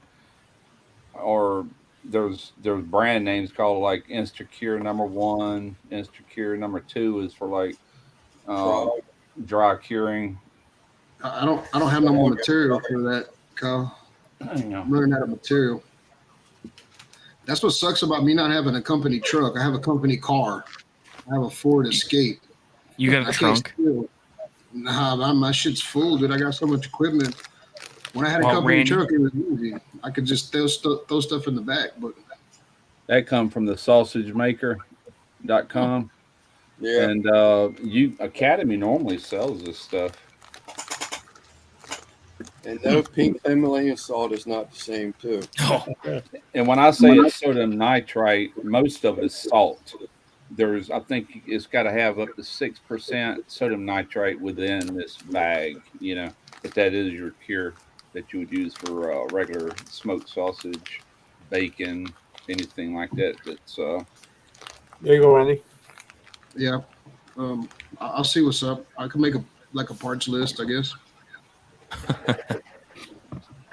or there's brand names called like Instacure #1, Instacure #2 is for like uh, dry curing. I don't have no more material for that, Kyle. I'm running out of material. That's what sucks about me not having a company truck. I have a company car. I have a Ford Escape. You got a I can't trunk? steal. Nah, my shit's full, dude. I got so much equipment. When I had a Well, company Randy- truck, it was easy. I could just throw stuff in the back. But That come from the sausagemaker.com. Yeah. And you Academy normally sells this stuff. And no, pink Himalayan salt is not the same too. Oh, And when I say it's sodium nitrite, most of it is salt. I think it's got to have up to 6% sodium nitrite within this bag, if that is your cure that you would use for regular smoked sausage, bacon, anything like that. That's There you go, Randy. yeah, I'll see what's up. I can make a parts list, I guess.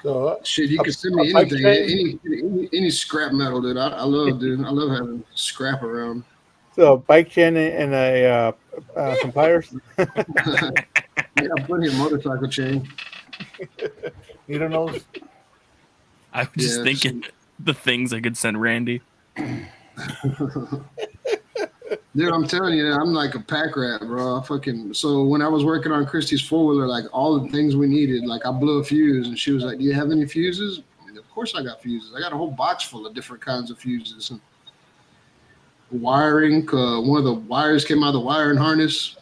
So Shit, you can send me bike anything, chain? any scrap metal, dude. I love, dude. I love having scrap around. So bike chain and some pliers. I got plenty of motorcycle chain. You don't know. I was just Yeah, thinking the things I could send Randy. Dude, I'm telling you, I'm like a pack rat, bro. So when I was working on Christie's 4-wheeler, like all the things we needed, like I blew a fuse and she was like, "Do you have any fuses?" And of course I got fuses. I got a whole box full of different kinds of fuses and wiring. One of the wires came out of the wiring harness.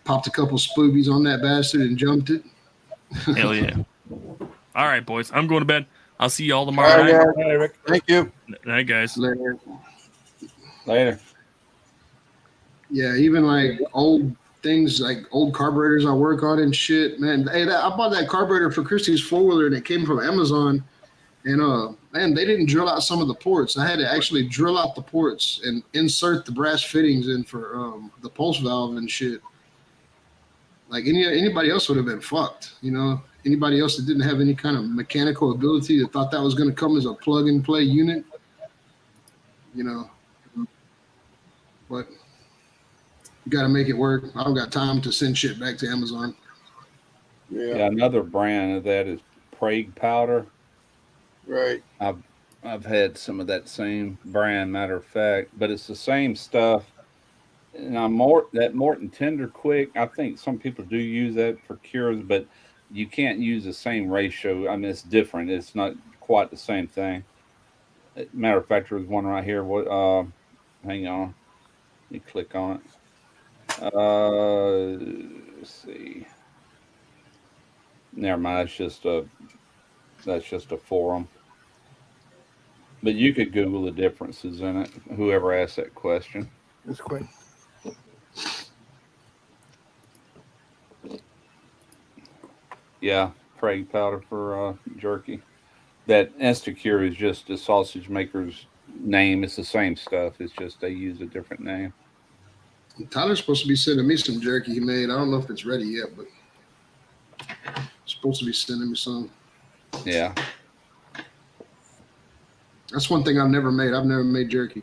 Popped a couple spoobies on that bastard and jumped it. Hell yeah. All right, boys. I'm going to bed. I'll see you all All tomorrow right, night. guys. Hey, Rick. Thank you. Night, guys. later. Yeah, even like old things, like old carburetors I work on and shit, man. Hey, I bought that carburetor for Christie's 4-wheeler and it came from Amazon. And man, they didn't drill out some of the ports. I had to actually drill out the ports and insert the brass fittings in for the pulse valve and shit. Like anybody else would have been fucked, Anybody else that didn't have any kind of mechanical ability that thought that was going to come as a plug and play unit, But you got to make it work. I don't got time to send shit back to Amazon. Yeah, another brand of that is Prague powder. Right. I've had some of that same brand, matter of fact, but it's the same stuff. And that Morton Tender Quick, I think some people do use that for cures, but you can't use the same ratio. I mean, it's different. It's not quite the same thing. Matter of fact, there's one right here. Hang on. Let me click on it. Let's see. Never mind. That's just a forum. But you could Google the differences in it. Whoever asked that question. It's quick. Yeah, Prague powder for jerky. That Instacure is just the sausage maker's name. It's the same stuff. It's just they use a different name. Tyler's supposed to be sending me some jerky he made. I don't know if it's ready yet, but he's supposed to be sending me some. Yeah. That's one thing I've never made. I've never made jerky.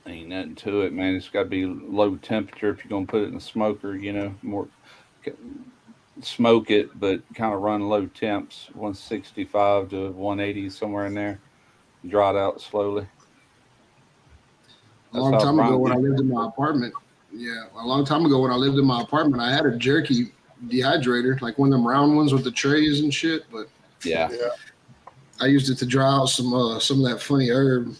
Ain't nothing to it, man. It's got to be low temperature if you're going to put it in a smoker, more smoke it, but kind of run low temps, 165 to 180, somewhere in there. Draw it out slowly. A long time ago when I lived in my apartment, I had a jerky dehydrator, like one of them round ones with the trays and shit, but yeah. I used it to dry out some of that funny herb.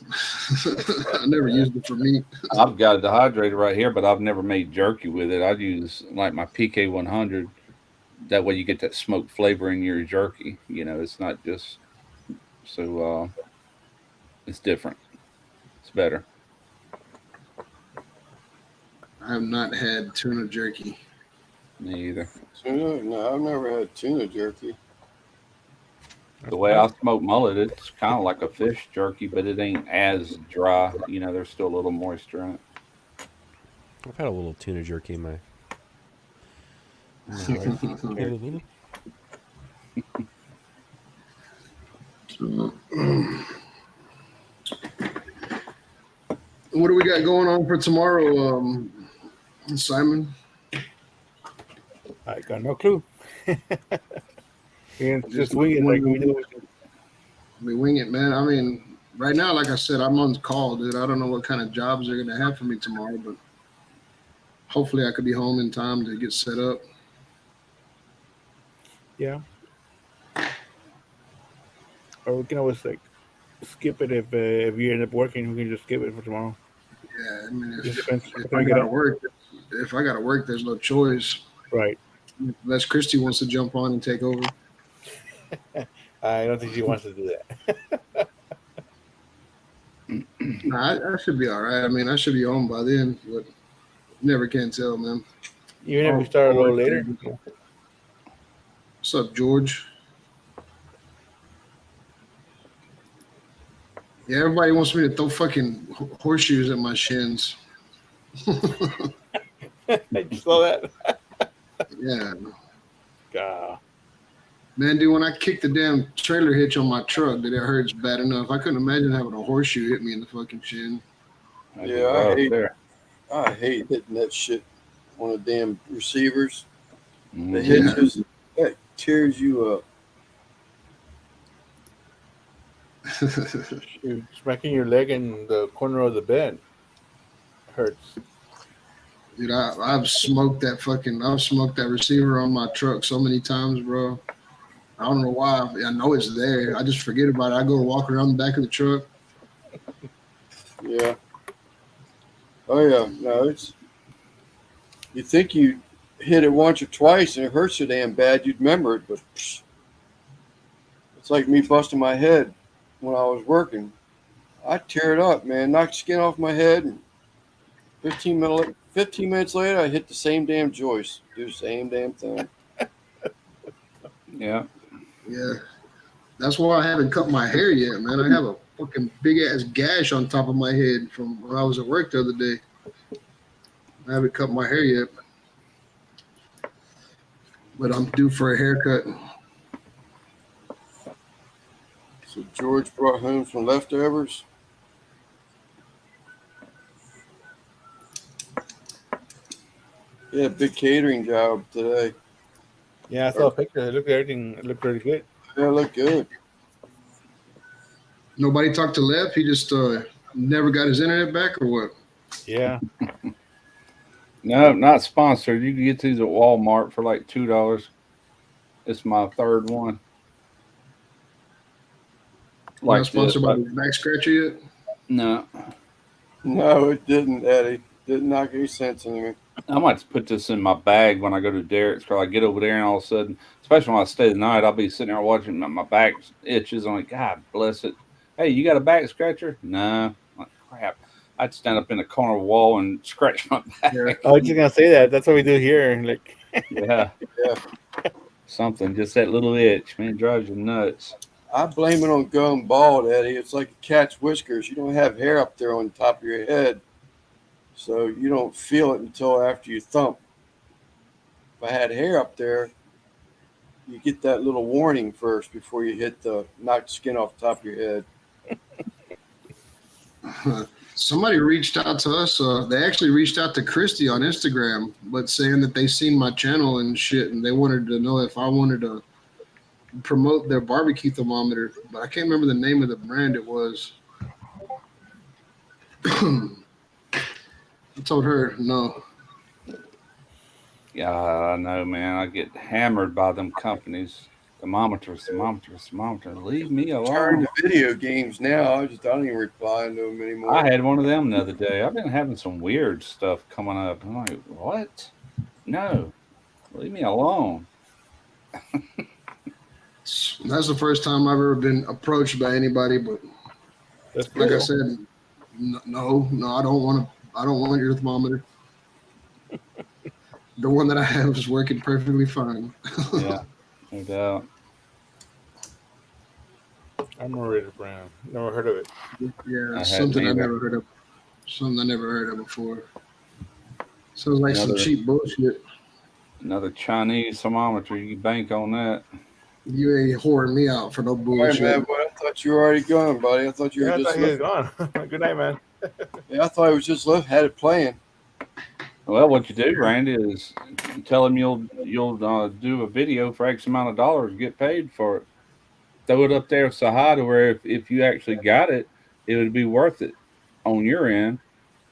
I never used it for meat. I've got a dehydrator right here, but I've never made jerky with it. I'd use like my PK 100. That way you get that smoked flavor in your jerky. It's not just so. It's different. It's better. I have not had tuna jerky. Me either. Tuna? No, I've never had tuna jerky. The way I smoke mullet, it's kind of like a fish jerky, but it ain't as dry. You know, there's still a little moisture in it. I've had a little tuna jerky in my life. What do we got going on for tomorrow, Simon? I got no clue. And just wing it like we do. We wing it, man. I mean, right now, like I said, I'm on call, dude. I don't know what kind of jobs they're gonna have for me tomorrow, but hopefully I could be home in time to get set up. Yeah. Or we can always like skip it if you end up working. We can just skip it for tomorrow. Yeah, I mean, Just depends. if I gotta work, there's no choice. Right. Unless Christy wants to jump on and take over. I don't think she wants to do that. Nah, I should be all right. I mean, I should be home by then, but never can tell, man. Even if we start a little later. What's up, George? Yeah, everybody wants me to throw fucking horseshoes at my shins. Did you saw that? Yeah. Man, dude, when I kicked the damn trailer hitch on my truck, that it hurts bad enough. I couldn't imagine having a horseshoe hit me in the fucking shin. Yeah, I hate hitting that shit on the damn receivers. The hitches, that tears you up. Smacking your leg in the corner of the bed hurts. Dude, I've smoked that receiver on my truck so many times, bro. I don't know why. I know it's there. I just forget about it. I go walk around the back of the truck. Yeah. Oh yeah. No, you think you hit it once or twice and it hurts so damn bad you'd remember it, but it's like me busting my head when I was working. I tear it up, man. Knock the skin off my head, and 15 minutes later, I hit the same damn joist. Do the same damn thing. Yeah. Yeah. That's why I haven't cut my hair yet, man. I have a fucking big ass gash on top of my head from when I was at work the other day. I haven't cut my hair yet, but I'm due for a haircut. So George brought home some leftovers. Yeah, big catering job today. Yeah, I saw a picture. Everything looked pretty good. Yeah, look good. Nobody talked to Lev. He just never got his internet back, or what? Yeah. No, not sponsored. You can get these at Walmart for like $2. It's my third one. Like not sponsored by the back scratcher yet? No. No, it didn't, Eddie. Didn't knock any sense into me. I might put this in my bag when I go to Derek's, because I get over there and all of a sudden, especially when I stay the night, I'll be sitting there watching my back itches. I'm like, God bless it. Hey, you got a back scratcher? No. I'm like, crap. I'd stand up in the corner of the wall and scratch my back. I was just gonna say that. That's what we do here. Like, yeah. Something, just that little itch, man, it drives you nuts. I blame it on going bald, Eddie. It's like a cat's whiskers. You don't have hair up there on the top of your head, so you don't feel it until after you thump. If I had hair up there, you get that little warning first before you knock the skin off the top of your head. Somebody reached out to us. They actually reached out to Christy on Instagram, but saying that they seen my channel and shit, and they wanted to know if I wanted to promote their barbecue thermometer. But I can't remember the name of the brand it was. I told her no. Yeah, I know, man. I get hammered by them companies. Thermometers. Leave me alone. Turn to video games now. I don't even reply to them anymore. I had one of them the other day. I've been having some weird stuff coming up. I'm like, what? No, leave me alone. That's the first time I've ever been approached by anybody. But like I said, no, I don't want your thermometer. The one that I have is working perfectly fine. Yeah, no doubt. I remember it, brand. Never heard of it. Yeah, I hadn't something I either. never heard of. Something I never heard of before. Sounds like some Another cheap bullshit. another Chinese thermometer. You can bank on that. You ain't whoring me out for no All right, bullshit. man. Well, I thought you were already gone, buddy. I thought you were Yeah, I just thought he was looking. gone. Good night, man. Yeah, I thought he was just had it playing. Well, what you do, Randy, is tell him you'll do a video for X amount of dollars, get paid for it. Throw it up there so high to where if you actually got it, it would be worth it on your end.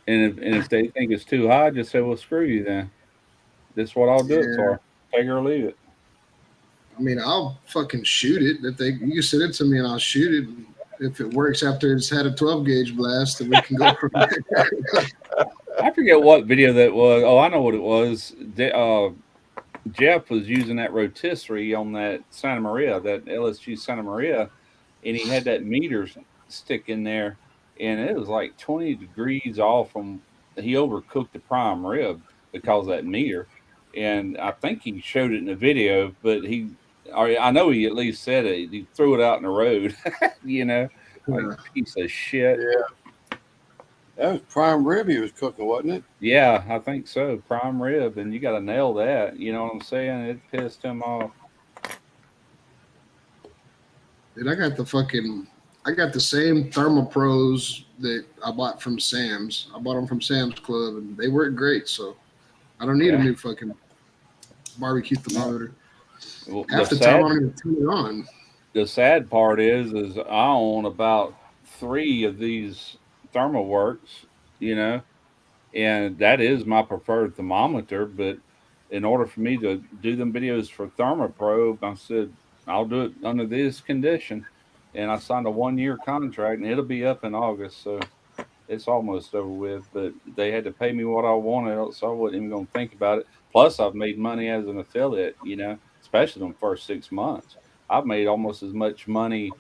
And if they think it's too high, just say, well, screw you then. This is what I'll do it Yeah. for. Take it or leave it. I mean, I'll fucking shoot it. If you can send it to me and I'll shoot it. If it works after it's had a 12 gauge blast, then we can go from there. I forget what video that was. Oh, I know what it was. Jeff was using that rotisserie on that Santa Maria, that LSG Santa Maria, and he had that meter stick in there, and it was like 20 degrees off from. He overcooked the prime rib because of that meter, and I think he showed it in the video, but I know he at least said it. He threw it out in the road, like a piece of shit. Yeah. That was prime rib he was cooking, wasn't it? Yeah, I think so. Prime rib, and you got to nail that. You know what I'm saying? It pissed him off. Dude, I got the same Thermopros that I bought from Sam's. I bought them from Sam's Club, and they work great. So I don't need a new fucking barbecue thermometer. Well, Half the time, I'm going to turn it on. The sad part is I own about 3 of these ThermoWorks, and that is my preferred thermometer. But in order for me to do them videos for Thermoprobe, I said I'll do it under this condition, and I signed a 1-year contract, and it'll be up in August, so it's almost over with. But they had to pay me what I wanted, so I wasn't even going to think about it. Plus, I've made money as an affiliate, especially in the first 6 months. I've made almost as much money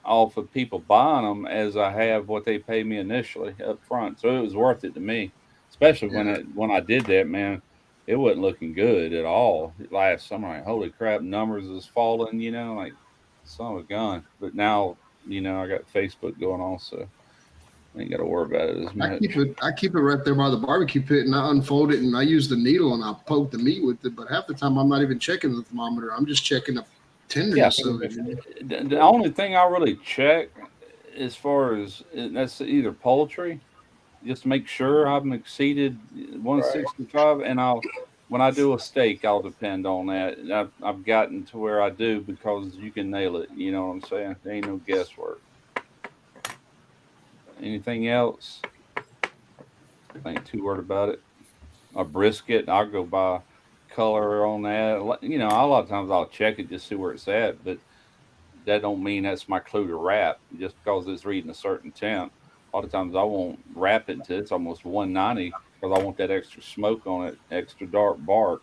off of people buying them as I have what they paid me initially up front. So it was worth it to me, especially when I did that, man. It wasn't looking good at all last summer. Like, holy crap, numbers is falling, like son of a gun. But now, I got Facebook going on, so I ain't got to worry about it as much. I keep it right there by the barbecue pit, and I unfold it, and I use the needle, and I poke the meat with it. But half the time, I'm not even checking the thermometer. I'm just checking the tenderness of it. The only thing I really check as far as that's either poultry, just to make sure I've exceeded 165, and when I do a steak, I'll depend on that. I've gotten to where I do because you can nail it. You know what I'm saying? There ain't no guesswork. Anything else? I ain't too worried about it. A brisket, I'll go by color on that. A lot of times I'll check it just see where it's at, but that don't mean that's my clue to wrap just because it's reading a certain temp. A lot of times I won't wrap it until it's almost 190 because I want that extra smoke on it, extra dark bark,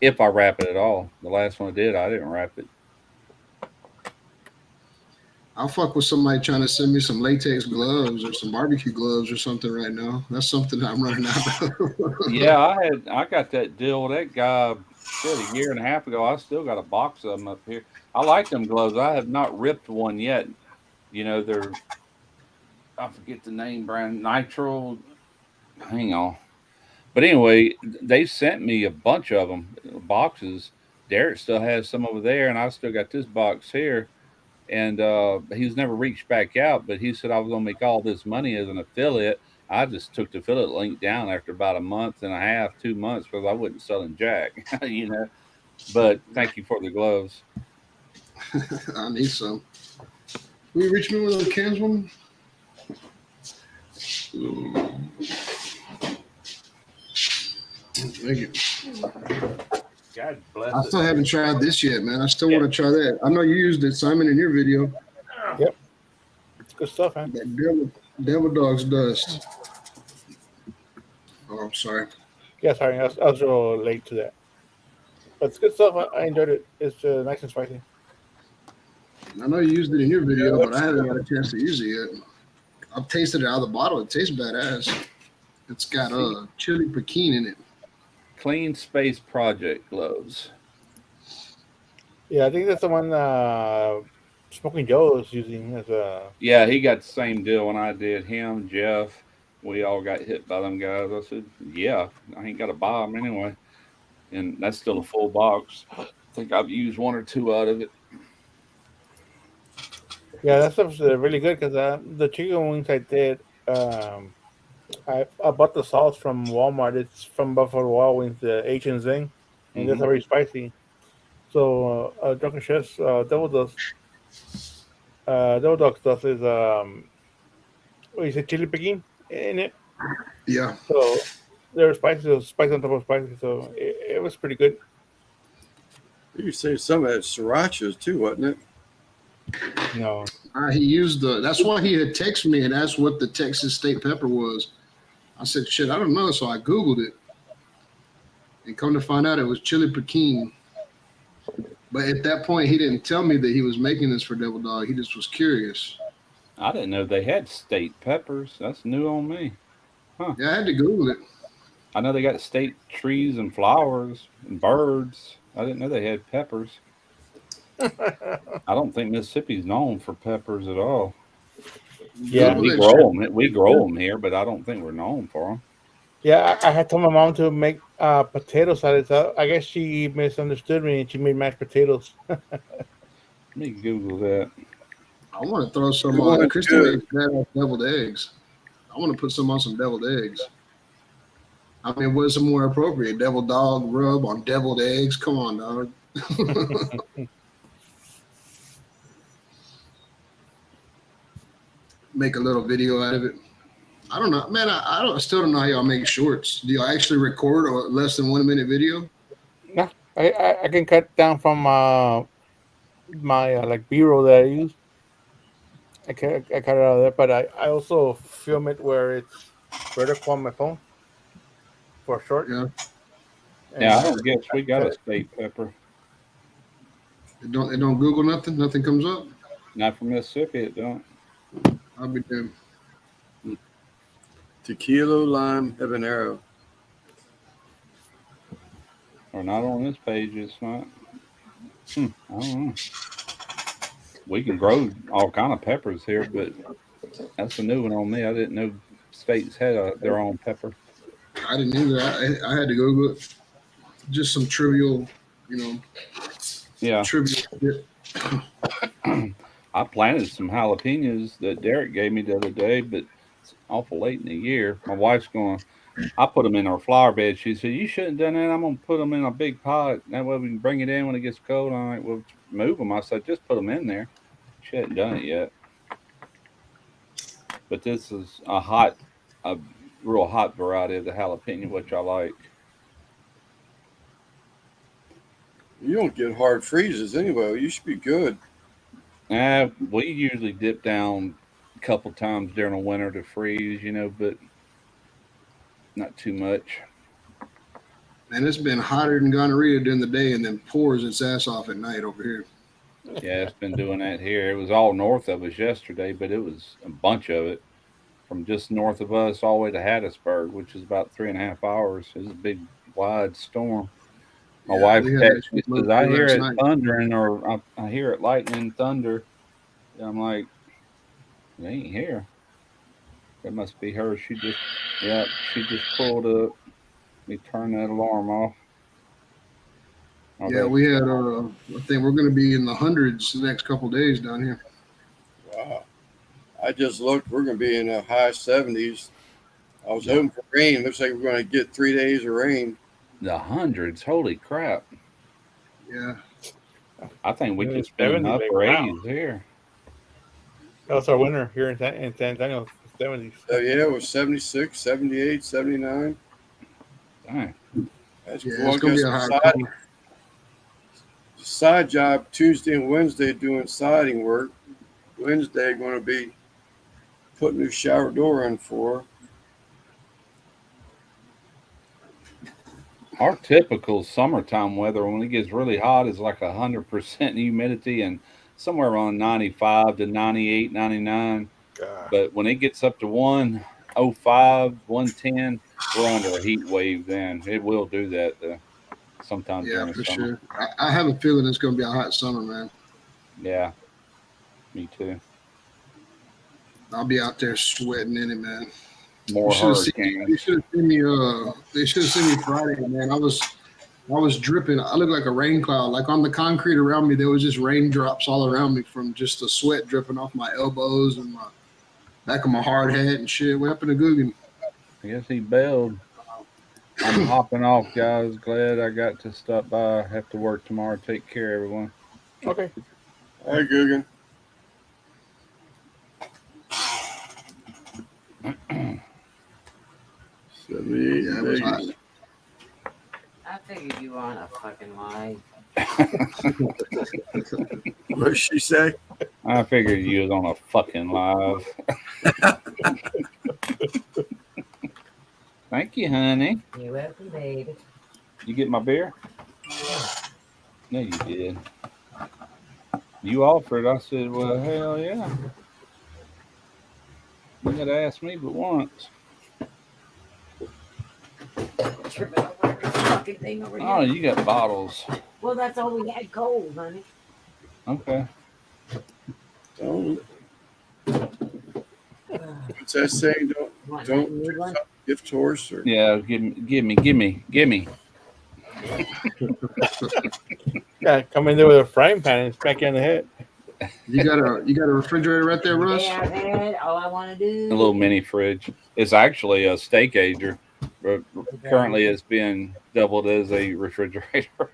if I wrap it at all. The last one I didn't wrap it. I'll fuck with somebody trying to send me some latex gloves or some barbecue gloves or something right now. That's something I'm running out of. Yeah, I got that deal with that guy a year and a half ago. I still got a box of them up here. I like them gloves. I have not ripped one yet. They're, I forget the name brand, Nitro. Hang on. But anyway, they sent me a bunch of them, boxes. Derek still has some over there, and I still got this box here. And he's never reached back out, but he said I was going to make all this money as an affiliate. I just took the affiliate link down after about a month and a half, 2 months, because I wasn't selling jack, But thank you for the gloves. I need some. Will you reach me with those cans, woman? Thank you. God bless. I still haven't tried this yet, man. I still want to try that. I know you used it, Simon, in your video. Yep. It's good stuff, man. That devil dog's dust. Oh, I'm sorry. Yeah, sorry. I was a little late to that. But it's good stuff. I enjoyed it. It's nice and spicy. I know you used it in your video, but I haven't had a chance to use it yet. I've tasted it out of the bottle. It tastes badass. It's got chili pekin in it. Clean Space Project gloves. Yeah, I think that's the one Smoking Joe is using as a. Yeah, he got the same deal when I did. Him, Jeff, we all got hit by them guys. I said, yeah, I ain't got to buy them anyway. And that's still a full box. I think I've used one or two out of it. Yeah, that stuff's really good because the chicken wings I did, I bought the sauce from Walmart. It's from Buffalo Wild Wings, the Asian Zing, and that's Mhm. very spicy. So, Drunken Chef's Devil Dog stuff is what you said, chili piquin in it. Yeah. So they're spicy, so spice on top of spicy. So it was pretty good. You say some of that sriracha too, wasn't it? No, He used that's why he had texted me and asked what the Texas state pepper was. I said, shit, I don't know. So I Googled it. And come to find out it was chili piquin. But at that point, he didn't tell me that he was making this for Devil Dog. He just was curious. I didn't know they had state peppers. That's new on me. Yeah, I had to Google it. I know they got state trees and flowers and birds. I didn't know they had peppers. I don't think Mississippi's known for peppers at all. Yeah. We grow them. We grow them here, but I don't think we're known for them. Yeah, I had told my mom to make potato salad. So I guess she misunderstood me and she made mashed potatoes. Let me Google that. I want to throw some You want Christy to- makes badass deviled eggs. I want to put some on some deviled eggs. I mean, what's more appropriate? Devil Dog rub on deviled eggs? Come on, dog. Make a little video out of it. I don't know, man. I still don't know how y'all make shorts. Do y'all actually record a less than 1 minute video? No, I can cut down from my like B-roll that I use. I cut it out of there, but I also film it where it's vertical on my phone for short. Yeah. Yeah, I don't guess we got a state pepper. It don't Google nothing. Nothing comes up. Not from Mississippi, it don't. I'll be damned. Tequila, lime, habanero. Or not on this page, it's not. I don't know. We can grow all kind of peppers here, but that's a new one on me. I didn't know states had their own pepper. I didn't either. I had to Google it. Just some trivial, Yeah. trivial shit. I planted some jalapenos that Derek gave me the other day, but it's awful late in the year. My wife's going, I put them in our flower bed. She said, you shouldn't have done that. I'm going to put them in a big pot. That way we can bring it in when it gets cold. I'm like, well, move them. I said, just put them in there. She hadn't done it yet. But this is a real hot variety of the jalapeno, which I like. You don't get hard freezes anyway. You should be good. We usually dip down a couple times during the winter to freeze, but not too much. And it's been hotter than gonorrhea during the day and then pours its ass off at night over here. Yeah, it's been doing that here. It was all north of us yesterday, but it was a bunch of it from just north of us all the way to Hattiesburg, which is about 3.5 hours. It was a big, wide storm. My wife texted me, says, I hear it thundering, or I hear it lightning, thunder. And I'm like, it ain't here. That must be her. She just pulled up. Let me turn that alarm off. Yeah, we had, I think we're going to be in the hundreds the next couple of days down here. Wow. I just looked. We're going to be in the high 70s. I was hoping for rain. Looks like we're going to get 3 days of rain. The hundreds. Holy crap. Yeah. I think we just been in the upper 80s here. That's our winter here in San Antonio, 70s. So, yeah, it was 76, 78, 79. Dang. That's Yeah, cool. it's going to be a hot side job Tuesday and Wednesday doing siding work. Wednesday going to be putting a new shower door in for. Our typical summertime weather when it gets really hot is like 100% humidity and somewhere around 95 to 98, 99. God. But when it gets up to 105, 110, we're under a heat wave then. It will do that sometimes Yeah, during for the summer. sure. I have a feeling it's going to be a hot summer, man. Yeah. Me too. I'll be out there sweating in it, man. More You should hurricanes. have seen me. They should have seen me Friday, man. I was dripping. I looked like a rain cloud. Like on the concrete around me, there was just raindrops all around me from just the sweat dripping off my elbows and my back of my hard hat and shit. What happened to Guggen? I guess he bailed. I'm hopping off, guys. Glad I got to stop by. Have to work tomorrow. Take care, everyone. Okay. Hi, Guggen. Yeah, it was hot. I figured you were on a fucking lie. What did she say? I figured you was on a fucking live. Thank you, honey. You're welcome, baby. You get my beer? No, you did. You offered. I said, well, hell yeah. You had to ask me but once. Tripping over every fucking thing over here. Oh, you got bottles. Well, that's all we had cold, honey. Okay. Don't. What's that saying? Don't Need one? gift horse or Yeah, give me. Yeah, come in there with a frying pan and smack you in the head. You got a refrigerator right there, Russ? Yeah, I've had all I want to do. A little mini fridge. It's actually a steak ager, but currently it's being doubled as a refrigerator.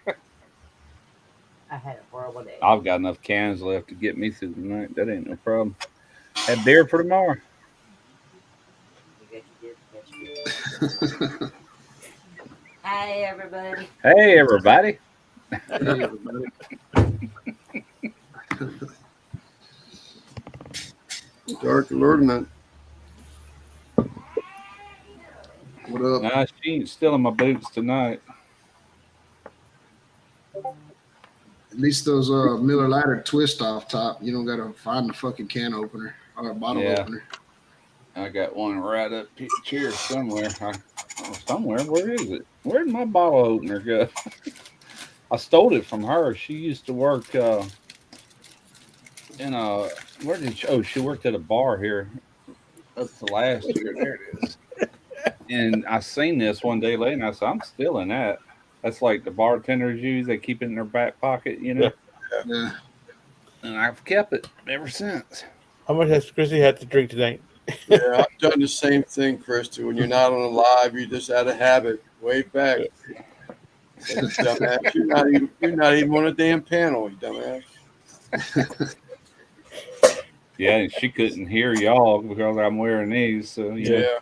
I had a horrible day. I've got enough cans left to get me through the night. That ain't no problem. Have beer for tomorrow. Hi, everybody. Hey, everybody. Hey, everybody. dark allurement? What up? Nah, she ain't stealing my boots tonight. At least those Miller Lite are twist off top. You don't gotta find the fucking can opener or a bottle Yeah. opener. I got one right up here somewhere. Somewhere. Where is it? Where did my bottle opener go? I stole it from her. She used to work in a. Where did she? Oh, she worked at a bar here up to last year. There it is. And I seen this one day later, and I said, "I'm stealing that." That's like the bartenders use. They keep it in their back pocket, you know. Yeah. And I've kept it ever since. How much has Chrissy had to drink tonight? Yeah, I've done the same thing, Christy. When you're not on a live, you just out of habit. Way back. Dumbass. You're not even on a damn panel, you dumbass. Yeah, and she couldn't hear y'all because I'm wearing these. So Yeah.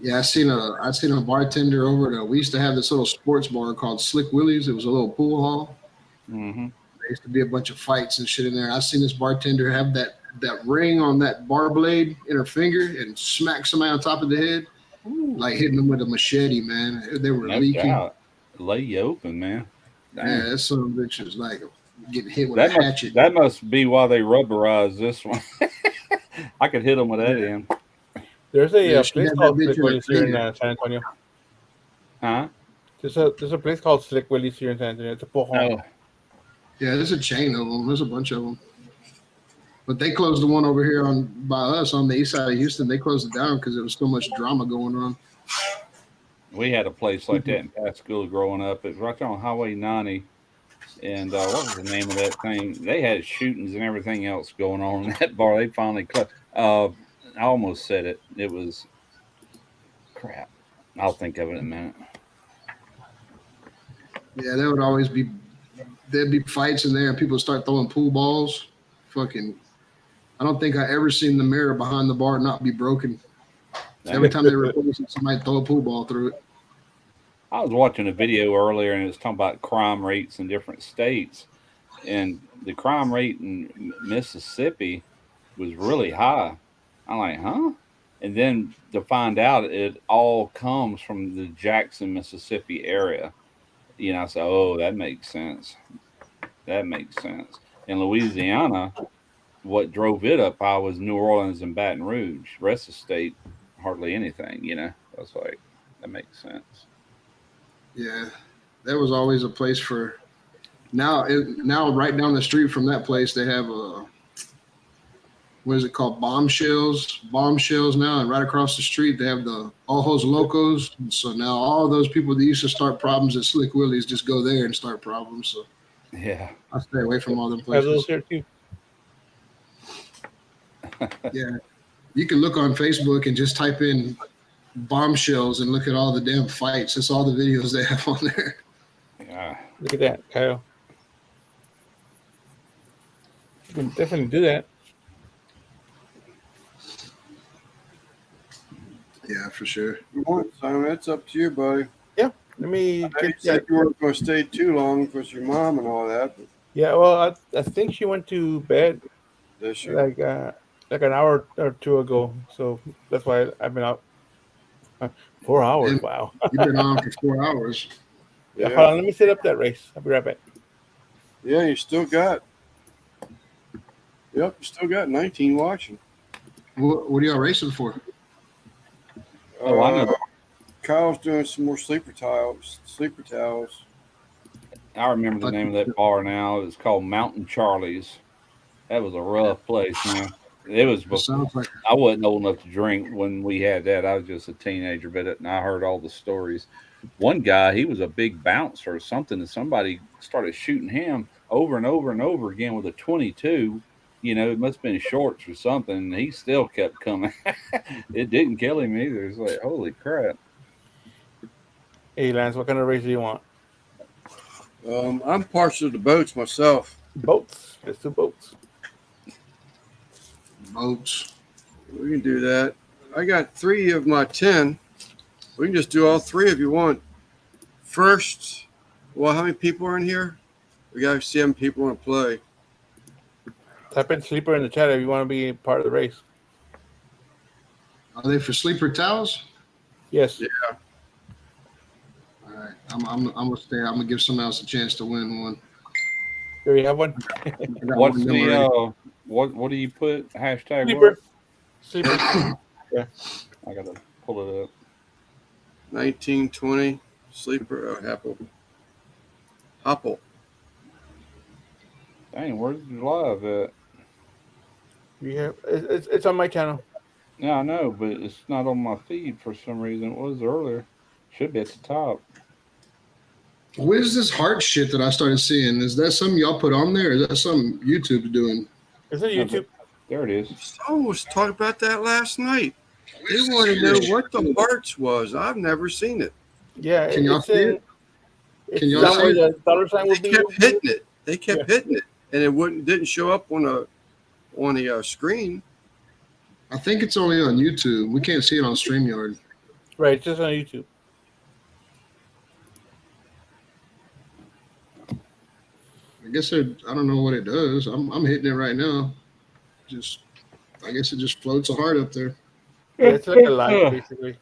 Yeah, I seen a bartender over at we used to have this little sports bar called Slick Willie's. It was a little pool hall. Mm-hmm. There used to be a bunch of fights and shit in there. I seen this bartender have that ring on that bar blade in her finger and smack somebody on top of the head, like hitting them with a machete, man. They were No leaking. doubt. Lay you open, man. Damn. Yeah, that son of a bitch was like getting hit with a hatchet. That must be why they rubberized this one. I could hit them with that in. There's a Yeah, she place had called that bitch Slick in her Willie's here in finger. San Antonio. Huh? There's a place called Slick Willie's here in San Antonio. It's a pool hall. Oh, Yeah, there's a chain of them. There's a bunch of them. But they closed the one over here by us on the east side of Houston. They closed it down because there was so much drama going on. we had a place like that in Pascagoula growing up. It was right there on Highway 90. And what was the name of that thing? They had shootings and everything else going on in that bar. They finally closed. I almost said it. It was crap. I'll think of it in a minute. Yeah, there would always be there'd be fights in there and people start throwing pool balls. Fucking I don't think I ever seen the mirror behind the bar not be broken. Every time they replace it, somebody throw a pool ball through it. I was watching a video earlier and it was talking about crime rates in different states. And the crime rate in Mississippi was really high. I'm like, huh? And then to find out it all comes from the Jackson, Mississippi area. You know, I said, oh, that makes sense. That makes sense. In Louisiana, what drove it up high was New Orleans and Baton Rouge. The rest of the state, hardly anything, you know. I was like, that makes sense. Yeah. There was always a place for Now right down the street from that place, they have a what is it called? Bombshells now, and right across the street they have the Ojos Locos. So now all those people that used to start problems at Slick Willie's just go there and start problems. So Yeah. I stay away from all them Have those places. here too. Yeah, you can look on Facebook and just type in bombshells and look at all the damn fights. That's all the videos they have on there. Yeah. Look at that, Kyle. You can definitely do that. Yeah, for sure. You want, Simon? It's up to you, buddy. Let me You get said that. you weren't going to stay too long with your mom and all that. But Yeah, well, I think she went to bed this year. like an hour or two ago. So that's why I've been out 4 hours. And Wow. you've been on for 4 hours. Yeah, Yeah. hold on, let me set up that race. I'll be right back. Yeah, you still got. Yep, you still got 19 watching. What are y'all racing for? Oh, I know. Kyle's doing some more sleeper towels. I remember the name of that bar now. It's called Mountain Charlie's. That was a rough place, man. It was It before, sounds like I wasn't old enough to drink when we had that. I was just a teenager, and I heard all the stories. One guy, he was a big bouncer or something, and somebody started shooting him over and over and over again with a 22. You know, it must have been shorts or something. And he still kept coming. It didn't kill him either. It's like, holy crap. Hey, Lance, what kind of race do you want? I'm partial to boats myself. Boats. Let's do boats. boats. We can do that. I got 3 of my 10. We can just do all 3 if you want. First, well, how many people are in here? We got 7 people want to play. Type in Sleeper in the chat if you want to be part of the race. Are they for sleeper towels? Yes. Yeah. All right, I'm gonna stay. I'm gonna give someone else a chance to win one. Here you have one. I got What's one the already. what do you put? Hashtag Sleeper. what? Sleeper. Yeah. I gotta pull it up. 1920 sleeper. Oh, Hopple. Dang, where's the live at? You have it's on my channel. Yeah, I know, but it's not on my feed for some reason. It was earlier. Should be at the top. What is this heart shit that I started seeing? Is that something y'all put on there? Or is that something YouTube's doing? Is it No, YouTube? There it is. Someone was talking about that last night. They wanted to know what the hearts was. I've never seen it. Yeah. Can y'all it's see in. it? It's Can y'all down see where it? the dollar sign They would be. kept hitting it. They kept hitting it, and it didn't show up on the screen. I think it's only on YouTube. We can't see it on StreamYard. Right. It's just on YouTube. I guess I don't know what it does. I'm hitting it right now. I guess it just floats a heart up there. Yeah, it's like a live basically.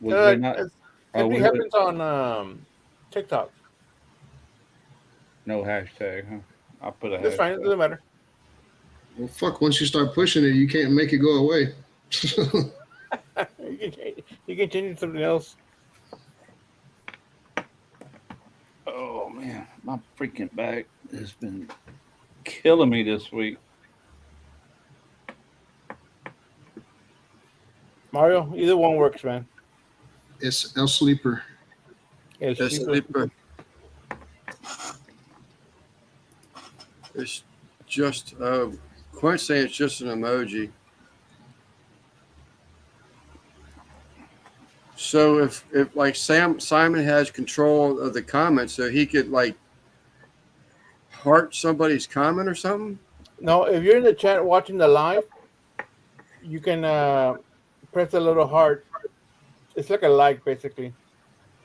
Was there not? It Oh, we happens on TikTok. no hashtag, huh? I'll put a That's fine. It hashtag. doesn't matter. Well, fuck. Once you start pushing it, you can't make it go away. You can change it to something else. Oh man, my freaking back has been killing me this week. Mario, either one works, man. It's El Sleeper. Yeah, it's That's cheaper. sleeper. It's just Quint's saying it's just an emoji. So if like Simon has control of the comments, so he could like heart somebody's comment or something. No, if you're in the chat watching the live, you can press the little heart. It's like a like, basically.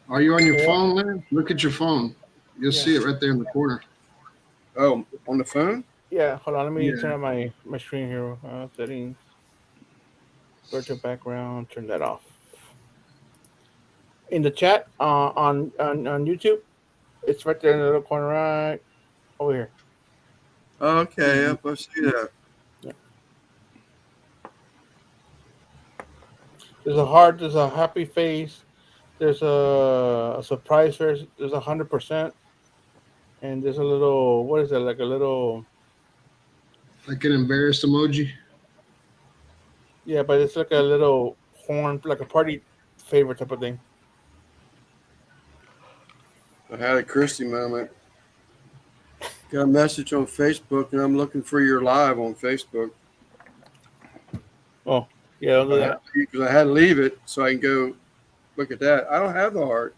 Are you on your phone, Lynn? Look at your phone. You'll see it right there in the corner. Oh, on the phone? Yeah, hold on. Let me Yeah. turn on my screen here. Settings. Virtual background. Turn that off. In the chat on YouTube, it's right there in the little corner right over here. Okay, yep, I see that. There's a heart. There's a happy face. There's a surprise face. There's 100%. and there's a little, what is that? Like a little, Like an embarrassed emoji. yeah, but it's like a little horn, like a party favor type of thing. I had a Christie moment. Got a message on Facebook, and I'm looking for your live on Facebook. Oh, yeah, don't do that. Because I had to leave it so I can go look at that. I don't have the heart.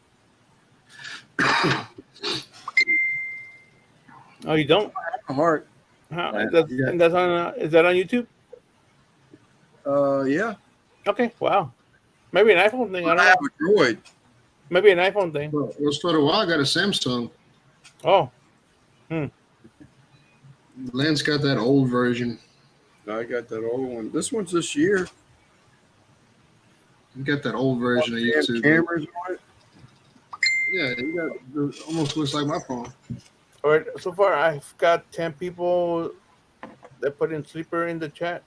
Oh, you don't? The heart. Huh? Yeah. And that's on. Is that on YouTube? Yeah. Okay. Wow. Maybe an iPhone thing. I I don't have know. a Droid. Maybe an iPhone thing. Well, for a while, I got a Samsung. Oh, Lance got that old version. I got that old one. This one's this year. You got that old version of YouTube. Cameras on it. Yeah, you got it almost looks like my phone. all right. So far, I've got 10 people that put in sleeper in the chat.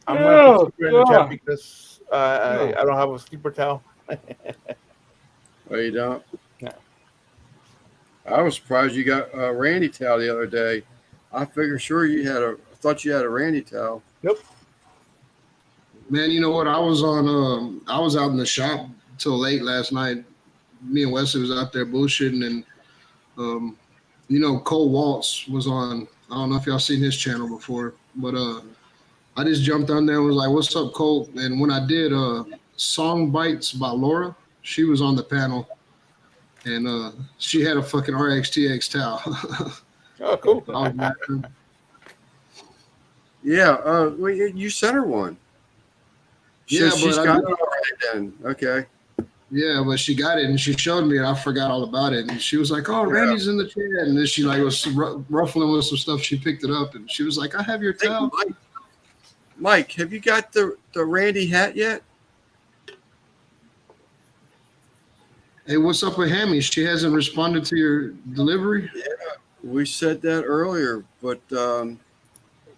I'm gonna put sleeper in the chat because I don't have a sleeper towel. Oh, you don't? No. I was surprised you got a Randy towel the other day. I figured sure you had thought you had a Randy towel. Nope. Man, you know what? I was out in the shop till late last night. Me and Wesley was out there bullshitting, and Cole Waltz was on. I don't know if y'all seen his channel before, but I just jumped on there and was like, "What's up, Cole?" And when I did Song Bites by Laura, she was on the panel, and she had a fucking RXTX towel. Oh, cool. I was laughing. Yeah. Well, you sent her one. Yeah, So she's but got it already then. Okay. Yeah, but she got it and she showed me, and I forgot all about it. And she was like, "Oh, Randy's in the chat," and then she like was ruffling with some stuff. She picked it up and she was like, "I have your towel." Mike, have you got the Randy hat yet? Hey, what's up with Hammy? She hasn't responded to your delivery. Yeah, we said that earlier, but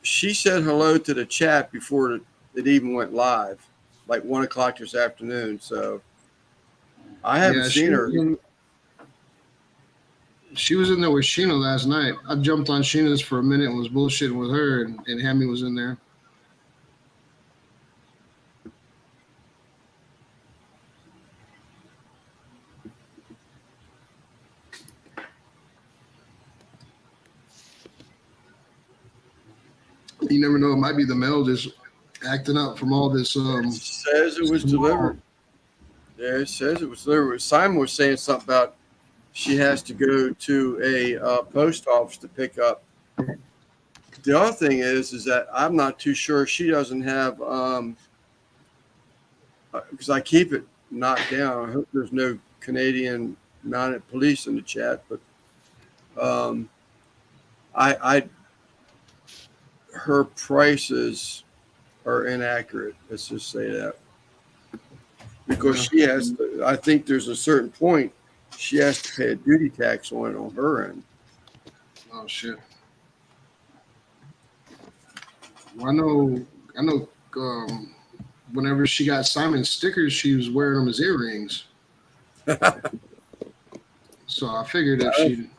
she said hello to the chat before it even went live, like 1 o'clock this afternoon. So I haven't seen her. She was in there with Sheena last night. I jumped on Sheena's for a minute and was bullshitting with her, and Hammy was in there. You never know. It might be the mail just acting up from all this. It says it was delivered. Yeah, it says it was delivered. Simon was saying something about she has to go to a post office to pick up. The other thing is that I'm not too sure she doesn't have, because I keep it knocked down. I hope there's no Canadian mounted police in the chat, but her prices are inaccurate. Let's just say that. Because she has to, I think there's a certain point she has to pay a duty tax on it on her end. Oh shit! Well, I know. Whenever she got Simon's stickers, she was wearing them as earrings. So I figured if she,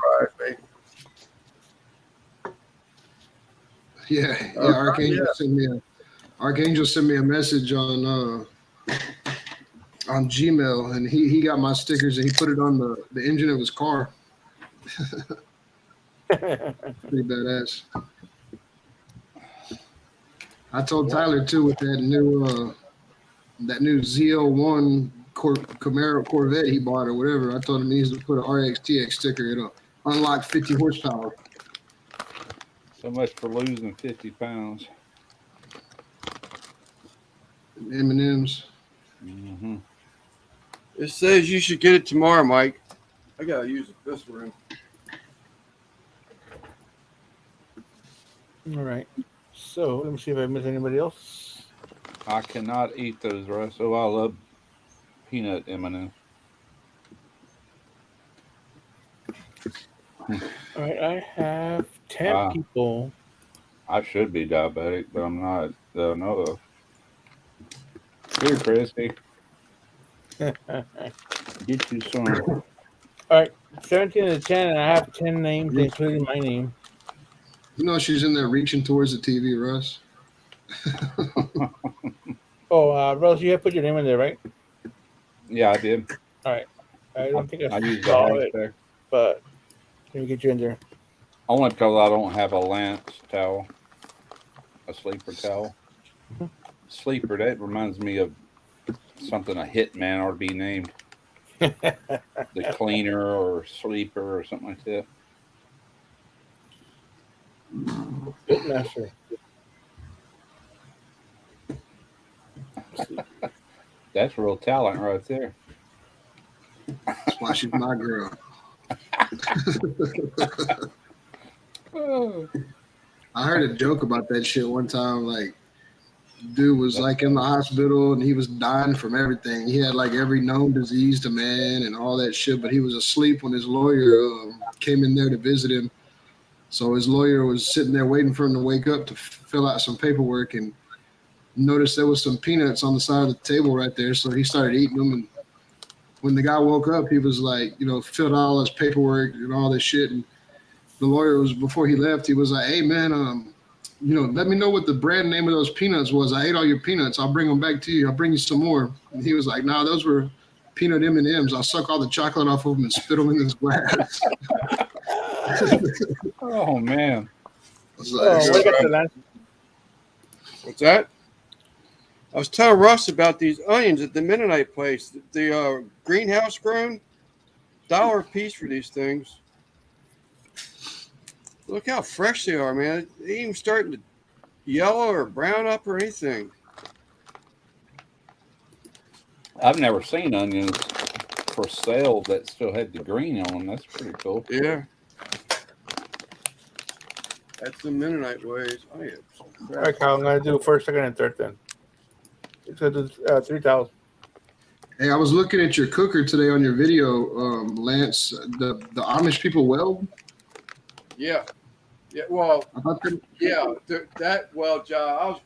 yeah, Archangel sent me a message on Gmail, and he got my stickers and he put it on the engine of his car. Pretty badass. I told Tyler too with that new ZL1 Camaro Corvette he bought or whatever. I told him he needs to put an RXTX sticker. It'll unlock 50 horsepower. So much for losing 50 pounds. M&M's. Mm-hmm. It says you should get it tomorrow, Mike. I gotta use this room. All right. So let me see if I missed anybody else. I cannot eat those, Russ. Oh, I love peanut M&Ms. All right, I have 10 people. I should be diabetic, but I'm not. No. Here, Christy. Get you some. All right. 17 to 10, and I have 10 names, including my name. You know she's in there reaching towards the TV, Russ. Oh, Rose, you have put your name in there, right? Yeah, I did. All right. I don't think I used the saw it, hashtag. but let me get you in there. Only because I don't have a Lance towel, a sleeper towel. Sleeper, that reminds me of something a hitman ought to be named. The cleaner or sleeper or something like that. Pitmaster. That's real talent right there. That's why she's my girl. I heard a joke about that shit one time. Like, dude was like in the hospital and he was dying from everything. He had like every known disease to man and all that shit, but he was asleep when his lawyer came in there to visit him. So his lawyer was sitting there waiting for him to wake up to fill out some paperwork and noticed there was some peanuts on the side of the table right there. So he started eating them. And when the guy woke up, he was like, filled out all his paperwork and all this shit. And the lawyer was, before he left, he was like, hey man, let me know what the brand name of those peanuts was. I ate all your peanuts. I'll bring them back to you. I'll bring you some more. And he was like, nah, those were peanut M&Ms. I'll suck all the chocolate off of them and spit them in this glass. Oh man. What's that? I was telling Russ about these onions at the Mennonite place. The greenhouse grown, $1 a piece for these things. Look how fresh they are, man. They ain't even starting to yellow or brown up or anything. I've never seen onions for sale that still had the green on them. That's pretty cool. Yeah. That's the Mennonite ways. Oh, yeah. All right, Kyle, I'm going to do first, second, and third then. It's going to do 3,000. Hey, I was looking at your cooker today on your video, Lance. The Amish people weld? Yeah. Yeah, well, that weld job,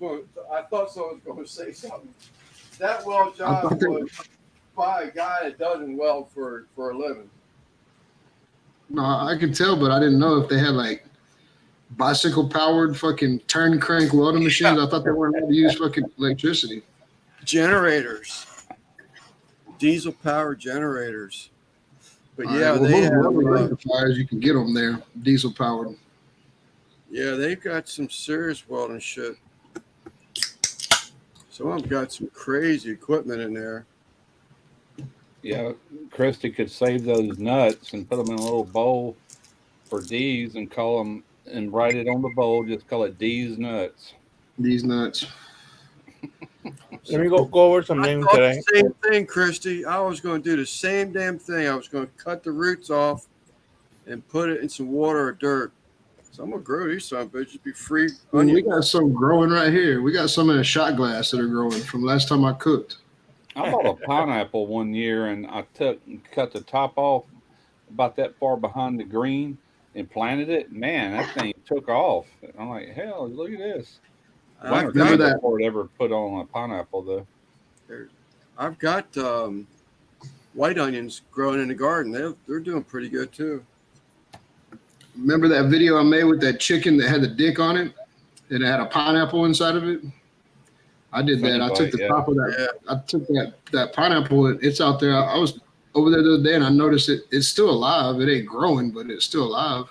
I thought someone was going to say something. That weld job was by a guy that doesn't weld for a living. No, I could tell, but I didn't know if they had like bicycle powered fucking turn crank welding machines. I thought they weren't allowed to use fucking electricity. Generators. Diesel powered generators. But All yeah, right, they have rectifiers, you can get them there, diesel powered. Yeah, they've got some serious welding shit. Some of them got some crazy equipment in there. Yeah, Christy could save those nuts and put them in a little bowl for D's and call them and write it on the bowl. Just call it D's nuts. These nuts. Let me go over some names today. The same thing, Christy. I was going to do the same damn thing. I was going to cut the roots off and put it in some water or dirt. So I'm going to grow these son bitches. Be free. We got some growing right here. We got some in a shot glass that are growing from last time I cooked. I bought a pineapple one year and I cut the top off about that far behind the green and planted it. Man, that thing took off. I'm like, hell, look at this. I remember that before it ever put on a pineapple though. I've got white onions growing in the garden. They're doing pretty good too. Remember that video I made with that chicken that had the dick on it and it had a pineapple inside of it? I did that. I took the top of that. Yeah. I took that pineapple. It's out there. I was over there the other day and I noticed it's still alive. It ain't growing, but it's still alive.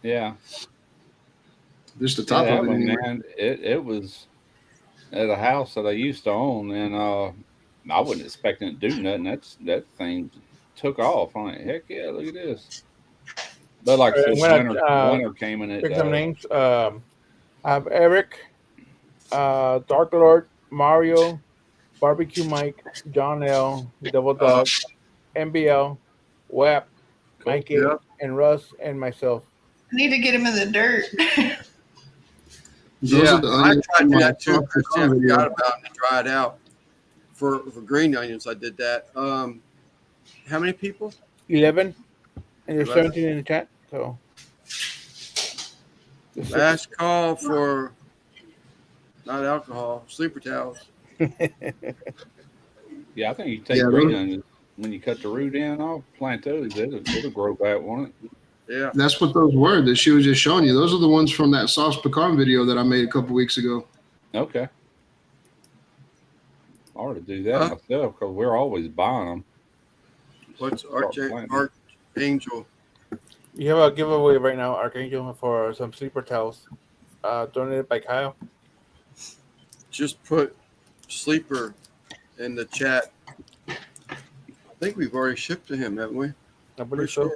Yeah. Just the top of it. Anyway. Man, it was at a house that I used to own, and I wasn't expecting it to do nothing. That thing took off. I'm like, heck yeah, look at this. But like I said, winter came and it. Pick some names. I have Eric, Dark Lord, Mario, Barbecue Mike, John L, Double Dog, MBL, WAP, Mikey, and Russ, and myself. I need to get him in the dirt. I tried to do that too. I forgot about it and dry it out. For green onions, I did that. How many people? 11. And there's 17 in the chat. So last call for not alcohol, sleeper towels. Yeah, I think you take green onions. when you cut the root end off, plant those, it'll grow back, won't it? Yeah. That's what those were that she was just showing you. Those are the ones from that sauce pecan video that I made a couple weeks ago. Okay. I ought to do that Huh? myself because we're always buying them. What's Start planting. Archangel? You have a giveaway right now, Archangel, for some sleeper towels. Donated by Kyle. Just put Sleeper in the chat. I think we've already shipped to him, haven't we? I believe so.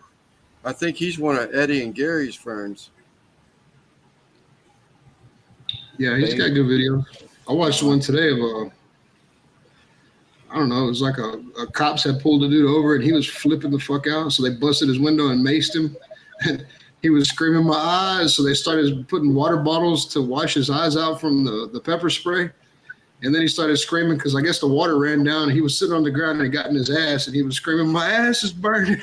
I think he's one of Eddie and Gary's friends. Yeah, he's got good videos. I watched one today of I don't know, it was like a cops had pulled a dude over and he was flipping the fuck out. So they busted his window and maced him. And he was screaming my eyes. So they started putting water bottles to wash his eyes out from the pepper spray. And then he started screaming because I guess the water ran down. And he was sitting on the ground and it got in his ass. And he was screaming, my ass is burning.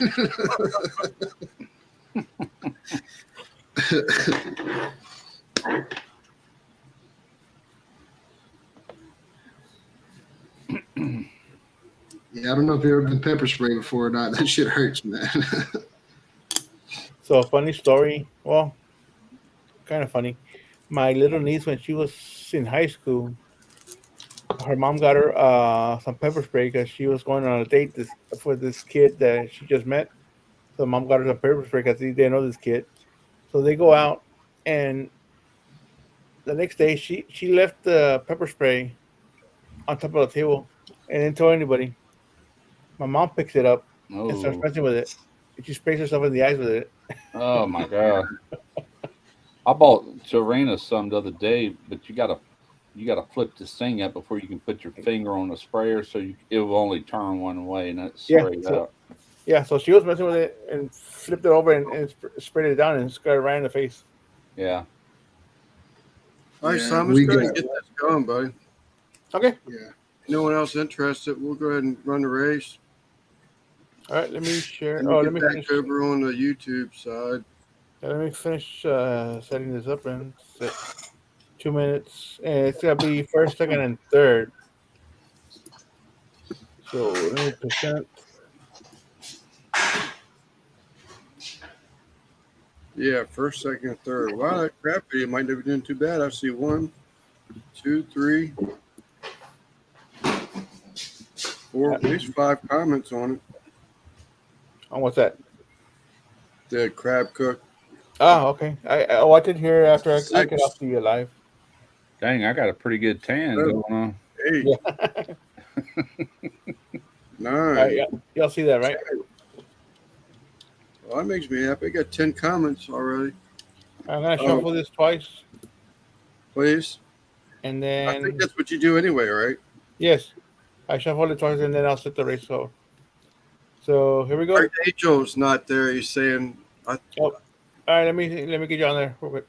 Yeah, I don't know if you've ever been pepper sprayed before or not. That shit hurts, man. So a funny story. Well, kind of funny. My little niece, when she was in high school, her mom got her some pepper spray because she was going on a date for this kid that she just met. So mom got her some pepper spray because they didn't know this kid. So they go out, and the next day she left the pepper spray on top of the table and didn't tell anybody. My mom picks it up and starts messing with it. And she sprays herself in the eyes with it. Oh my god! I bought Serena some the other day, but you gotta flip this thing up before you can put your finger on the sprayer, so it will only turn one way and that's straight out. Yeah, so she was messing with it and flipped it over and sprayed it down and got it right in the face. Yeah. All right, Simon, let's go ahead and get this going, buddy. Okay. Yeah. No one else interested. We'll go ahead and run the race. All right, let me share. And Let get me back finish. over on the YouTube side. Let me finish setting this up and set 2 minutes. And it's gonna be first, second, and third. So let me present. Yeah, first, second, third. Wow, that crap video might not be doing too bad. I see 1, 2, 3, 4, at least 5 comments on it. On what's that? The crab cook. Oh, okay. I watched it here after I get off the live. Dang, I got a pretty good tan going on. Hey. Nice. Right, y'all see that, right? Well, that makes me happy. I got 10 comments already. I'm gonna shuffle this twice. Please. And then I think that's what you do anyway, right? Yes. I shuffle it twice and then I'll set the race over. So here we go. Angel's not there. He's saying all right, let me get you on there real quick.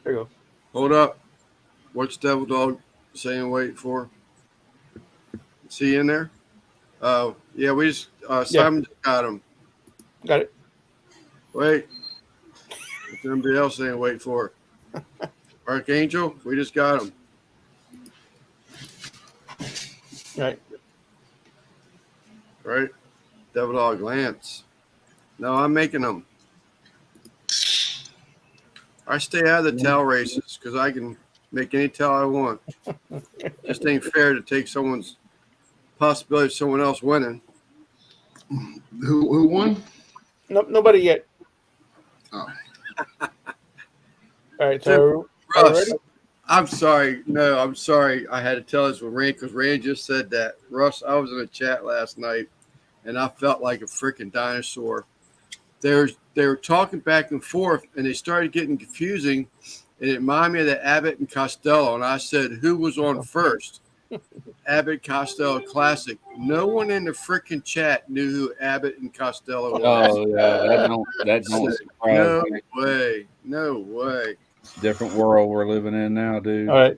There you go. Hold up. What's Devil Dog saying wait for? Is he in there? Oh, yeah, we just Simon just got him. Got it. Wait. What's somebody else saying wait for? Archangel, we just got him. Right. Right? Devil Dog Lance. No, I'm making them. I stay out of the towel races because I can make any towel I want. Just ain't fair to take someone's possibility of someone else winning. Who won? Nope, nobody yet. Oh. All right, so Russ, I'm sorry. No, I'm sorry. I had to tell this with Rand because Rand just said that. Russ, I was in a chat last night and I felt like a freaking dinosaur. They were talking back and forth and they started getting confusing and it reminded me of the Abbott and Costello. And I said, who was on first? Abbott Costello Classic. No one in the freaking chat knew who Abbott and Costello was. Oh yeah, that don't surprise me. No way. Different world we're living in now, dude. all right.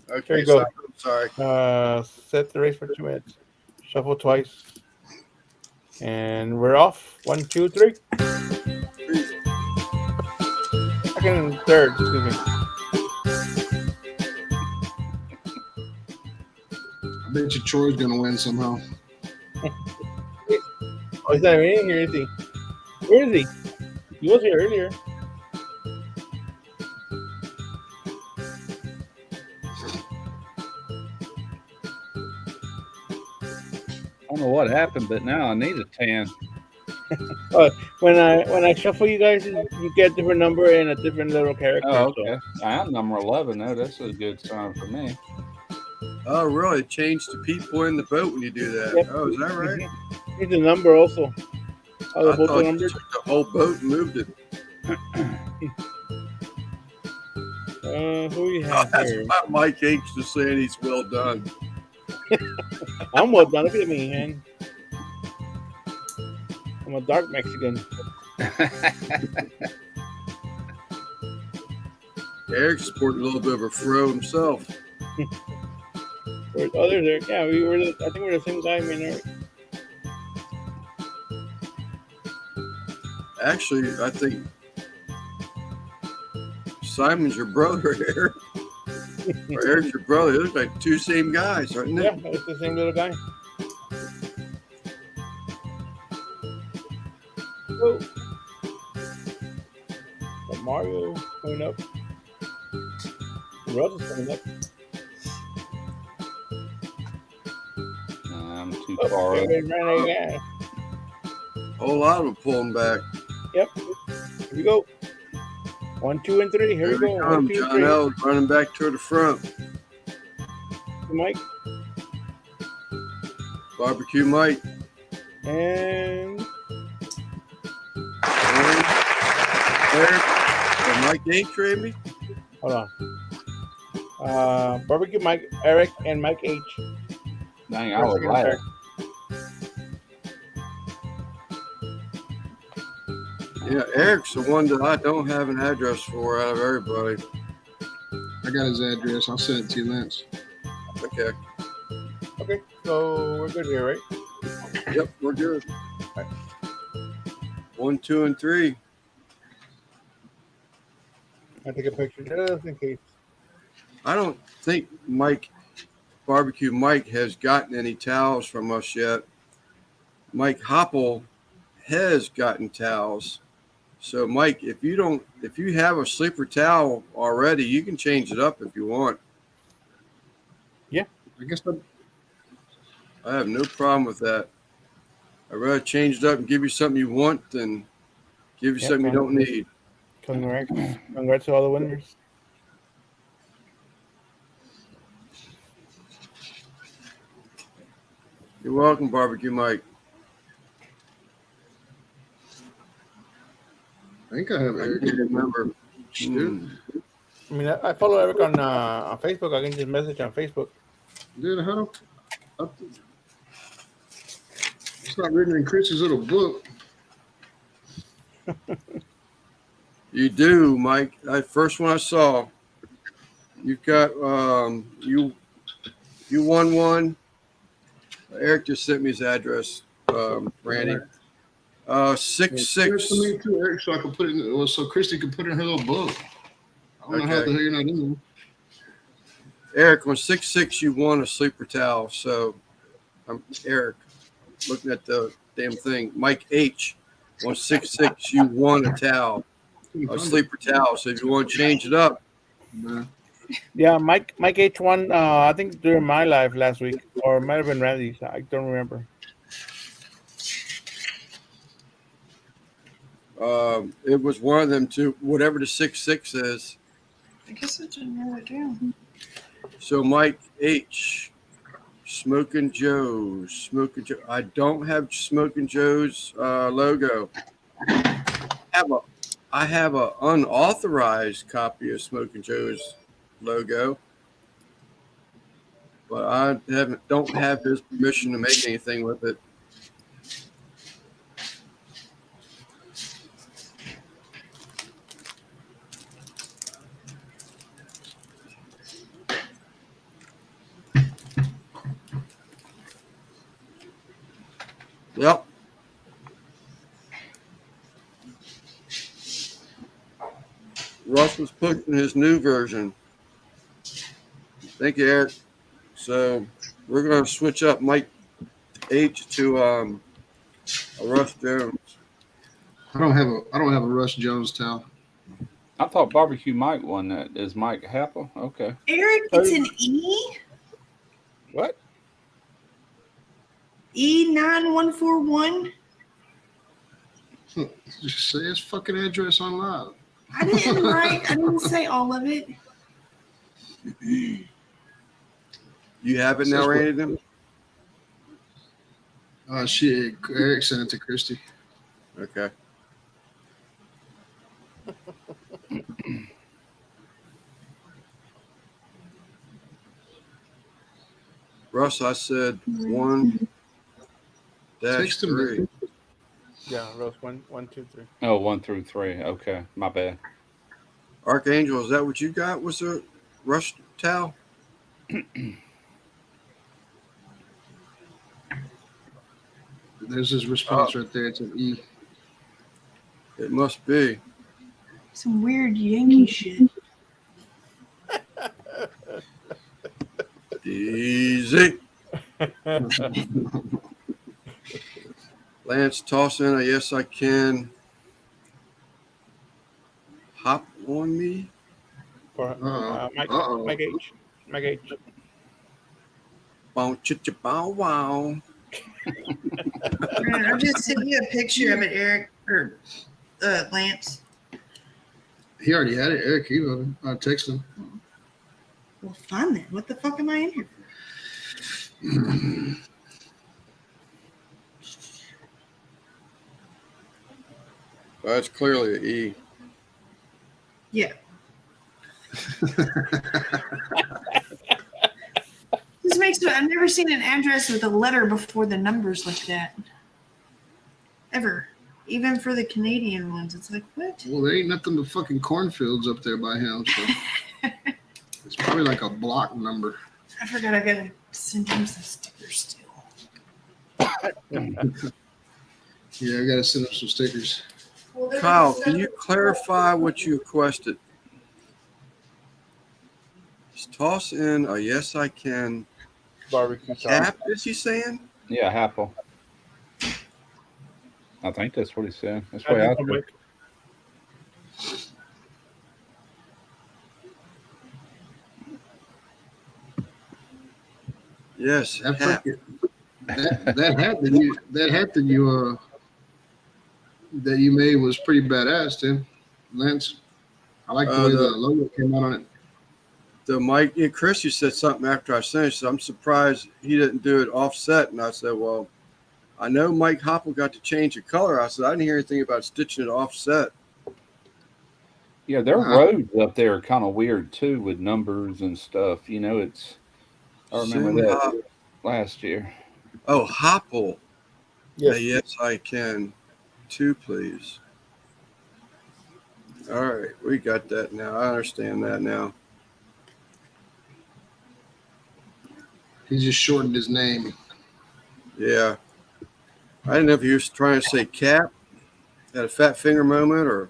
Okay, There you go. I'm sorry. Set the race for 2 minutes. Shuffle twice. And we're off. 1, 2, 3. second and third. Excuse me. I bet you Troy's gonna win somehow. Oh, he's not even in here, is he? Where is he? He was here earlier. I don't know what happened, but now I need a tan. When I shuffle you guys, you get a different number and a different little character. Oh, okay. I am number 11. No, that's a good sign for me. Oh, really? Change the people in the boat when you do that. Yep. Oh, is that right? Here's the number also. Oh, I the both thought you numbers. took the whole boat and moved it. Who you Oh, have that's here? why Mike H is saying he's well done. I'm well done. Look at me, man. I'm a dark Mexican. Eric's sporting a little bit of a fro himself. Oh, there's Eric. Yeah, I think we're the same guy, man. Eric. Actually, I think Simon's your brother, Eric. Or Eric's your brother. They look like two same guys, aren't they? Yeah, it's the same little guy. Oh. Got Mario coming up. Russ is coming up. I'm too Oh, far up. everybody ran again. A whole lot of them pulling back. Yep. Here we go. 1, 2, and 3. Here we go. 1, Come. 2, John 3. L. running back toward the front. Mike. Barbecue Mike. And Eric. Mike H. Ramey. hold on. Barbecue Mike, Eric, and Mike H. Dang, I was right. Yeah, Eric's the one that I don't have an address for out of everybody. I got his address. I'll send it to you, Lance. Okay. Okay, so we're good here, right? Yep, we're good. 1, 2, and 3. I'll take a picture just in case. I don't think Barbecue Mike has gotten any towels from us yet. Mike Hopple has gotten towels. So Mike, if you have a sleeper towel already, you can change it up if you want. Yeah, I guess I have no problem with that. I'd rather change it up and give you something you want than give you something you don't need. Congrats to all the winners. You're welcome, Barbecue Mike. I think I have I Eric. can't remember. I mean, I follow Eric on Facebook. I can just message on Facebook. Dude, how? It's not written in Chris's little book. You do, Mike. First one I saw. You've got you won one. Eric just sent me his address, Randy. 66. Me too, Eric, so I can put it in. So Christy can put it in her little book. I don't know how the hell you're not in there. Eric, on 66, you won a sleeper towel. So I'm Eric, looking at the damn thing. Mike H, on 66, you won a towel, a sleeper towel. So if you want to change it up, Yeah, Mike H won. I think during my live last week, or it might have been Randy's. I don't remember. it was one of them two. Whatever the 66 is. I guess I didn't know it down. So Mike H, Smoking Joe's. I don't have Smoking Joe's logo. I have a unauthorized copy of Smoking Joe's logo, but I don't have his permission to make anything with it. Yep. Russ was pushing his new version. Thank you, Eric. So we're gonna switch up Mike H to a Russ Jones. I don't have a Russ Jones towel. I thought Barbecue Mike won that. Is Mike Happel? Okay. Eric, it's an E. What? E9141. Just say his fucking address on live. I didn't write. I didn't say all of it. You have it now, Randy? Then? Oh shit! Eric sent it to Christy. Okay. Russ, I said 1-3. Text him, man. Yeah, Rose, 1, 2, 3. Oh, 1 through 3. Okay, my bad. Archangel, is that what you got? Was a Russ towel? There's his response right there. It's an E. It must be. Some weird Yankee shit. Easy. Lance, toss in a yes, I can. Hop on me. For Mike H. Mike H. Bow, chitcha, bow, wow. I just sent you a picture of it, Eric, or Lance. He already had it. Eric emailed him. I texted him. Well, fun then. What the fuck am I in here for? That's clearly an E. Yeah. This makes me. I've never seen an address with a letter before the numbers like that. Ever. Even for the Canadian ones, it's like, what? Well, there ain't nothing but fucking cornfields up there by him, so it's probably like a block number. I forgot I gotta send him some stickers still. Yeah, I gotta send him some stickers. Kyle, can you clarify what you requested? Just toss in a yes, I can. Barbecue Cap, is he saying? Yeah, Happel. I think that's what he said. That's what I took. Yes. That Cap. hat that you made was pretty badass, Tim. Lance, I like the way the logo came out on it. The Mike and Chris, you said something after I sent it. So I'm surprised he didn't do it offset. And I said, well, I know Mike Hoppel got to change the color. I said, I didn't hear anything about stitching it offset. Yeah, their roads up there are kind of weird too with numbers and stuff. You know, I remember that last year. Oh, Hoppel. Yes. Yes, I can. 2, please. All right, we got that now. I understand that now. He just shortened his name. Yeah. I didn't know if he was trying to say Cap, had a fat finger moment, or.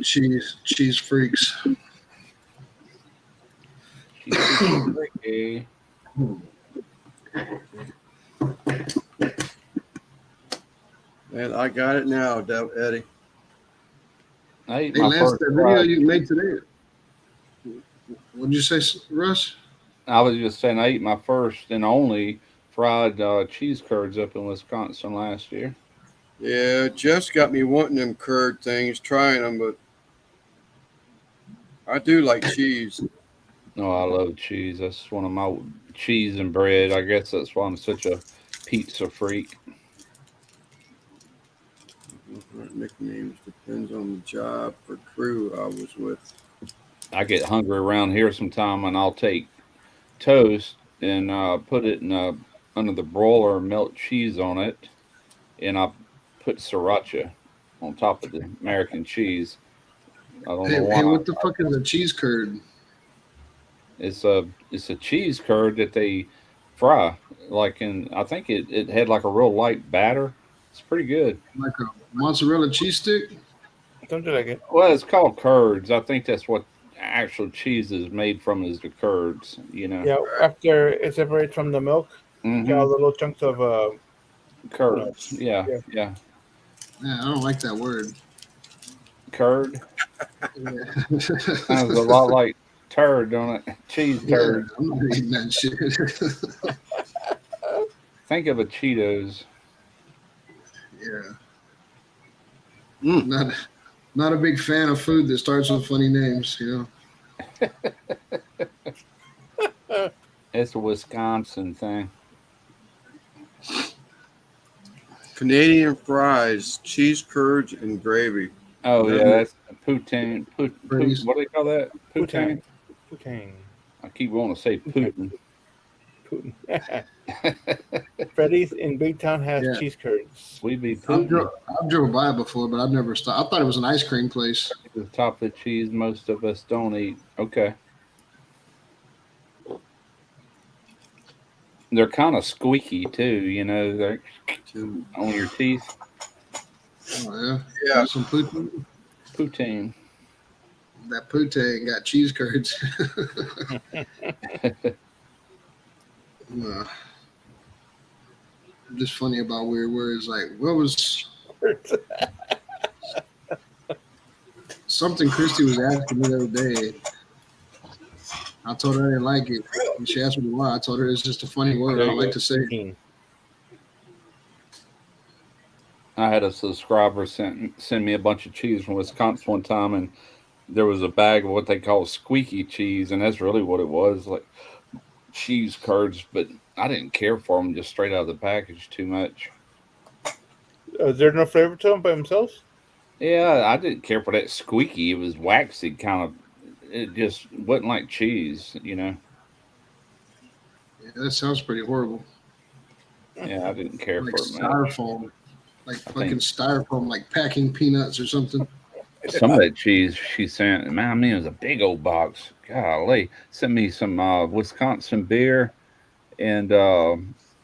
Cheese freaks. Okay. And I got it now, Eddie. Hey, Lance, that video you made today. What'd you say, Russ? I was just saying I ate my first and only fried cheese curds up in Wisconsin last year. Yeah, Jeff's got me wanting them curd things, trying them, but I do like cheese. Oh, I love cheese. That's one of my cheese and bread. I guess that's why I'm such a pizza freak. Nicknames depends on the job or crew I was with. I get hungry around here sometime, and I'll take toast and put it in under the broiler, melt cheese on it, and I put sriracha on top of the American cheese. don't Hey, know why. hey, what the fuck is a cheese curd? It's a cheese curd that they fry. Like I think it had like a real light batter. It's pretty good. Like a mozzarella cheese stick? Something like it. Well, it's called curds. I think that's what actual cheese is made from is the curds. Yeah, after it separates from the milk, you get all Hmm. the little chunks of Curds. Yeah, yeah. yeah. Yeah, I don't like that word. Curd Yeah. sounds a lot like turd, don't it? Cheese Yeah, turd. I'm not eating that shit. Think of a Cheetos. Yeah. Mm. Not a big fan of food that starts with funny names, you know. It's a Wisconsin thing. Canadian fries, cheese curds, and gravy. Oh yeah, Never- that's poutine. Praise. What do they call that? Poutine. Poutine. I keep wanting to say Putin. Putin. Freddy's in Big Town has Yeah. cheese curds. We be I've Putin. drove by it before, but I've never stopped. I thought it was an ice cream place. The top of the cheese most of us don't eat. Okay. They're kind of squeaky too, they're on your teeth. Oh yeah. Yeah. Some poutine. Poutine. That poutine got cheese curds. Just funny about weird words. Like, what was something Christy was asking me the other day? I told her I didn't like it. And she asked me why. I told her it's just a funny word. I don't like to say it. Poutine. I had a subscriber send me a bunch of cheese from Wisconsin one time, and there was a bag of what they call squeaky cheese, and that's really what it was, like cheese curds. But I didn't care for them just straight out of the package too much. Is there no flavor to them by themselves? Yeah, I didn't care for that squeaky. It was waxy, kind of. It just wasn't like cheese. Yeah, that sounds pretty horrible. Yeah, I didn't care Like for it much. styrofoam. Like I fucking think- styrofoam, like packing peanuts or something. Some of that cheese she sent, man, I mean, it was a big old box. Golly, sent me some Wisconsin beer and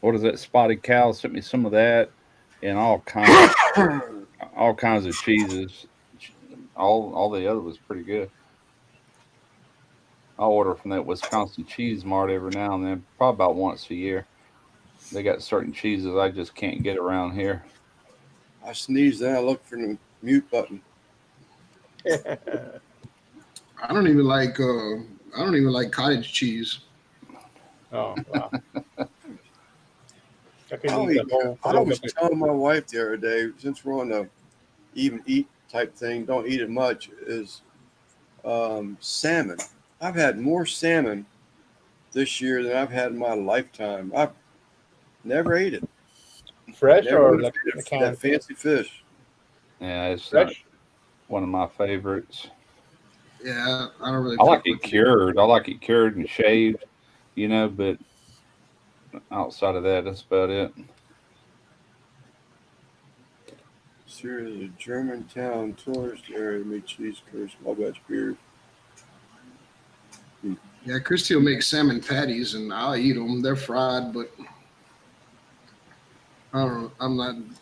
what is that? Spotted Cow. Sent me some of that and all kinds of cheeses. All the other was pretty good. I order from that Wisconsin Cheese Mart every now and then, probably about once a year. They got certain cheeses I just can't get around here. I sneeze, then I look for the mute button. I don't even like cottage cheese. Oh, wow. I can I eat the whole. was telling my wife the other day, since we're on the even eat type thing, don't eat it much, is salmon. I've had more salmon this year than I've had in my lifetime. I've never ate it. Fresh Never or ate like that, the can? that fancy fish. Yeah, it's not Fresh? one of my favorites. Yeah, I don't really. I like fuck it with cured. I like it cured and shaved, but outside of that, that's about it. Seriously, Germantown tourist area, meat cheese curds, small batch beer. Yeah, Christy will make salmon patties, and I'll eat them. They're fried, but I don't know.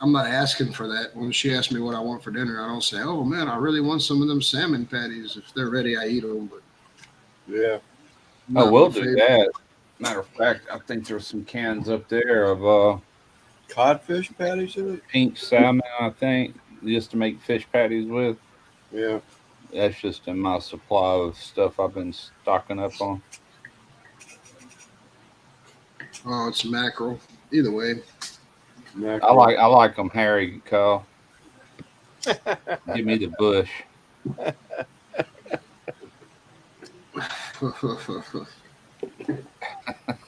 I'm not asking for that. When she asks me what I want for dinner, I don't say, "Oh man, I really want some of them salmon patties." If they're ready, I eat them. But Yeah. Oh, not we'll my do favorite. that. Matter of fact, I think there's some cans up there of Codfish patties in it? pink salmon, I think, just to make fish patties with. Yeah. That's just in my supply of stuff I've been stocking up on. Oh, it's mackerel. Either way. I like them hairy, Kyle. Give me the bush.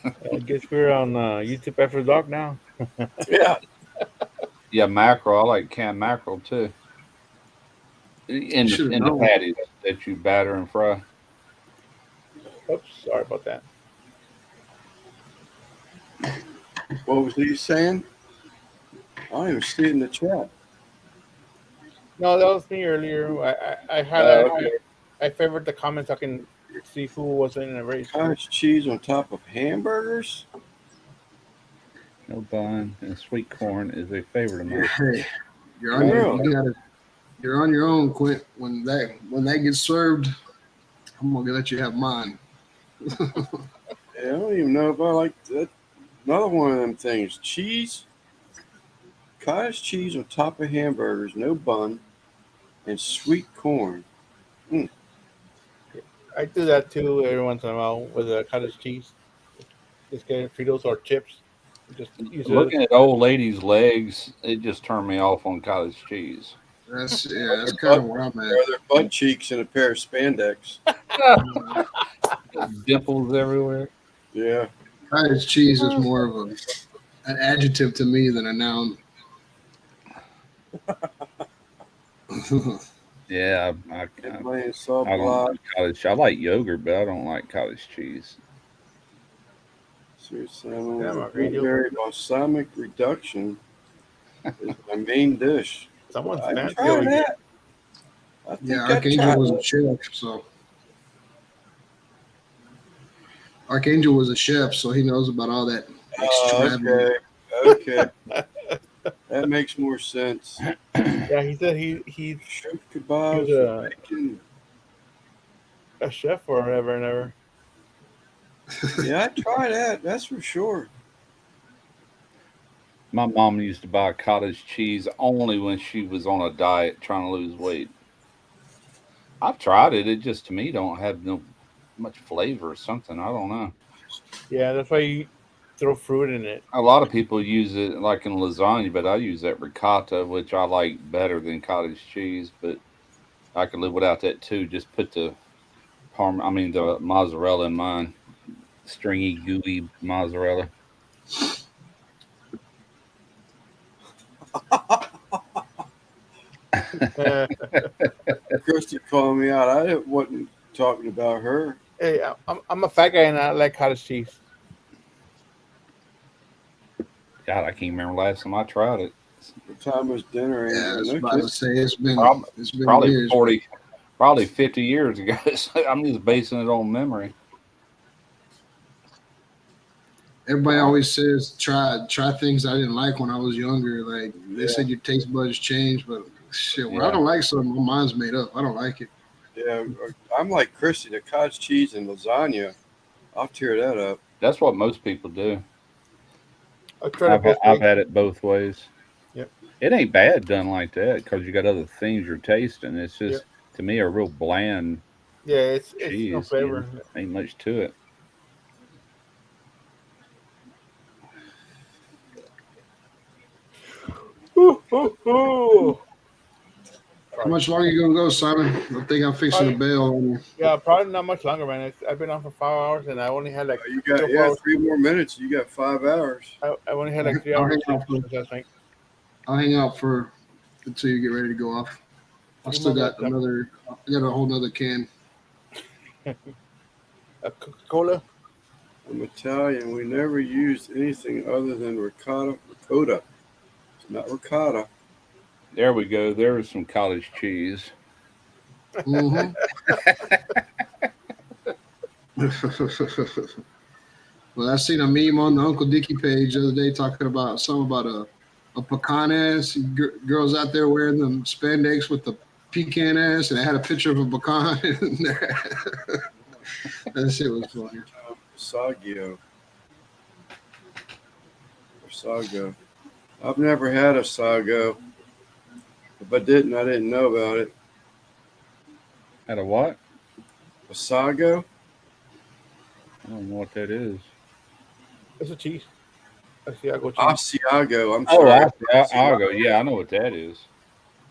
I guess we're on YouTube after dark now. Yeah. Yeah, mackerel. I like canned mackerel too. In Should've the known. patties that you batter and fry. Oops, sorry about that. What was he saying? I don't even see it in the chat. No, that was me earlier. I had Okay. I favorite the comments. I can see who was in a race. Cottage cheese on top of hamburgers? No bun and sweet corn is a favorite of mine. Hey, you're on you're on your own, Quint. When that gets served, I'm gonna let you have mine. Yeah, I don't even know if I like that. Another one of them things. Cheese, cottage cheese on top of hamburgers, no bun, and sweet corn. I do that too every once in a while with cottage cheese. Just get Fritos or chips. Just use it. Looking at old ladies' legs, it just turned me off on cottage cheese. That's kind of where I'm Or at. their butt cheeks in a pair of spandex. Dimples everywhere. Yeah. Cottage cheese is more of an adjective to me than a noun. Yeah, Everybody saw I don't block. like cottage. I like yogurt, but I don't like cottage cheese. Sweet salmon Yeah, with Margarito. blueberry balsamic reduction is my main dish. Someone's I fancy tried over here. that. I think Yeah, I Archangel tried was it. a chef, so Archangel was a chef, so he knows about all that extravagant. Okay. That makes more sense. Yeah, he said he's Shrimp he kebabs was with bacon. a chef or whatever and ever. Yeah, I try that. That's for sure. My mom used to buy cottage cheese only when she was on a diet trying to lose weight. I've tried it. It just to me don't have no much flavor or something. I don't know. Yeah, that's why you throw fruit in it. A lot of people use it like in lasagna, but I use that ricotta, which I like better than cottage cheese. But I can live without that too. Just put the the mozzarella in mine, stringy, gooey mozzarella. Christy called me out. I wasn't talking about her. Hey, I'm a fat guy and I like cottage cheese. God, I can't remember last time I tried it. What time was dinner? Yeah, I Angel? was No about to kids? say it's been Probably years. 40, probably 50 years ago. I'm just basing it on memory. Everybody always says try things I didn't like when I was younger. Like they said, your taste buds change, but shit, when I don't like something, my mind's made up. I don't like it. Yeah, I'm like Christy. The cottage cheese and lasagna, I'll tear that up. That's what most people do. I've I've had it both ways. Yep. It ain't bad done like that because you got other things you're tasting. It's just to me a real bland it's cheese. no flavor. Ain't much to it. Ooh. How much longer you gonna go, Simon? I think I'm fixing to bail on you. Yeah, probably not much longer, man. I've been on for 5 hours and I only had like You got 3 more minutes. You got 5 hours. I only had like 3 hours last night. I'll hang out until you get ready to go off. I still got I got a whole nother can. A Coca-Cola. I'm Italian. We never used anything other than ricotta. It's not ricotta. There we go. There's some cottage cheese. Mm-hmm. Well, I seen a meme on the Uncle Dickie page the other day talking about something about a pecan ass. Girls out there wearing them spandex with the pecan ass, and I had a picture of a pecan in there. That shit was funny. Sago. I've never had a sago. If I didn't, I didn't know about it. Had a what? A sago? I don't know what that is. It's a cheese. Asiago cheese. Asiago. I'm sorry. Asiago. Yeah, I know what that is.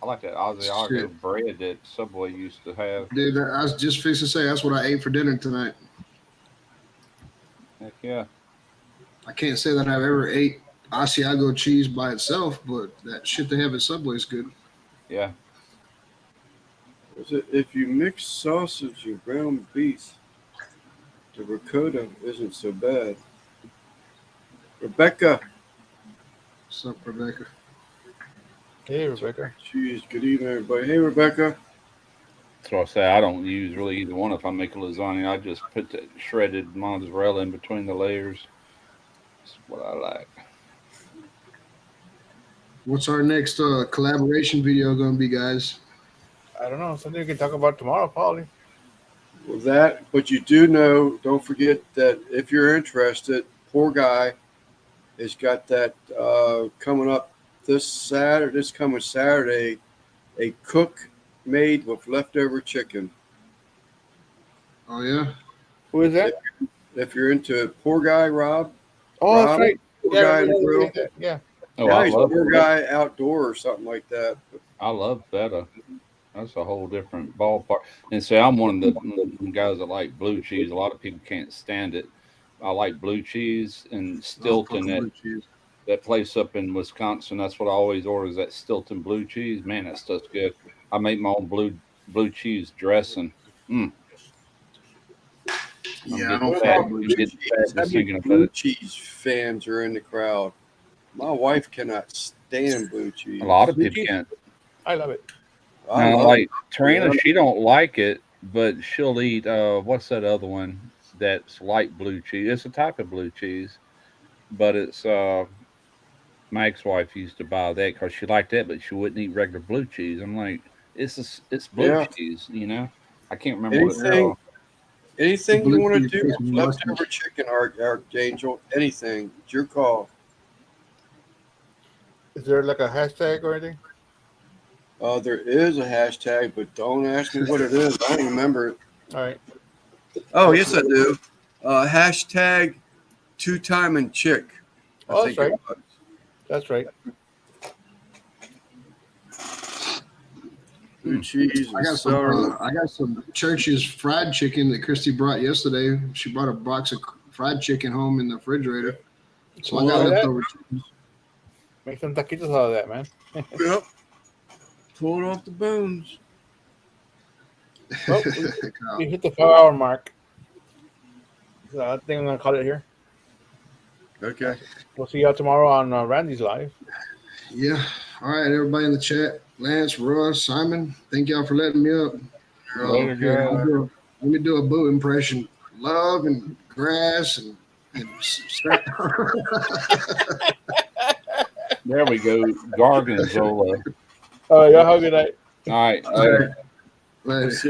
I like that Asiago bread that Subway used to have. Dude, I was just fixing to say that's what I ate for dinner tonight. Heck yeah. I can't say that I've ever ate Asiago cheese by itself, but that shit they have at Subway is good. Yeah. If you mix sausage and ground beef, the ricotta isn't so bad. Rebecca. What's up, Rebecca? Hey, Rebecca. Jeez, good evening, everybody. Hey, Rebecca. So I say I don't use really either one. If I make a lasagna, I just put the shredded mozzarella in between the layers. That's what I like. What's our next collaboration video gonna be, guys? I don't know. Something we can talk about tomorrow, probably. Well, that, but you do know, don't forget that if you're interested, Poor Guy has got that coming up this coming Saturday, a cook made with leftover chicken. Oh yeah. Who is that? If you're into it, Poor Guy, Rob. Oh, that's Rob, right. Poor Yeah, Guy and the Grill. yeah. Oh, Yeah, I he's love Poor feta. Guy Outdoor or something like that. I love feta. That's a whole different ballpark. And say I'm one of the guys that like blue cheese. A lot of people can't stand it. I like blue cheese and Oh, Stilton. fucking blue cheese. That place up in Wisconsin. That's what I always order is that Stilton blue cheese. Man, that stuff's good. I make my own blue cheese dressing. Mm, I'm Yeah, I getting don't fat. fuck blue I'm cheese. getting fat How just many thinking about blue it. cheese fans are in the crowd? My wife cannot stand blue cheese. A lot of Blue people cheese? can't. I love it. I Now, love like it. Tarina, Yeah. she don't like it, but she'll eat. What's that other one that's light blue cheese? It's a type of blue cheese, but it's my ex-wife used to buy that because she liked that, but she wouldn't eat regular blue cheese. I'm like, it's blue Yeah. cheese, you know. I can't remember what it's Anything, called. anything Blue you want to cheese do tastes with mustard. leftover chicken, Archangel, anything, it's your call. Is there like a hashtag or anything? There is a hashtag, but don't ask me what it is. I don't remember it. All right. Oh, yes, I do. Hashtag two-time and chick. I Oh, think that's it right. was. That's right. Blue cheese I and got celery. I got some Church's fried chicken that Christy brought yesterday. She brought a box of fried chicken home in the refrigerator. So I got Well, leftover chicken. Make some taquitos out of that, man. Yep. Pull it off the bones. Well, we hit the 5-hour mark. So I think I'm gonna call it here. Okay. We'll see y'all tomorrow on Randy's live. Yeah. All right, everybody in the chat. Lance, Russ, Simon, thank y'all for letting me up. Later, Here, guys. let me do a boo impression. Love and grass and There we go. Gargonzola. All right, y'all have a good night. All right. All right. Later. See